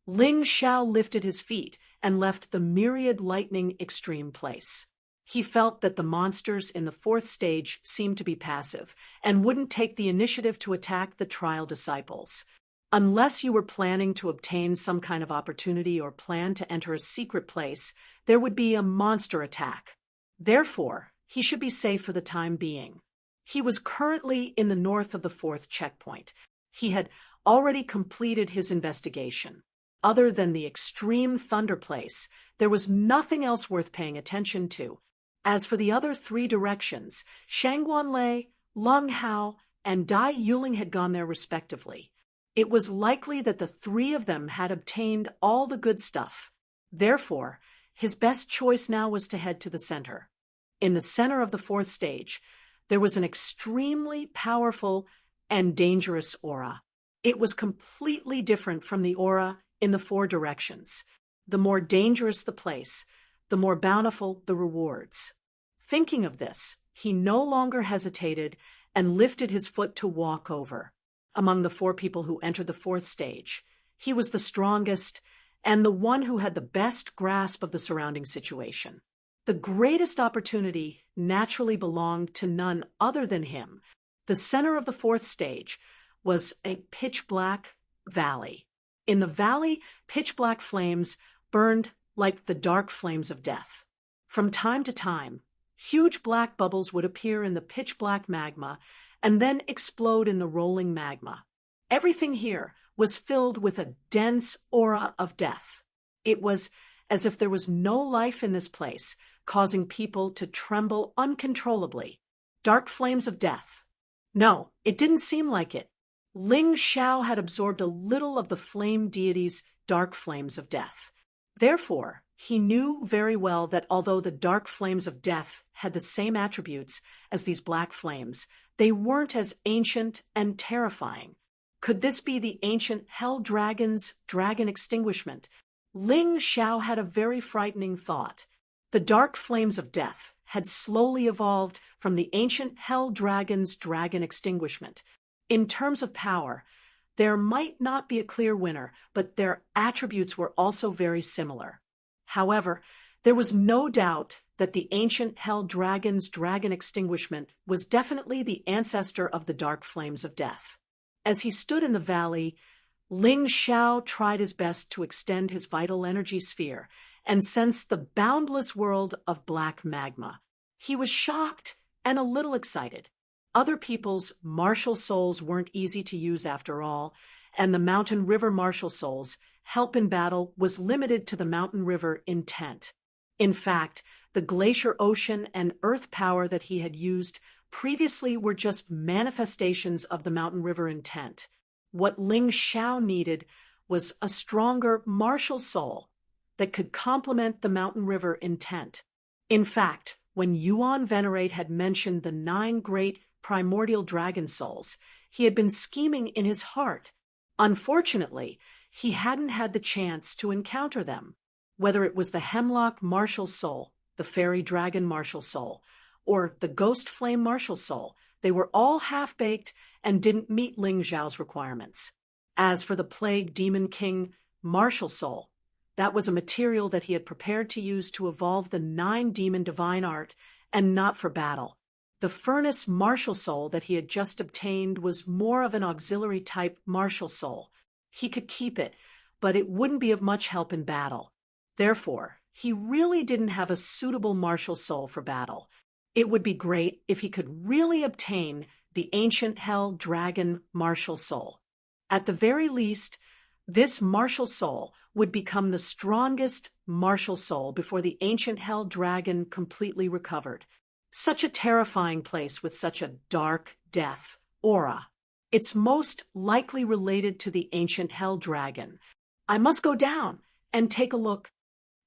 Ling Xiao lifted his feet and left the myriad lightning extreme place. He felt that the monsters in the 4th stage seemed to be passive and wouldn't take the initiative to attack the trial disciples. Unless you were planning to obtain some kind of opportunity or plan to enter a secret place, there would be a monster attack. Therefore, he should be safe for the time being. He was currently in the north of the 4th checkpoint. He had already completed his investigation. Other than the extreme thunder place, there was nothing else worth paying attention to. As for the other 3 directions, Shangguanlei, Lung Hao, and Dai Yuling had gone there respectively. It was likely that the 3 of them had obtained all the good stuff. Therefore, his best choice now was to head to the center. In the center of the 4th stage, there was an extremely powerful and dangerous aura. It was completely different from the aura in the 4 directions. The more dangerous the place, the more bountiful the rewards. Thinking of this, he no longer hesitated and lifted his foot to walk over. Among the 4 people who entered the 4th stage, he was the strongest and the one who had the best grasp of the surrounding situation. The greatest opportunity naturally belonged to none other than him. The center of the fourth stage was a pitch-black valley. In the valley, pitch-black flames burned like the dark flames of death. From time to time, huge black bubbles would appear in the pitch-black magma and then explode in the rolling magma. Everything here was filled with a dense aura of death. It was as if there was no life in this place, causing people to tremble uncontrollably. Dark flames of death. No, it didn't seem like it. Ling Xiao had absorbed a little of the flame deity's dark flames of death. Therefore, he knew very well that although the dark flames of death had the same attributes as these black flames, they weren't as ancient and terrifying. Could this be the ancient Hell Dragon's dragon extinguishment? Ling Xiao had a very frightening thought. The dark flames of death had slowly evolved from the ancient Hell Dragon's dragon extinguishment. In terms of power, there might not be a clear winner, but their attributes were also very similar. However, there was no doubt that the ancient Hell Dragon's dragon extinguishment was definitely the ancestor of the dark flames of death. As he stood in the valley, Ling Xiao tried his best to extend his vital energy sphere and sensed the boundless world of black magma. He was shocked and a little excited. Other people's martial souls weren't easy to use after all, and the Mountain River martial souls' help in battle was limited to the Mountain River intent. In fact, the glacier ocean and earth power that he had used previously were just manifestations of the Mountain River intent. What Ling Xiao needed was a stronger martial soul that could complement the Mountain River intent. In fact, when Yuan Venerate had mentioned the 9 great primordial dragon souls, he had been scheming in his heart. Unfortunately, he hadn't had the chance to encounter them. Whether it was the Hemlock martial soul, the Fairy Dragon martial soul, or the Ghost Flame martial soul, they were all half-baked and didn't meet Ling Xiao's requirements. As for the Plague Demon King martial soul, that was a material that he had prepared to use to evolve the 9 demon divine art and not for battle. The Furnace martial soul that he had just obtained was more of an auxiliary type martial soul. He could keep it, but it wouldn't be of much help in battle. Therefore, he really didn't have a suitable martial soul for battle. It would be great if he could really obtain the ancient Hell Dragon martial soul. At the very least, this martial soul would become the strongest martial soul before the ancient Hell Dragon completely recovered. Such a terrifying place with such a dark death aura. It's most likely related to the ancient Hell Dragon. I must go down and take a look.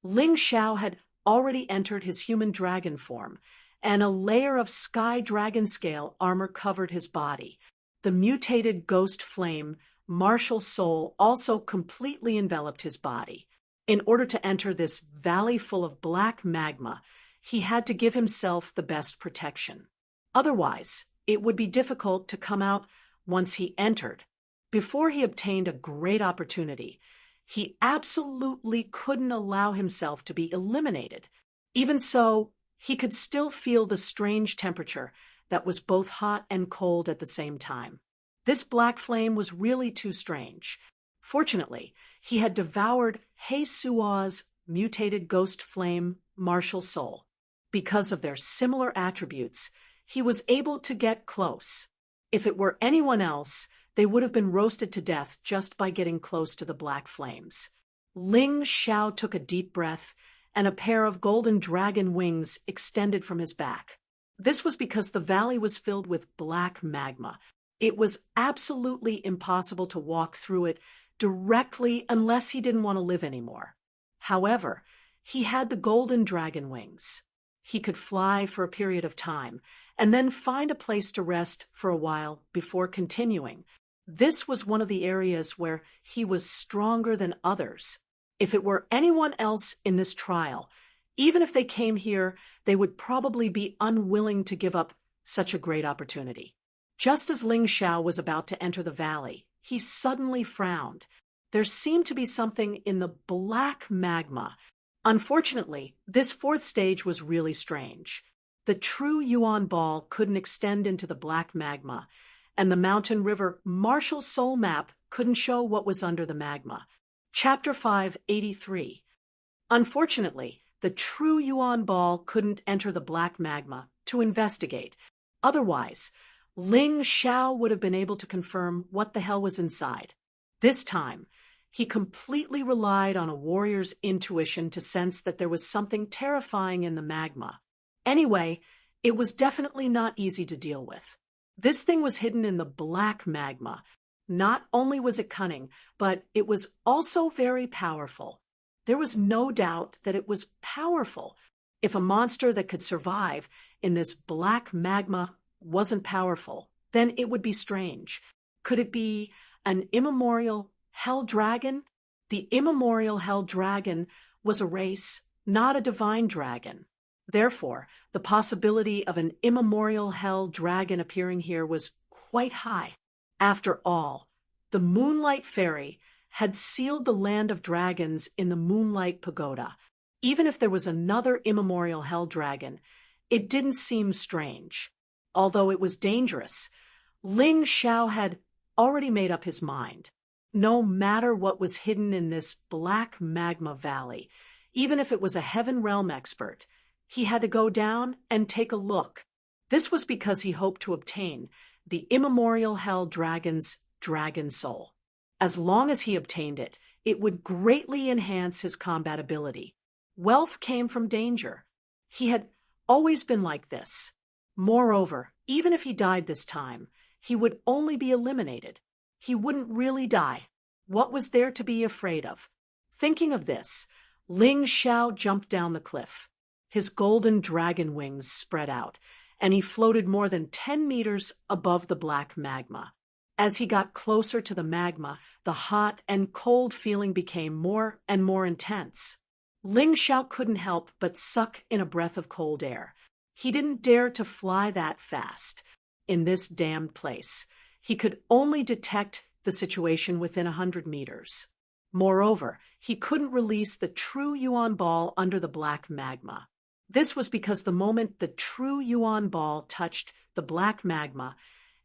Ling Xiao had already entered his human dragon form, and a layer of sky dragon scale armor covered his body. The mutated ghost flame martial soul also completely enveloped his body. In order to enter this valley full of black magma, he had to give himself the best protection. Otherwise, it would be difficult to come out once he entered. Before he obtained a great opportunity, he absolutely couldn't allow himself to be eliminated. Even so, he could still feel the strange temperature that was both hot and cold at the same time. This black flame was really too strange. Fortunately, he had devoured He Sua's mutated ghost flame martial soul. Because of their similar attributes, he was able to get close. If it were anyone else, they would have been roasted to death just by getting close to the black flames. Ling Xiao took a deep breath, and a pair of golden dragon wings extended from his back. This was because the valley was filled with black magma. It was absolutely impossible to walk through it directly unless he didn't want to live anymore. However, he had the golden dragon wings. He could fly for a period of time, and then find a place to rest for a while before continuing. This was one of the areas where he was stronger than others. If it were anyone else in this trial, even if they came here, they would probably be unwilling to give up such a great opportunity. Just as Ling Xiao was about to enter the valley, he suddenly frowned. There seemed to be something in the black magma Unfortunately, this fourth stage was really strange. The true Yuan ball couldn't extend into the black magma, and the mountain river Marshall Soul map couldn't show what was under the magma. Chapter 583. Unfortunately, the true Yuan ball couldn't enter the black magma to investigate. Otherwise, Ling Xiao would have been able to confirm what the hell was inside. This time, he completely relied on a warrior's intuition to sense that there was something terrifying in the magma. Anyway, it was definitely not easy to deal with. This thing was hidden in the black magma. Not only was it cunning, but it was also very powerful. There was no doubt that it was powerful. If a monster that could survive in this black magma wasn't powerful, then it would be strange. Could it be an immemorial hell dragon? The immemorial hell dragon was a race, not a divine dragon. Therefore, the possibility of an immemorial hell dragon appearing here was quite high. After all, the Moonlight Fairy had sealed the land of dragons in the Moonlight Pagoda. Even if there was another immemorial hell dragon, it didn't seem strange. Although it was dangerous, Ling Xiao had already made up his mind. No matter what was hidden in this black magma valley, even if it was a Heaven Realm expert, he had to go down and take a look. This was because he hoped to obtain the immemorial hell dragon's dragon soul. As long as he obtained it, it would greatly enhance his combat ability. Wealth came from danger. He had always been like this. Moreover, even if he died this time, he would only be eliminated. He wouldn't really die. What was there to be afraid of? Thinking of this, Ling Xiao jumped down the cliff. His golden dragon wings spread out, and he floated more than 10 meters above the black magma. As he got closer to the magma, the hot and cold feeling became more and more intense. Ling Xiao couldn't help but suck in a breath of cold air. He didn't dare to fly that fast. In this damned place, he could only detect the situation within 100 meters. Moreover, he couldn't release the true Yuan ball under the black magma. This was because the moment the true Yuan ball touched the black magma,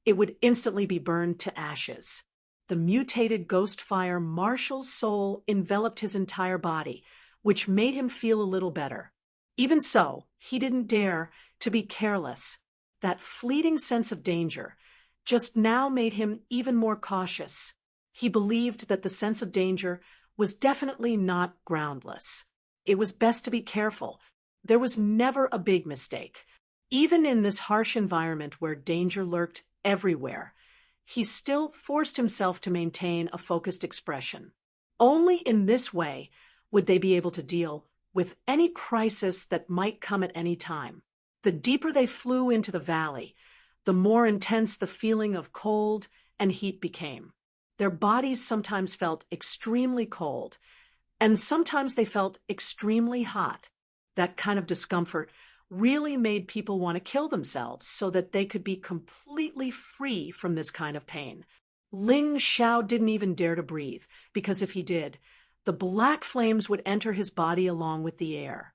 it would instantly be burned to ashes. The mutated ghost fire Marshall Soul enveloped his entire body, which made him feel a little better. Even so, he didn't dare to be careless. That fleeting sense of danger just now made him even more cautious. He believed that the sense of danger was definitely not groundless. It was best to be careful. There was never a big mistake. Even in this harsh environment where danger lurked everywhere, he still forced himself to maintain a focused expression. Only in this way would they be able to deal with any crisis that might come at any time. The deeper they flew into the valley, the more intense the feeling of cold and heat became. Their bodies sometimes felt extremely cold, and sometimes they felt extremely hot. That kind of discomfort really made people want to kill themselves so that they could be completely free from this kind of pain. Ling Xiao didn't even dare to breathe, because if he did, the black flames would enter his body along with the air.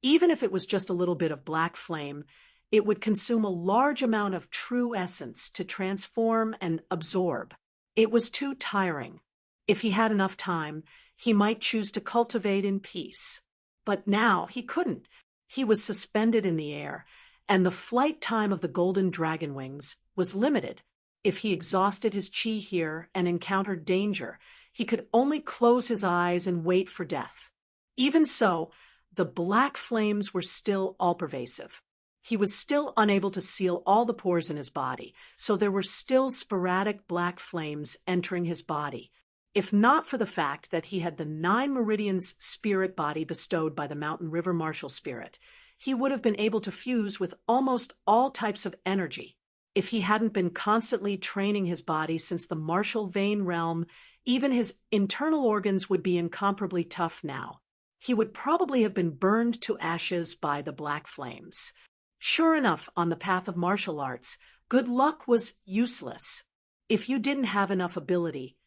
Even if it was just a little bit of black flame, it would consume a large amount of true essence to transform and absorb. It was too tiring. If he had enough time, he might choose to cultivate in peace. But now he couldn't. He was suspended in the air, and the flight time of the golden dragon wings was limited. If he exhausted his chi here and encountered danger, he could only close his eyes and wait for death. Even so, the black flames were still all-pervasive. He was still unable to seal all the pores in his body, so there were still sporadic black flames entering his body. If not for the fact that he had the 9 meridians spirit body bestowed by the Mountain River Marshal Spirit, he would have been able to fuse with almost all types of energy. If he hadn't been constantly training his body since the Martial Vein realm, even his internal organs would be incomparably tough now. He would probably have been burned to ashes by the black flames. Sure enough, on the path of martial arts, good luck was useless. If you didn't have enough ability,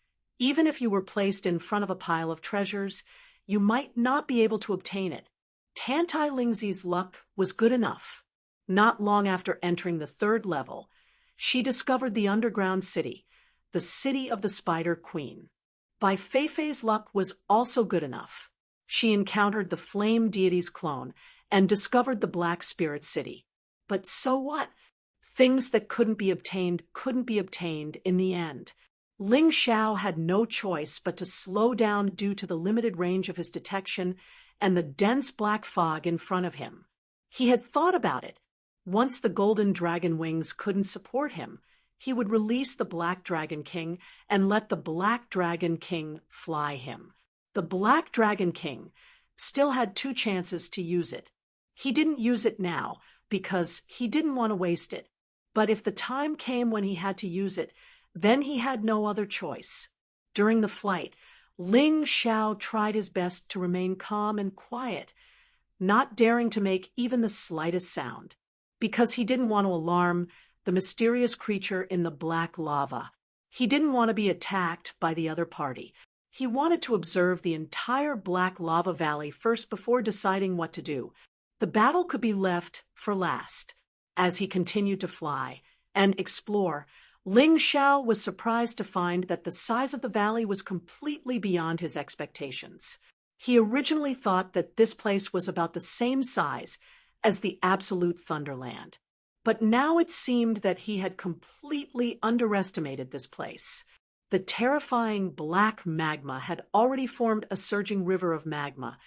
even if you were placed in front of a pile of treasures, you might not be able to obtain it. Tantai Lingzi's luck was good enough. Not long after entering the third level, she discovered the underground city, the city of the Spider Queen. Bai Feifei's luck was also good enough. She encountered the flame deity's clone and discovered the Black Spirit City. But so what? Things that couldn't be obtained in the end. Ling Xiao had no choice but to slow down due to the limited range of his detection and the dense black fog in front of him. He had thought about it. Once the golden dragon wings couldn't support him, he would release the Black Dragon King and let the Black Dragon King fly him. The Black Dragon King still had 2 chances to use it. He didn't use it now because he didn't want to waste it. But if the time came when he had to use it, then he had no other choice. During the flight, Ling Xiao tried his best to remain calm and quiet, not daring to make even the slightest sound, because he didn't want to alarm the mysterious creature in the black lava. He didn't want to be attacked by the other party. He wanted to observe the entire black lava valley first before deciding what to do. The battle could be left for last. As he continued to fly and explore, Ling Xiao was surprised to find that the size of the valley was completely beyond his expectations. He originally thought that this place was about the same size as the absolute Thunderland. But now it seemed that he had completely underestimated this place. The terrifying black magma had already formed a surging river of magma,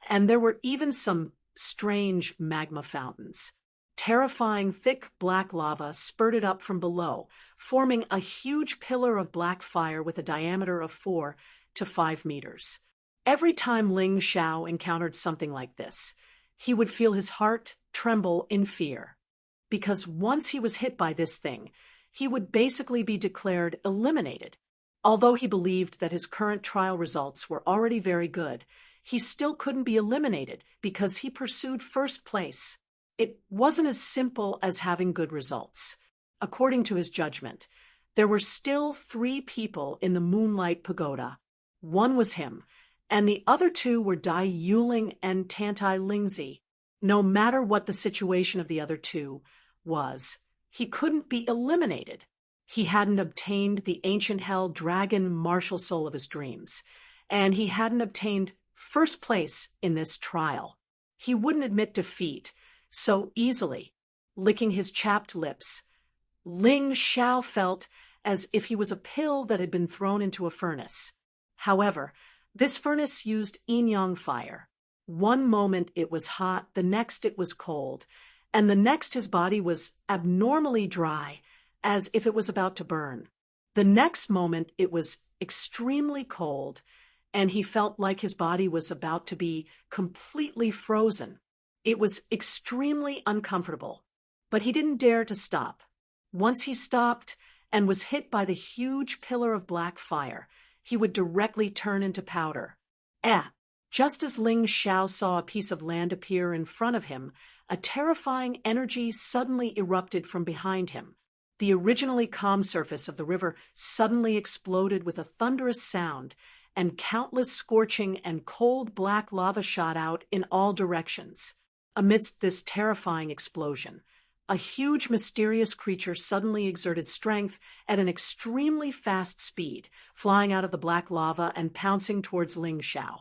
and there were even some strange magma fountains. Terrifying thick black lava spurted up from below, forming a huge pillar of black fire with a diameter of 4 to 5 meters. Every time Ling Xiao encountered something like this, he would feel his heart tremble in fear. Because once he was hit by this thing, he would basically be declared eliminated. Although he believed that his current trial results were already very good, he still couldn't be eliminated because he pursued first place. It wasn't as simple as having good results. According to his judgment, there were still 3 people in the Moonlight Pagoda. One was him, and the other 2 were Dai Yuling and Tantai Lingzi. No matter what the situation of the other 2 was, he couldn't be eliminated. He hadn't obtained the ancient hell dragon martial soul of his dreams, and he hadn't obtained first place in this trial. He wouldn't admit defeat so easily. Licking his chapped lips, Ling Xiao felt as if he was a pill that had been thrown into a furnace. However, this furnace used yin-yang fire. One moment it was hot, the next it was cold, and the next his body was abnormally dry, as if it was about to burn. The next moment it was extremely cold, and he felt like his body was about to be completely frozen. It was extremely uncomfortable, but he didn't dare to stop. Once he stopped and was hit by the huge pillar of black fire, he would directly turn into powder. Just as Ling Xiao saw a piece of land appear in front of him, a terrifying energy suddenly erupted from behind him. The originally calm surface of the river suddenly exploded with a thunderous sound, and countless scorching and cold black lava shot out in all directions. Amidst this terrifying explosion, a huge mysterious creature suddenly exerted strength at an extremely fast speed, flying out of the black lava and pouncing towards Ling Xiao.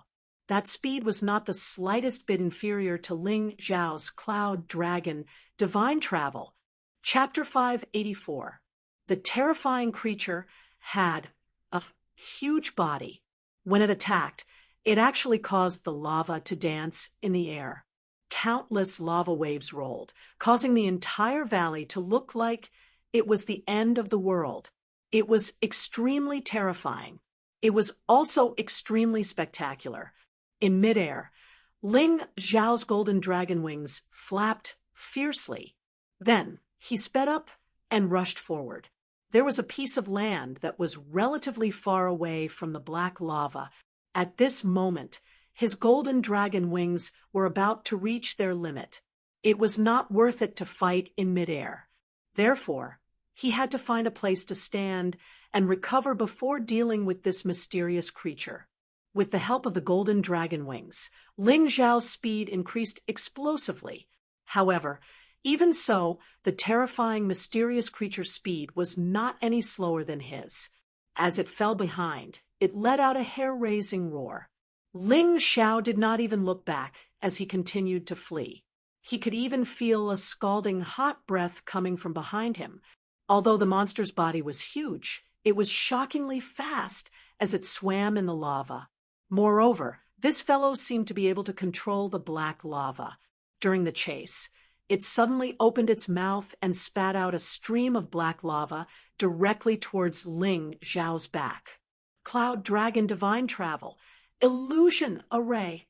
That speed was not the slightest bit inferior to Ling Xiao's Cloud Dragon Divine Travel. Chapter 584. The terrifying creature had a huge body. When it attacked, it actually caused the lava to dance in the air. Countless lava waves rolled, causing the entire valley to look like it was the end of the world. It was extremely terrifying. It was also extremely spectacular. In midair, Ling Xiao's golden dragon wings flapped fiercely. Then he sped up and rushed forward. There was a piece of land that was relatively far away from the black lava. At this moment, his golden dragon wings were about to reach their limit. It was not worth it to fight in midair. Therefore, he had to find a place to stand and recover before dealing with this mysterious creature. With the help of the golden dragon wings, Ling Xiao's speed increased explosively. However, even so, the terrifying, mysterious creature's speed was not any slower than his. As it fell behind, it let out a hair-raising roar. Ling Xiao did not even look back as he continued to flee. He could even feel a scalding hot breath coming from behind him. Although the monster's body was huge, it was shockingly fast as it swam in the lava. Moreover, this fellow seemed to be able to control the black lava. During the chase, it suddenly opened its mouth and spat out a stream of black lava directly towards Ling Xiao's back. Cloud Dragon Divine Travel, Illusion Array.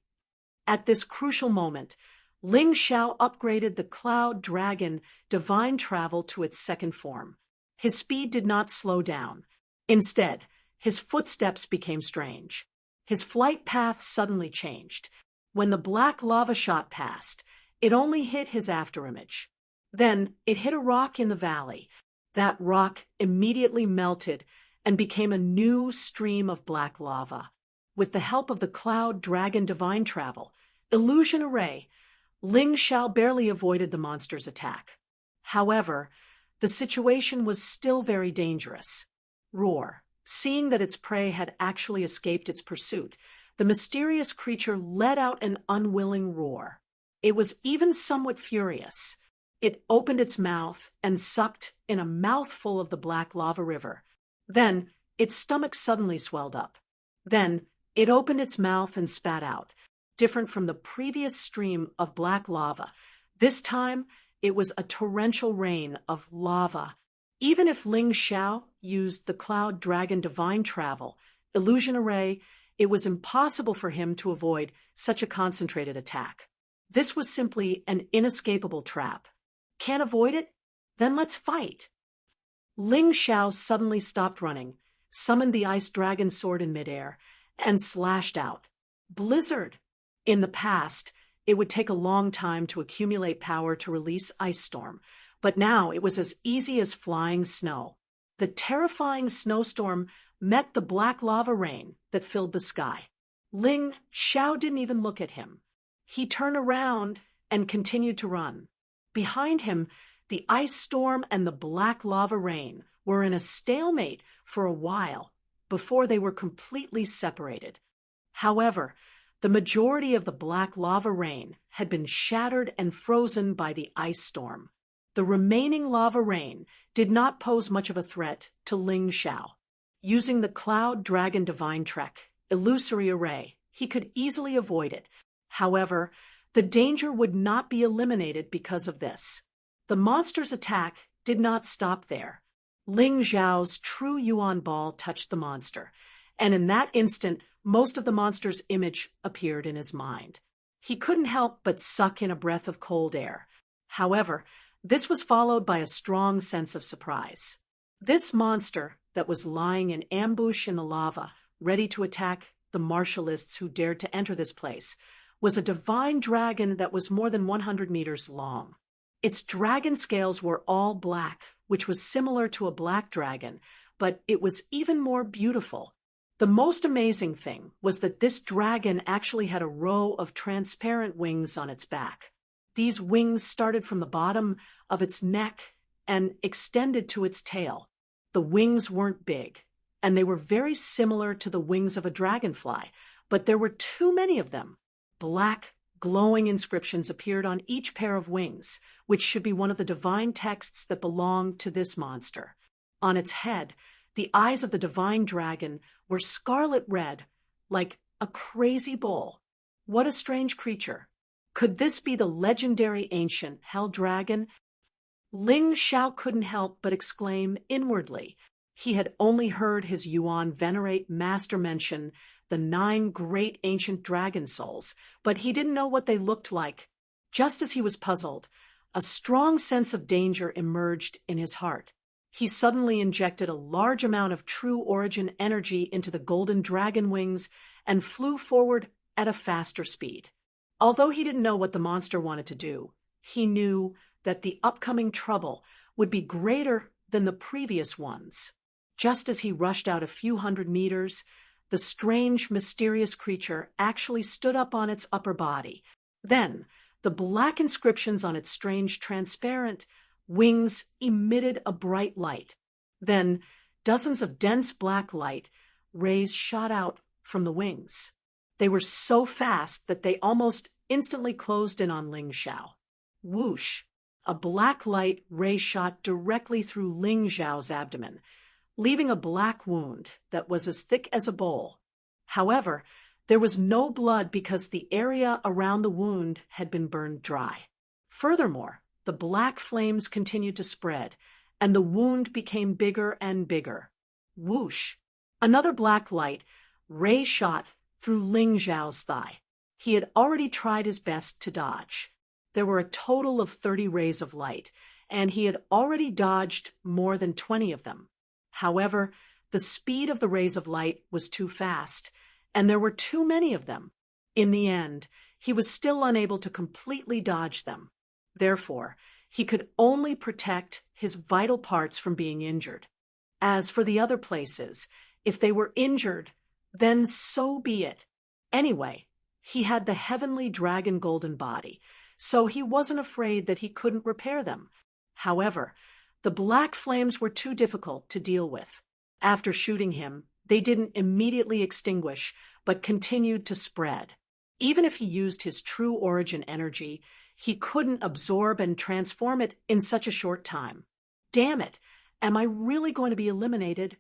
At this crucial moment, Ling Xiao upgraded the Cloud Dragon Divine Travel to its second form. His speed did not slow down. Instead, his footsteps became strange. His flight path suddenly changed. When the black lava shot past, it only hit his afterimage. Then it hit a rock in the valley. That rock immediately melted and became a new stream of black lava. With the help of the Cloud Dragon Divine Travel, Illusion Array, Ling Xiao barely avoided the monster's attack. However, the situation was still very dangerous. Roar. Seeing that its prey had actually escaped its pursuit, the mysterious creature let out an unwilling roar. It was even somewhat furious. It opened its mouth and sucked in a mouthful of the black lava river. Then, its stomach suddenly swelled up. Then, it opened its mouth and spat out. Different from the previous stream of black lava, this time it was a torrential rain of lava. Even if Ling Xiao used the Cloud Dragon Divine Travel, Illusion Array, it was impossible for him to avoid such a concentrated attack. This was simply an inescapable trap. Can't avoid it? Then let's fight. Ling Xiao suddenly stopped running, summoned the Ice Dragon Sword in midair, and slashed out. Blizzard! In the past, it would take a long time to accumulate power to release Ice Storm, but now it was as easy as flying snow. The terrifying snowstorm met the black lava rain that filled the sky. Ling Xiao didn't even look at him. He turned around and continued to run. Behind him, the ice storm and the black lava rain were in a stalemate for a while before they were completely separated. However, the majority of the black lava rain had been shattered and frozen by the ice storm. The remaining lava rain did not pose much of a threat to Ling Xiao. Using the Cloud Dragon Divine Trek, Illusory Array, he could easily avoid it. However, the danger would not be eliminated because of this. The monster's attack did not stop there. Ling Xiao's true Yuan ball touched the monster, and in that instant, most of the monster's image appeared in his mind. He couldn't help but suck in a breath of cold air. However, this was followed by a strong sense of surprise. This monster that was lying in ambush in the lava, ready to attack the martialists who dared to enter this place, was a divine dragon that was more than 100 meters long. Its dragon scales were all black, which was similar to a black dragon, but it was even more beautiful. The most amazing thing was that this dragon actually had a row of transparent wings on its back. These wings started from the bottom of its neck and extended to its tail. The wings weren't big, and they were very similar to the wings of a dragonfly, but there were too many of them. Black, glowing inscriptions appeared on each pair of wings, which should be one of the divine texts that belong to this monster. On its head, the eyes of the divine dragon were scarlet red, like a crazy bull. What a strange creature. Could this be the legendary ancient Hell Dragon? Ling Xiao couldn't help but exclaim inwardly. He had only heard his Yuan venerate master mention the 9 great ancient dragon souls, but he didn't know what they looked like. Just as he was puzzled, a strong sense of danger emerged in his heart. He suddenly injected a large amount of true origin energy into the golden dragon wings and flew forward at a faster speed. Although he didn't know what the monster wanted to do, he knew that the upcoming trouble would be greater than the previous ones. Just as he rushed out a few hundred meters, the strange, mysterious creature actually stood up on its upper body. Then, the black inscriptions on its strange, transparent wings emitted a bright light. Then, dozens of dense black light rays shot out from the wings. They were so fast that they almost instantly closed in on Ling Xiao. Whoosh! A black light ray shot directly through Ling Xiao's abdomen, leaving a black wound that was as thick as a bowl. However, there was no blood because the area around the wound had been burned dry. Furthermore, the black flames continued to spread, and the wound became bigger and bigger. Whoosh! Another black light ray shot through Ling Xiao's thigh. He had already tried his best to dodge. There were a total of 30 rays of light, and he had already dodged more than 20 of them. However, the speed of the rays of light was too fast, and there were too many of them. In the end, he was still unable to completely dodge them. Therefore, he could only protect his vital parts from being injured. As for the other places, if they were injured, then so be it. Anyway, he had the heavenly dragon golden body, so he wasn't afraid that he couldn't repair them. However, the black flames were too difficult to deal with. After shooting him, they didn't immediately extinguish, but continued to spread. Even if he used his true origin energy, he couldn't absorb and transform it in such a short time. Damn it, am I really going to be eliminated?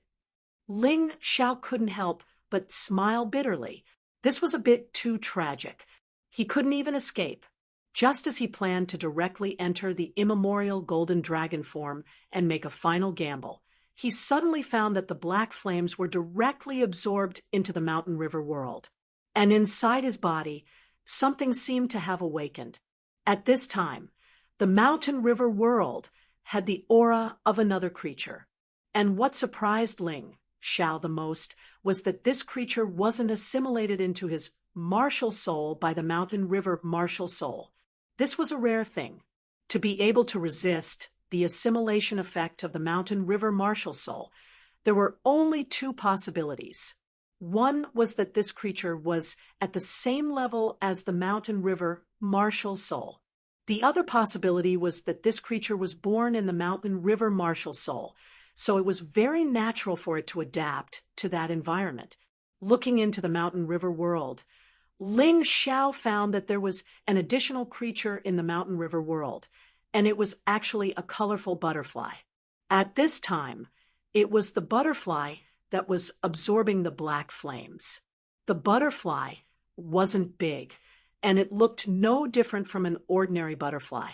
Ling Xiao couldn't help but smile bitterly. This was a bit too tragic. He couldn't even escape. Just as he planned to directly enter the immemorial golden dragon form and make a final gamble, he suddenly found that the black flames were directly absorbed into the mountain river world. And inside his body, something seemed to have awakened. At this time, the mountain river world had the aura of another creature. And what surprised Ling Xiao the most was that this creature wasn't assimilated into his martial soul by the mountain river martial soul. This was a rare thing, to be able to resist the assimilation effect of the mountain river martial soul. There were only two possibilities. One was that this creature was at the same level as the mountain river martial soul. The other possibility was that this creature was born in the mountain river martial soul, so it was very natural for it to adapt to that environment. Looking into the mountain river world, Ling Xiao found that there was an additional creature in the mountain river world, and it was actually a colorful butterfly. At this time, it was the butterfly that was absorbing the black flames. The butterfly wasn't big, and it looked no different from an ordinary butterfly.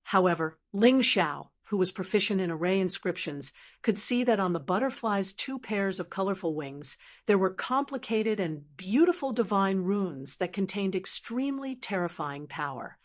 However, Ling Xiao, who was proficient in array inscriptions, could see that on the butterfly's two pairs of colorful wings, there were complicated and beautiful divine runes that contained extremely terrifying power.